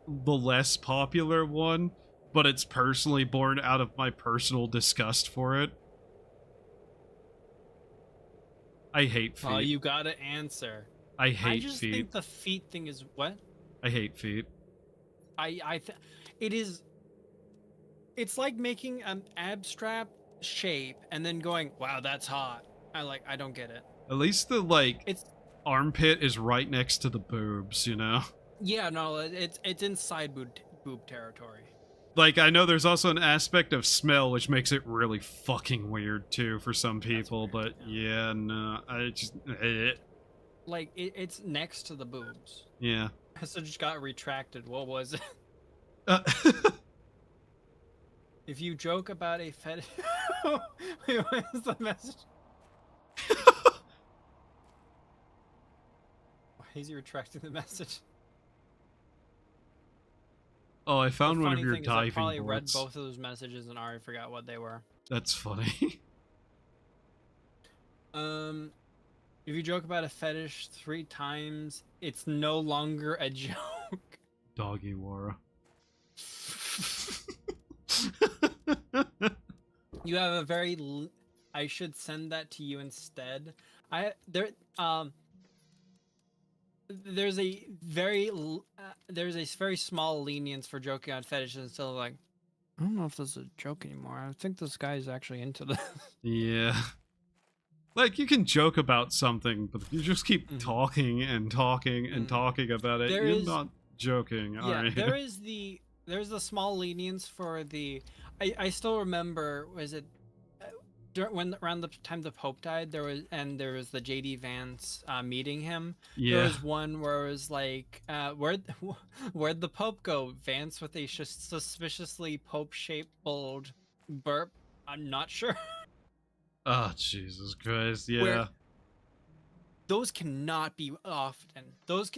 the less popular one, but it's personally born out of my personal disgust for it. I hate feet. Well, you gotta answer. I I hate just feet. think the feet thing is what I hate feet. it is. It's like making an abstract shape and then going, "Wow, that's hot." I don't get it. At least the like It's armpit is right next to the boobs, you know? yeah, no, it's inside boob territory. Like, I know there's also an aspect of smell which makes it really fucking weird too for some That's people, weird. but yeah, no, I just Like it's next to the boobs. yeah. So just got retracted. What was it? Uh, If you joke about a fetish, wait, what is the message? Why is he retracting the message? oh, I The found one of funny your thing is, I diving probably read boards. both of those messages and already forgot what they were. That's funny. Um, if you joke about a fetish 3 times, it's no longer a joke. Doggy Wara. You have a very. I should send that to you instead. I there there's a there's a very small lenience for joking on fetishes instead of like I don't know if this is a joke anymore. I think this guy's actually into this. Yeah. Like, you can joke about something, but if you just keep Mhm. talking and talking and Mm. talking about it, There you're is not joking, yeah, are you? there's the small lenience for the I still remember was it when around the time the Pope died there was the JD Vance meeting him. There Yeah. was one where it was like where'd the Pope go? Vance with a suspiciously Pope shaped bold burp. I'm not sure. Oh, Jesus Christ, Where yeah. those cannot be often. Those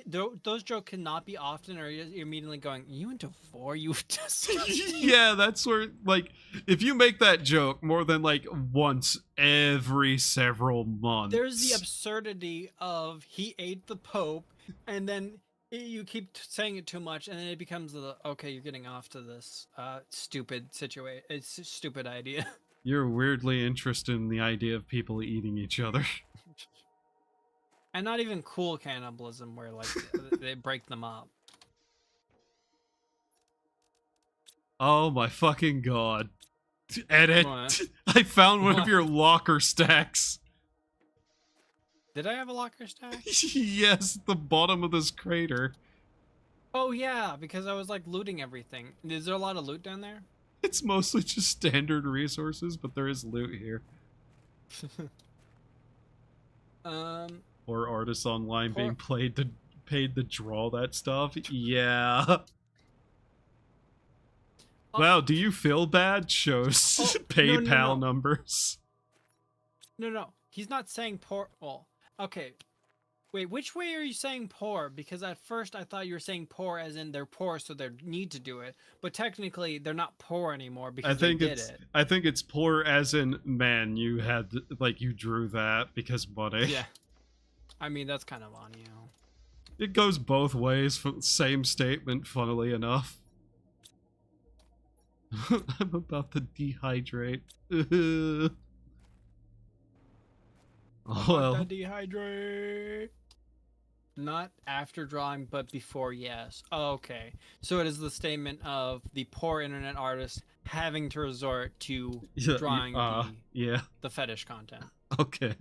jokes cannot be often, or you're immediately going, "You into four? You disgusting." Yeah, that's where, like, if you make that joke more than, like, once every several There's the months. absurdity of he ate the Pope, and then you keep saying it too much, and then it becomes the okay, you're getting off to this stupid situation. It's a stupid idea. You're weirdly interested in the idea of people eating each other. And not even cool cannibalism where like they break them up. Oh my fucking god. Edit. What? I found one of What? your locker stacks. Did I have a locker stack? Yes, the bottom of this crater. Oh yeah, because I was like looting everything. Is there a lot of loot down there? It's mostly just standard resources, but there is loot here. Or artists online being paid to draw that stuff. Yeah. Wow, do you feel bad? Shows PayPal numbers. No. He's not saying poor. Well, okay. Wait, which way are you saying poor? Because at first I thought you were saying poor as in they're poor, so they need to do it. But technically, they're not poor anymore because they did it. I think it's poor as in, man, you had like you drew that because money. Yeah. I mean, that's kind of on you. It goes both ways. Same statement, funnily enough. I'm about to dehydrate. Oh well. Dehydrate. Not after drawing, but before, yes. Oh, okay. So it is the statement of the poor internet artist having to resort to drawing the fetish content. Okay.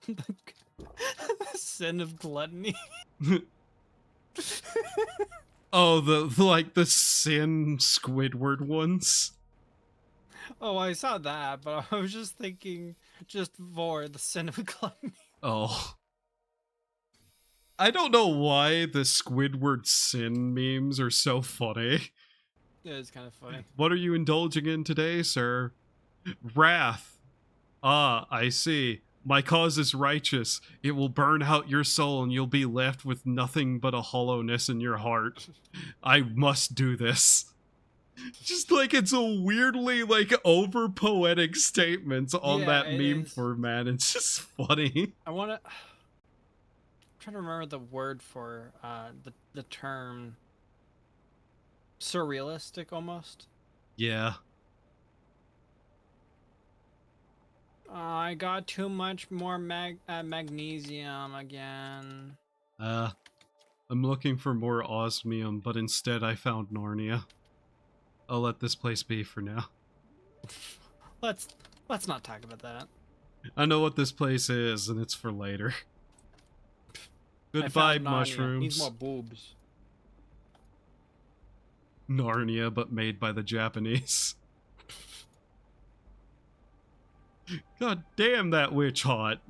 The sin of gluttony. Oh, the sin Squidward ones. Oh, I saw that, but I was just thinking just for the sin of gluttony. Oh. I don't know why the Squidward sin memes are so funny. It is kind of funny. What are you indulging in today, sir? Wrath. Ah, I see. My cause is righteous. It will burn out your soul and you'll be left with nothing but a hollowness in your heart. I must do this. Just like it's a weirdly like over poetic statements on that meme format. It's just funny. I'm trying to remember the word for the term surrealistic almost. Yeah. I got too much more magnesium again. I'm looking for more osmium, but instead I found Narnia. I'll let this place be for now. Let's not talk about that. I know what this place is, and it's for later. Goodbye, mushrooms. Needs more boobs. Narnia, but made by the Japanese. God damn, that witch hot.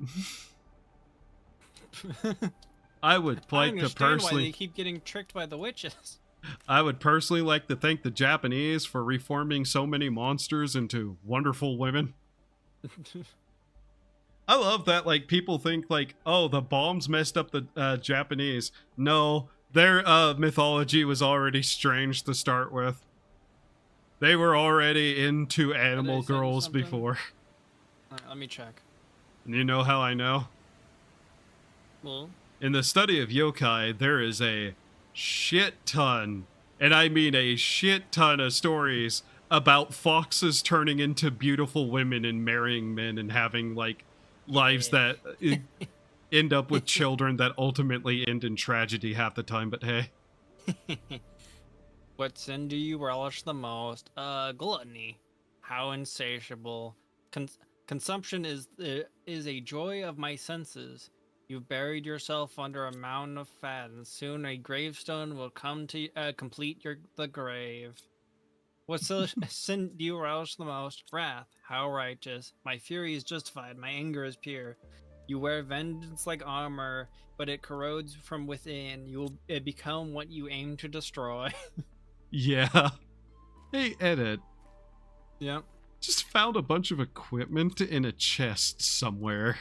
I would like to personally. Why they keep getting tricked by the witches. I would personally like to thank the Japanese for reforming so many monsters into wonderful women. I love that, like, people think, like, oh, the bombs messed up the Japanese. No, their mythology was already strange to start with. They were already into animal girls before. Right, let me check. And you know how I know? Well, in the study of yokai, there is a shit ton, and I mean a shit ton of stories about foxes turning into beautiful women and marrying men and having, like, lives that end up with children that ultimately end in tragedy half the time, but hey. What sin do you relish the most? Gluttony. How insatiable. Consumption is a joy of my senses. You've buried yourself under a mountain of fat, and soon a gravestone will come to complete the grave. What sin do you relish the most? Wrath. How righteous. My fury is justified. My anger is pure. You wear vengeance like armor, but it corrodes from within. You will become what you aim to destroy. Yeah. Hey, Edit. Yep. Just found a bunch of equipment in a chest somewhere.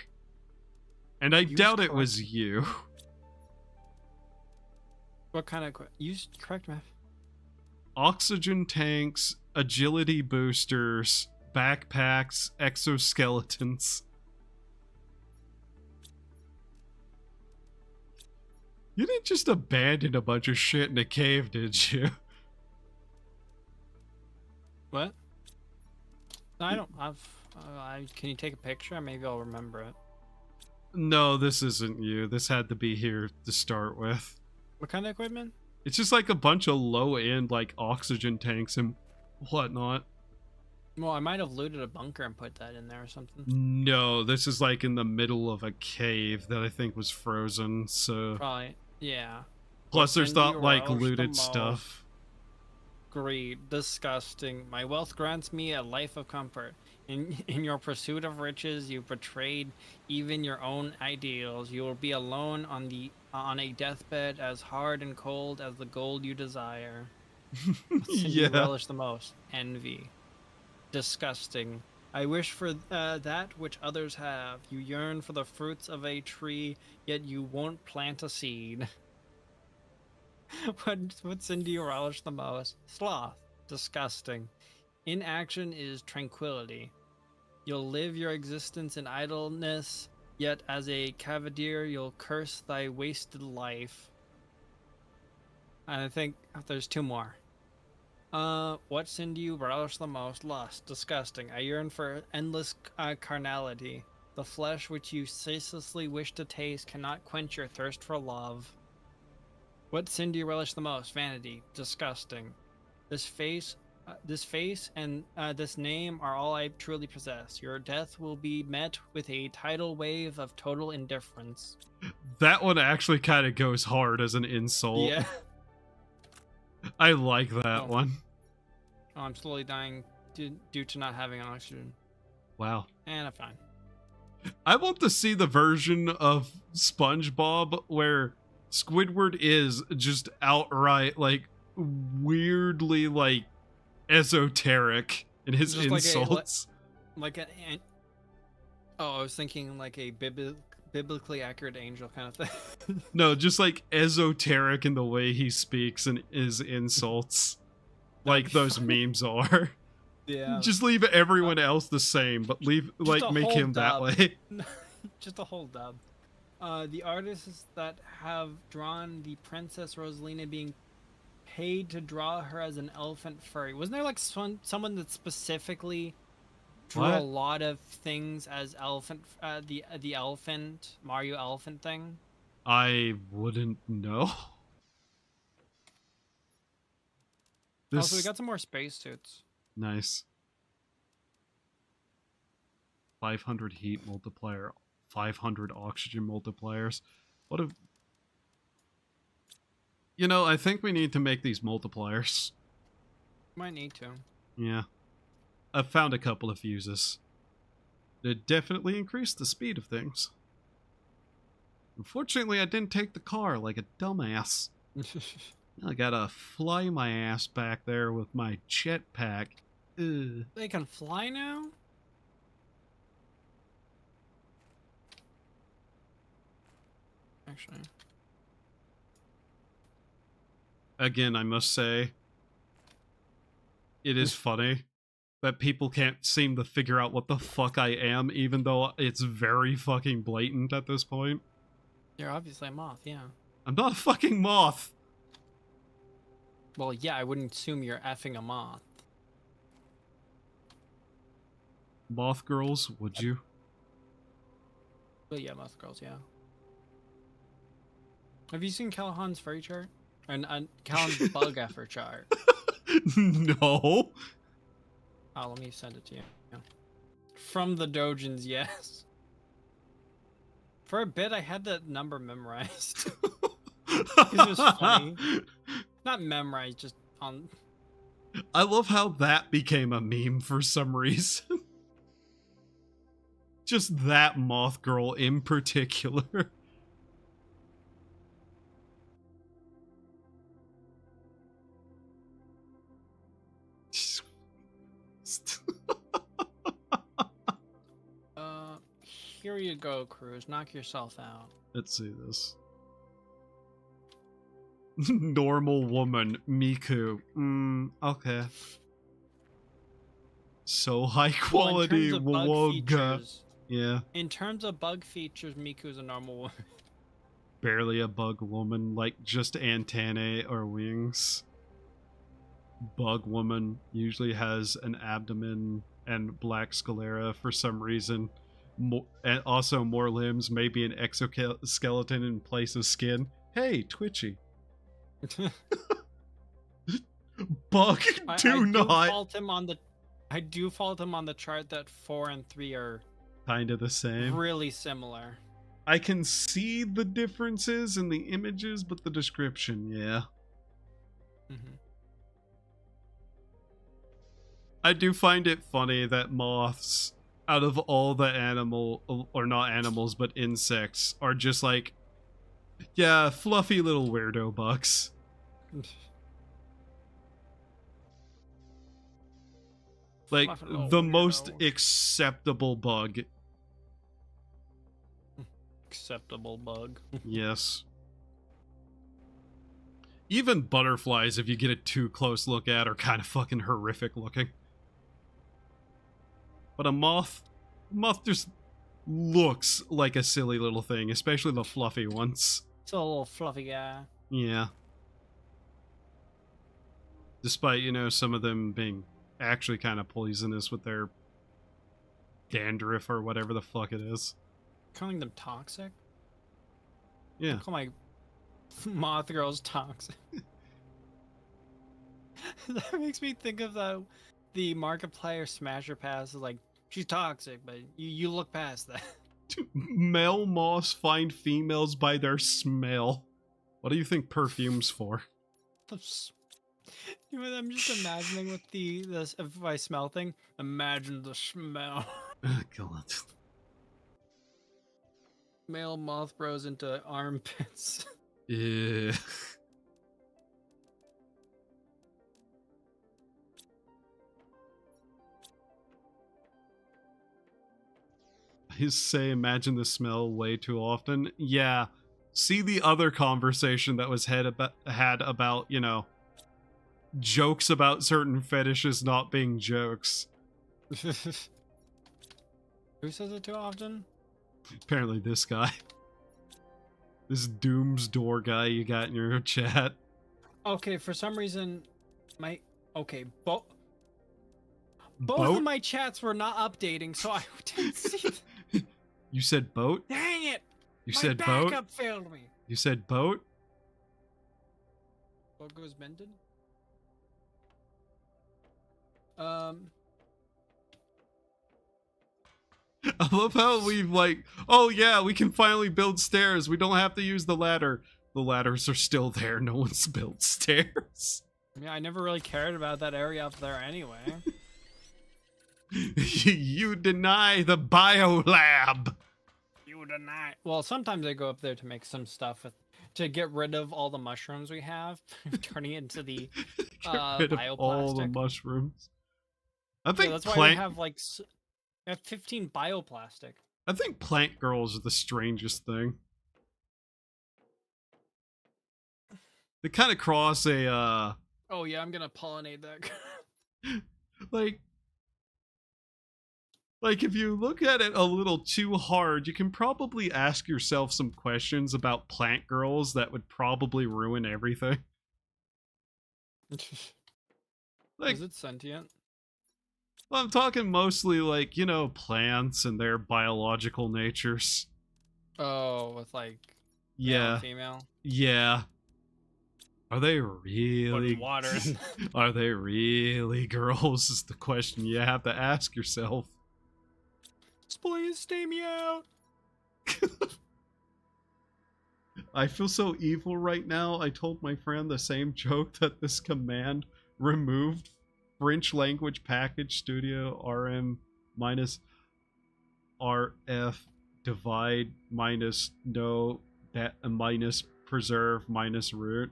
And I doubt it was you. What kind of use correct math? Oxygen tanks, agility boosters, backpacks, exoskeletons. You didn't just abandon a bunch of shit in a cave, did you? What? No, I don't. Can you take a picture? Maybe I'll remember it. No, this isn't you. This had to be here to start with. What kind of equipment? It's just like a bunch of low-end, like, oxygen tanks and whatnot. Well, I might have looted a bunker and put that in there or something. No, this is like in the middle of a cave that I think was frozen, so... Probably, yeah. Plus there's not, like, Relish the looted most. stuff. Greed, disgusting. My wealth grants me a life of comfort. In your pursuit of riches, you betrayed even your own ideals. You will be alone on a deathbed as hard and cold as the gold you desire. What sin do you Yeah. relish the most? Envy. Disgusting. I wish for that which others have. You yearn for the fruits of a tree, yet you won't plant a seed. What sin do you relish the most? Sloth. Disgusting. Inaction is tranquility. You'll live your existence in idleness, yet as a cavalier you'll curse thy wasted life. And I think there's two more. What sin do you relish the most? Lust. Disgusting. I yearn for endless carnality. The flesh which you ceaselessly wish to taste cannot quench your thirst for love. What sin do you relish the most? Vanity. Disgusting. This face and this name are all I truly possess. Your death will be met with a tidal wave of total indifference. That one actually kind of goes hard as an insult. Yeah. I like that one. Oh, I'm slowly dying due to not having oxygen. Wow. And I'm fine. I want to see the version of SpongeBob where Squidward is just outright, like, weirdly, like, esoteric in his Just insults. Like an... Oh, I was thinking like a biblically accurate angel kind of thing. No, just like esoteric in the way he speaks and his insults. Like those memes are. Yeah. Just leave everyone else the same, but make him that way. Just a whole dub. The artists that have drawn the Princess Rosalina being paid to draw her as an elephant furry. Wasn't there like someone that specifically drew a lot of things as elephant, the elephant, Mario elephant thing? I wouldn't know. Also, we got some more spacesuits. Nice. 500 heat multiplier, 500 oxygen multipliers. What a... You know, I think we need to make these multipliers. Might need to. Yeah. I've found a couple of fuses. It definitely increased the speed of things. Unfortunately, I didn't take the car like a dumbass. I gotta fly my ass back there with my jetpack. Ugh. They can fly now? Actually. Again, I must say, it is funny that people can't seem to figure out what the fuck I am, even though it's very fucking blatant at this point. You're obviously a moth, yeah. I'm not a fucking moth! Well, yeah, I wouldn't assume you're effing a moth. Moth girls, would you? Well, yeah, moth girls, yeah. Have you seen Callahan's furry chart? And Callahan's bug effort chart? No. Oh, let me send it to you. Yeah. From the Dojins, yes. For a bit, I had that number memorized. It was funny. Not memorized, just on... I love how that became a meme for some reason. Just that moth girl in particular. Here you go, Cruz. Knock yourself out. Let's see this. Normal woman, Miku. Okay. So high quality, Woga. Yeah. In terms of bug features, Miku is a normal woman. Barely a bug woman, like just antennae or wings. bug woman usually has an abdomen and black sclera for some reason. And also more limbs, maybe an exoskeleton in place of skin. Hey, Twitchy. Bug, do not. I do fault him on the chart that 4 and 3 are kind of the same. Really similar. I can see the differences in the images, but the description, yeah. Mm-hmm. I do find it funny that moths, out of all the or not animals, but insects, are just like, yeah, fluffy little weirdo bugs. Like, the most acceptable bug. Acceptable bug. Yes. Even butterflies, if you get a too close look at, are kind of fucking horrific looking. But a moth just looks like a silly little thing, especially the fluffy ones. It's a little fluffy guy. Yeah. Despite, some of them being actually kind of poisonous with their dandruff or whatever the fuck it is. Calling them toxic? Yeah. I call my moth girls toxic. That makes me think of the Markiplier Smasher Pass is like, she's toxic, but you look past that. Male moths find females by their smell. What do you think perfume's for? I'm just imagining with this if I smell thing. Imagine the smell. Oh, God. Male moth bros into armpits. Yeah. I say imagine the smell way too often. Yeah. See the other conversation that was had about, jokes about certain fetishes not being jokes. Who says it too often? Apparently this guy. This Doom's Door guy you got in your chat. Okay, for some reason, both of my chats were not updating, so I didn't see. You said boat? Dang it! You my said backup boat? failed me. You said boat? What goes mended? I love how we've oh yeah, we can finally build stairs. We don't have to use the ladder. The ladders are still there. No one's built stairs. Yeah, I never really cared about that area up there anyway. You deny the biolab. You deny. Well, sometimes I go up there to make some stuff to get rid of all the mushrooms we have, turning it into the bioplastic. All the mushrooms. I think that's why we have we have 15 bioplastic. I think plant girls are the strangest thing. They kind of cross a Oh yeah, I'm gonna pollinate that. Like if you look at it a little too hard, you can probably ask yourself some questions about plant girls that would probably ruin everything. Is it sentient? Well, I'm talking mostly plants and their biological natures. Oh, with male yeah, and female. Yeah. Are they really water? Are they really girls? Is the question you have to ask yourself. Please stay me out. I feel so evil right now. I told my friend the same joke that this command removed French language package studio rm minus rf divide minus no that minus preserve minus root.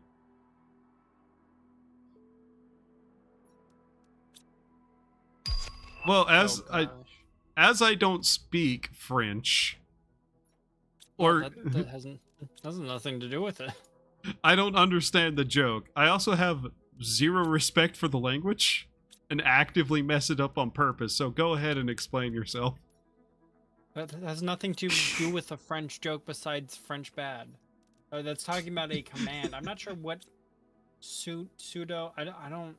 Well, as I don't speak French, that has nothing to do with it. I don't understand the joke. I also have zero respect for the language and actively mess it up on purpose. So go ahead and explain yourself. That has nothing to do with a French joke besides French bad. That's talking about a command. I'm not sure what pseudo. I don't.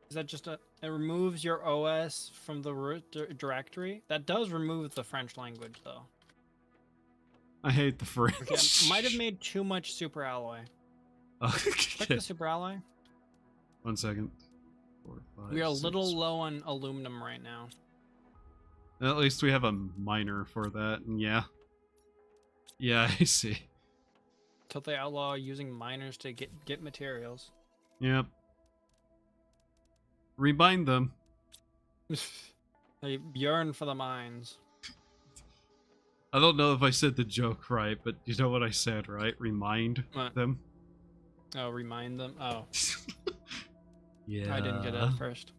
Is that just it removes your OS from the root directory? That does remove the French language, though. I hate the French. Okay, might have made too much super alloy. Check Okay. the super alloy. 1 second. 4, 5, We are a 6. little low on aluminum right now. At least we have a miner for that, and yeah. Yeah, I see. Till they outlaw using miners to get materials. Yep. Remind them. They yearn for the mines. I don't know if I said the joke right, but you know what I said, right? Remind What? them. Oh, remind them? Oh, Yeah. I didn't get it at first.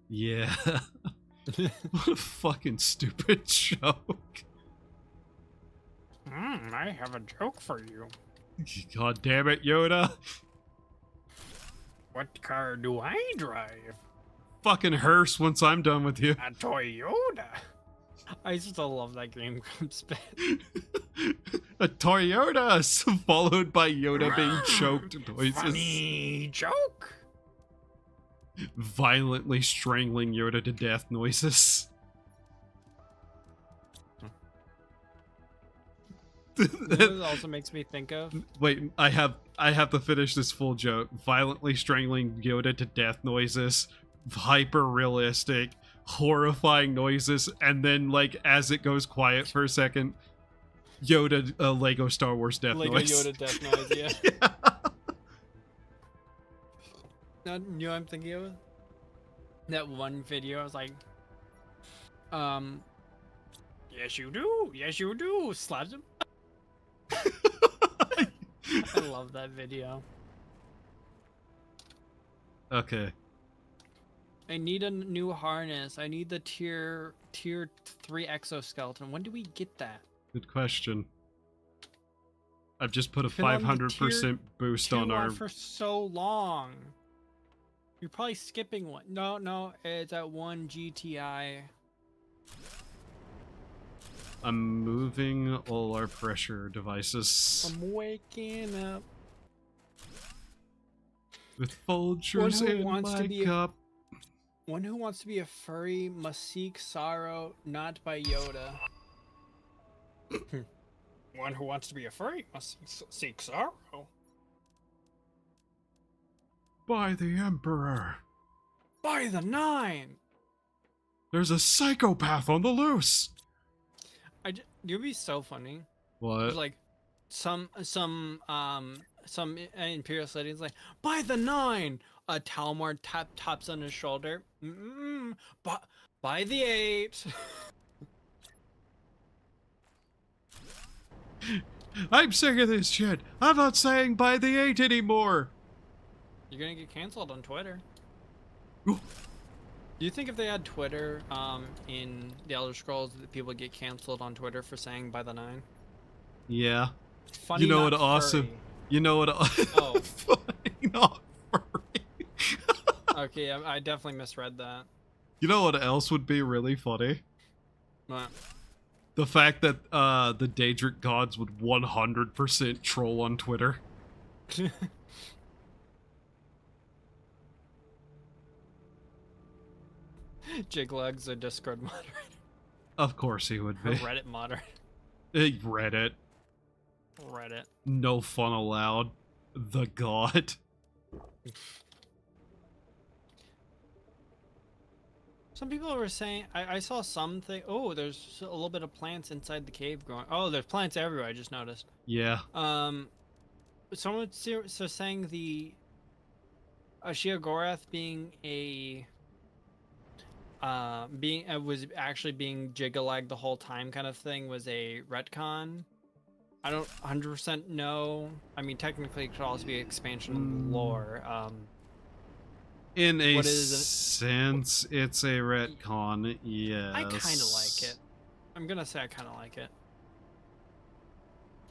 Yeah. What a fucking stupid joke. I have a joke for you. God damn it, Yoda. What car do I drive? Fucking hearse once I'm done with you. A Toyota. I still love that game spit. A Toyota, followed by Yoda being choked noises. Funny joke. Violently strangling Yoda to death noises. This also makes me think of. Wait, I have to finish this full joke. Violently strangling Yoda to death noises, hyper realistic, horrifying noises, and then like as it goes quiet for a second, Yoda Lego Star Wars death Lego noise. Yoda death noise, yeah. Yeah. You know what I'm thinking of? That one video, I was like, yes you do, slaps him. I love that video. Okay. I need a new harness. I need the tier 3 exoskeleton. When do we get that? Good question. I've just put a Been on the 500% boost Tier on 1 our. for so long. You're probably skipping one. No, it's at 1 GTI. I'm moving all our pressure devices I'm waking up. with Folgers One who in wants to my be a- cup. One who wants to be a furry must seek sorrow, not by Yoda. One who wants to be a furry must seek sorrow. By the Emperor. By the 9! There's a psychopath on the loose. You'd be so funny. What? There's like some Imperial cities like, by the 9! A Talmor taps on his shoulder. By the 8! I'm sick of this shit. I'm not saying by the 8 anymore. You're gonna get canceled on Twitter. Ooh. Do you think if they had Twitter in the Elder Scrolls that people would get canceled on Twitter for saying by the 9? Yeah. Funny, You know not what awesome? furry. You know what? Oh. Funny, not furry. Okay, I definitely misread that. You know what else would be really funny? But The fact that the Daedric gods would 100% troll on Twitter. Jigleg's a Discord moderator. Of course he would Or be. Reddit moderator. Reddit. Reddit. No fun allowed. The god. Some people were saying, I saw something. Oh, there's a little bit of plants inside the cave growing. Oh, there's plants everywhere. I just noticed. Yeah. Someone so saying the Sheogorath being was actually being Jiggalag the whole time kind of thing was a retcon. I don't 100% know. I mean, technically, it could also be expansion of lore. In a What is it? sense, it's a retcon, yes. I kind of like it. I'm gonna say I kind of like it.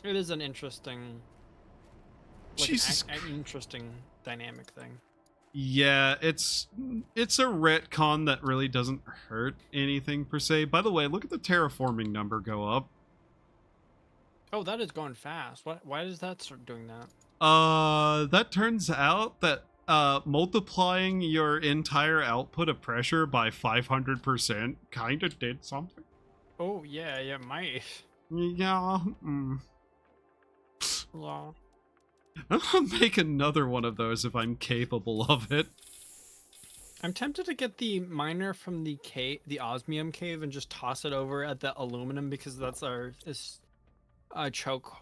It is an interesting, like Jesus an interesting dynamic thing. Yeah, it's a retcon that really doesn't hurt anything per se. By the way, look at the terraforming number go up. Oh, that is going fast. Why does that start doing that? That turns out that multiplying your entire output of pressure by 500% kind of did something. Oh, yeah, yeah, might. Yeah. Well, I'll make another one of those if I'm capable of it. I'm tempted to get the miner from the cave, the osmium cave, and just toss it over at the aluminum because that's our choke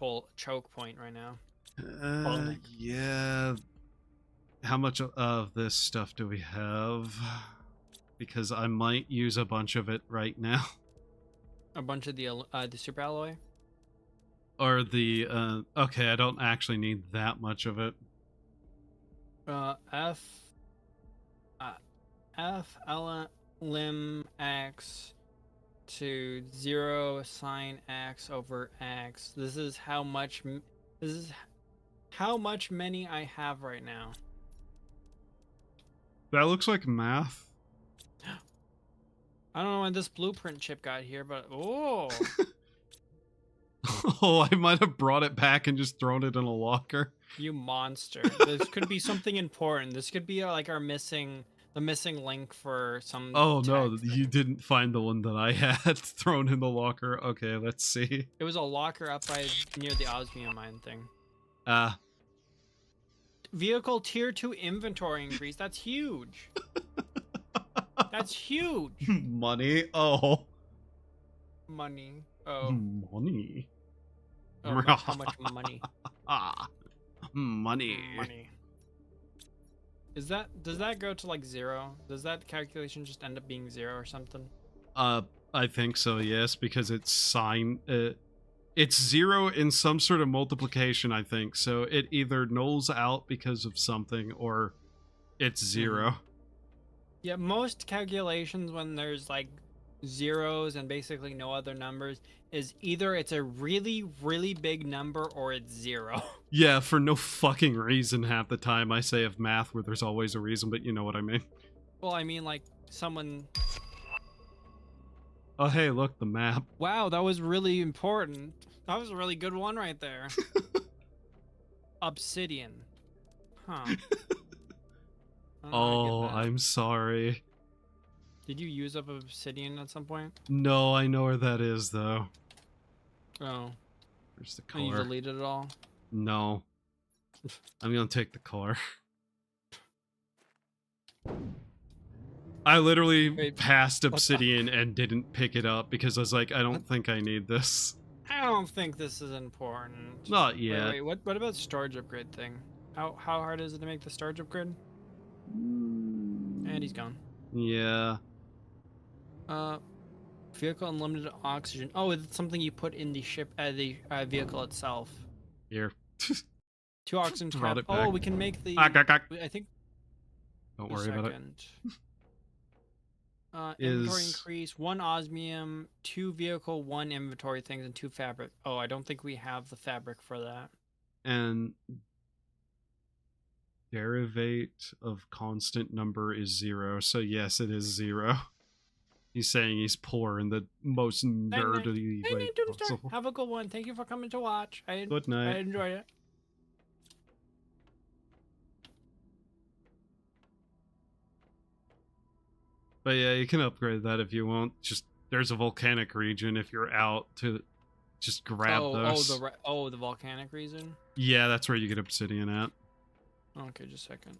point right now. Bottleneck. Yeah. How much of this stuff do we have? Because I might use a bunch of it right now. A bunch of the super alloy. Or the okay, I don't actually need that much of it. F lim x to 0 sine x over x. This is how much many I have right now. That looks like math. I don't know when this blueprint chip got here, but oh. Oh, I might have brought it back and just thrown it in a locker. You monster. This could be something important. This could be like the missing link for some. Oh no, thing. you didn't find the one that I had thrown in the locker. Okay, let's see. It was a locker up by near the osmium mine thing. Vehicle tier 2 inventory increase. That's huge. That's huge. Money. Oh. Money. Oh. Money. Oh, how much money? Money. Money. Does that go to like 0? Does that calculation just end up being 0 or something? I think so, yes, because it's it's 0 in some sort of multiplication, I think. So it either nulls out because of something or it's 0. Yeah, most calculations when there's like zeros and basically no other numbers is either it's a really, really big number or it's 0. Yeah, for no fucking reason half the time. I say of math where there's always a reason, but you know what I mean. Well, I mean like someone... Oh, hey, look, the map. Wow, that was really important. That was a really good one right there. Obsidian. Huh. Oh, I'm sorry. Did you use up obsidian at some point? No, I know where that is, though. Oh. Where's the car? And you deleted it all? No. I'm gonna take the car. I literally passed obsidian and didn't pick it up because I was like, I don't think I need this. I don't think this is important. Not yet. Wait, what about storage upgrade thing? How hard is it to make the storage upgrade? And he's gone. Yeah. Vehicle unlimited oxygen. Oh, it's something you put in the vehicle itself. Here. 2 oxygen Brought cap. it back. Oh, we can make the. I think. Don't worry about it. Inventory increase, 1 osmium, 2 vehicle, 1 inventory things, and 2 fabric. Oh, I don't think we have the fabric for that. And derivate of constant number is 0. So yes, it is 0. He's saying he's poor in the most nerdy way possible. Have a good one. Thank you for coming to watch. Good night. I enjoyed it. But yeah, you can upgrade that if you want. Just there's a volcanic region if you're out to just grab those. The volcanic region? Yeah, that's where you get obsidian at. Okay, just a second.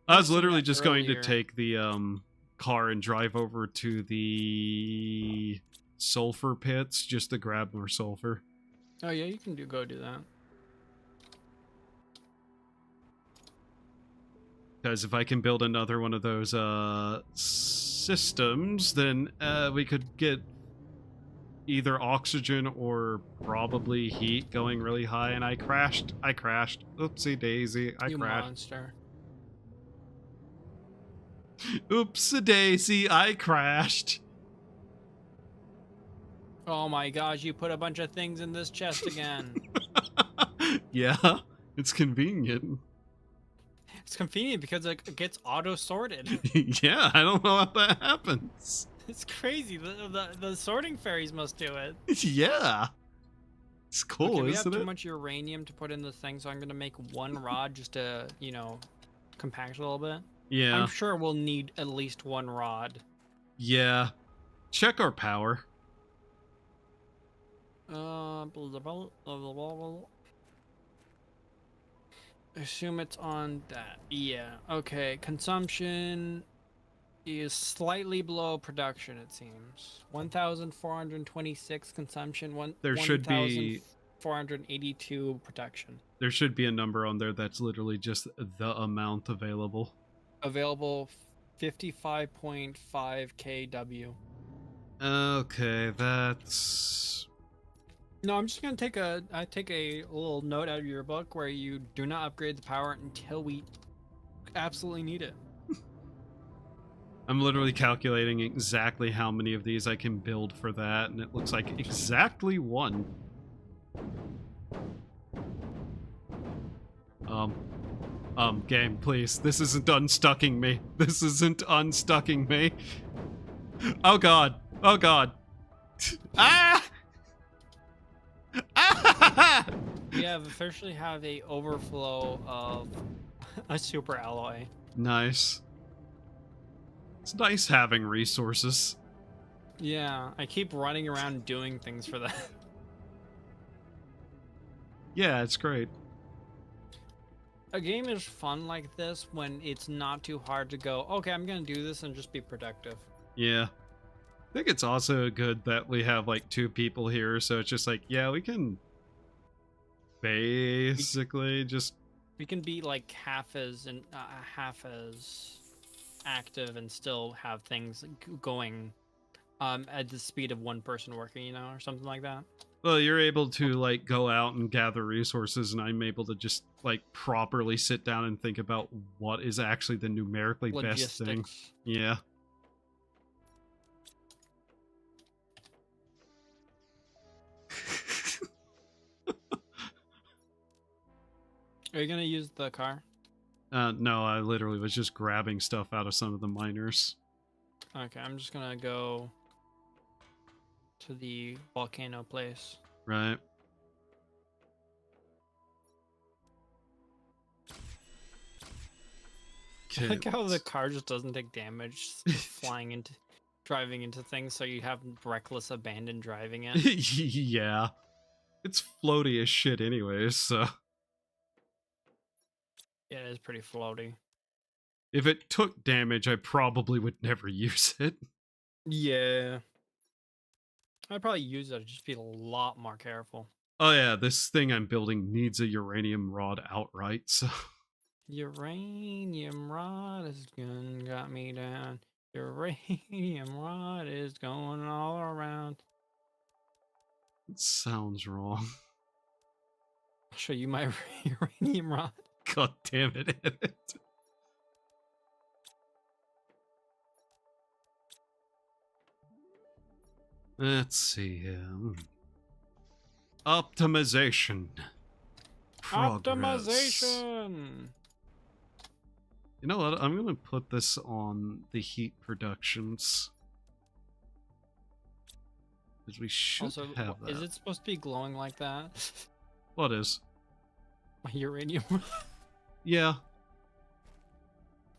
I was literally just going to take the car and drive over to the sulfur pits just to grab more sulfur. Oh yeah, you can go do that. Because if I can build another one of those systems, then we could get either oxygen or probably heat going really high. And I crashed. Oopsie daisy. I crashed. Monster. Oopsie daisy. I crashed. Oh my gosh, you put a bunch of things in this chest again. Yeah, it's convenient. It's convenient because it gets auto-sorted. Yeah, I don't know how that happens. It's crazy. The sorting fairies must do it. Yeah. It's cool, okay, we isn't have it? too much uranium to put in this thing, so I'm going to make 1 rod just to, you know, compact a little bit. Yeah. I'm sure we'll need at least one rod. Yeah. Check our power. Assume it's on that. Yeah. Okay. Consumption is slightly below production, it seems. 1,426 consumption, There should be 1,482 production. there should be a number on there that's literally just the amount available. Available 55.5 kW. Okay, that's No, I'm just gonna take a little note out of your book where you do not upgrade the power until we absolutely need it. I'm literally calculating exactly how many of these I can build for that, and it looks like exactly one. Game, please. This isn't unstucking me. This isn't unstucking me. Oh god. Oh god. Ah! Ah! We have officially have a overflow of a super alloy. Nice. It's nice having resources. Yeah, I keep running around doing things for that. Yeah, it's great. A game is fun like this when it's not too hard to go, okay, I'm gonna do this and just be productive. Yeah. I think it's also good that we have like two people here, so it's just like, yeah, we can basically just We can be like half as active and still have things going at the speed of one person working, you know, or something like that. well, you're able to like go out and gather resources, and I'm able to just like properly sit down and think about what is actually the numerically best thing. Logistics. Yeah. Are you gonna use the car? No, I literally was just grabbing stuff out of some of the miners. Okay, I'm just gonna go to the volcano place. Right. I like how the car just doesn't take damage flying into driving into things, so you have reckless abandon driving it. Yeah. It's floaty as shit anyways, so Yeah, it is pretty floaty. if it took damage, I probably would never use it. Yeah. I'd probably use it, I'd just be a lot more careful. Oh yeah, this thing I'm building needs a uranium rod outright, so Uranium rod has got me down. Uranium rod is going all around. it sounds wrong. I'll show you my uranium rod. God damn it, Edit. Let's see. Optimization. Progress. Optimization. You know what? I'm gonna put this on the heat productions. Because we should Also, have that. is it supposed to be glowing like that? What is? My uranium rod. Yeah,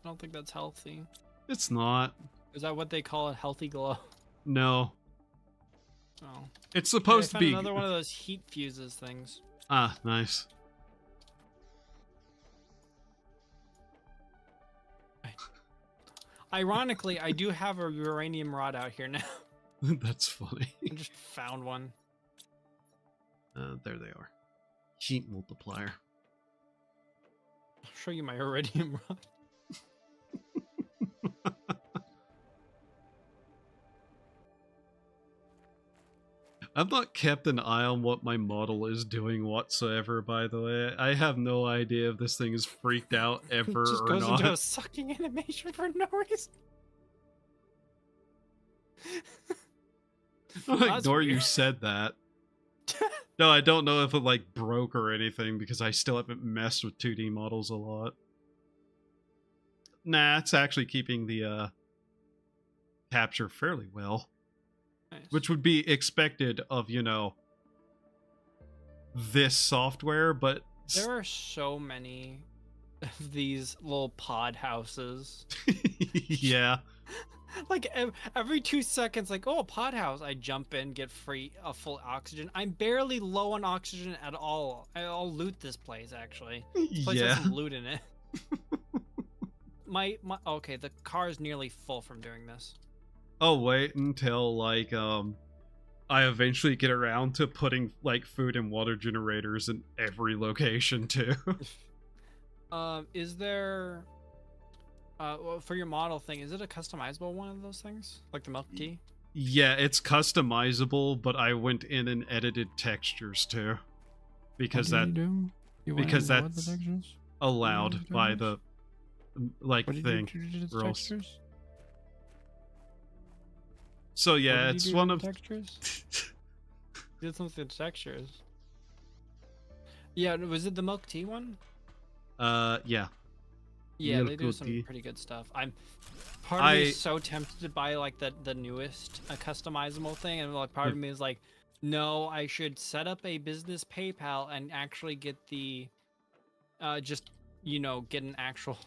I don't think that's healthy. it's not. Is that what they call a healthy glow? No. Oh. It's Hey, I supposed to found be. another one of those heat fuses things. Ah, nice. Ironically, I do have a uranium rod out here now. That's funny. I just found one. There they are. Heat multiplier. I'll show you my uranium rod. I've not kept an eye on what my model is doing whatsoever, by the way. I have no idea if this thing is freaked out ever It just or goes not. into a sucking animation for no reason. I'll That's ignore you weird. said that. No, I don't know if it like broke or anything because I still haven't messed with 2D models a lot. Nah, it's actually keeping the capture fairly well. Nice. Which would be expected of, you know, this software, but There are so many these little pod houses. Yeah. Like every 2 seconds, like, oh, a pod house. I jump in, get free full oxygen. I'm barely low on oxygen at all. I'll loot this place. Actually, this place has Yeah. some loot in it. my okay, the car is nearly full from doing this. I'll wait until like I eventually get around to putting like food and water generators in every location too. Is there well, for your model thing, is it a customizable one of those things, like the milk tea? Yeah, it's customizable, but I went in and edited textures too, because that's allowed by the like thing rules. Textures? So yeah, it's one of textures. You did something to textures. Yeah, was it the milk tea one? Yeah. Yeah, Milk they do some tea. pretty good stuff. Part of me is so tempted to buy like the newest customizable thing, and like part of me is like, no, I should set up a business PayPal and actually get the just get an actual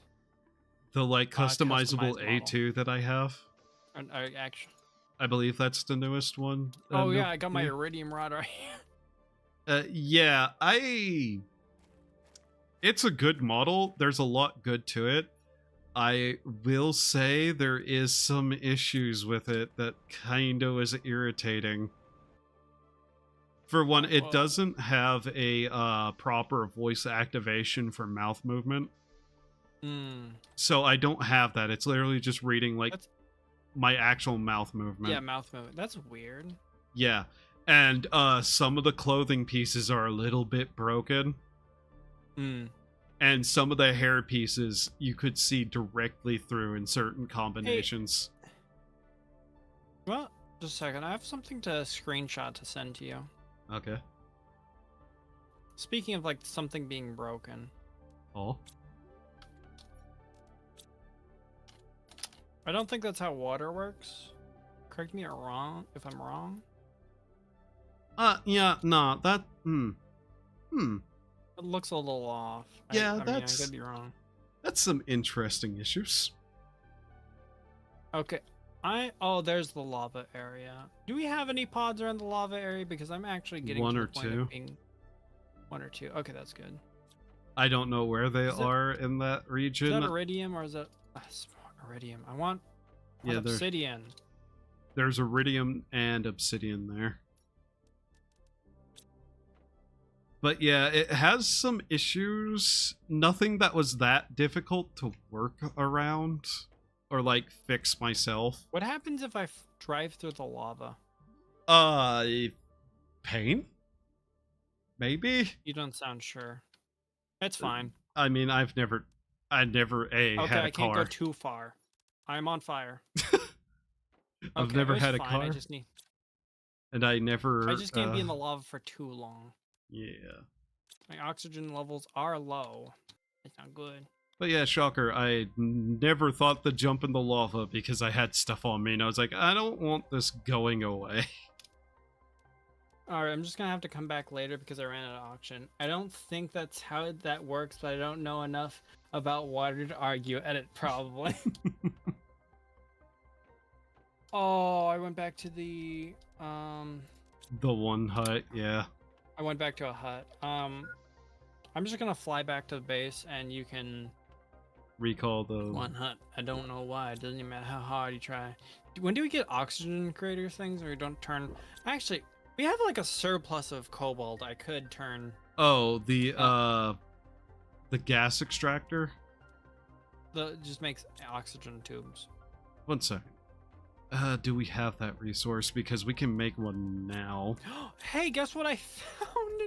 The like customizable customized A2 that I have. actual. I believe that's the newest one. Oh yeah, Milk I got my tea. iridium rod right here. Yeah, it's a good model. There's a lot good to it. I will say there is some issues with it that kind of is irritating. For one, it doesn't have a proper voice activation for mouth movement. So I don't have that. It's literally just reading like my actual mouth movement. Yeah, mouth movement. That's weird. Yeah. And some of the clothing pieces are a little bit broken. And some of the hair pieces you could see directly through in certain combinations. Hey. Well, just a second. I have something to screenshot to send to you. Okay. Speaking of like something being broken. Oh. I don't think that's how water works. Correct me if I'm wrong. Yeah, nah, that It looks a little off. Yeah, I could be wrong. That's some interesting issues. Okay. There's the lava area. Do we have any pods around the lava area? Because I'm actually getting One to or the point two. of being one or two. Okay, that's good. I don't know where they are in that region. Is that iridium or is that iridium? I want obsidian. There's iridium and obsidian there. But yeah, it has some issues. Nothing that was that difficult to work around or like fix myself. What happens if I drive through the lava? Pain? Maybe? You don't sound sure. It's fine. I mean, I never had a Okay, car. I can't go too far. I'm on fire. I've never had a fine. car. I just need. And I just can't be in the lava for too long. Yeah. My oxygen levels are low. It's not good. But yeah, shocker, I never thought to jump in the lava because I had stuff on me, and I was like, I don't want this going away. Alright, I'm just gonna have to come back later because I ran out of oxygen. I don't think that's how that works, but I don't know enough about water to argue at it, probably. Oh, I went back to the The one hut, yeah. I went back to a hut. I'm just gonna fly back to the base and you can Recall the one hut. I don't know why. It doesn't even matter how hard you try. When do we get oxygen creator things or we don't turn? Actually, we have like a surplus of cobalt. I could turn. Oh, the gas extractor? Just makes oxygen tubes. 1 second. Do we have that resource? Because we can make one now. Hey, guess what I found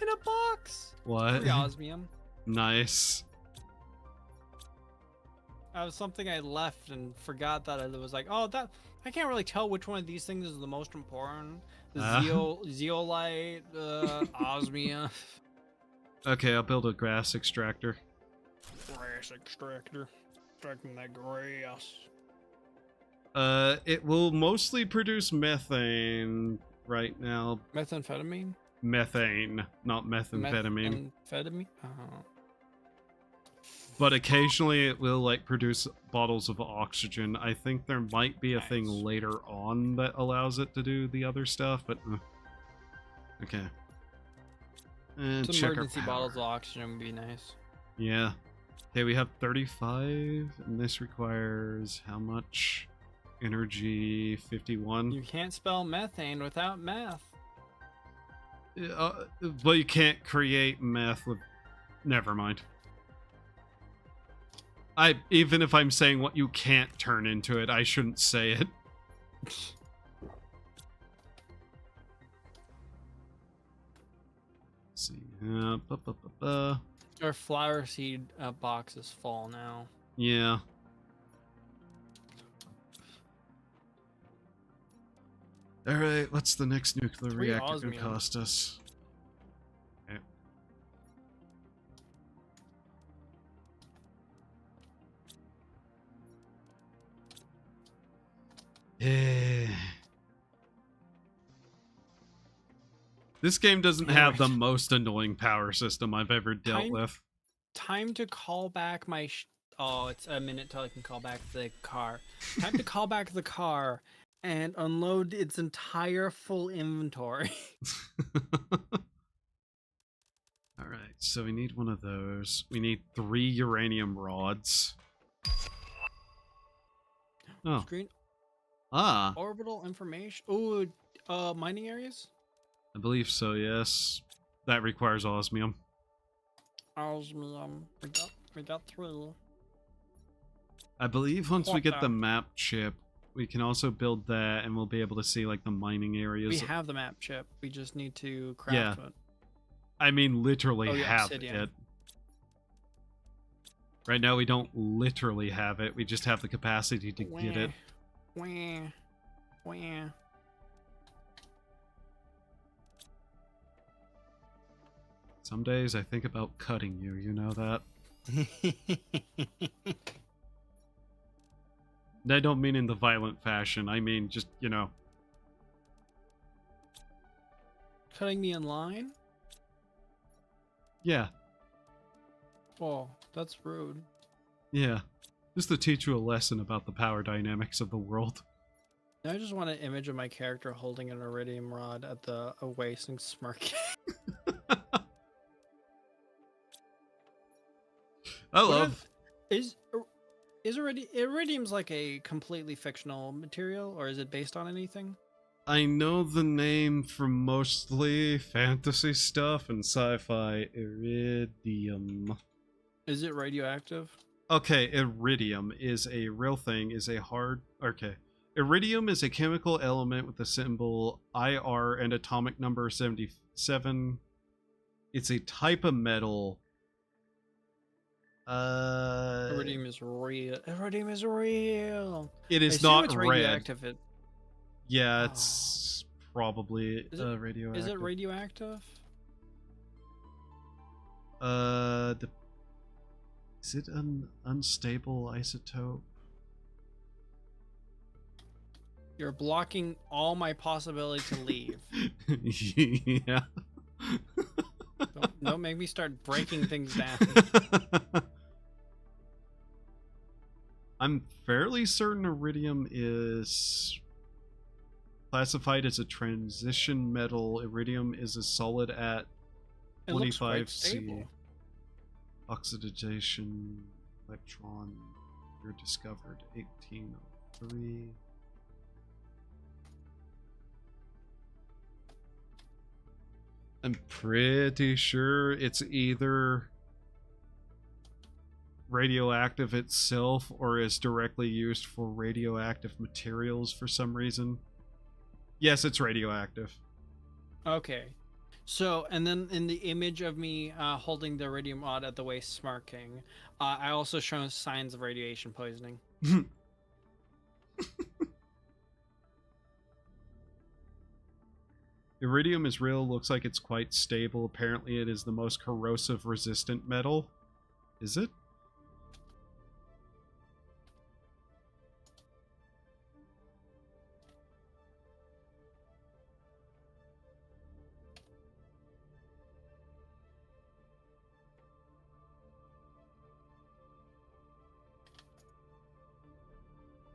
in a box? What? Free osmium. Nice. That was something I left and forgot that it was like, oh, that I can't really tell which one of these things is the most important. The zeolite, osmium. Okay, I'll build a grass extractor. Grass extractor. Extracting that grass. It will mostly produce methane right now. Methamphetamine? Methane, not methamphetamine. Methamphetamine? but occasionally it will like produce bottles of oxygen. I think there might be a thing Nice. later on that allows it to do the other stuff, but okay. And Some check our emergency power. bottles of oxygen would be nice. Yeah. Okay, we have 35, and this requires how much? Energy 51. You can't spell methane without meth. But you can't create meth with. Never mind. Even if I'm saying what you can't turn into it, I shouldn't say it. Let's see. Our flower seed box is full now. Yeah. All right. What's the next nuclear 3 reactor going to osmium. cost us? Okay. This game doesn't have the most annoying power system I've ever dealt with. Time to call back my. Oh, it's a minute till I can call back the car. Time to call back the car and unload its entire full inventory. All right, so we need one of those. We need 3 uranium rods. Oh. Screen Ah. orbital information. Oh, mining areas? I believe so, yes. That requires osmium. Osmium. We got 3. I believe once we What get the the- map chip, we can also build that and we'll be able to see like the mining areas. We have the map chip. We just need to craft it. I mean literally Oh, yeah, have obsidian. it. Right now we don't literally have it. We just have the capacity to get it. Wah. Wah. Some days I think about cutting you, you know that? And I don't mean in the violent fashion. I mean just, you know. Cutting me in line? Yeah. Oh, that's rude. Yeah. Just to teach you a lesson about the power dynamics of the world. Now I just want an image of my character holding an iridium rod at the waist and smirking. I What love. Is iridium's like a completely fictional material, or is it based on anything? I know the name from mostly fantasy stuff and sci-fi. Iridium. Is it radioactive? Okay, iridium is a real thing. Okay. Iridium is a chemical element with the symbol IR and atomic number 77. It's a type of metal. Iridium is real. Iridium is real. It I is assume not it's red. radioactive. Yeah, it's probably Is it- radioactive. Is it radioactive? Is it an unstable isotope? You're blocking all my possibility to leave. Yeah. Don't make me start breaking things down. I'm fairly certain iridium is classified as a transition metal. Iridium is a solid at It looks quite 25 C. stable. Oxidation electron year discovered 1803. I'm pretty sure it's either radioactive itself or is directly used for radioactive materials for some reason. Yes, it's radioactive. Okay. So, and then in the image of me holding the iridium rod at the waist smirking, I also show signs of radiation poisoning. Iridium is real, looks like it's quite stable. Apparently it is the most corrosive resistant metal. Is it?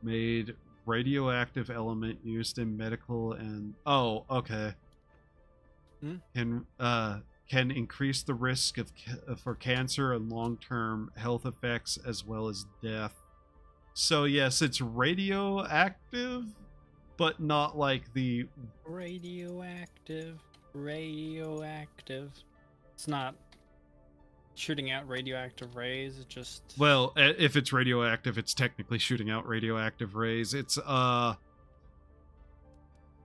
made radioactive element used in medical and okay. Hmm? Can increase the risk of for cancer and long-term health effects as well as death. So yes, it's radioactive, but not like the Radioactive. It's not shooting out radioactive rays. It just well, if it's radioactive, it's technically shooting out radioactive rays. It's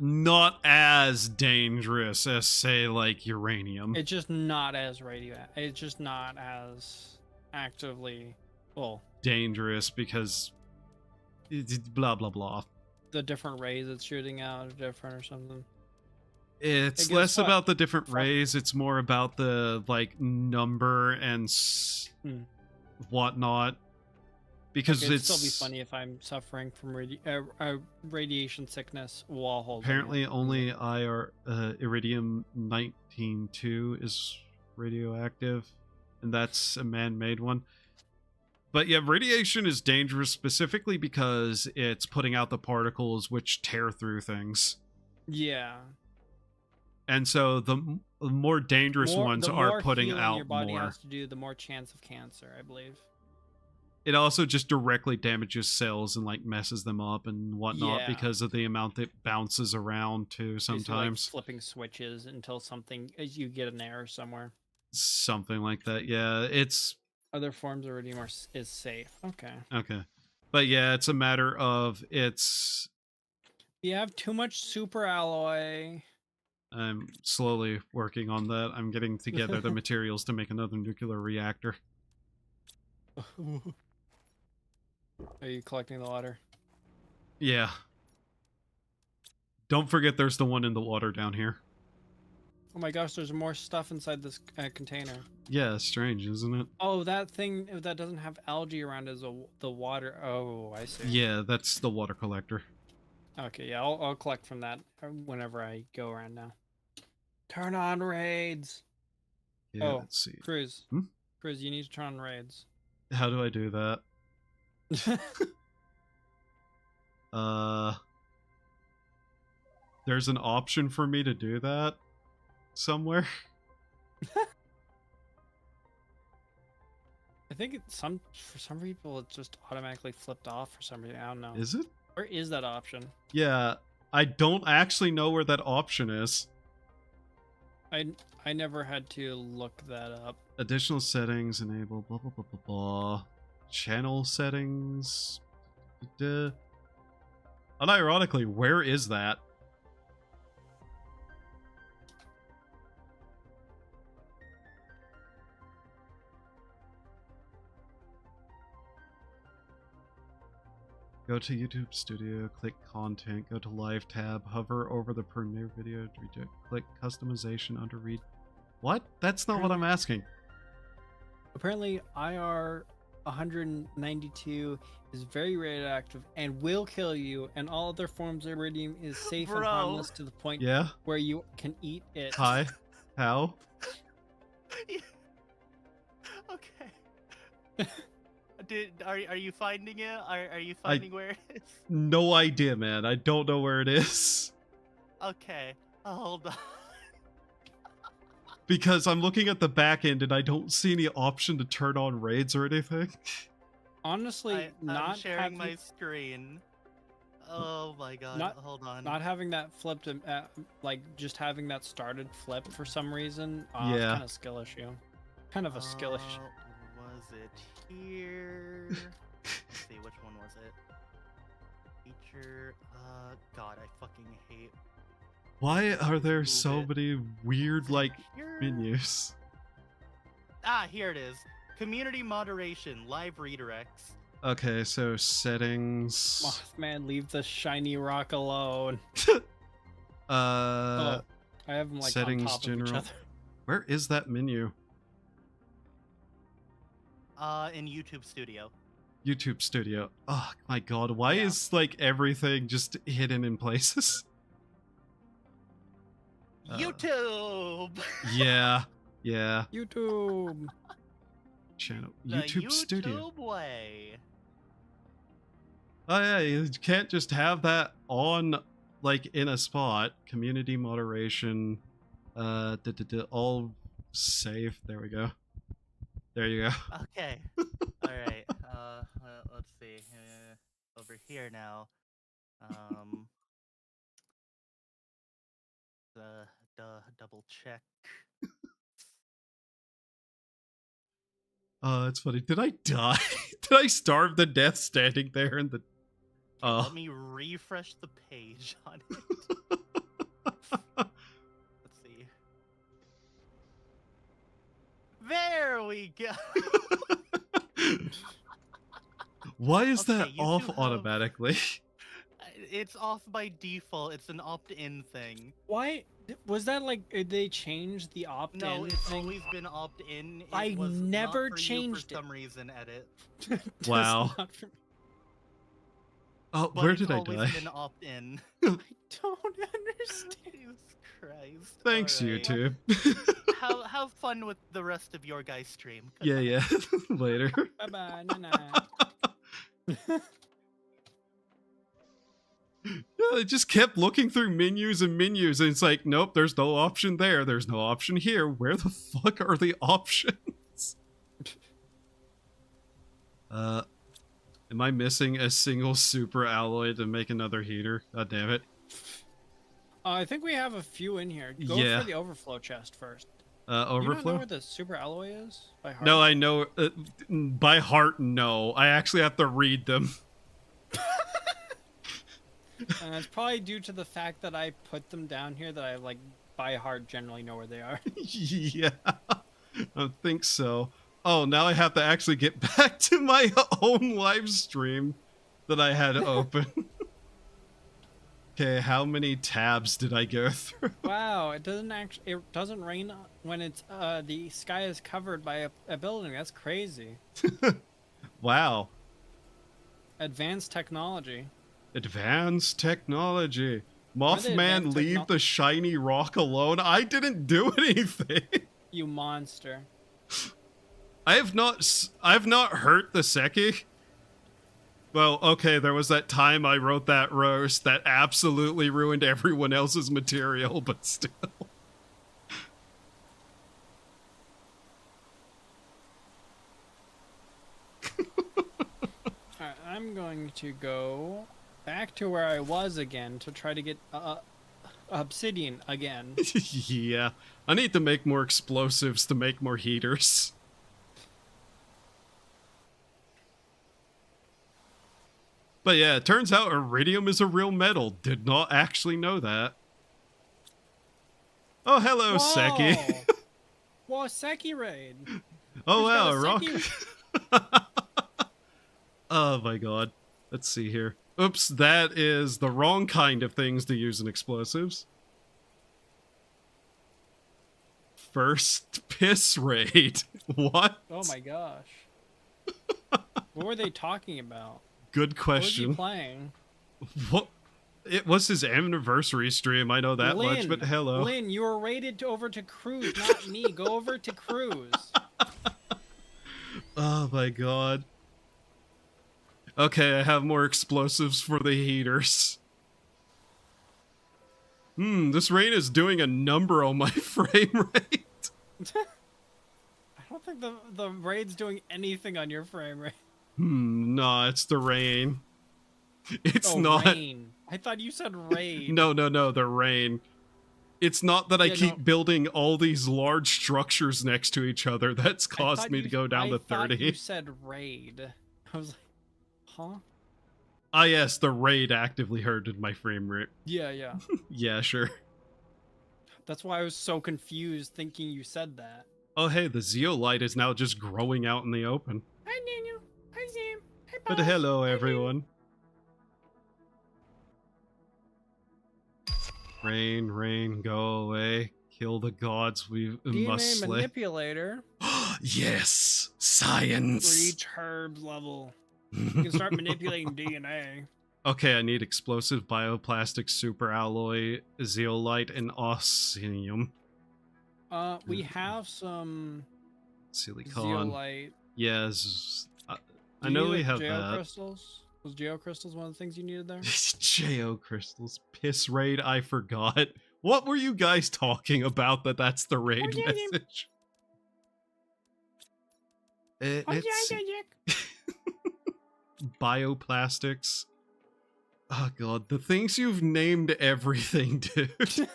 not as dangerous as say like uranium. It's just not as radioactive. It's just not as actively dangerous because blah blah blah. The different rays it's shooting out are different or something. It's less about the different rays. It's more about the like number and whatnot. Because it'd still be funny if I'm suffering from radiation sickness while holding. Apparently, only iridium 19-2 is radioactive, and that's a man-made one. But yeah, radiation is dangerous specifically because it's putting out the particles which tear through things. Yeah. And so the more dangerous ones are putting out your body more. Has to do, the more chance of cancer, I believe. It also just directly damages cells and like messes them up and whatnot because of the amount that bounces around too sometimes. Like flipping switches until you get an error somewhere. Something like that. Yeah, it's other forms of radium is safe. Okay. But yeah, it's a matter of you have too much super alloy. I'm slowly working on that. I'm getting together the materials to make another nuclear reactor. Are you collecting the water? Yeah. Don't forget there's the one in the water down here. Oh my gosh, there's more stuff inside this container. Yeah, strange, isn't it? Oh, that thing that doesn't have algae around is the water. Oh, I see. Yeah, that's the water collector. Okay, yeah, I'll collect from that whenever I go around now. Turn on raids. Yeah, let's see. Cruz. Cruz, you need to turn on raids. How do I do that? There's an option for me to do that somewhere. I think for some people it's just automatically flipped off for some reason. I don't know. Is it? Where is that option? Yeah, I don't actually know where that option is. I never had to look that up. Additional settings, enable, blah, blah, blah, blah, blah. Channel settings. Unironically, where is that? Go to YouTube Studio, click Content, go to Live tab, hover over the premiere video, click Customization under Read. What? That's not what I'm asking. Apparently, IR 192 is very radioactive and will kill you, and all other forms of iridium is safe and harmless to the point where you can eat it. Hi. How? Okay. Are you finding it? Are you finding where it is? No idea, man. I don't know where it is. Okay, hold on. Because I'm looking at the back end and I don't see any option to turn on raids or anything. Honestly, I'm sharing my screen. Oh my god, hold on. Not having that flipped, like just having that started flip for some reason. It's kind of skill issue. Kind of a skill issue. Was it here? Let's see, which one was it? Feature. God, I fucking hate. Why are there so many weird, like, menus? Ah, here it is. Community moderation, live redirects. Okay, so settings. Mothman, leave the shiny rock alone. I have them like settings on top general. of each other. Where is that menu? In YouTube Studio. YouTube Studio. Oh my god, why is like everything just hidden in places? YouTube. Yeah. YouTube. Channel. The YouTube Studio. way. Oh yeah, you can't just have that on, like, in a spot. Community moderation, all save. There we go. There you go. Okay. All right. Let's see. Over here now. Um, the double check. Oh, that's funny. Did I die? Did I starve to death standing there in the? Okay, Oh. let me refresh the page on it. Let's see. There we go. Why is Okay, that you off two have- automatically? It's off by default. It's an opt-in thing. Why was that like they changed the opt-in No, it's thing? always been opt-in. It I was never not for changed you it. for some reason. Edit. Just Wow. not for me. Oh, But where it's did I always die? been opt-in. I don't understand. Jesus Christ. Thanks, Alright. YouTube. Have fun with the rest of your guys' stream. Yeah, Goodbye. yeah. Later. Bye bye. Nah. Yeah, I just kept looking through menus and menus, and it's like, nope, there's no option there. There's no option here. Where the fuck are the options? Am I missing a single super alloy to make another heater? God damn it. I think we have a few in here. Go Yeah. for the overflow chest first. You don't know Overflow? where the super alloy is by heart? No, I know. By heart, no. I actually have to read them. And it's probably due to the fact that I put them down here that I like by heart generally know where they are. Yeah, I think so. Oh, now I have to actually get back to my own live stream that I had open. Okay, how many tabs did I go through? Wow, it doesn't rain when it's the sky is covered by a building. That's crazy. Wow. Advanced technology. Advanced technology. Why the Mothman, advanced leave the shiny rock alone. I didn't do anything. You monster. I've not hurt the Seki. Well, okay, there was that time I wrote that roast that absolutely ruined everyone else's material, but still. Alright, I'm going to go back to where I was again to try to get obsidian again. Yeah, I need to make more explosives to make more heaters. But yeah, it turns out iridium is a real metal. Did not actually know that. Oh, hello, Seki. Whoa, Seki raid. Oh, Who's wow, got a a rock. Seki? Oh my god. Let's see here. Oops, that is the wrong kind of things to use in explosives. First piss raid. What? Oh my gosh. What were they talking about? Good What was question. he playing? What? It was his anniversary stream, I know that much, but hello. Lynn, you were rated over to Cruz, not me. Go over to Cruz. Oh my god. Okay, I have more explosives for the heaters. This rain is doing a number on my frame rate. I don't think the raid's doing anything on your frame rate. No, it's the rain. It's Oh, not. rain. I thought you said raid. No, the rain. It's not that I Yeah, keep no. building all these large structures next to each other. That's I caused thought me to go down to I thought 30. you said raid. I was like, huh? Ah, yes, the raid actively hurted my frame rate. Yeah. Yeah, sure. That's why I was so confused thinking you said that. Oh, hey, the zeolite is now just growing out in the open. Hi, Daniel. Hi, Sam. Hi, But boss. hello, Hi, Daniel. everyone. Rain, go away. Kill the gods we must DNA slay. manipulator. Yes! Science! Reach herbs level. You can start manipulating DNA. Okay, I need explosive bioplastic superalloy, zeolite, and osmium. We have some Silicon. zeolite. Yes. I Do you know need, we like, have geo that. crystals. Was geocrystals one of the things you needed there? Jo crystals, piss raid. I forgot. What were you guys talking about? That's the raid message. It's bioplastics. Oh god, the things you've named everything, dude.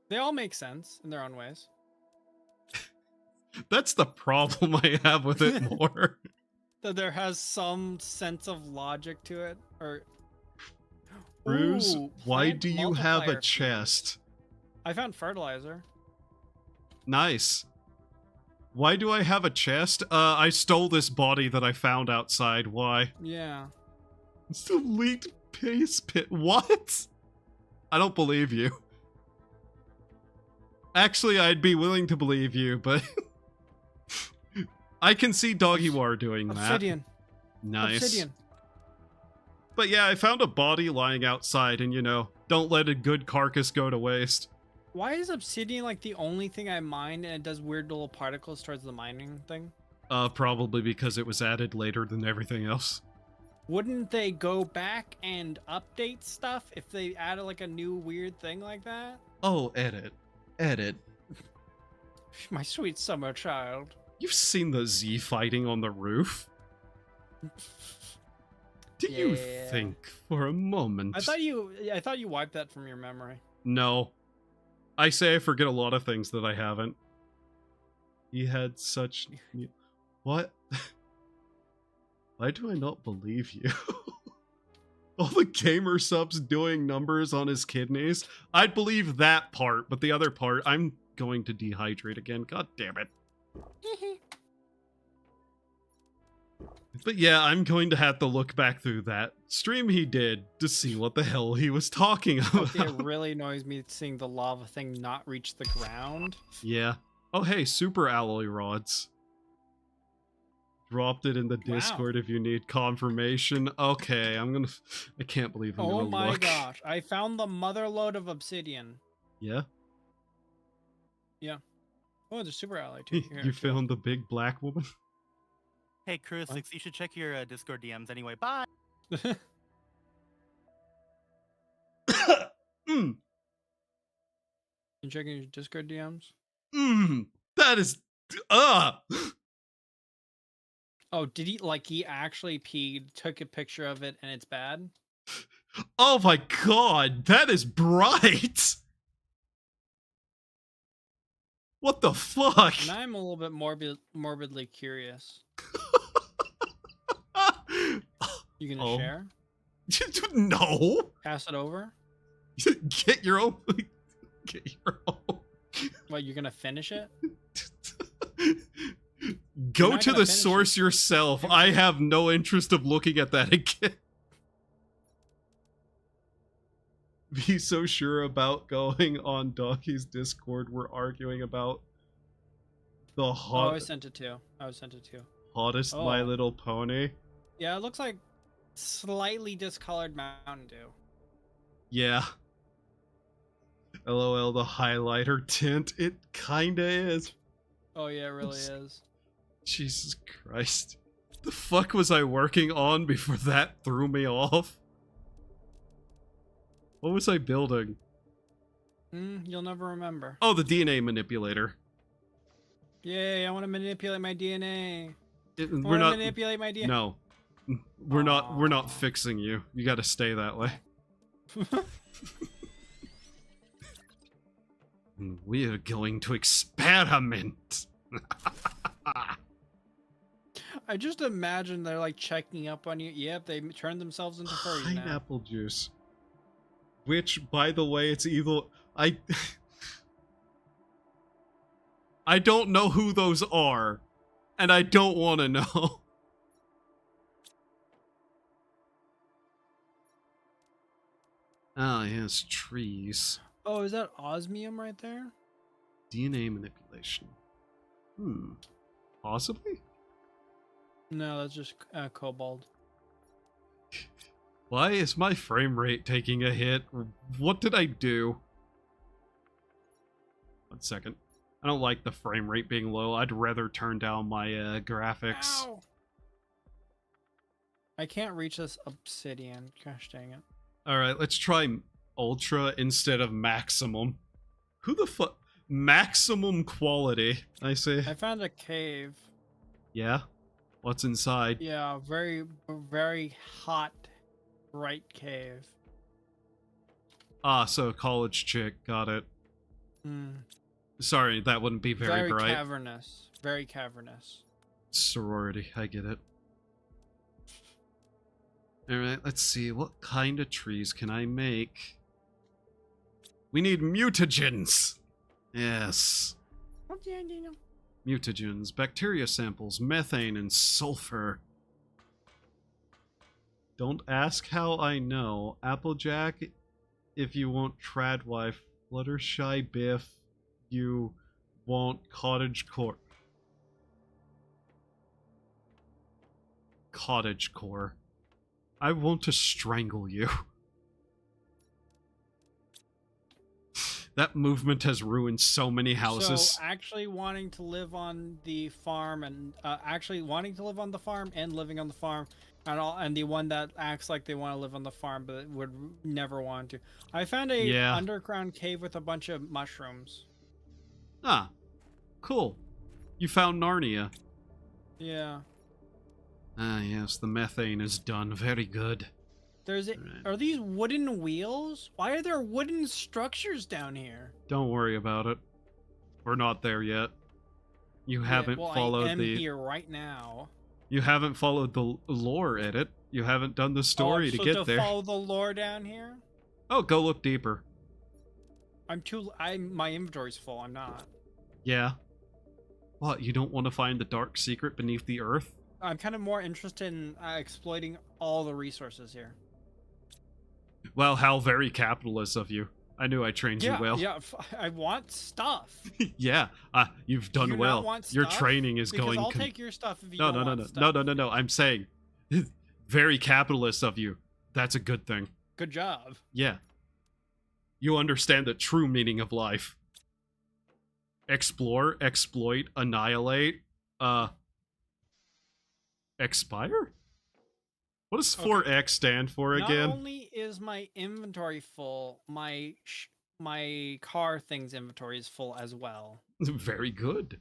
They all make sense in their own ways. That's the problem I have with it more. That there has some sense of logic to it, or Bruce, Ooh, why plant do you have a multiplier chest? I found fertilizer. Nice. Why do I have a chest? I stole this body that I found outside. Why? Yeah. It's the leaked paste pit. What? I don't believe you. Actually, I'd be willing to believe you, but I can see Doggy War doing that. Obsidian. Nice. Obsidian. But yeah, I found a body lying outside, and you know, don't let a good carcass go to waste. Why is obsidian like the only thing I mine and it does weird little particles towards the mining thing? Probably because it was added later than everything else. Wouldn't they go back and update stuff if they added like a new weird thing like that? Oh, edit. Edit. My sweet summer child. You've seen the Z fighting on the roof. Do you Yeah. think for a moment? I thought you wiped that from your memory. No. I say I forget a lot of things that I haven't. He had such... What? Why do I not believe you? All the gamer subs doing numbers on his kidneys? I'd believe that part, but the other part, I'm going to dehydrate again. God damn it. But yeah, I'm going to have to look back through that stream he did to see what the hell he was talking about. It really annoys me seeing the lava thing not reach the ground. Yeah. Oh, hey, super alloy rods. Dropped it in the Discord if you need confirmation. Okay, I can't believe I'm Oh gonna my look. gosh, I found the mother lode of obsidian. Yeah? Oh, there's super ally too. Here, You found the big black woman? Hey, Crucix, you should check your Discord DMs anyway. Bye. Mm, You checking your Discord DMs? that is... Oh, did he actually peed, took a picture of it, and it's bad? Oh my god, that is bright! What the fuck? And I'm a little bit morbidly curious. You gonna Oh. share? No! Pass it over? Get your own... Get your own... What, you're gonna finish it? Go not to gonna the finish source it. yourself. I have no interest of looking at that again. Be so sure about going on Doggy's Discord. We're arguing about the Oh, I sent it too. hottest My Oh. Little Pony. Yeah, it looks like slightly discolored Mountain Dew. Yeah. LOL, the highlighter tint. It kinda is. Oh yeah, it really is. Jesus Christ. The fuck was I working on before that threw me off? What was I building? You'll never remember. Oh, the DNA manipulator. Yay, I want to manipulate my DNA. We're not... manipulate my DNA. No. We're Aw. not fixing you. You gotta stay that way. We are going to experiment. I just imagine they're like checking up on you. Yep, they turned themselves into furries now. Pineapple juice. Which, by the way, it's either... I don't know who those are. And I don't want to know. Ah, yes, trees. Oh, is that osmium right there? DNA manipulation. Possibly? No, that's just cobalt. Why is my frame rate taking a hit? What did I do? 1 second. I don't like the frame rate being low. I'd rather turn down my graphics. Ow! I can't reach this obsidian. Gosh dang it. All right, let's try ultra instead of maximum. Who the fuck? Maximum quality, I say. I found a cave. Yeah? What's inside? Yeah, very hot, bright cave. Ah, so college chick, got it. Hmm. Sorry, that wouldn't be very bright. Cavernous. Very cavernous. Sorority, I get it. Alright, let's see. What kind of trees can I make? We need mutagens! Yes. Mutagens, bacteria samples, methane, and sulfur. Don't ask how I know. Applejack, if you want Tradwife. Fluttershy Biff, you want cottagecore. Cottagecore. I want to strangle you. That movement has ruined so many houses. So actually wanting to live on the farm and living on the farm and the one that acts like they want to live on the farm but would never want to. I found a underground cave with a bunch of mushrooms. Ah, cool. You found Narnia. Yeah. Ah, yes, the methane is done. Very good. Are these wooden wheels? Why are there wooden structures down here? Don't worry about it. We're not there yet. You haven't followed I am here right now. You haven't followed the lore, Edit. You haven't done the story to get there. Follow the lore down here? Oh, go look deeper. My inventory's full. I'm not. Yeah. What, you don't want to find the dark secret beneath the earth? I'm kind of more interested in exploiting all the resources here. Well, how very capitalist of you. I knew I trained you well. Yeah, I want stuff. Yeah, you've done you well. Not want your stuff? training is because going. I'll take your stuff if you don't want stuff. No. I'm saying, very capitalist of you. That's a good thing. Good job. Yeah. You understand the true meaning of life. Explore, exploit, annihilate, expire? What does 4X stand for again? Not only is my inventory full, my car thing's inventory is full as well. Very good.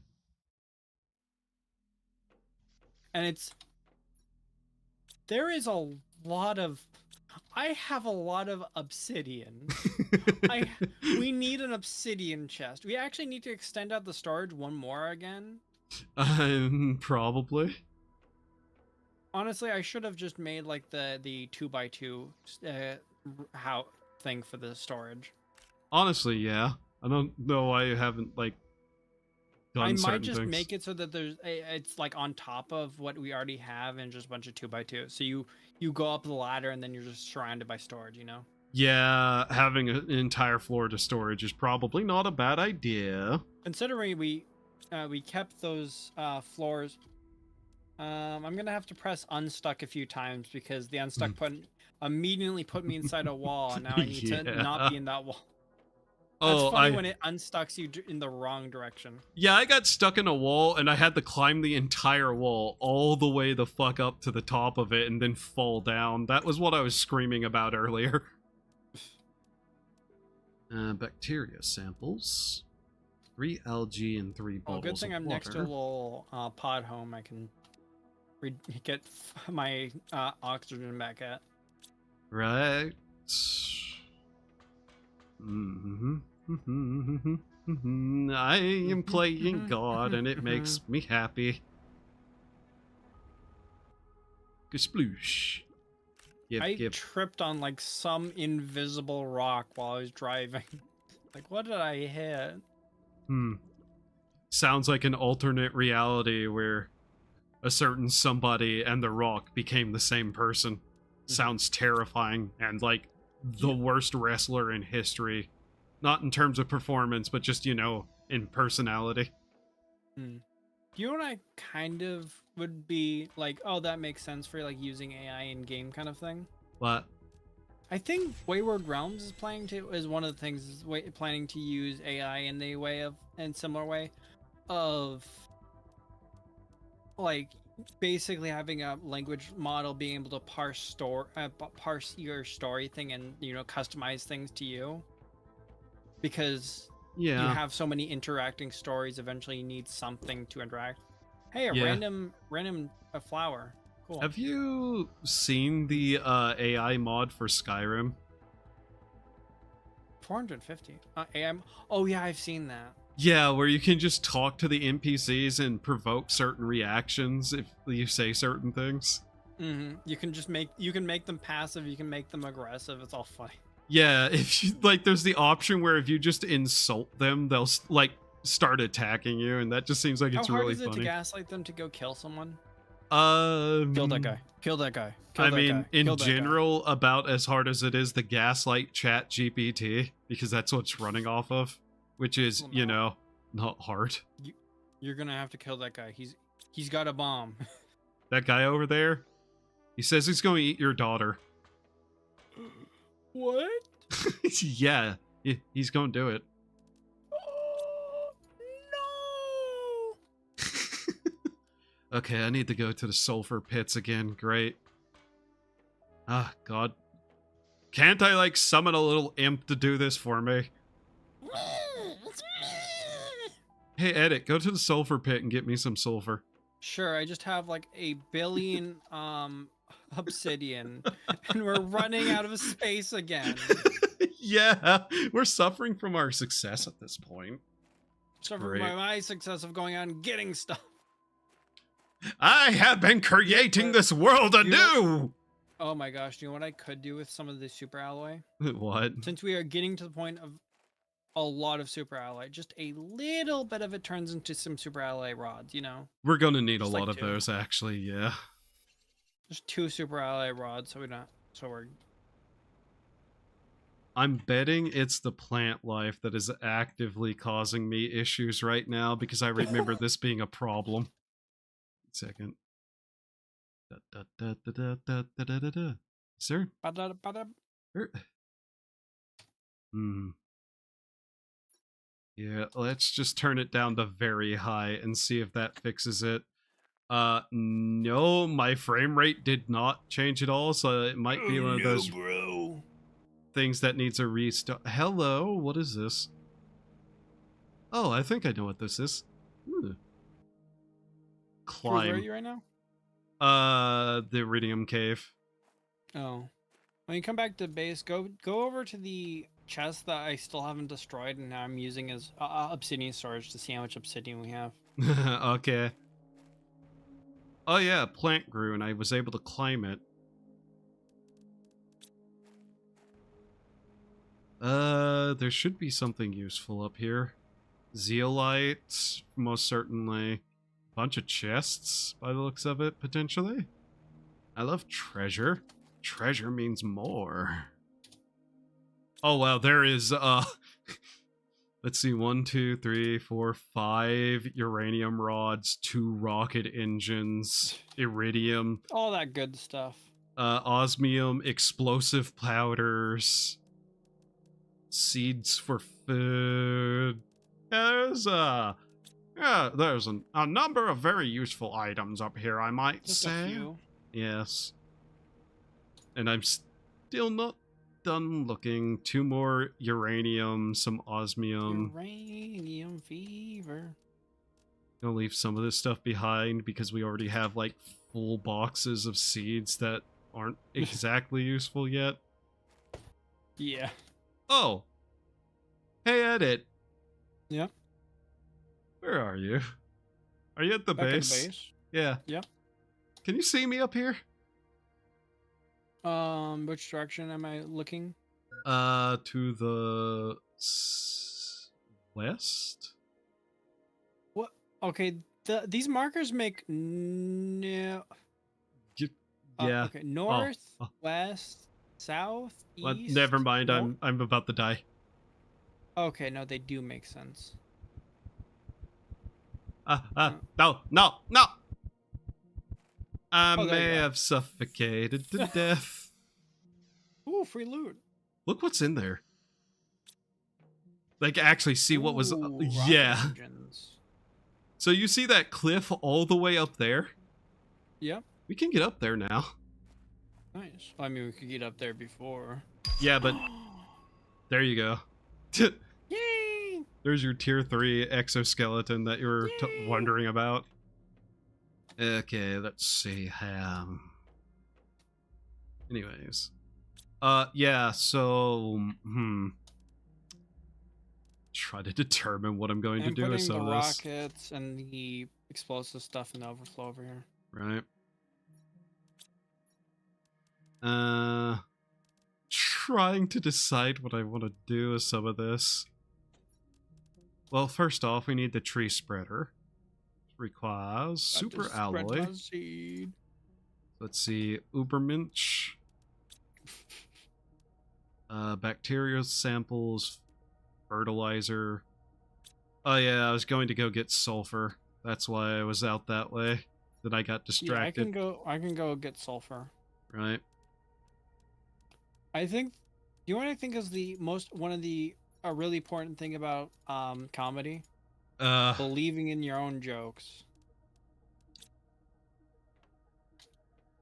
And there is a lot of, I have a lot of obsidian. We need an obsidian chest. We actually need to extend out the storage one more again. Probably. Honestly, I should have just made like the 2x2 how thing for the storage. Honestly, yeah. I don't know why you haven't like done I certain might just things. make it so that it's like on top of what we already have and just a bunch of 2x2. So you go up the ladder and then you're just surrounded by storage, you know? Yeah, having an entire floor to storage is probably not a bad idea. Considering we kept those floors. I'm gonna have to press unstuck a few times because the unstuck immediately put me inside a wall, and now I need to not be in that wall. That's funny when it unstucks you in the wrong direction. Yeah, I got stuck in a wall and I had to climb the entire wall all the way the fuck up to the top of it and then fall down. That was what I was screaming about earlier. Bacteria samples. 3 algae and 3 bottles good thing I'm next to a little pod home I can get my oxygen back at. Right. I am playing God and it makes me happy. Gasploosh. I tripped on like some invisible rock while I was driving. Like, what did I hit? Sounds like an alternate reality where a certain somebody and the rock became the same person. Sounds terrifying and like the worst wrestler in history. Not in terms of performance, but just, you know, in personality. You know what I kind of would be like, oh, that makes sense for like using AI in game kind of thing? What? I think Wayward Realms is one of the things planning to use AI in similar way of like basically having a language model being able to parse your story thing and customize things to you, because you Yeah. have so many interacting stories. Eventually, you need something to interact. Hey, a Yeah. random a flower. Cool. Have you seen the AI mod for Skyrim? 450. AM. Oh yeah, I've seen that. Yeah, where you can just talk to the NPCs and provoke certain reactions if you say certain things. You can make them passive. You can make them aggressive. It's all funny. Yeah, if you like, there's the option where if you just insult them, they'll like start attacking you, and that just seems like it's How hard really is it to funny. gaslight them to go kill someone? Um, Kill that guy. Kill that guy. Kill I that mean, guy. in Kill that guy. general, about as hard as it is to gaslight Chat GPT, because that's what's running off of, which is, Well, you no. know, not hard. You're gonna have to kill that guy. He's got a bomb. That guy over there, he says he's going to eat your daughter. What? Yeah, he's going to do it. No. Okay, I need to go to the sulfur pits again. Great. Ah, God. Can't I, like, summon a little imp to do this for me? Hey, Edit, go to the sulfur pit and get me some sulfur. Sure, I just have like a billion obsidian, and we're running out of space again. Yeah, we're suffering from our success at this point. So for Great. my success of going out and getting stuff. I have been creating this world anew! Oh my gosh, do you know what I could do with some of the super alloy? What? Since we are getting to the point of a lot of super alloy, just a little bit of it turns into some super alloy rods, We're gonna need a Just lot like of two. those, actually, yeah. Just 2 super alloy rods, so we're I'm betting it's the plant life that is actively causing me issues right now, because I remember this being a problem. Second. Sir? Yeah, let's just turn it down to very high and see if that fixes it. No, my frame rate did not change at all, so it might be one of those things that needs a restart. Hello, what is this? Oh, I think I know what this is. Ooh. Where are Climb. you right now? The Iridium Cave. Oh. When you come back to base, go over to the chest that I still haven't destroyed, and now I'm using as obsidian storage to see how much obsidian we have. Okay. Oh yeah, plant grew and I was able to climb it. There should be something useful up here. Zeolite, most certainly. Bunch of chests, by the looks of it, potentially. I love treasure. Treasure means more. Oh wow, there is, let's see, 1, 2, 3, 4, 5 uranium rods, 2 rocket engines, iridium, All that good stuff. osmium, explosive powders, seeds for food. Yeah, there's a number of very useful items up here, I might Just say. a few. Yes. And I'm still not done looking. 2 more uranium, some osmium. Uranium fever. Gonna leave some of this stuff behind because we already have like full boxes of seeds that aren't exactly useful yet. Yeah. Oh. Hey, Edit. Yeah. Where are you? Are you at the Back at the base? base. Yeah. Yeah. Can you see me up here? Which direction am I looking? To the west? What? Okay, these markers make no. Yeah. Okay, north, Oh. west, south, Well, east. never mind. north? I'm about to die. Okay, no, they do make sense. No. I Oh, there you may are. have suffocated to death. Ooh, free loot. Look what's in there. Like, actually see what was... Ooh, rocket yeah. engines. So you see that cliff all the way up there? Yep. We can get up there now. Nice. I mean, we could get up there before. Yeah, but there you go. Yay! There's your tier 3 exoskeleton that you were Yay! wondering about. Okay, let's see. Anyways. Yeah, so... Try to determine what I'm going to do with some of the this. rockets and the explosive stuff in the overflow over here. Right. Trying to decide what I want to do with some of this. Well, first off, we need the tree spreader. Requires super alloy. Let's see, Ubermensch. Bacteria samples, fertilizer. Oh yeah, I was going to go get sulfur. That's why I was out that way. Then I got distracted. Yeah, I can go get sulfur. Right. I think, you know what I think is a really important thing about comedy? Believing in your own jokes.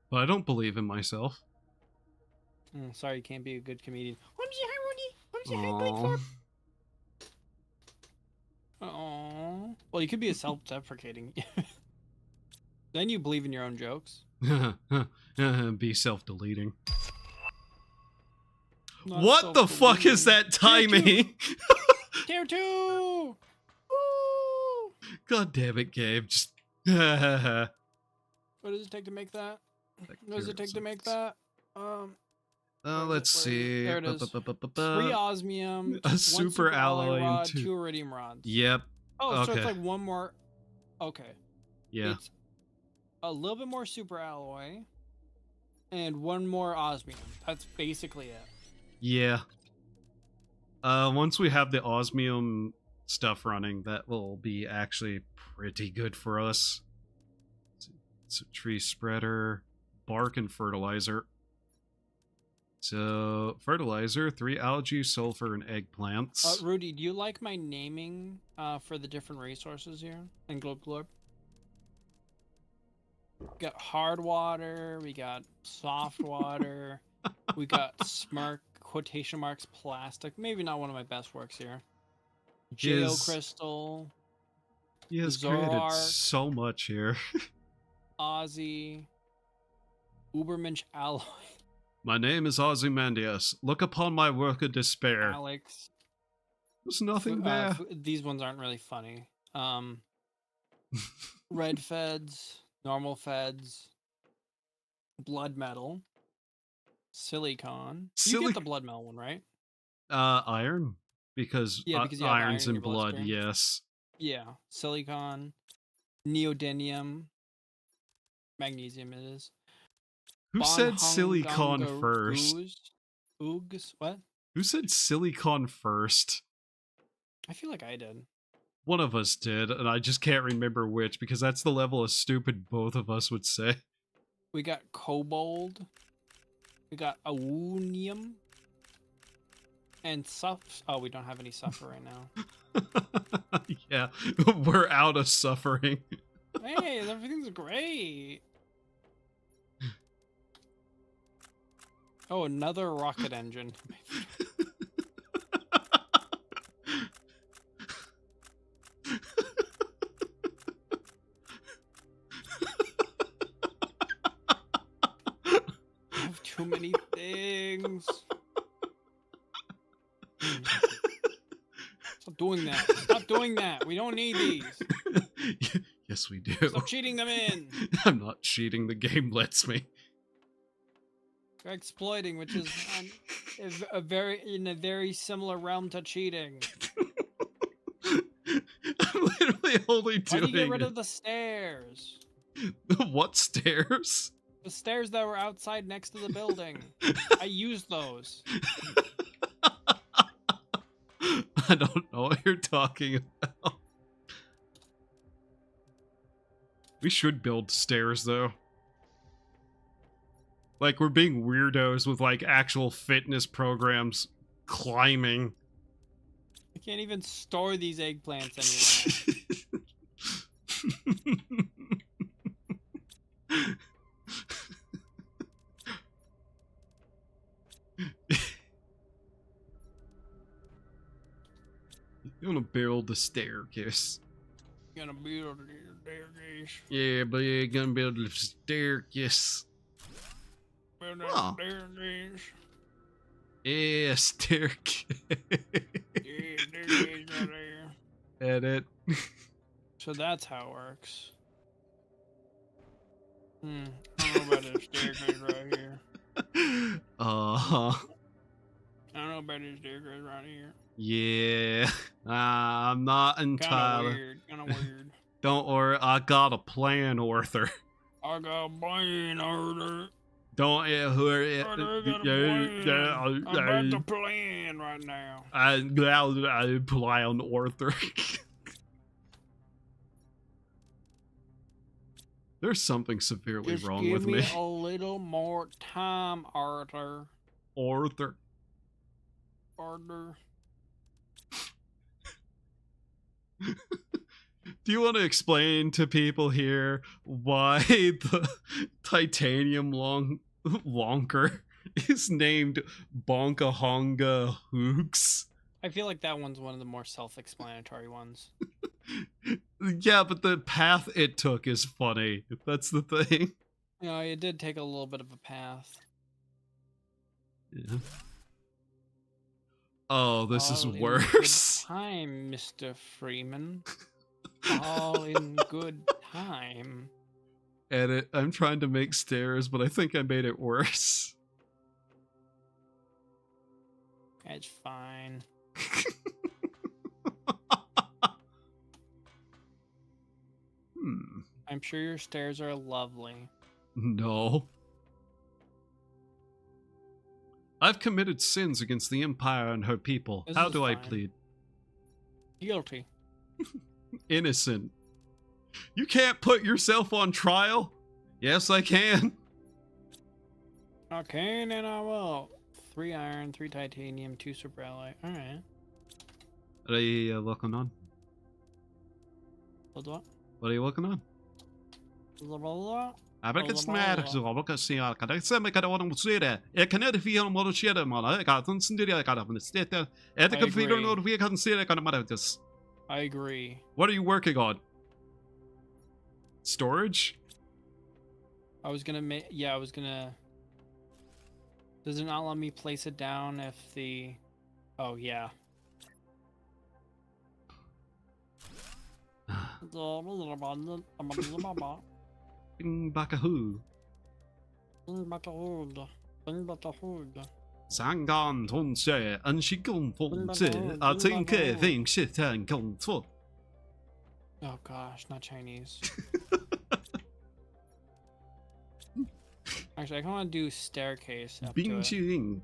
But I don't believe in myself. Sorry, you can't be a good comedian. Hi, Rudy. Aww. Well, you could be a self-deprecating. Then you believe in your own jokes. Be self-deleting. Not What the fuck is that timing? Tier 2! Woo! God damn it, Gabe. Just... What does it take to make that? What does it take to make that? Let's see. There it is. 3 osmium, a 1 super alloy, rod, and 2 iridium rods. Yep. Oh, so okay. it's like one more. Okay. Yeah. It's a little bit more super alloy and 1 more osmium. That's basically it. Yeah. Once we have the osmium stuff running, that will be actually pretty good for us. It's a tree spreader, bark, and fertilizer. So, fertilizer, 3 algae, sulfur, and eggplants. Rudy, do you like my naming for the different resources here in Globe Glorb? We got hard water, we got soft water, we got smirk, quotation marks, plastic. Maybe not one of my best works here. Geocrystal. He has created so much here. Aussie. Ubermensch alloy. My name is Ozymandias. Look upon my work of despair. Alex. There's nothing there. These ones aren't really funny. Red feds, normal feds, blood metal, silicon. You get the blood metal one, right? Iron, because you have iron's iron in blood. Yes. Yeah, silicon, neodymium, magnesium. It is. Who said silicon first? Oogs? What? Who said silicon first? I feel like I did. One of us did, and I just can't remember which, because that's the level of stupid both of us would say. We got cobalt. We got aluminum. And oh, we don't have any suffer right now. Yeah, we're out of suffering. Hey, everything's great. Oh, another rocket engine. I have too many things. Stop doing that. Stop doing that. We don't need these. Yes, we do. Stop cheating them in. I'm not cheating. The game lets me. You're exploiting, which is a very similar realm to cheating. I'm literally only doing. Why do you get rid of the stairs? What stairs? The stairs that were outside next to the building. I used those. I don't know what you're talking about. We should build stairs, though. Like, we're being weirdos with, like, actual fitness programs climbing. I can't even store these eggplants anymore. Gonna build the staircase. Gonna build a staircase. Yeah, but you're gonna build the staircase. Build Oh. staircase. Yeah, staircase. Yeah, staircase right there. Edit. So that's how it works. I don't know about this staircase right here. Uh-huh. I don't know about this staircase right here. Yeah. I'm not entirely. Kinda weird. Don't worry, I got a plan, Arthur. I got a plan, Arthur. Don't worry. Arthur, I got a plan. I'm about to plan right now. I plan, Arthur. There's something severely Just wrong give with me. a little more time, Arthur. Arthur. Arthur. Do you want to explain to people here why the titanium lonker is named Bonkahonga Hooks? I feel like that one's one of the more self-explanatory ones. Yeah, but the path it took is funny. That's the thing. You know, it did take a little bit of a path. Yeah. Oh, this is All in worse. good time, Mr. Freeman. All in good time. Edit. I'm trying to make stairs, but I think I made it worse. It's fine. I'm sure your stairs are lovely. No. I've committed sins against the Empire and her people. This How is do I fine. plead? Guilty. Innocent. You can't put yourself on trial? Yes, I can. I can and I will. 3 iron, 3 titanium, 2 super alloy. Alright. What are you working on? Hold on. What are you working on? Jag brukar snära så jag brukar se att det ser mig kan vara se det. Jag kan inte få någon att se det man. Jag kan inte se det jag kan men det är inte kan få någon vi kan se det kan man inte. I agree. What are you working on? Storage? I was gonna make. Yeah, I was gonna. Does it not let me place it down if the? Oh yeah. Bing bakahoo. Sangan tonse en shikon fonse. I think thing shit and kong to. Oh gosh, not Chinese. Actually, I kind of want to do staircase. Up to Bing it. ching.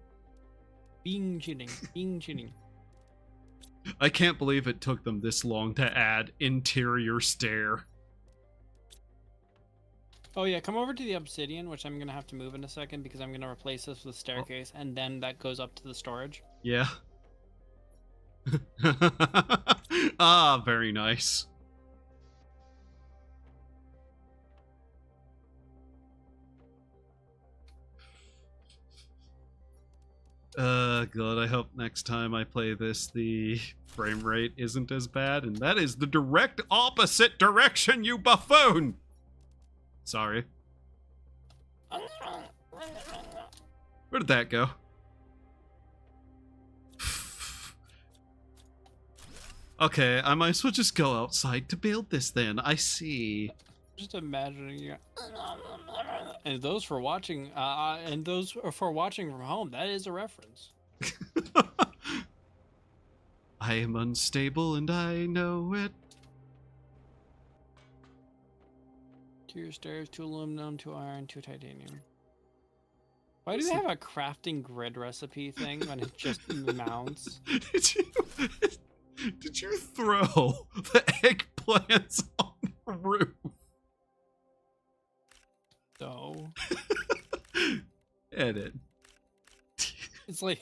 Bing chilling. Bing chilling. I can't believe it took them this long to add interior stair. Oh yeah, come over to the obsidian, which I'm gonna have to move in a second because I'm gonna replace this with staircase, and then that goes up to the storage. Yeah. Ah, very nice. God, I hope next time I play this, the frame rate isn't as bad, and that is the direct opposite direction, you buffoon! Sorry. Where did that go? Okay, I might as well just go outside to build this then. I see. Just imagining you. And those for watching, and those for watching from home, that is a reference. I am unstable and I know it. 2 stairs, 2 aluminum, 2 iron, 2 titanium. Why do they have a crafting grid recipe thing when it just mounts? Did you throw the eggplants on the roof? No. Edit. It's like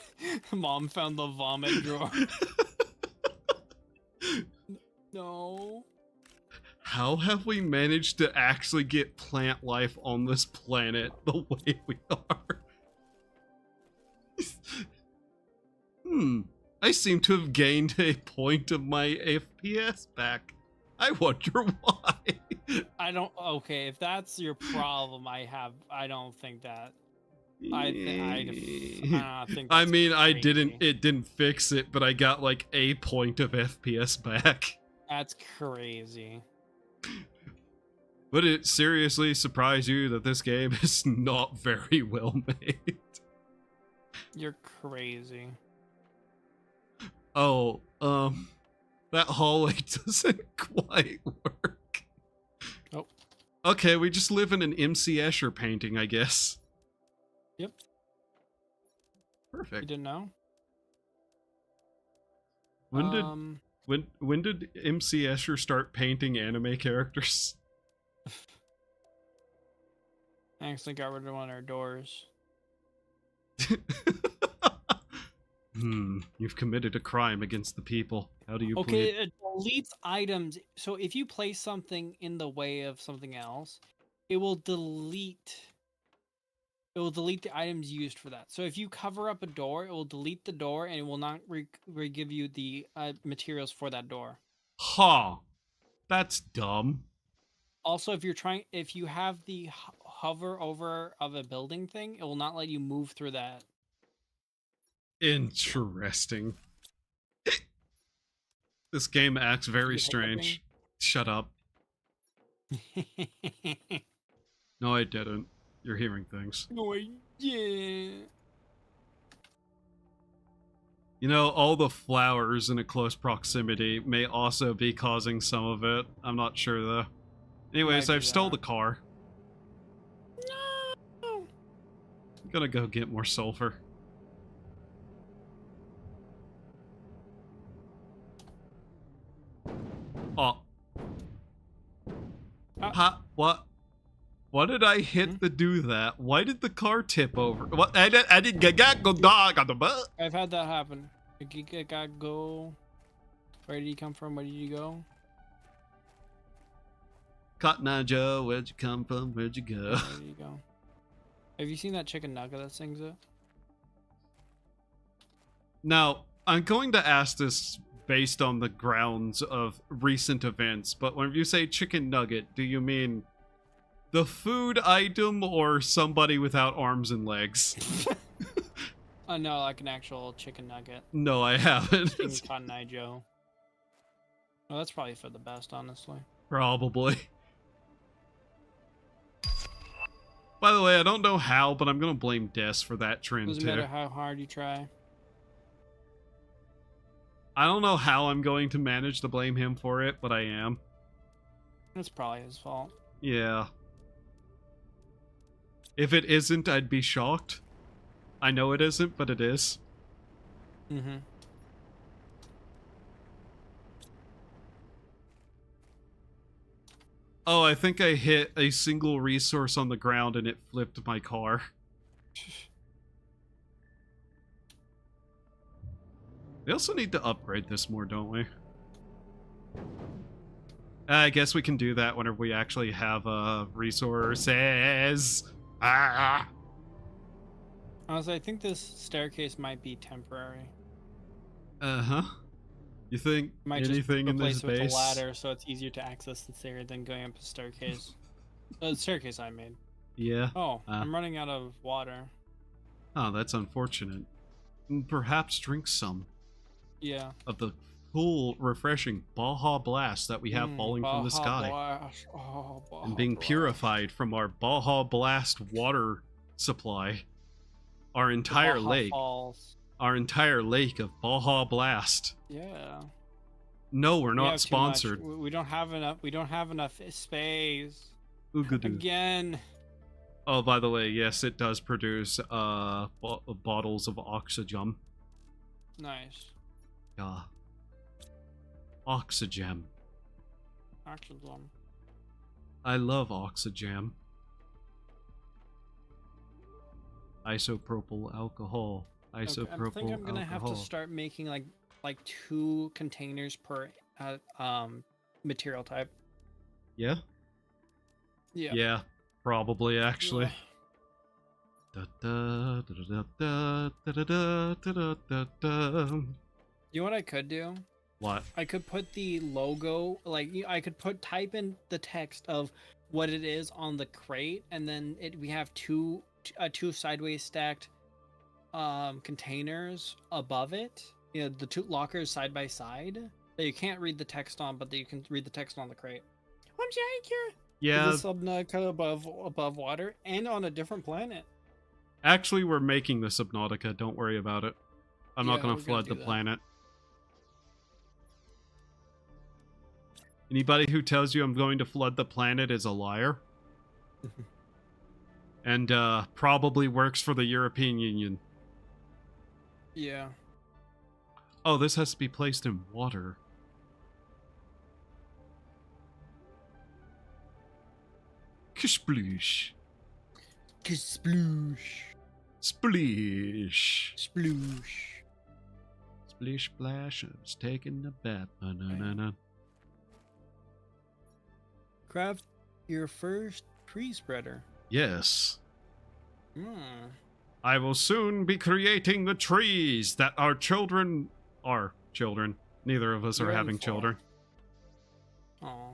mom found the vomit drawer. No. How have we managed to actually get plant life on this planet the way we are? I seem to have gained a point of my FPS back. I wonder why. I don't. Okay, if that's your problem, I don't think that. I think I that's mean, crazy. it didn't fix it, but I got like a point of FPS back. That's crazy. Would it seriously surprise you that this game is not very well made? You're crazy. Oh, that hallway doesn't quite work. Oh. Okay, we just live in an MC Escher painting, I guess. Yep. You Perfect. didn't know? When did MC Escher start painting anime characters? I actually got rid of one of our doors. You've committed a crime against the people. How do you Okay, plead? it deletes items. So if you place something in the way of something else, it will delete. It will delete the items used for that. So if you cover up a door, it will delete the door and it will not give you the materials for that door. Ha! That's dumb. Also, if you have the hover over of a building thing, it will not let you move through that. Interesting. This game acts very strange. Shut up. No, I didn't. You're hearing things. Oh, yeah. You know, all the flowers in a close proximity may also be causing some of it. I'm not sure, though. Anyways, Might be I've stole the that. car. No. I'm gonna go get more sulfur. Oh. Ha, what? What did I hit to do that? Why did the car tip over? What? I didn't go dog on the butt. I've had that happen. Gotta go. Where did you come from? Where did you go? Cotton Eye Joe, where'd you come from? Where'd you go? There you go. Have you seen that chicken nugget that sings it? Now, I'm going to ask this based on the grounds of recent events, but when you say chicken nugget, do you mean the food item or somebody without arms and legs? No, like an actual chicken nugget. No, I haven't. King Cotton Eye Joe. Well, that's probably for the best, honestly. Probably. By the way, I don't know how, but I'm gonna blame Des for that trend Doesn't too. matter how hard you try. I don't know how I'm going to manage to blame him for it, but I am. It's probably his fault. Yeah. If it isn't, I'd be shocked. I know it isn't, but it is. Mm-hmm. Oh, I think I hit a single resource on the ground and it flipped my car. We also need to upgrade this more, don't we? I guess we can do that whenever we actually have resources. Ah! Honestly, I think this staircase might be temporary. Uh-huh. You think Might anything just in this replace it with base? a ladder, so it's easier to access this area than going up the staircase. The staircase I made. Yeah. Oh, I'm running out of water. Oh, that's unfortunate. Perhaps drink some Yeah. of the cool, refreshing Baja Blast that we have falling from the Baja sky. Blast. Oh, Baja And being Blast. purified from our Baja Blast water supply. Our entire Baja lake. Falls. Our entire lake of Baja Blast. Yeah. No, we're We not have too much. sponsored. We don't have enough. We don't have enough space. Oogadoo. Again. Oh, by the way, yes, it does produce bottles of oxygen. Nice. Yeah. Oxygen. Oxygen. I love oxygen. Isopropyl alcohol. Isopropyl I think I'm gonna have to start making like 2 containers per material type. Yeah? Yeah. Yeah, probably actually. Yeah. Da, da, da, da, da, da, da, da, da, da, da. You know what I could do? What? I could put the logo, like I could type in the text of what it is on the crate, and then we have two sideways stacked containers above it. You know, the two lockers side by side that you can't read the text on, but that you can read the text on the crate. I'm here. Yeah, The Subnautica above water and on a different planet. actually, we're making the Subnautica. Don't worry about it. I'm not Yeah, going we're to gonna flood do the that. planet. Anybody who tells you I'm going to flood the planet is a liar. And probably works for the European Union. Yeah. Oh, this has to be placed in water. Ksploosh. Sploosh. Spleesh. Sploosh. Splish splash, I was taking a bath. Na-na-na-na. Craft your first tree spreader. Yes. Hmm. I will soon be creating the trees that our children are children. Neither of us are You're in having for. children. Aw.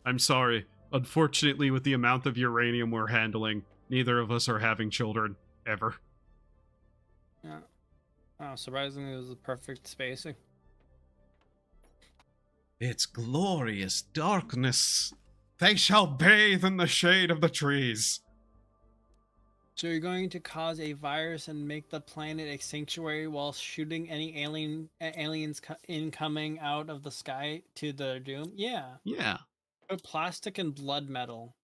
I'm sorry. Unfortunately, with the amount of uranium we're handling, neither of us are having children ever. Yeah. Oh, surprisingly, it was the perfect spacing. It's glorious darkness. They shall bathe in the shade of the trees. So you're going to cause a virus and make the planet a sanctuary while shooting any aliens incoming out of the sky to the doom? Yeah. Yeah. Put plastic and blood metal.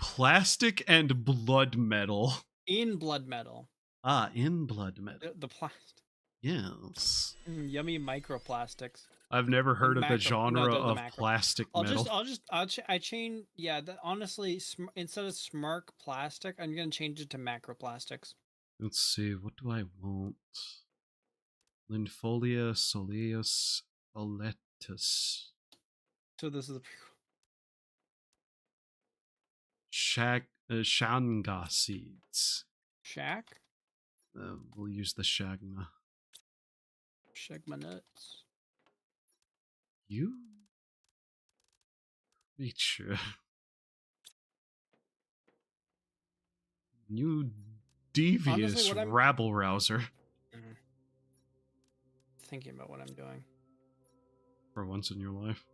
Plastic and blood metal. In blood metal. Ah, in blood metal. The plastic. Yes. Yummy microplastics. I've never heard of the Macro- genre no, the of macro. plastic metal. I change. Yeah, honestly, instead of smart plastic, I'm gonna change it to macroplastics. Let's see, what do I want? Linfolia soleus oletus. So this is Shanga seeds. shack. We'll use the shagna. Shake my nuts. You? Creature. You devious Honestly, what I'm- rabble rouser. Thinking about what I'm doing. For once in your life.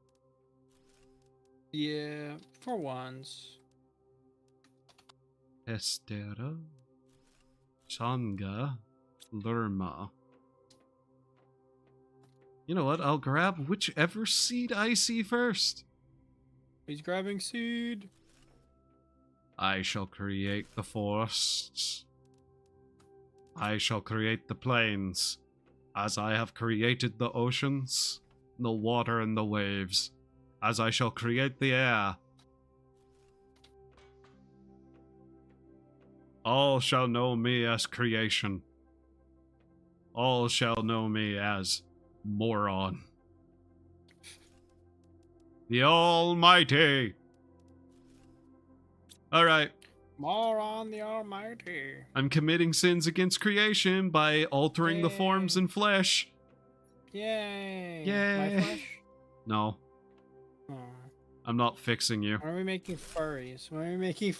Yeah, for once. Estera. Shanga. Lerma. You know what? I'll grab whichever seed I see first. He's grabbing seed. I shall create the forests. I shall create the plains, as I have created the oceans, the water, and the waves, as I shall create the air. All shall know me as creation. All shall know me as moron. The Almighty. Alright, More on the Almighty. I'm committing sins against creation by altering the forms Yay. in flesh. Yay! Yay. My flesh. No, Aw. I'm not fixing you. Why are we making furries? Why are we making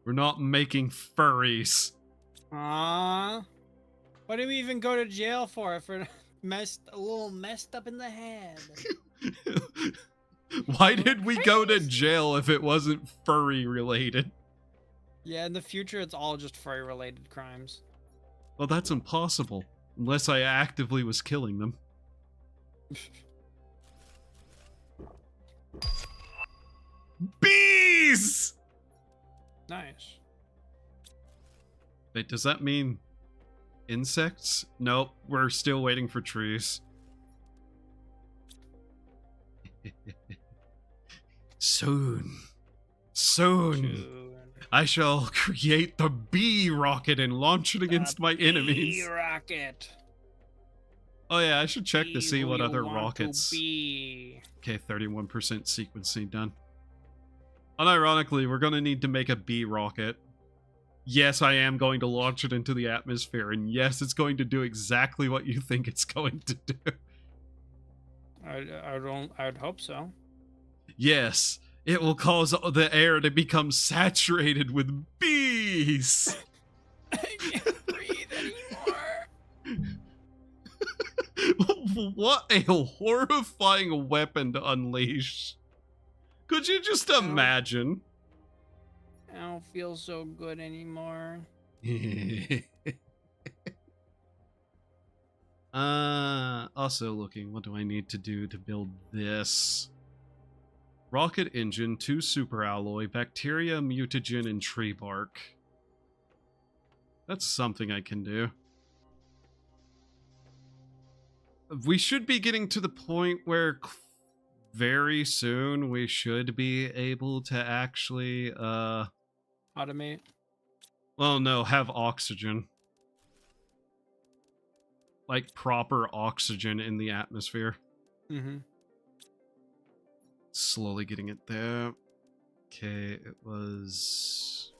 We're not making furries. Aww. What did we even go to jail for if we're a little messed up in the head? Why did we go to jail if it wasn't furry related? Yeah, in the future it's all just furry related crimes. Well, that's impossible. Unless I actively was killing them. Bees! Nice. Wait, does that mean insects? Nope, we're still waiting for trees. Soon. Dude. I shall create the bee rocket and launch it against my enemies. Rocket. Oh yeah, I should check to Be see who what you other want to rockets. be. Okay, 31% sequencing done. Unironically, we're gonna need to make a bee rocket. Yes, I am going to launch it into the atmosphere, and yes, it's going to do exactly what you think it's going to do. I'd hope so. Yes, it will cause the air to become saturated with bees. I can't breathe anymore. What a horrifying weapon to unleash. Could you just imagine? I don't feel so good anymore. Also looking, what do I need to do to build this? Rocket engine, 2 super alloy, bacteria, mutagen, and tree bark. That's something I can do. We should be getting to the point where very soon we should be able to actually, Automate. well, no, have oxygen. Like proper oxygen in the atmosphere. Mm-hmm. Slowly getting it there. Okay, it was...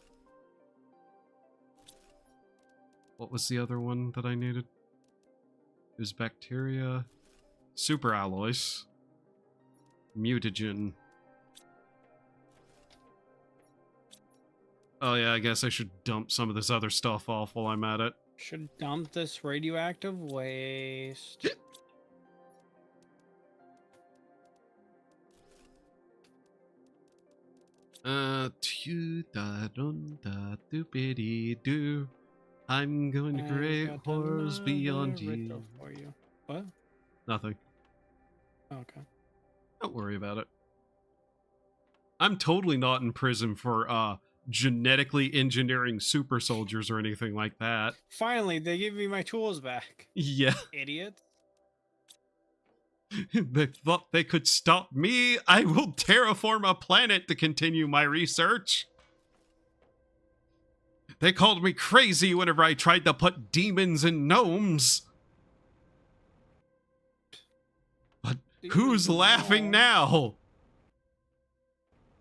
What was the other one that I needed? It was bacteria, super alloys, mutagen. Oh yeah, I guess I should dump some of this other stuff off while I'm at it. Should dump this radioactive waste. Doo. I'm going to I create got horrors another beyond riddle you. for you. What? Nothing. Okay. Don't worry about it. I'm totally not in prison for genetically engineering super soldiers or anything like that. Finally, they give me my tools back. Yeah. Idiots. They thought they could stop me. I will terraform a planet to continue my research. They called me crazy whenever I tried to put demons and gnomes. But who's laughing now?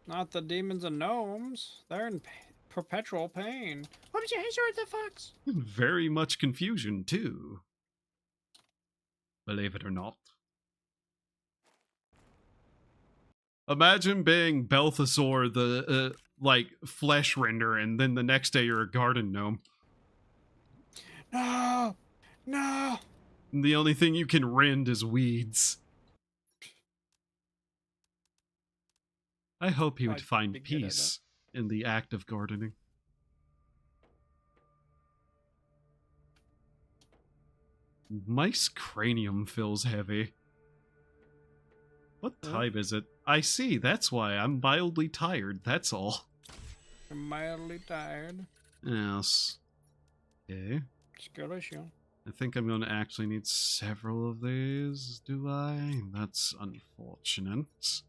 Not the demons and gnomes. They're in perpetual pain. What was your what the fucks? Very much confusion, too. Believe it or not. Imagine being Balthasar, the, flesh render, and then the next day you're a garden gnome. No! No! And the only thing you can rend is weeds. I hope he would I'd find be good at peace in the act of gardening. Mice cranium feels heavy. What Huh? time is it? I see, that's why I'm mildly tired, that's all. I'm mildly tired. Yes. Okay. Skill issue. I think I'm going to actually need several of these, do I? That's unfortunate.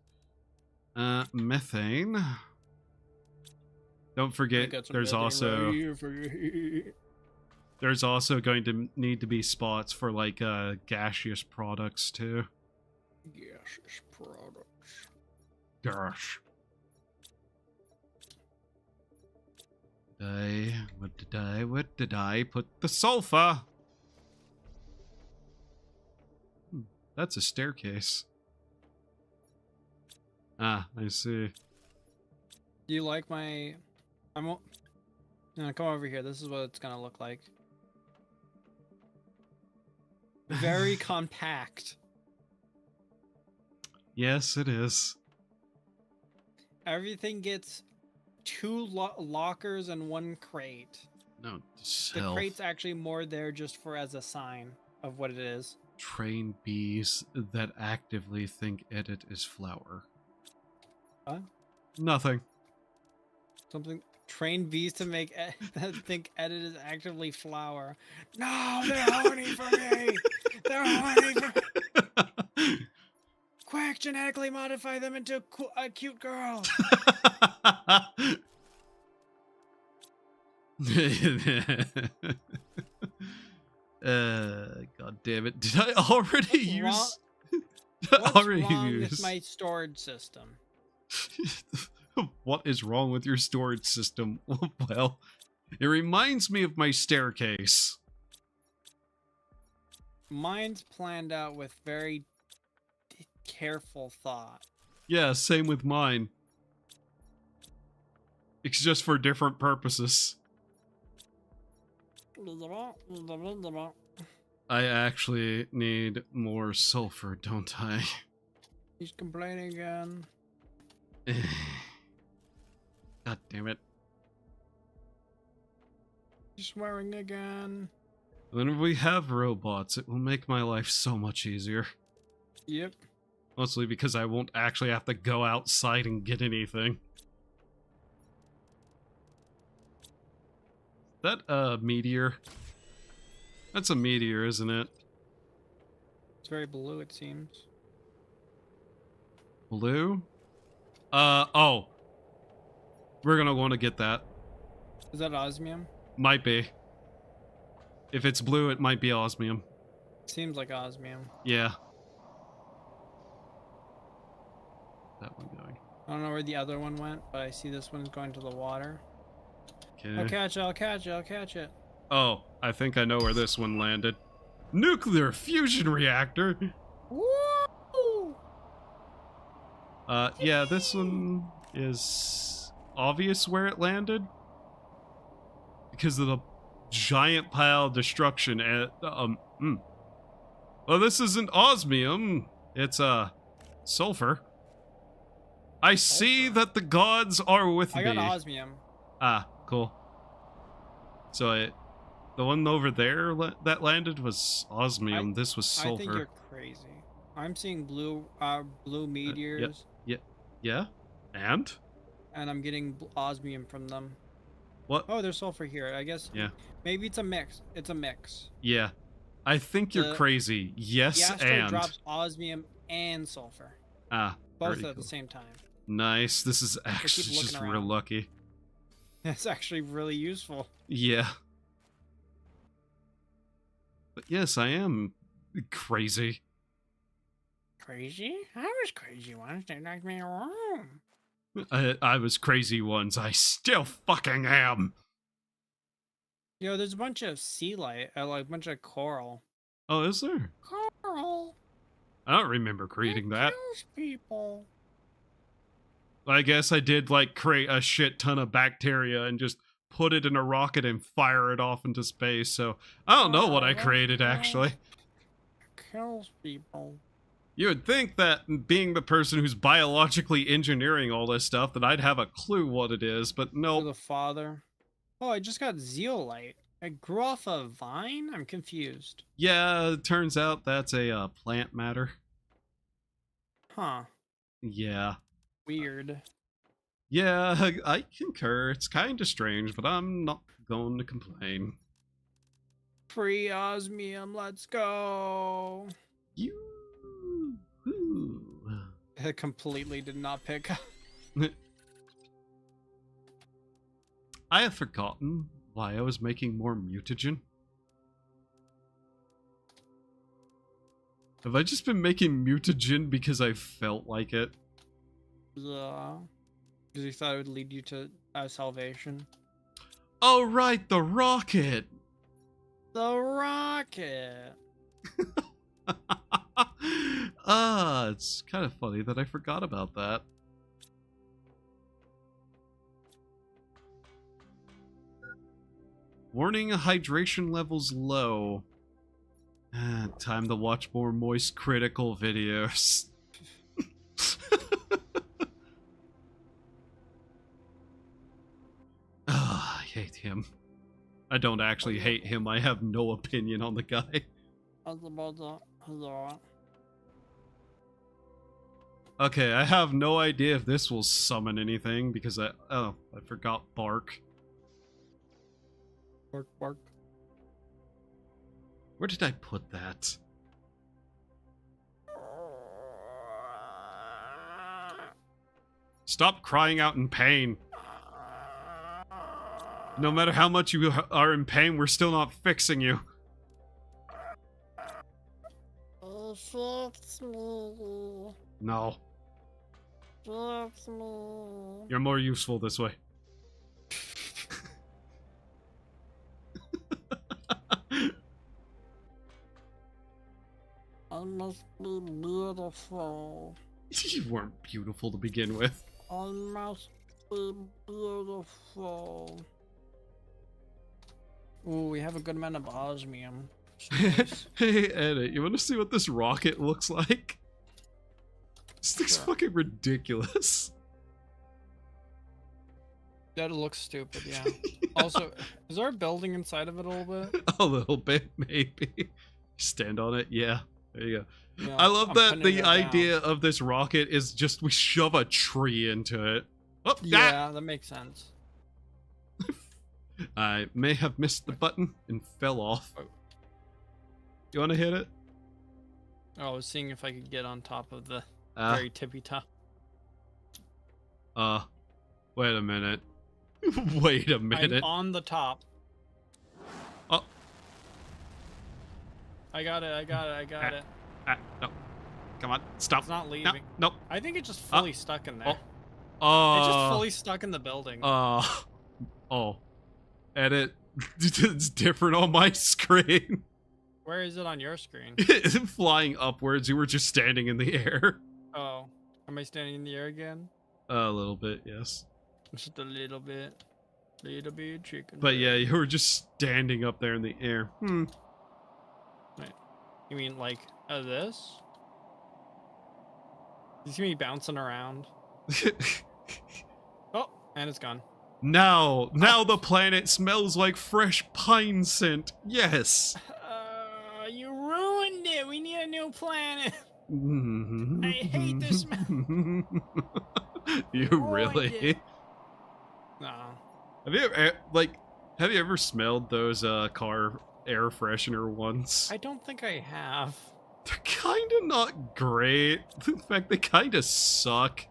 Methane. Don't I forget, got some there's methane also... right here for you. There's also going to need to be spots for, gaseous products, too. Gaseous products. Gosh. What did I put the sulfur? That's a staircase. Ah, I see. Do you like my... No, come over here. This is what it's gonna look like. Very compact. Yes, it is. Everything gets 2 lockers and 1 crate. No, The self. crate's actually more there just for as a sign of what it is. Train bees that actively think edit is flower. What? Nothing. Something... Train bees to make that think edit is actively flower. No, they're horny for me. They're horny for... Quick, genetically modify them into a cute girl. God damn it. Did I already What's use... What's wrong with my storage system? What is wrong with your storage system? Well, It reminds me of my staircase. Mine's planned out with very careful thought. Yeah, same with mine. It's just for different purposes. I actually need more sulfur, don't I? He's complaining again. God damn it. He's swearing again. When we have robots, it will make my life so much easier. Yep. Mostly because I won't actually have to go outside and get anything. That, meteor? That's a meteor, isn't it? It's very blue, it seems. Blue? Oh. We're gonna want to get that. Is that osmium? Might be. If it's blue, it might be osmium. Seems like osmium. Yeah. That one going. I don't know where the other one went, but I see this one's going to the water. Okay. I'll catch it, I'll catch it, I'll catch it. Oh, I think I know where this one landed. Nuclear fusion reactor! Woo! Yeah, this one is obvious where it landed. Because of the giant pile of destruction and, Well, this isn't osmium. It's, sulfur. I see that the gods are with I me. got osmium. Ah, cool. So the one over there that landed was osmium. This was sulfur. I think you're crazy. I'm seeing blue meteors. Yeah? And? And I'm getting osmium from them. What? Oh, there's sulfur here. I guess. Yeah. Maybe it's a mix. It's a mix. Yeah. I think you're crazy. The Yes, asteroid and. drops osmium and sulfur. Ah, Both very at the cool. same time. Nice. This is actually looking just real around. lucky. That's actually really useful. Yeah. But yes, I am crazy. Crazy? I was crazy once. They knocked me around. I was crazy once. I still fucking am. Yo, there's a bunch of sea life, like a bunch of coral. Oh, is there? Coral. I don't remember creating that. Kills people. I guess I did, like, create a shit ton of bacteria and just put it in a rocket and fire it off into space, so I don't know what I created, actually. Kills people. You would think that being the person who's biologically engineering all this stuff, that I'd have a clue what it is, but You're no. the father. Oh, I just got zeolite. It grew off a vine? I'm confused. Yeah, it turns out that's a plant matter. Huh. Yeah. Weird. Yeah, I concur. It's kind of strange, but I'm not going to complain. Free osmium, let's go. You. It completely did not pick up. I have forgotten why I was making more mutagen. Have I just been making mutagen because I felt like it? Yeah. Because you thought it would lead you to salvation. Oh, right, the rocket! The rocket! It's kind of funny that I forgot about that. Warning, hydration levels low. Time to watch more moist critical videos. I hate him. I don't actually hate him. I have no opinion on the guy. Okay, I have no idea if this will summon anything because I forgot bark. Bark, bark. Where did I put that? Stop crying out in pain. No matter how much you are in pain, we're still not fixing you. Fix me. No. Fix me. You're more useful this way. I must be beautiful. You weren't beautiful to begin with. I must be beautiful. Ooh, we have a good amount of osmium. Nice. Hey, Edit, you want to see what this rocket looks like? This thing's Sure. fucking ridiculous. That looks stupid, yeah. Also, is there a building inside of it a little bit? A little bit, maybe. Stand on it, yeah. There you go. Yeah, I love I'm that putting the it down. idea of this rocket is just we shove a tree into it. Oh, Yeah, that makes sense. I may have missed the button and fell off. Oh. You want to hit it? Oh, I was seeing if I could get on top of the Uh, very tippy top. Wait a minute. Wait a minute. I'm on the top. Oh. I got it. No. Come on, stop. It's not No, leaving. nope. I think it's just fully stuck in there. Oh. It's just fully stuck in the building. Oh. Edit. It's different on my screen. Where is it on your screen? Flying upwards, you were just standing in the air. Oh, am I standing in the air again? A little bit, yes. Just a little bit. Little bit chicken. But yeah, you were just standing up there in the air. You mean like this? You see me bouncing around? Oh, and it's gone. Now the planet smells like fresh pine scent. Yes. You ruined it. We need a new planet. I hate this You ruined really? it. No. Have you ever smelled those car air freshener ones? I don't think I have. They're kind of not great. In fact, they kind of suck.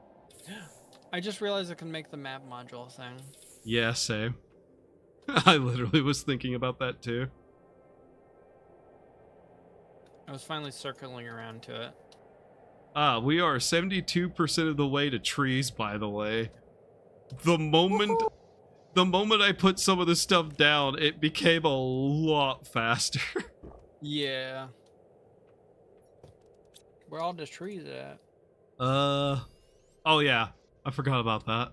I just realized I can make the map module thing. Yeah, same. I literally was thinking about that too. I was finally circling around to it. We are 72% of the way to trees, by the way. The moment I put some of this stuff down, it became a lot faster. Yeah. Where all the trees at? Oh yeah, I forgot about that.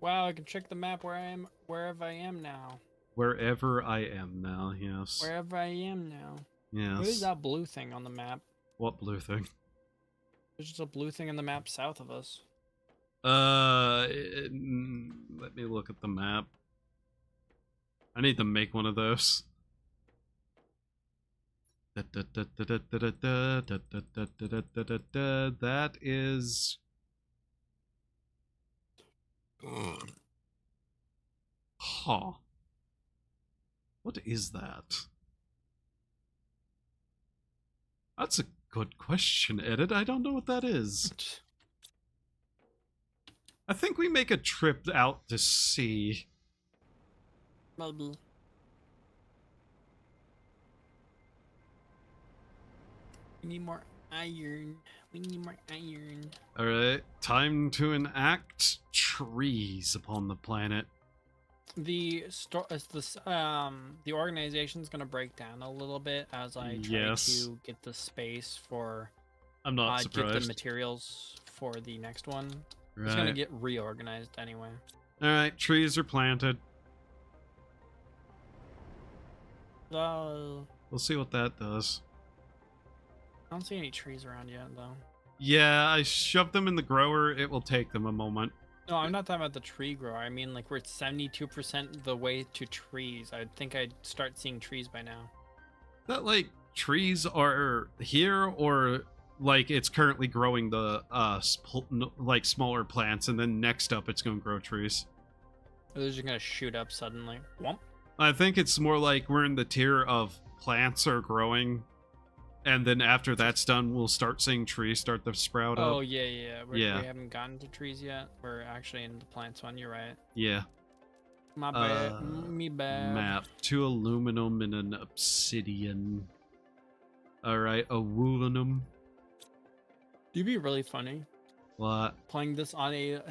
Wow, I can check the map wherever I am now. Wherever I am now, yes. Wherever I am now. Yes. What is that blue thing on the map? What blue thing? There's just a blue thing in the map south of us. Let me look at the map. I need to make one of those. That is... Huh. What is that? That's a good question, Edit. I don't know what that is. I think we make a trip out to sea. Maybe. We need more iron. We need more iron. Alright, time to enact trees upon the planet. The organization's gonna break down a little bit as I try to get the space for I'm not get the surprised. materials for the next one. Right. It's gonna get reorganized anyway. Alright, trees are planted. Oh, We'll see what that does. I don't see any trees around yet though. Yeah, I shoved them in the grower. It will take them a moment. No, I'm not talking about the tree grower. I mean, like, we're at 72% the way to trees. I think I'd start seeing trees by now. That, like, trees are here, or, like, it's currently growing the, like, smaller plants, and then next up it's gonna grow trees. Or they're just gonna shoot up suddenly. Whomp. I think it's more like we're in the tier of plants are growing, and then after that's done, we'll start seeing trees start to sprout Oh, up. yeah. Yeah. We haven't gotten to trees yet. We're actually in the plants one. You're right. Yeah. My bad. Me bad. Map. 2 aluminum and an obsidian. Alright, a woolenum. It'd be really funny What? playing this on a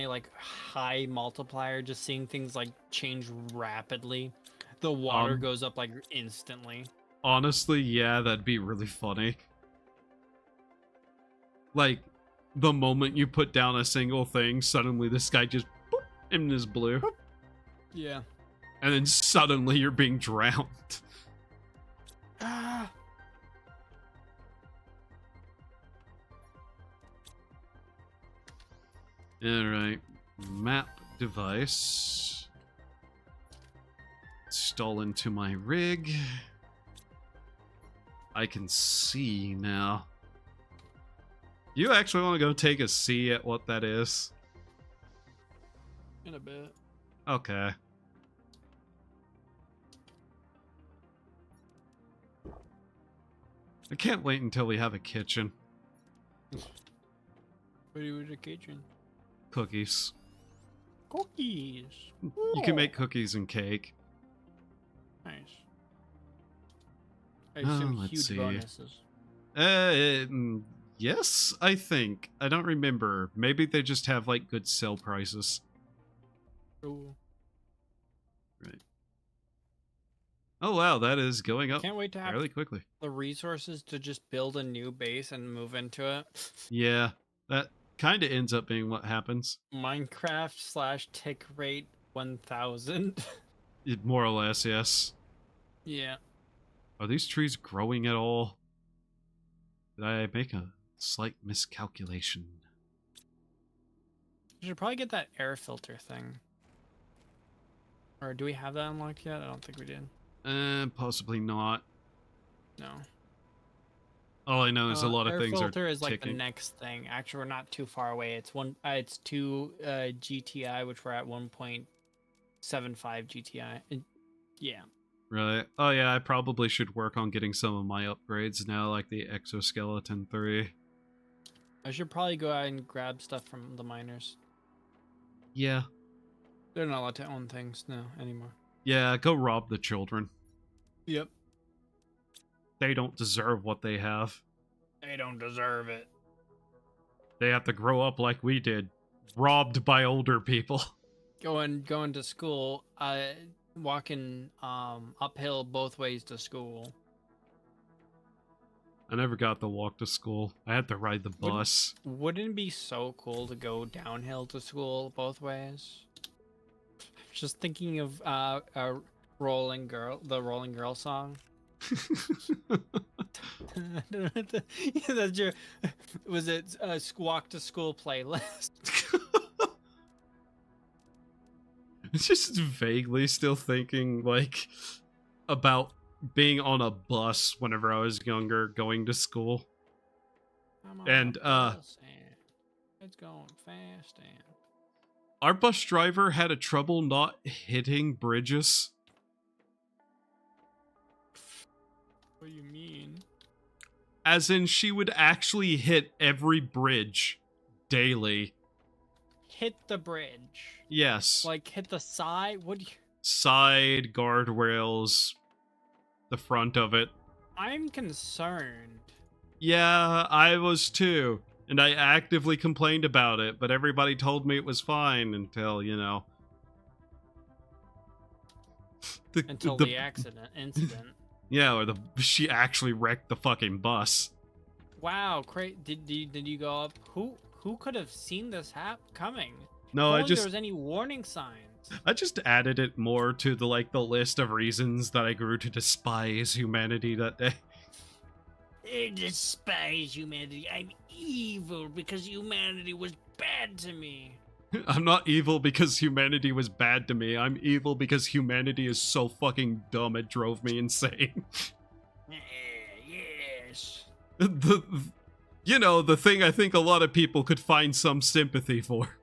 like high multiplier, just seeing things like change rapidly. The water goes up like instantly. Honestly, yeah, that'd be really funny. Like, the moment you put down a single thing, suddenly this guy just boop, and is blue. Yeah. And then suddenly you're being drowned. Ah. Alright. Map device. Install into my rig. I can see now. You actually want to go take a see at what that is? In a bit. Okay. I can't wait until we have a kitchen. What do you with the kitchen? Cookies. Cookies. You can make cookies and cake. Nice. I assume let's huge see. bonuses. Yes, I think. I don't remember. Maybe they just have, like, good sell prices. Ooh. Right. Oh, wow, that is going up Can't wait to have fairly quickly. the resources to just build a new base and move into it. Yeah, that kind of ends up being what happens. Minecraft / tick rate 1000. More or less, yes. Yeah. Are these trees growing at all? Did I make a slight miscalculation? We should probably get that air filter thing. Or do we have that unlocked yet? I don't think we did. Possibly not. No. All I know is a lot of air things are filter is like the ticking. next thing. Actually, we're not too far away. It's it's 2 GTI, which we're at 1.75 GTI. Yeah. Right. Oh yeah, I probably should work on getting some of my upgrades now, like the exoskeleton 3. I should probably go out and grab stuff from the miners. Yeah. They're not allowed to own things now anymore. Yeah, go rob the children. Yep. They don't deserve what they have. They don't deserve it. They have to grow up like we did, robbed by older people. Going to school, walking uphill both ways to school. I never got to walk to school. I had to ride the bus. Wouldn't it be so cool to go downhill to school both ways? Just thinking of the Rolling Girl song. That's your, was it walk to school playlist? It's just vaguely still thinking, like, about being on a bus whenever I was younger, going to school. I'm on And, a bus and it's going fast and... Our bus driver had a trouble not hitting bridges. What do you mean? As in, she would actually hit every bridge daily. Hit the bridge. Yes. Like hit the side? What do you... Side, guardrails, the front of it. I'm concerned. Yeah, I was too. And I actively complained about it, but everybody told me it was fine until, you know... Until the incident. Yeah, or she actually wrecked the fucking bus. Wow, did you go up? Who could have seen this coming? No, If only there was any warning signs. I just added it more to the list of reasons that I grew to despise humanity that day. I despise humanity. I'm evil because humanity was bad to me. I'm not evil because humanity was bad to me. I'm evil because humanity is so fucking dumb it drove me insane. Yes. The thing I think a lot of people could find some sympathy for.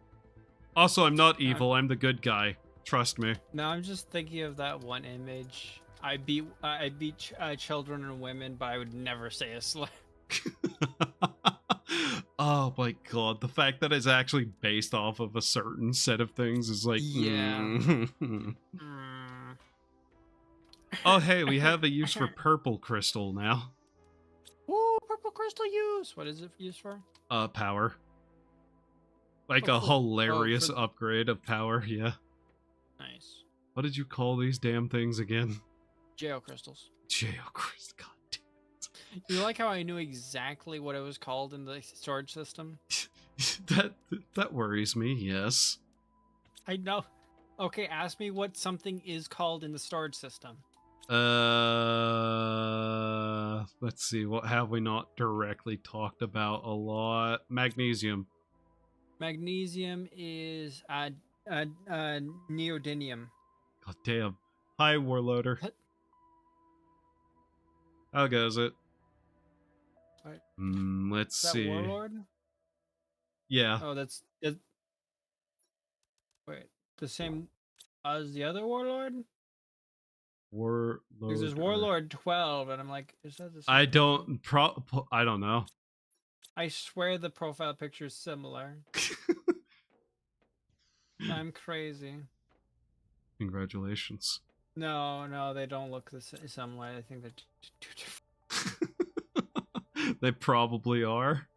Also, I'm not evil. I'm the good guy. Trust me. No, I'm just thinking of that one image. I beat children and women, but I would never say a slur. Oh my god, the fact that it's actually based off of a certain set of things is like... Yeah. Oh hey, we have a use for purple crystal now. Ooh, purple crystal use! What is it used for? Power. Like Oh, a cool. hilarious upgrade of power, yeah. Nice. What did you call these damn things again? Jail crystals. Geocryst, god You like how I knew exactly what it was called in the storage system? damn. That worries me, yes. I know. Okay, ask me what something is called in the storage system. Let's see, what have we not directly talked about a lot? Magnesium. Magnesium is neodymium. God damn. Hi, Warloader. What? How goes it? Alright. Let's Is that see. Warlord? Yeah. Oh, wait, the same as the other Warlord? Because there's Warloader. Warlord 12, and I'm like, is that the same? I person? don't I don't know. I swear the profile picture is similar. I'm crazy. Congratulations. No, they don't look the similar. I think they're too different. They probably are.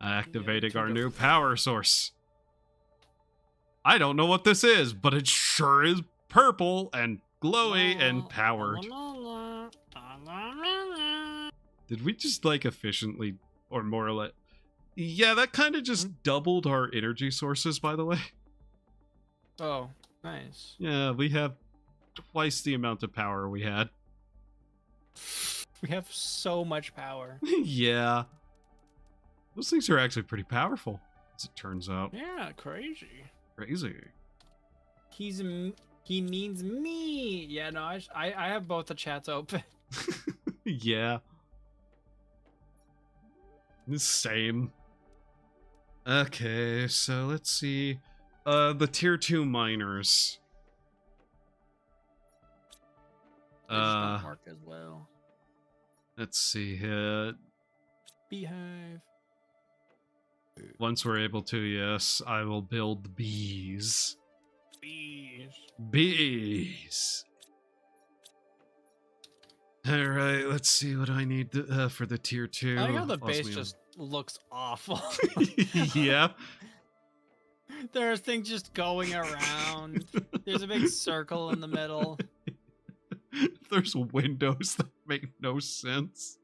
Activating our new power source. I don't know what this is, but it sure is purple and glowy and powered. Did we just like efficiently, or more or less? Yeah, that kind of just doubled our energy sources, by the way. Oh, nice. Yeah, we have twice the amount of power we had. We have so much power. Yeah. Those things are actually pretty powerful, as it turns out. Yeah, crazy. Crazy. He means me. Yeah, no, I have both the chats open. Yeah. The same. Okay, so let's see. The tier 2 miners. They just don't work as well. Let's see. Beehive. Once we're able to, yes, I will build bees. Bees. Bees. All right, let's see what I need for the tier 2. I like how the base Osmium. just looks awful. Yeah. There's things just going around. There's a big circle in the middle. There's windows that make no sense.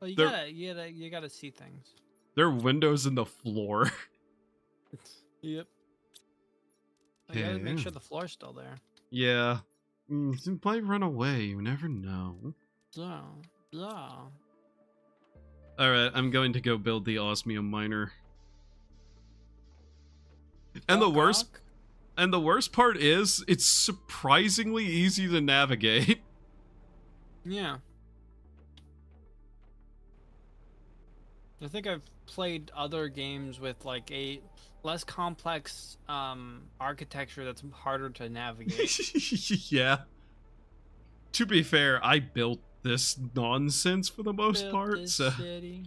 Well, you gotta see things. There are windows in the floor. Yep. You gotta make Okay. sure the floor's still there. Yeah. You might run away. You never know. So. Alright, I'm going to go build the osmium miner. And the worst part is, it's surprisingly easy to navigate. Yeah. I think I've played other games with like a less complex architecture that's harder to navigate. Yeah. To be fair, I built this nonsense for the most part, so city.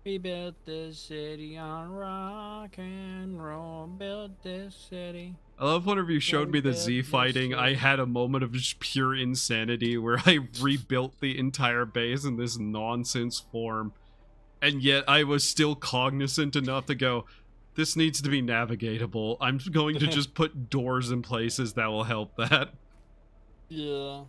We built this city on rock and roll. Built this city. I love whenever you showed me the built Z this fighting, I city. had a moment of just pure insanity where I rebuilt the entire base in this nonsense form. And yet I was still cognizant enough to go, this needs to be navigatable. I'm going to just put doors in places that will help that. Yeah.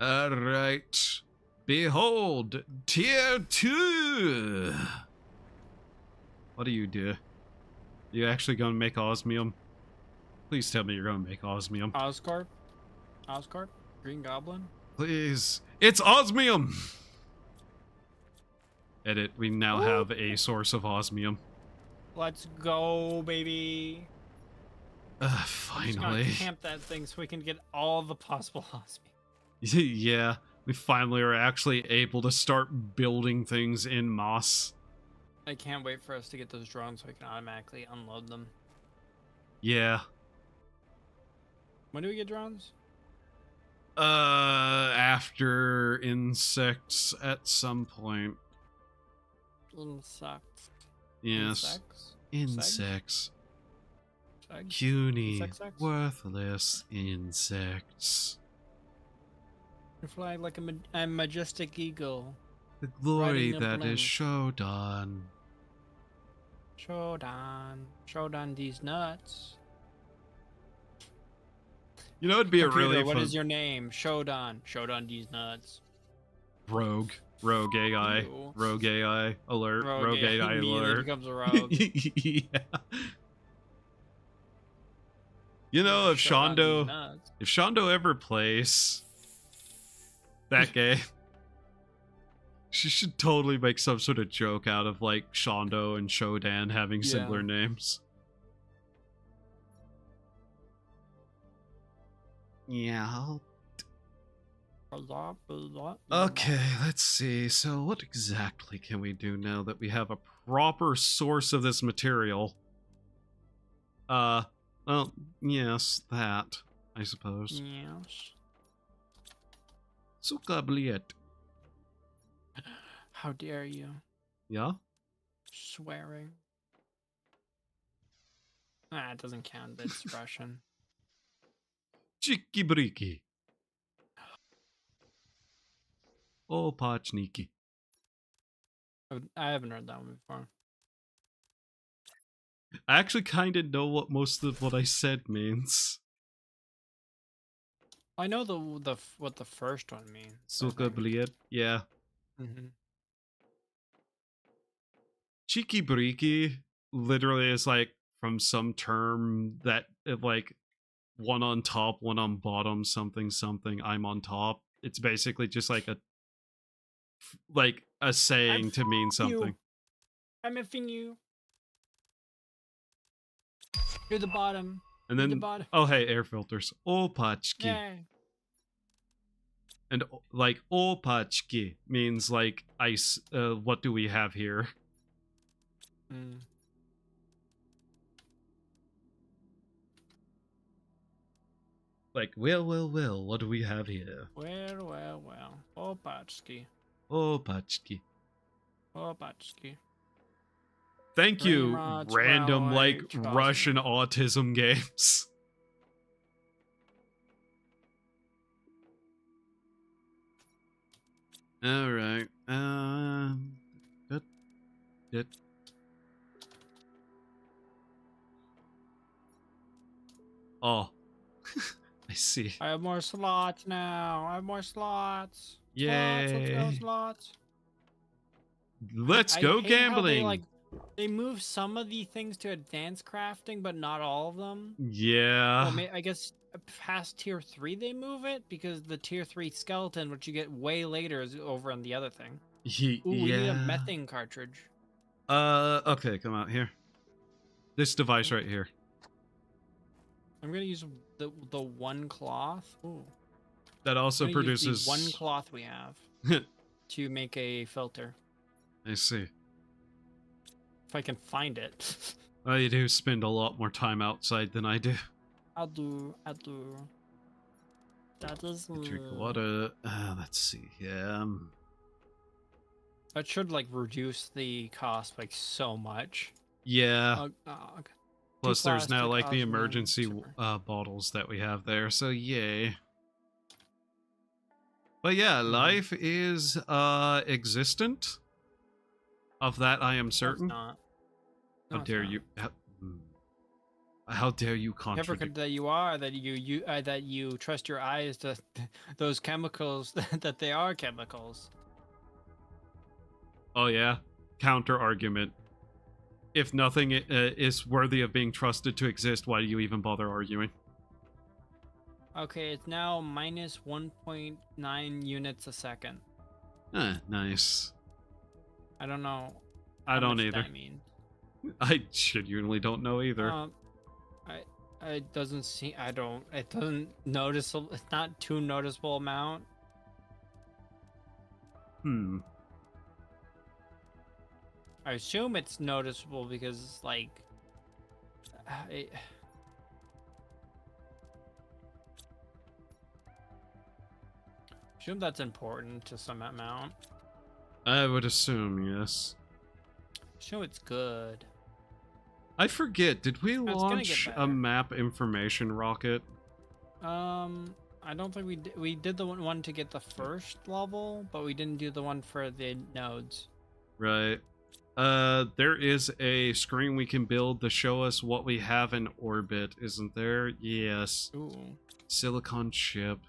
Alright. Behold, tier 2! What do? You actually gonna make osmium? Please tell me you're gonna make osmium. Oscorp? Green Goblin? Please. It's osmium! Edit, we now Ooh. have a source of osmium. Let's go, baby. I'm just Finally. gonna camp that thing so we can get all the possible osmium. Yeah, we finally are actually able to start building things in Moss. I can't wait for us to get those drones so we can automatically unload them. Yeah. When do we get drones? After insects at some point. Insects. Yes. Insects. Segs? Puny, Insect sex? worthless insects. You fly like a majestic eagle. The glory Riding a that is blimp. Shodan. Shodan these nuts. You know, it'd be Computer, a really what fun is your name? Shodan these nuts. rogue AI, Ew. rogue AI alert, rogue AI immediately alert. becomes a rogue. Yeah. You know, if Shodan these Shondo, nuts. if Shondo ever plays that game, she should totally make some sort of joke out of like Shondo and Shodan having similar Yeah. names. Yeah. Okay, let's see. So what exactly can we do now that we have a proper source of this material? Well, yes, that, I suppose. Yes. Sukabliet. How dare you? Yeah? Swearing. It doesn't count. It's Russian. Chikibriki. Opachniki. I haven't heard that one before. I actually kind of know what most of what I said means. I know what the first one means. Sukabliet. Yeah. Mm-hmm. Chikibriki literally is like from some term that like one on top, one on bottom, something something. I'm on top. It's basically just like a saying to mean something. I'm effing you. You're the bottom. And You're then the bottom. oh hey, air filters. Opachki. Yay. And like opachki means like ice. What do we have here? Mm. Like well, what do we have here? Well. Opachki. Opachki. Opachki. Thank you, Raj, random well, like I trust Russian me. autism games. All right. Good. Oh, I see. I have more slots now. I have more slots. Yay. Slots, let's go slots. Let's I go hate how gambling. they move some of the things to advanced crafting, but not all of them. Yeah. Well, I guess past tier 3 they move it because the tier 3 skeleton, which you get way later, is over on the other thing. Ooh, we need a methane cartridge. Okay, come out here. This device right here. I'm gonna use the one cloth. Ooh. That also I'm gonna use produces the one cloth we have to make a filter. I see. If I can find it. Oh, you do spend a lot more time outside than I do. I do. That is Drink water. Let's see. Yeah. That should like reduce the cost like so much. Yeah. Okay. Plus, there's now plastic like the osmium emergency super. bottles that we have there. So yay. But yeah, life is existent. Of that, I am certain. No, it's not. How No, it's dare not. you? How dare you Hypocrite contradict? that you are, that you trust your eyes to those chemicals that they are chemicals. Oh yeah, counter argument. If nothing is worthy of being trusted to exist, why do you even bother arguing? Okay, it's now minus 1.9 units a second. Nice. I don't know. I how don't much either. That means. I genuinely don't know either. It doesn't seem. I don't. It doesn't noticeable. It's not too noticeable amount. I assume it's noticeable because like. Assume that's important to some amount. I would assume, yes. Assume it's good. I forget, did we gonna get launch a better. map information rocket? I I don't think we did the one to get the first level, but we didn't do the one for the nodes. Right. There is a screen we can build to show us what we have in orbit, isn't there? Yes. Ooh. Silicon chip.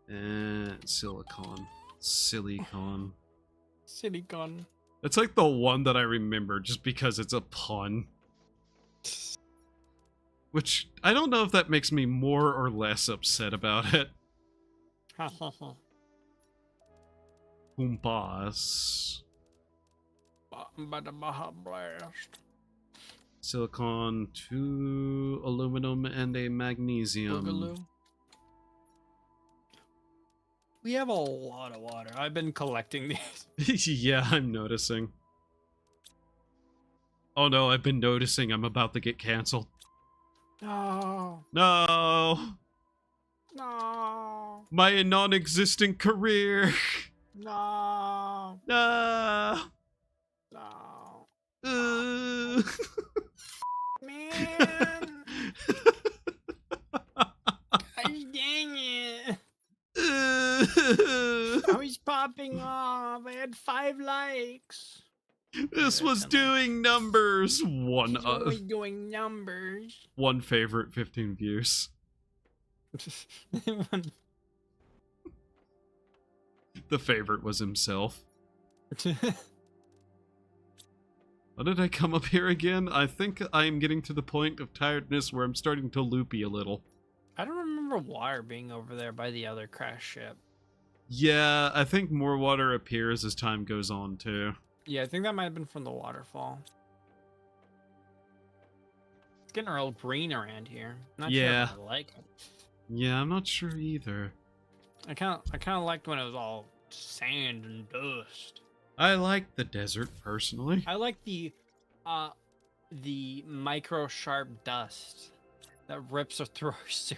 And silicon. Silicon. Silicon. It's like the one that I remember just because it's a pun. Which, I don't know if that makes me more or less upset about it. Ha ha ha. Boombass. Bada baha blast. Silicon, 2 aluminum, and a magnesium. Boogaloo. We have a lot of water. I've been collecting these. Yeah, I'm noticing. Oh no, I've been noticing I'm about to get canceled. No. No! No. My non-existent career! No. No! No. Man. Gosh dang it. I was popping off. I had 5 likes. This was doing numbers. One He's only doing numbers. one favorite, 15 views. The favorite was himself. How did I come up here again? I think I'm getting to the point of tiredness where I'm starting to loopy a little. I don't remember water being over there by the other crash ship. Yeah, I think more water appears as time goes on, too. Yeah, I think that might have been from the waterfall. It's getting real green around here. Not Yeah. sure if I like it. Yeah, I'm not sure either. I kind of liked when it was all sand and dust. I like the desert, personally. I like the micro sharp dust that rips through our suit.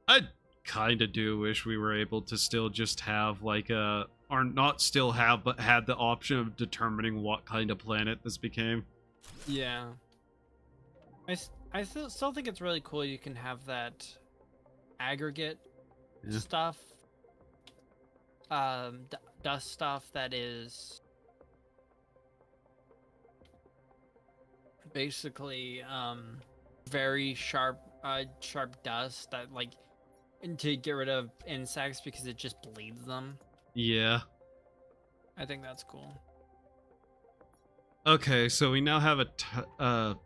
I kind of do wish we were able to still just have, like, or not still have, but had the option of determining what kind of planet this became. Yeah. I still think it's really cool you can have that aggregate Yeah. stuff. Dust stuff that is basically very sharp dust that, like, to get rid of insects because it just bleeds them. Yeah. I think that's cool. Okay, so we now have a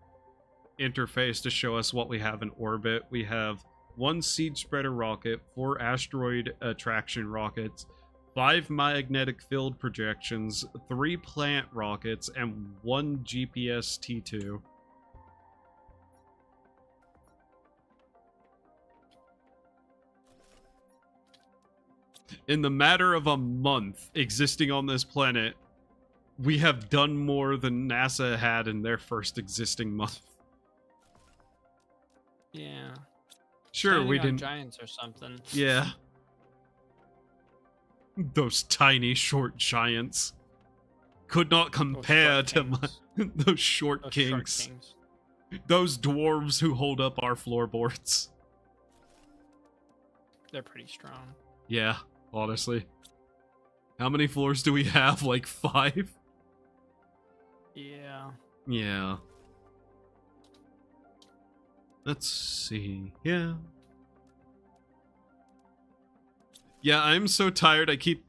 interface to show us what we have in orbit. We have 1 seed spreader rocket, 4 asteroid attraction rockets, 5 magnetic field projections, 3 plant rockets, and 1 GPS T2. In the matter of a month existing on this planet, we have done more than NASA had in their first existing month. Yeah. Sure, Standing we on didn't. giants or something. Yeah. Those tiny short giants could not compare to my those short Those kings. short kings. Those dwarves who hold up our floorboards. They're pretty strong. Yeah, honestly. How many floors do we have? Like 5? Yeah. Yeah. Let's see. Yeah. Yeah, I'm so tired I keep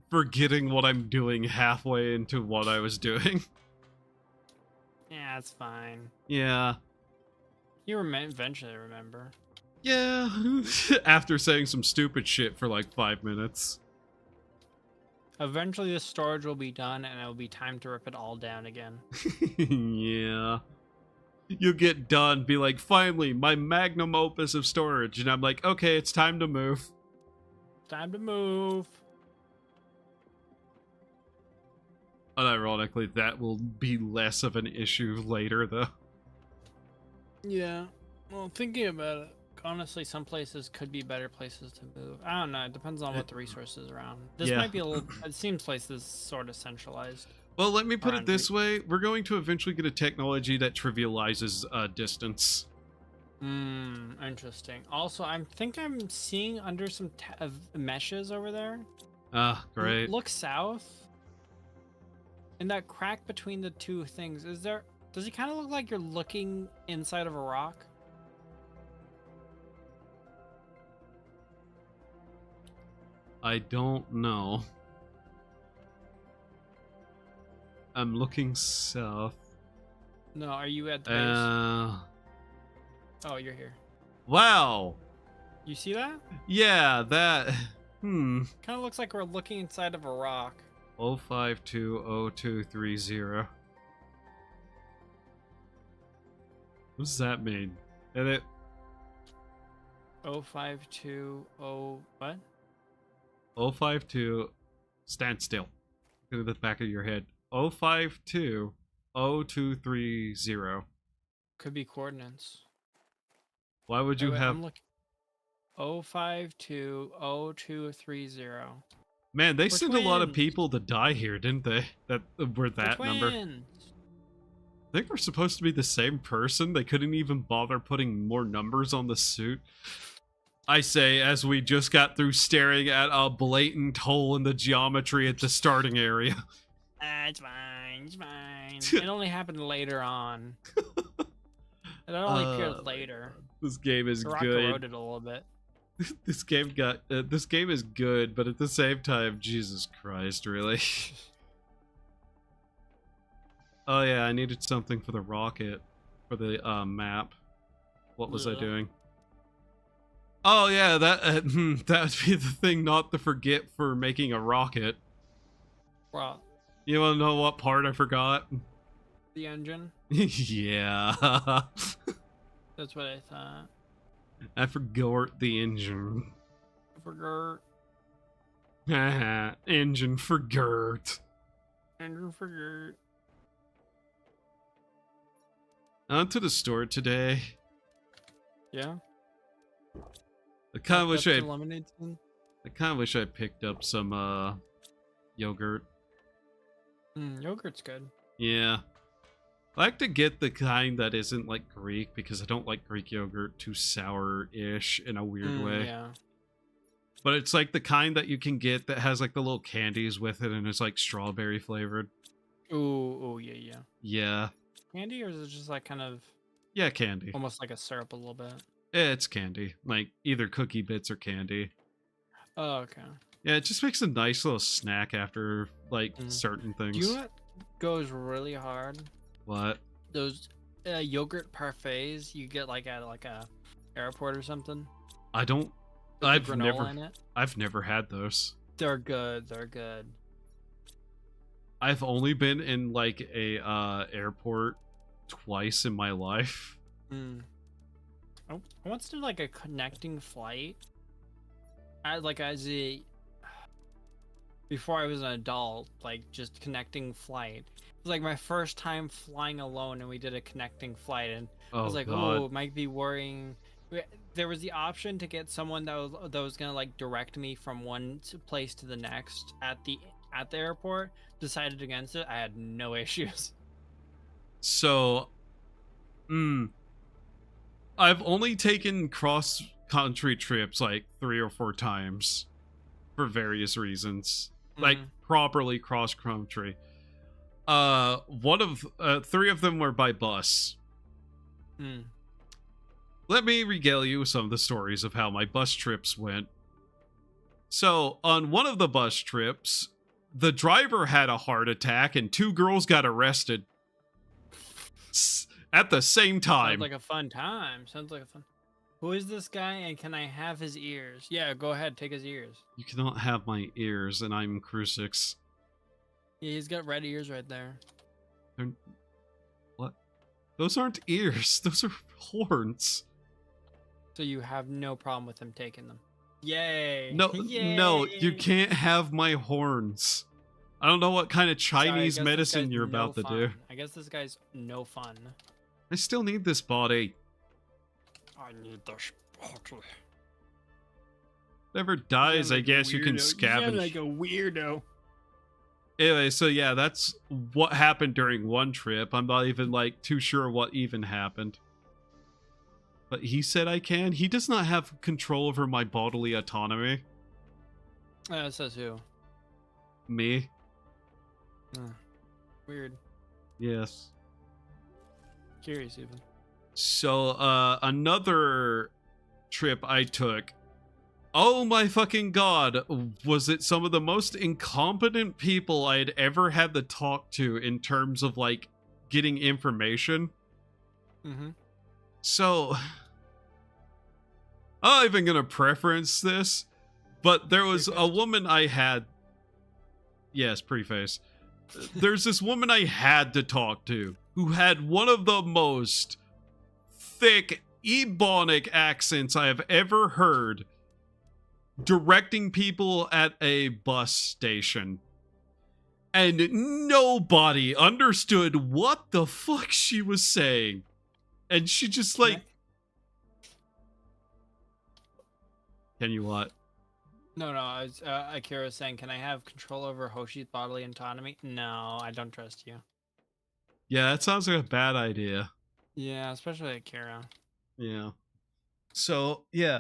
forgetting what I'm doing halfway into what I was doing. Yeah, it's fine. Yeah. You eventually remember. Yeah. After saying some stupid shit for like 5 minutes. Eventually the storage will be done and it'll be time to rip it all down again. Yeah. You get done, be like, finally, my magnum opus of storage. And I'm like, okay, it's time to move. Time to move. Unironically, that will be less of an issue later, though. Yeah. Well, thinking about it, honestly, some places could be better places to move. I don't know. It depends on what the resources around. This Yeah. might be a little. It seems places sort of centralized. Well, let me put it Around this way. We're going to eventually get a technology that trivializes distance. Interesting. Also, I think I'm seeing under some meshes over there. Ah, great. Look south. In that crack between the two things, does it kind of look like you're looking inside of a rock? I don't know. I'm looking south. No, are you at the base? Oh, you're here. Wow. You see that? Yeah, that. Kind of looks like we're looking inside of a rock. 0520230. What does that mean? And it 0520 what? 052. Stand still. Look at the back of your head. 0520230. Could be coordinates. Why would you have? I'm looking. 05202330. Man, they We're sent a lot of twins. people to die here, didn't they? That were that We're number. twins. I think we're supposed to be the same person. They couldn't even bother putting more numbers on the suit. I say, as we just got through staring at a blatant hole in the geometry at the starting area. It's fine. It's fine. It only happened later on. It only appeared later. This game is The rock good. eroded a little bit. This game is good, but at the same time, Jesus Christ, really. Oh yeah, I needed something for the rocket, for the map. What was I doing? Oh yeah, that that would be the thing not to forget for making a rocket. Well, You want to know what part I forgot? the engine. Yeah. That's what I thought. I forgot the engine. I forgot. Engine forgot. Engine forgot. I went to the store today. Yeah. I kind of wish I lemonade stand? picked up some yogurt. Yogurt's good. Yeah. I like to get the kind that isn't like Greek because I don't like Greek yogurt too sour-ish in a weird way. Yeah. But it's like the kind that you can get that has like the little candies with it and it's like strawberry flavored. Ooh, yeah. Yeah. Candy, or is it just like kind of Yeah, candy. almost like a syrup a little bit? Yeah, it's candy. Like either cookie bits or candy. Oh, okay. Yeah, it just makes a nice little snack after like certain things. Do you know what goes really hard? What? Those yogurt parfaits you get like at like a airport or something. I don't. With the I've granola in it. never had those. They're good. They're good. I've only been in like a airport twice in my life. I once did like a connecting flight. Before I was an adult, like just connecting flight. It was like my first time flying alone, and we did a connecting flight, and I was like, God. oh, it might be worrying. There was the option to get someone that was gonna like direct me from one place to the next at the airport. Decided against it. I had no issues. So, I've only taken cross-country trips like 3 or 4 times for various reasons. Like properly cross-country. 3 of them were by bus. Let me regale you with some of the stories of how my bus trips went. So, on one of the bus trips, the driver had a heart attack and 2 girls got arrested at the same time. Sounds like a fun time. Sounds like a fun. Who is this guy, and can I have his ears? Yeah, go ahead, take his ears. You cannot have my ears, and I'm Crucix. Yeah, he's got red ears right there. What? Those aren't ears. Those are horns. So you have no problem with him taking them. Yay! No, Yay! no, you can't have my horns. I don't know what kind of Chinese Sorry, medicine you're about to do. I guess this guy's no fun. I still need this body. I need this bottle. Whatever dies, I guess you can scavenge. You sound like a weirdo. Anyway, so yeah, that's what happened during one trip. I'm not even like too sure what even happened. But he said I can. He does not have control over my bodily autonomy. It says who? Me? Weird. Yes. Curious even. So, another trip I took. Oh my fucking god, was it some of the most incompetent people I had ever had to talk to in terms of, like, getting information? Mm-hmm. So, I'm not even gonna preference this, but there was a woman I had. Yes, preface. There's this woman I had to talk to who had one of the most thick, ebonic accents I have ever heard, directing people at a bus station. And nobody understood what the fuck she was saying. And she just like... Can you what? No, I was, Akira was saying, can I have control over Hoshi's bodily autonomy? No, I don't trust you. Yeah, that sounds like a bad idea. Yeah, especially Akira. Yeah. So, yeah.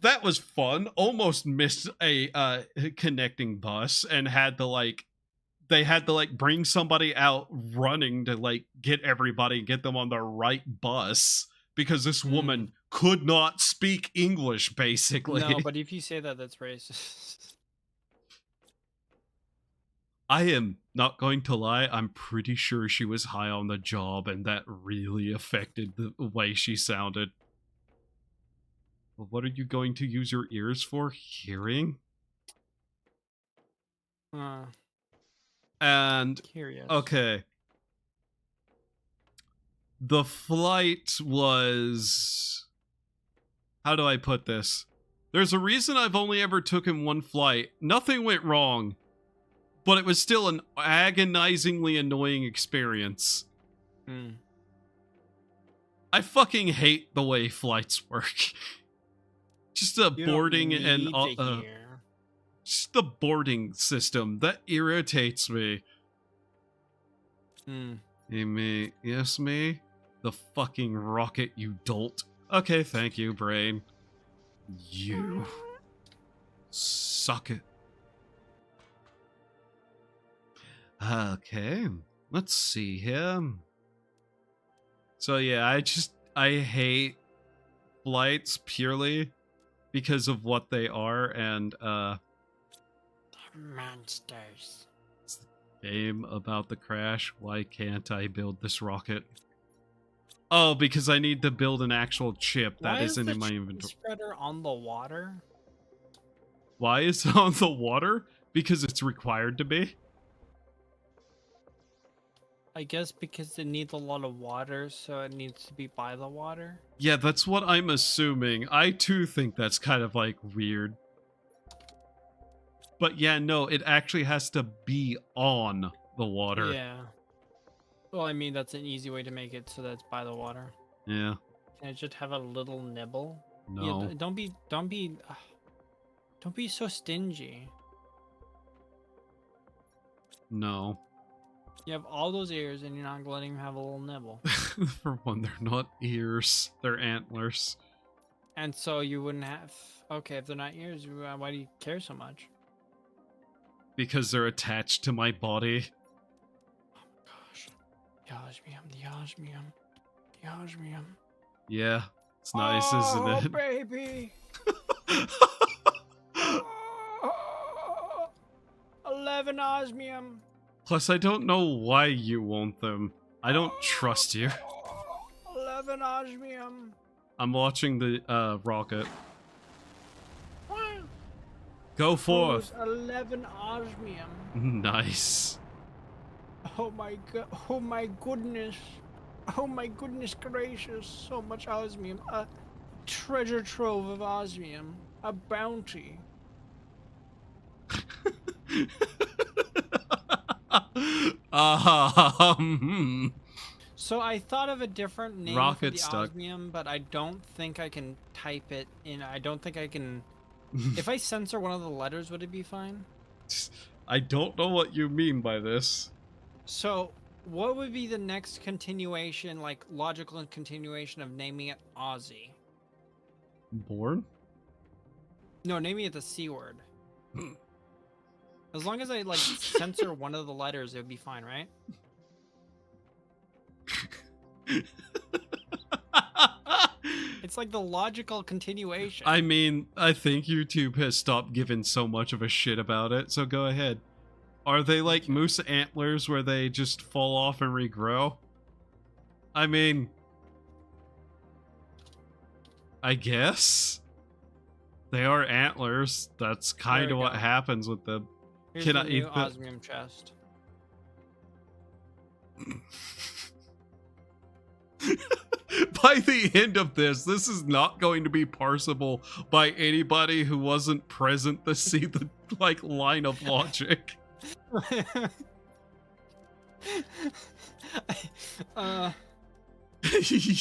That was fun. Almost missed a connecting bus and had to, like... They had to, like, bring somebody out running to, like, get everybody, get them on the right bus. Because this woman could not speak English, basically. No, but if you say that, that's racist. I am not going to lie, I'm pretty sure she was high on the job, and that really affected the way she sounded. Well, what are you going to use your ears for? Hearing? And, Curious. okay. The flight was... How do I put this? There's a reason I've only ever taken one flight. Nothing went wrong. But it was still an agonizingly annoying experience. I fucking hate the way flights work. Just the boarding and... just the boarding system. That irritates me. Hey, me. Yes, me? The fucking rocket, you dolt. Okay, thank you, brain. You. Suck it. Okay, let's see here. So yeah, I hate flights purely because of what they are, and monsters. It's the game about the crash. Why can't I build this rocket? Oh, because I need to build an actual chip that isn't in my inventory. Spreader on the water? Why is it on the water? Because it's required to be. I guess because it needs a lot of water, so it needs to be by the water. Yeah, that's what I'm assuming. I too think that's kind of like weird. But yeah, no, it actually has to be on the water. Yeah. Well, I mean, that's an easy way to make it so that it's by the water. Yeah. Can it just have a little nibble? No. Yeah, don't be so stingy. No. You have all those ears and you're not letting him have a little nibble. For one, they're not ears, they're antlers. And so you wouldn't have... Okay, if they're not ears, why do you care so much? Because they're attached to my body. Oh my gosh. The osmium. The osmium. Yeah, it's nice, isn't it? Oh, baby! 11 osmium. Plus, I don't know why you want them. I don't trust you. 11 osmium. I'm watching the rocket. Go forth. 11 osmium. Nice. Oh my god. Oh my goodness. Oh my goodness gracious. So much osmium. A treasure trove of osmium. A bounty. So I thought of a different name Rocket for the stuck. osmium, but I don't think I can type it in. I don't think I can... If I censor one of the letters, would it be fine? I don't know what you mean by this. So What would be the next continuation, like logical continuation of naming it Aussie? Born? No, naming it the C word. As long as I like censor one of the letters, it would be fine, right? It's like the logical continuation. I mean, I think YouTube has stopped giving so much of a shit about it, so go ahead. Are they like moose antlers where they just fall off and regrow? I mean, I guess they are antlers. That's kind There of we what go. happen with them. Here's Can the I new eat the- osmium chest. By the end of this is not going to be parsable by anybody who wasn't present to see the like line of logic.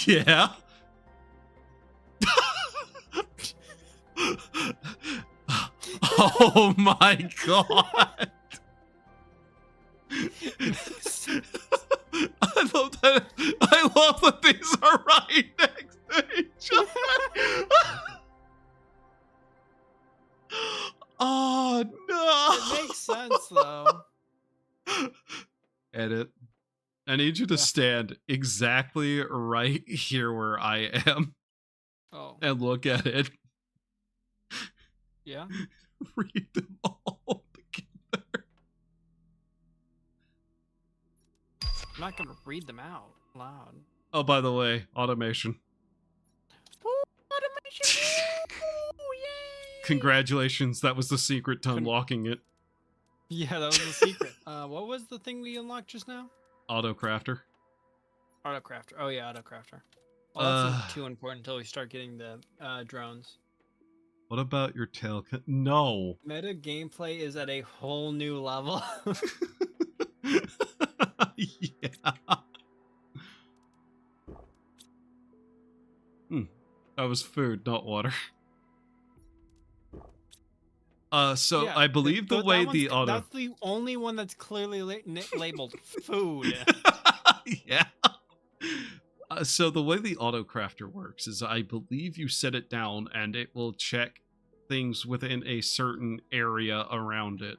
Yeah. Oh my god. I love that these are right next to each other. Oh no. It makes sense though. Edit. I need you to Yeah. stand exactly right here where I am Oh, and look at it. yeah. Read them all together. I'm not gonna read them out loud. Oh, by the way, automation. Automation! Yay! Congratulations, that was the secret to unlocking it. Yeah, that was the secret. What was the thing we unlocked just now? Autocrafter. Autocrafter. Oh yeah, autocrafter. Well, that's not too important until we start getting the drones. What about your tail? No. Meta gameplay is at a whole new level. Yeah. That was food, not water. So Yeah, I believe the that way one's the auto. That's the only one that's clearly labeled food. Yeah. So the way the autocrafter works is I believe you set it down and it will check things within a certain area around it.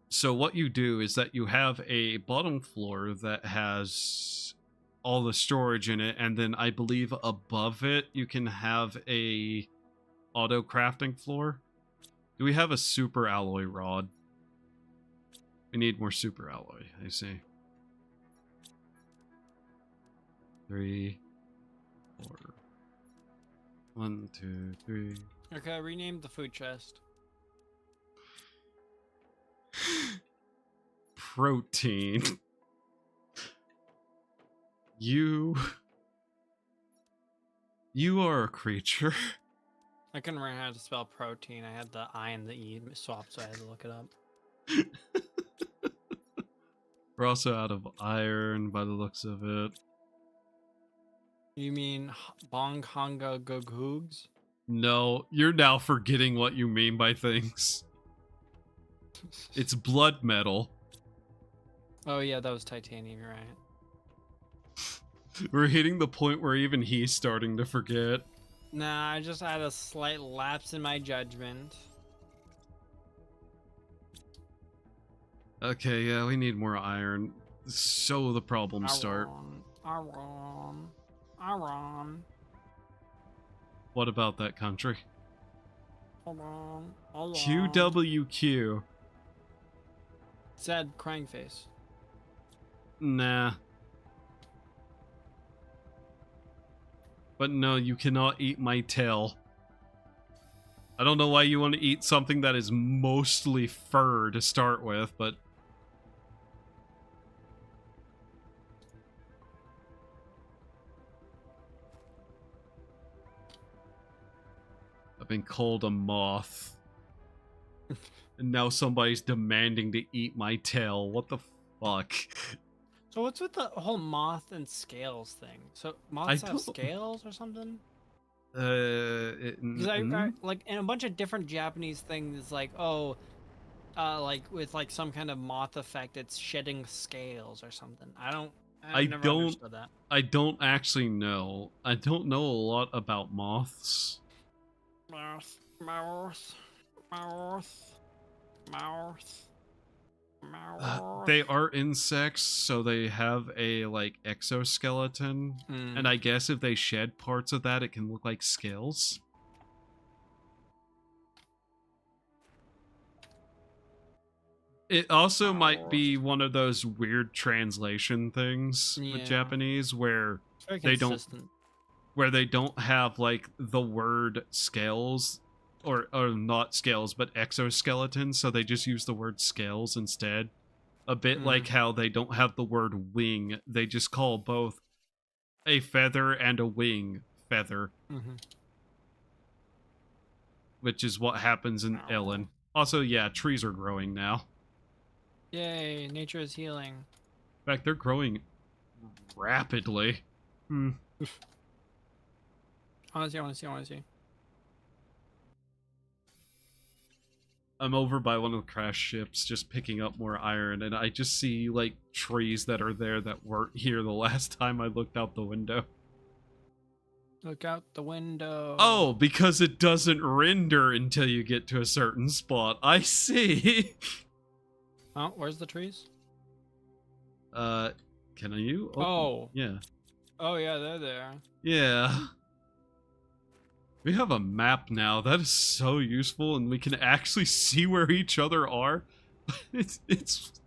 So what you do is that you have a bottom floor that has all the storage in it, and then I believe above it you can have a auto crafting floor. Do we have a super alloy rod? We need more super alloy, I see. 3, 4. 1, 2, 3. Okay, I renamed the food chest. Protein. You are a creature. I couldn't remember how to spell protein. I had the I and the E swapped, so I had to look it up. We're also out of iron by the looks of it. You mean Bong Honga Gogoogs? No, you're now forgetting what you mean by things. It's blood metal. Oh yeah, that was titanium, you're right. We're hitting the point where even he's starting to forget. Nah, I just had a slight lapse in my judgment. Okay, yeah, we need more iron. So the problems start. Iron. What about that country? Iron. QWQ. Said crying face. Nah. But no, you cannot eat my tail. I don't know why you want to eat something that is mostly fur to start with, but... I've been called a moth. And now somebody's demanding to eat my tail. What the fuck? So what's with the whole moth and scales thing? So moths have scales or something? Because I like in a bunch of different Japanese things, like, oh, like with like some kind of moth effect, it's shedding scales or something. I've I never don't understood that. I don't actually know. I don't know a lot about moths. Mouth, mouth, mouth, mouth, mouth. They are insects, so they have a like exoskeleton, and I guess if they shed parts of that, it can look like scales. It also might be one of those weird translation things with Yeah. Japanese where It's very they don't consistent. where they don't have like the word scales or not scales but exoskeleton, so they just use the word scales instead. A bit like how they don't have the word wing, they just call both a feather and a wing feather, which is what happens in Ellen. Also, yeah, trees are growing now. Yay, nature is healing. In fact, they're growing rapidly. I want to see. I'm over by one of the crash ships just picking up more iron, and I just see like trees that are there that weren't here the last time I looked out the window. Look out the window. Oh, because it doesn't render until you get to a certain spot. I see. Oh, where's the trees? Can you? Oh. Yeah. Oh yeah, they're there. Yeah. We have a map now. That is so useful, and we can actually see where each other are. It's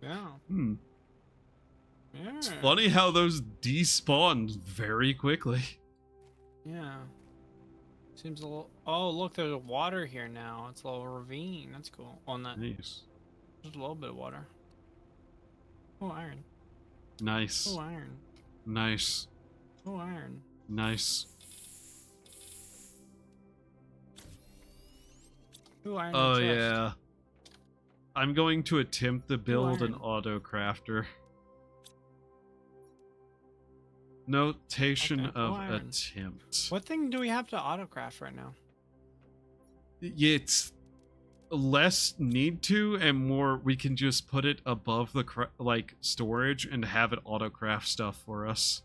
Yeah. Yeah. It's funny how those despawn very quickly. Yeah. Seems a little. Oh, look, there's water here now. It's a little ravine. That's cool. On that, Nice. there's a little bit of water. Oh, iron. Nice. Oh, iron. Nice. Oh, iron. Nice. Oh, iron. Oh chest. yeah. I'm going to attempt to build an iron. auto crafter. Notation Okay, of iron. attempt. What thing do we have to autocraft right now? It's less need to and more we can just put it above the like storage and have it autocraft stuff for us.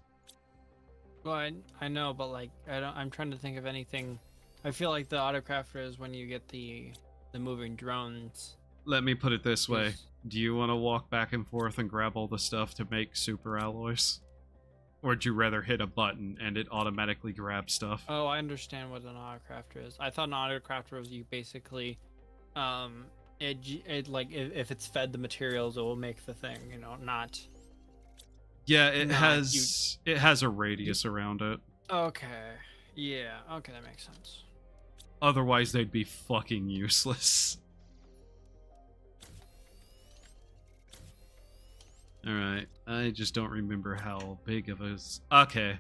Well, I know, but like I'm trying to think of anything. I feel like the autocrafter is when you get the moving drones. Let me put it this way. Yes. Do you want to walk back and forth and grab all the stuff to make super alloys? Or would you rather hit a button and it automatically grabs stuff? Oh, I understand what an autocrafter is. I thought an autocrafter was you basically, it like if it's fed the materials, it will make the thing. You know, not. Yeah, it Nah, has a radius around it. Okay. Yeah. Okay, that makes sense. Otherwise, they'd be fucking useless. Alright, I just don't remember how big of a... Okay.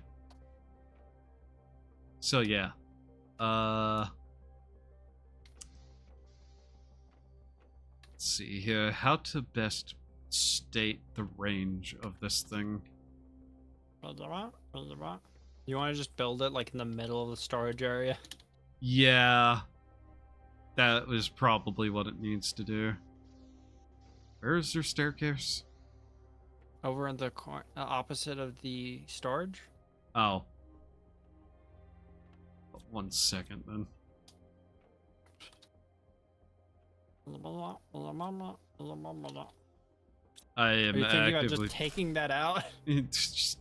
So, yeah. Let's see here. How to best state the range of this thing. You want to just build it like in the middle of the storage area? Yeah. That was probably what it needs to do. Where is your staircase? Over in the opposite of the storage? Oh. 1 second then. I Are am you thinking about actively just taking that out? it's just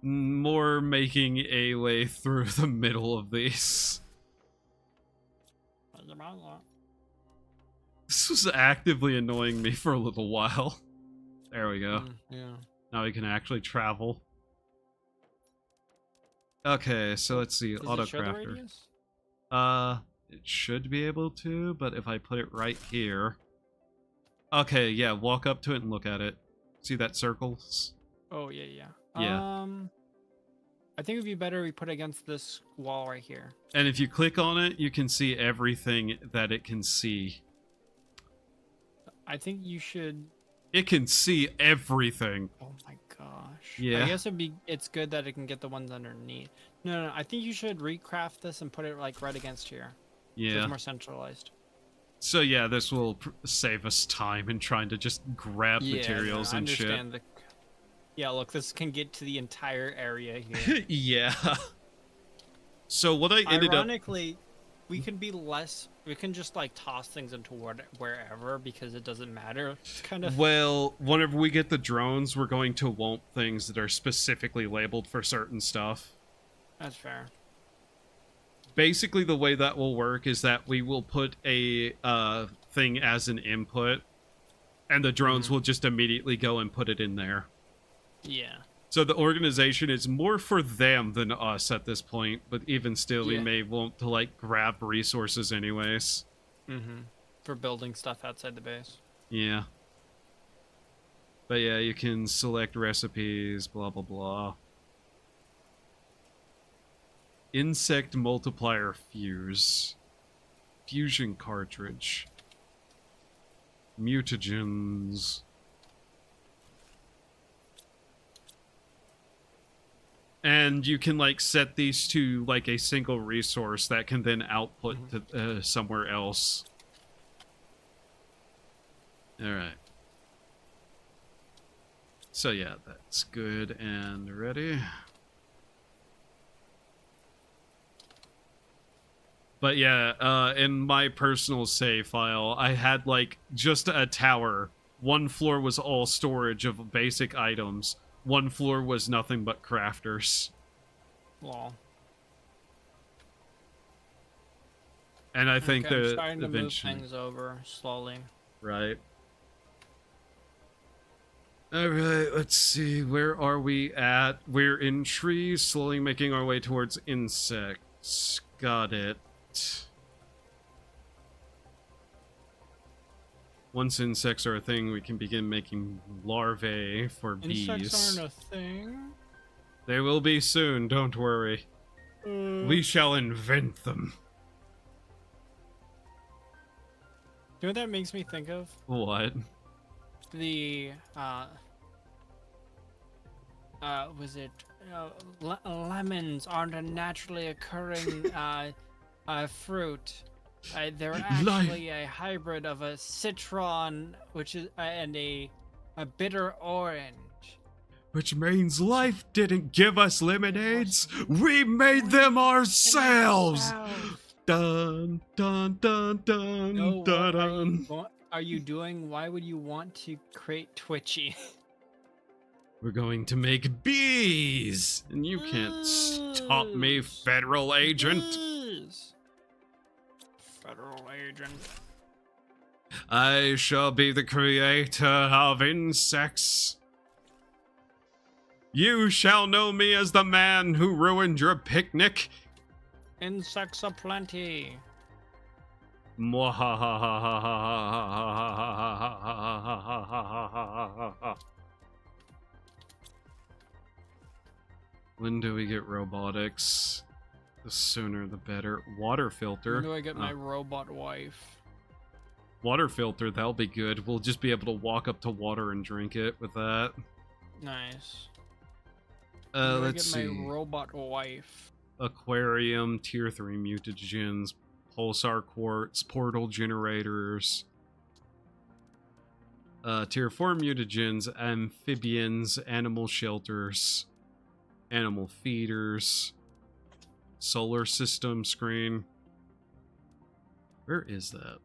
more making a way through the middle of these. This was actively annoying me for a little while. There we go. Yeah. Now we can actually travel. Okay, so let's see. Does it show the Autocrafter. radius? It should be able to, but if I put it right here. Okay, yeah, walk up to it and look at it. See that circles? Oh yeah, yeah. Yeah. I think it'd be better we put it against this wall right here. And if you click on it, you can see everything that it can see. I think you should. It can see everything. Oh my gosh. Yeah. I guess it's good that it can get the ones underneath. No. I think you should recraft this and put it like right against here. So Yeah. it's more centralized. So yeah, this will save us time in trying to just grab materials I and shit. understand the. Yeah, look, this can get to the entire area here. Yeah. So what I ended up Ironically, we can be less. We can just like toss things into wherever because it doesn't matter. It's kind of. well, whenever we get the drones, we're going to want things that are specifically labeled for certain stuff. That's fair. Basically, the way that will work is that we will put a thing as an input, and the drones will just immediately go and put it in there. Yeah. So the organization is more for them than us at this point, but even still, we Yeah. may want to like grab resources anyways. For building stuff outside the base. Yeah. But yeah, you can select recipes, blah blah blah. Insect multiplier fuse. Fusion cartridge. Mutagens. And you can like set these to like a single resource that can then output to somewhere else. All right. So yeah, that's good and ready. But yeah, in my personal save file, I had like just a tower. One floor was all storage of basic items. One floor was nothing but crafters. Lol. And I think Okay, I'm that starting to move eventually, things over slowly. right? All right, let's see. Where are we at? We're in trees, slowly making our way towards insects. Got it. Once insects are a thing, we can begin making larvae for bees. Insects aren't a thing. They will be soon, don't worry. We shall invent them. You know what that makes me think of? What? The was it lemons aren't a naturally occurring fruit. They're actually a hybrid of a citron, which is and a bitter orange. Which means life didn't give us lemonades. We made them ourselves. Dun dun dun dun No, dun dun. what are you doing? Why would you want to create Twitchy? We're going to make bees, and you can't stop me, federal agent. Federal agent. I shall be the creator of insects. You shall know me as the man who ruined your picnic. Insects aplenty. When do we get robotics? The sooner the better. Water filter. When do I get my robot wife? Water filter, that'll be good. We'll just be able to walk up to water and drink it with that. Nice. Let's see. My robot wife. Aquarium, tier 3 mutagens, pulsar quartz, portal generators. Tier 4 mutagens, amphibians, animal shelters, animal feeders, solar system screen. Where is that?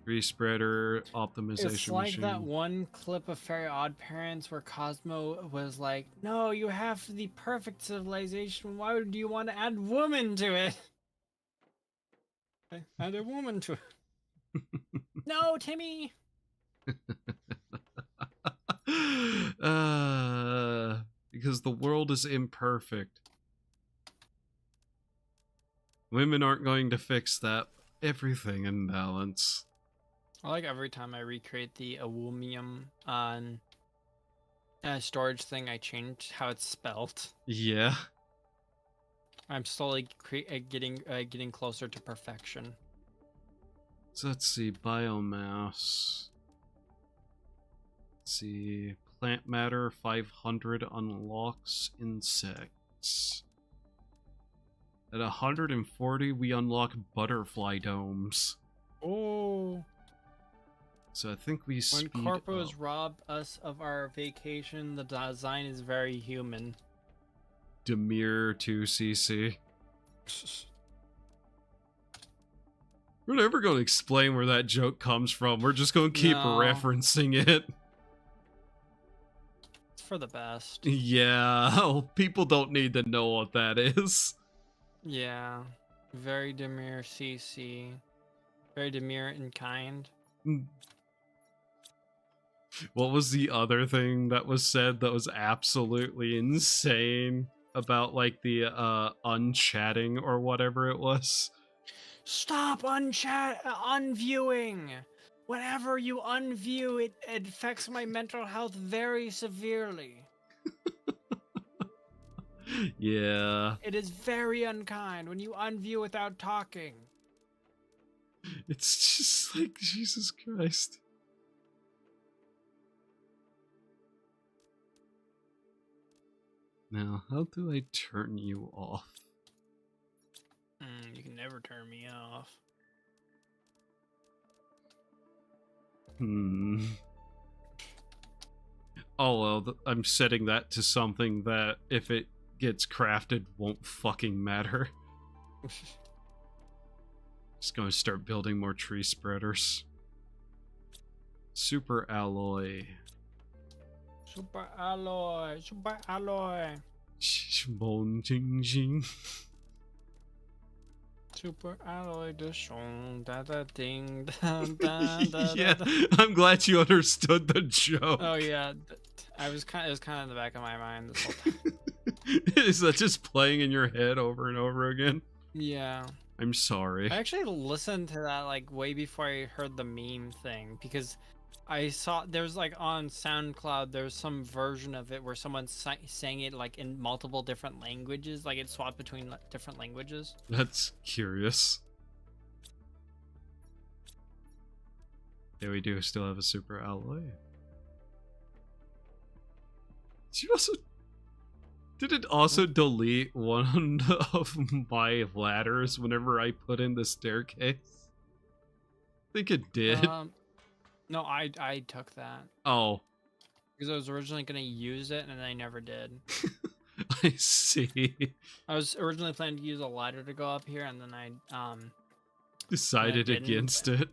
Tree spreader, optimization It's like machine. that one clip of Fairy Odd Parents where Cosmo was like, "No, you have the perfect civilization. Why would you want to add woman to it?" Add a woman to it. No, Timmy. Because the world is imperfect. Women aren't going to fix that. Everything in balance. I like every time I recreate the aluminum on storage thing, I change how it's spelled. Yeah. I'm slowly getting closer to perfection. So let's see, biomass. Let's see, plant matter 500 unlocks insects. At 140, we unlock butterfly domes. Oh. So I think we When speed corpos up. rob us of our vacation, the design is very human. Demir 2cc. We're never going to explain where that joke comes from. We're just going to keep No. referencing it. It's for the best. Yeah, people don't need to know what that is. Yeah. Very demure CC. Very demure in kind. What was the other thing that was said that was absolutely insane about like the unchatting or whatever it was? Stop unviewing! Whenever you unview, it affects my mental health very severely. Yeah. It is very unkind when you unview without talking. It's just like Jesus Christ. Now, how do I turn you off? You can never turn me off. Oh well, I'm setting that to something that if it gets crafted won't fucking matter. Just gonna start building more tree spreaders. Super alloy. Super alloy, super alloy. Super alloy de shong da da ding da da da Yeah, da. I'm glad you understood the joke. Oh yeah, it was kind of in the back of my mind this whole time. Is that just playing in your head over and over again? Yeah. I'm sorry. I actually listened to that like way before I heard the meme thing because I saw there's like on SoundCloud there's some version of it where someone sang it like in multiple different languages, like it swapped between different languages. That's curious. Yeah, we do still have a super alloy. Did it also delete one of my ladders whenever I put in the staircase? I think it did. No, I took that Oh. because I was originally gonna use it and I never did. I see. I was originally planning to use a ladder to go up here and then I Decided against it.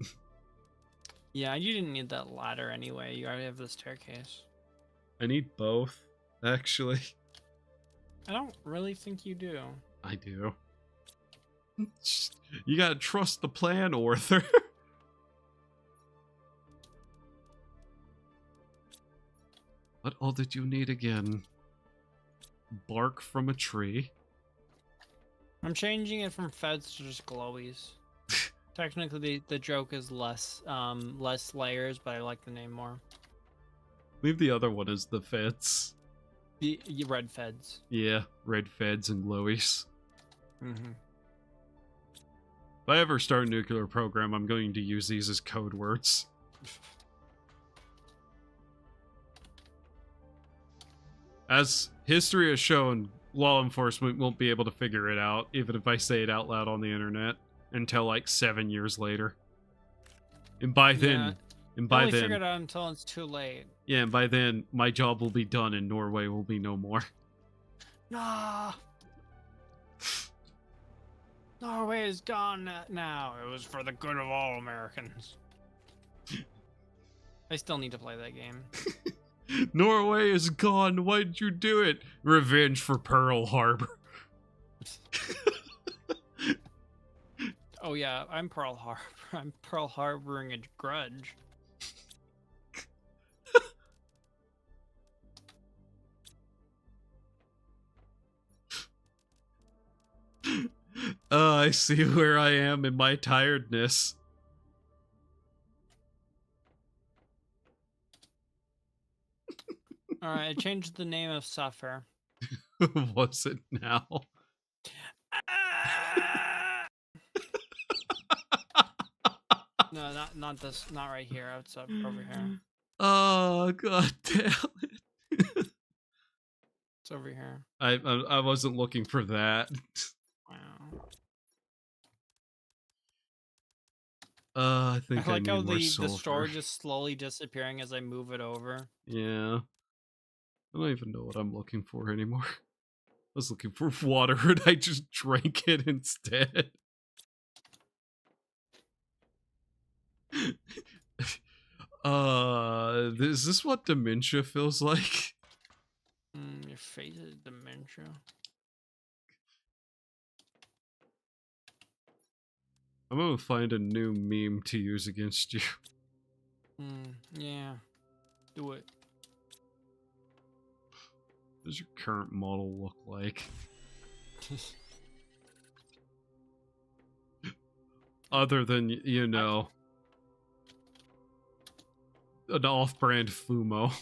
Yeah, you didn't need that ladder anyway. You already have the staircase. I need both, actually. I don't really think you do. I do. You gotta trust the plan, Arthur. What all did you need again? Bark from a tree. I'm changing it from feds to just glowies. Technically, the joke is less layers, but I like the name more. Leave the other one as the feds. The red feds. Yeah, red feds and glowies. Mm-hmm. If I ever start a nuclear program, I'm going to use these as code words. As history has shown, law enforcement won't be able to figure it out, even if I say it out loud on the internet, until like 7 years later. And by then, figure it out until it's too late. Yeah, and by then, my job will be done and Norway will be no more. Nah. Norway is gone now. It was for the good of all Americans. I still need to play that game. Norway is gone. Why did you do it? Revenge for Pearl Harbor. Oh yeah, I'm Pearl Harbor. I'm Pearl Harboring a grudge. I see where I am in my tiredness. Alright, I changed the name of Suffer. What's it now? No, not this, not right here. It's up over here. Oh, god damn it. It's over here. I wasn't looking for that. Wow. I I think I like how need more the sulfur. storage is slowly disappearing as I move it over. Yeah. I don't even know what I'm looking for anymore. I was looking for water and I just drank it instead. Is this what dementia feels like? Your face is dementia. I'm gonna find a new meme to use against you. Yeah. Do it. What does your current model look like? Other than, you know, an off-brand Fumo.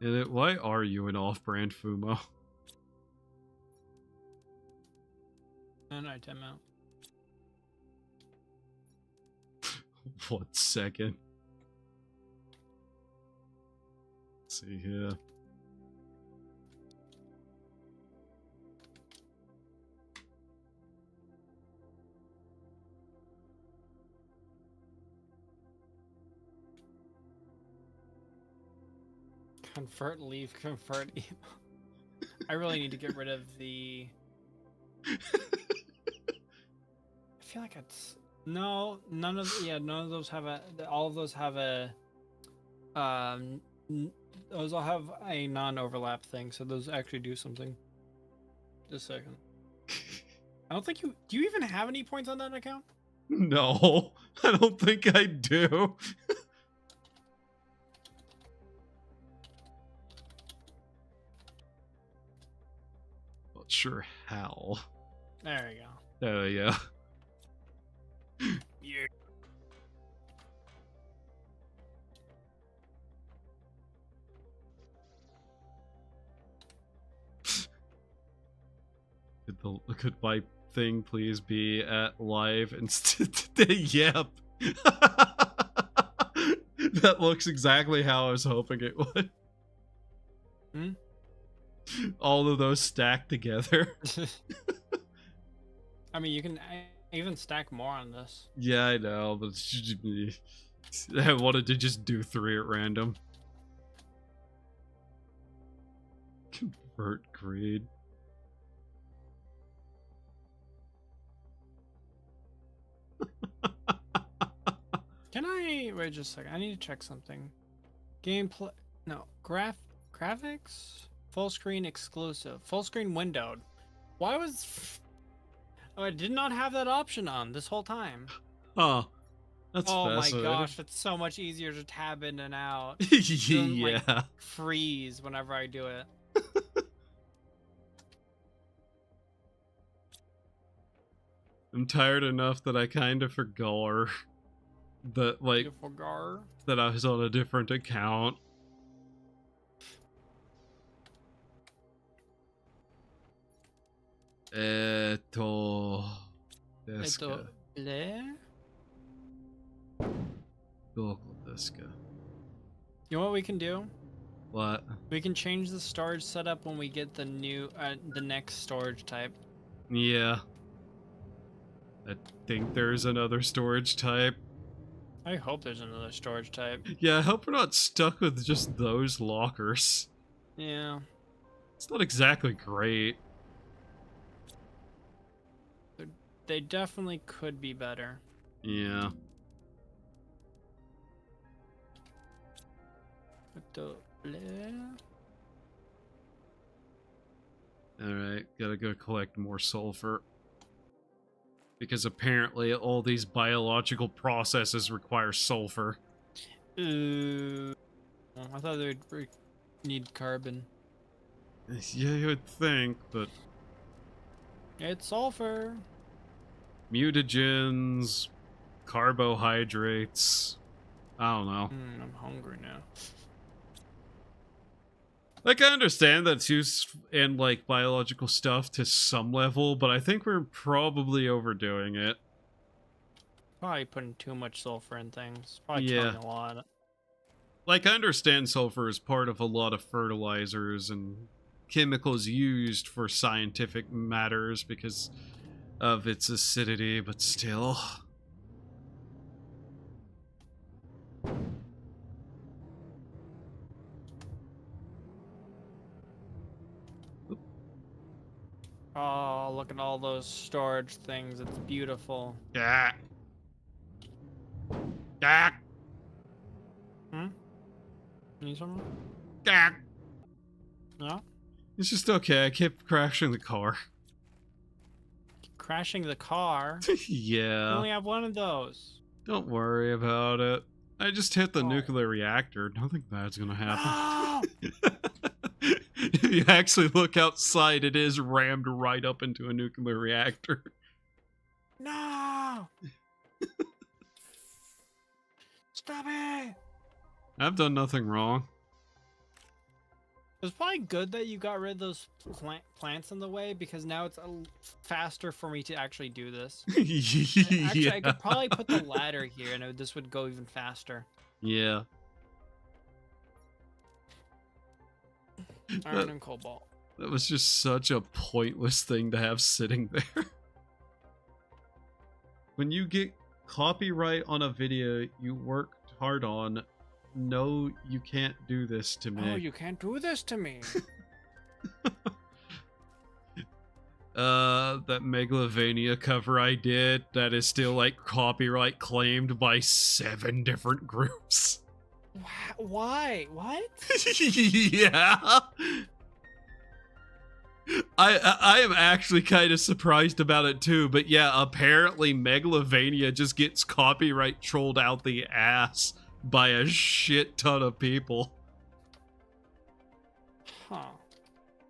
Why are you an off-brand Fumo? And I time out. 1 second. Let's see here. Convert, leave, convert. I really need to get rid of the. I feel like it's no, none of those have a. All of those have a. Those all have a non-overlap thing, so those actually do something. Just a second. I don't think you. Do you even have any points on that account? No, I don't think I do. Not sure how. There you go. There we go. Yeah. Could my thing please be at live instead today? Yep. That looks exactly how I was hoping it would. All of those stacked together. I mean, you can even stack more on this. Yeah, I know, but I wanted to just do 3 at random. Convert grade. Can I wait just a second? I need to check something. Gameplay. No, graphics. Full screen exclusive. Full screen windowed. Why was? Oh, I did not have that option on this whole time. Oh, that's oh my fascinating. gosh, it's so much easier to tab in and out. Yeah. Like, freeze whenever I do it. I'm tired enough that I kind of forgot that, like, Beautiful Gar. that I was on a different account. Deska. Bleh? Local Deska. You know what we can do? What? We can change the storage setup when we get the new, the next storage type. Yeah. I think there's another storage type. I hope there's another storage type. Yeah, I hope we're not stuck with just those lockers. Yeah. It's not exactly great. They definitely could be better. Yeah. Alright, gotta go collect more sulfur. Because apparently all these biological processes require sulfur. I thought they would need carbon. Yeah, you would think, but... It's sulfur. Mutagens, carbohydrates... I don't know. I'm hungry now. Like, I understand that's used in, like, biological stuff to some level, but I think we're probably overdoing it. Probably putting too much sulfur in things. Probably Yeah. killing a lot. Like, I understand sulfur is part of a lot of fertilizers and chemicals used for scientific matters because of its acidity, but still. Oh, look at all those storage things. It's beautiful. Yeah. Yeah. Need something? Yeah. No? It's just okay. I kept crashing the car. Crashing the car? You Yeah. only have one of those. Don't worry about it. I just hit the Oh. nuclear reactor. Nothing bad's gonna happen. No! If you actually look outside, it is rammed right up into a nuclear reactor. No! Stop it! I've done nothing wrong. It was probably good that you got rid of those plants in the way, because now it's faster for me to actually do this. Actually, Yeah. I could probably put the ladder here and this would go even faster. Yeah. Iron and cobalt. That was just such a pointless thing to have sitting there. When you get copyright on a video you worked hard on, no, you can't do this to me. Oh, you can't do this to me. That Megalovania cover I did, that is still like copyright claimed by 7 different groups. Why? What? Yeah. I am actually kind of surprised about it too, but yeah, apparently Megalovania just gets copyright trolled out the ass by a shit ton of people. Huh.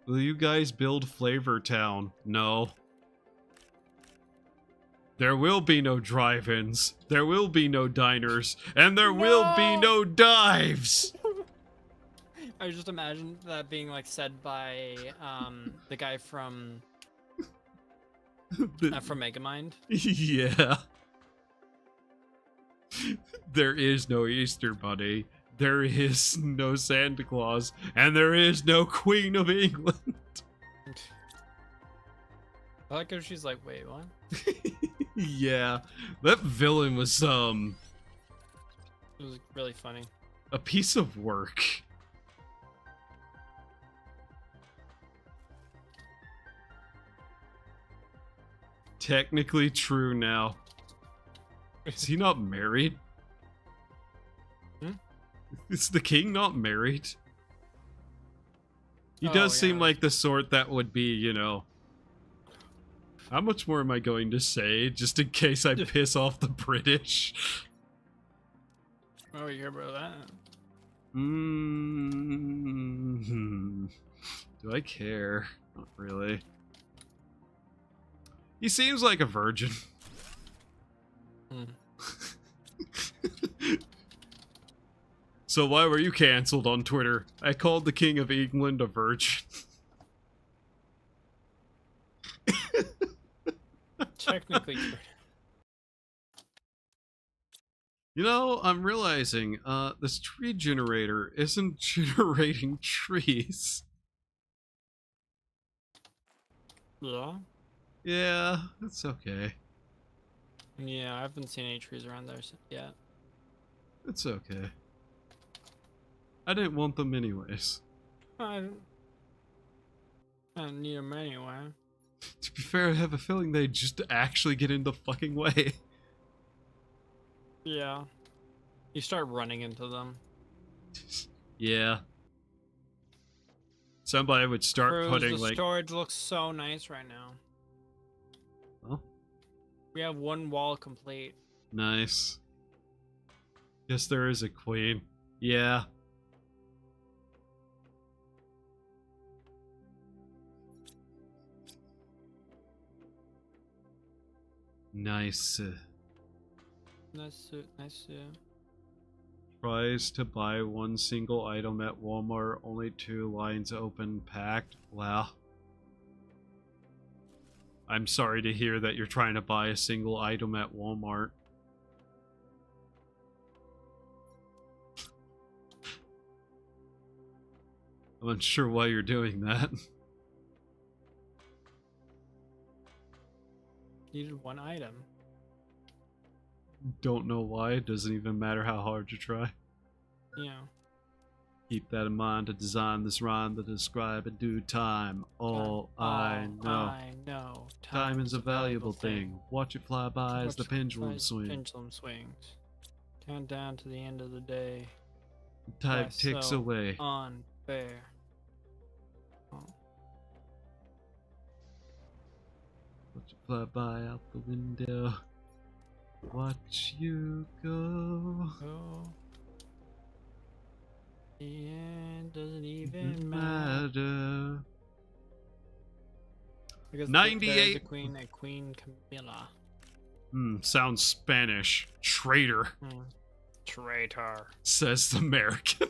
Will you guys build Flavor Town? No. There will be no drive-ins, there will be no diners, and there will be no dives! I just imagine that being like said by the guy from Megamind. Yeah. There is no Easter Bunny, there is no Santa Claus, and there is no Queen of England. I like how she's like, wait, what? Yeah, that villain was It was really funny. a piece of work. Technically true now. Is he not married? Hmm? Is the king not married? He Oh, does seem yeah. like the sort that would be, you know. How much more am I going to say, just in case I piss off the British? Oh, you hear about that? Do I care? Not really. He seems like a virgin. Hmm. So why were you cancelled on Twitter? I called the King of England a virgin. Technically true. You know, I'm realizing, this tree generator isn't generating trees. Yeah? Yeah, that's okay. Yeah, I haven't seen any trees around there yet. It's okay. I didn't want them anyways. I don't need them anyway. To be fair, I have a feeling they just actually get in the fucking way. Yeah. You start running into them. Yeah. Somebody would start Cruz, putting the like... storage looks so nice right now. Oh, We have one wall complete. nice. Yes, there is a queen. Yeah. Nice. Nice, nice. Tries to buy one single item at Walmart, only 2 lines open, packed. Wow. I'm sorry to hear that you're trying to buy a single item at Walmart. I'm I'm unsure why you're doing that. Needed one item. Don't know why. It doesn't even matter how hard you try. Yeah. Keep that in mind to design this rhyme to describe in due time. All I know. I know. Time is a valuable thing. Watch it fly by as the pendulum swings. Pendulum swings. Count down to the end of the day. Time Why ticks so away. Unfair. Oh. Watch it fly by out the window. Watch you go. Oh. The end doesn't even Doesn't matter. matter. Because 98 there's a queen, Queen Camilla. Sounds Spanish. Traitor, Traitor. says the American.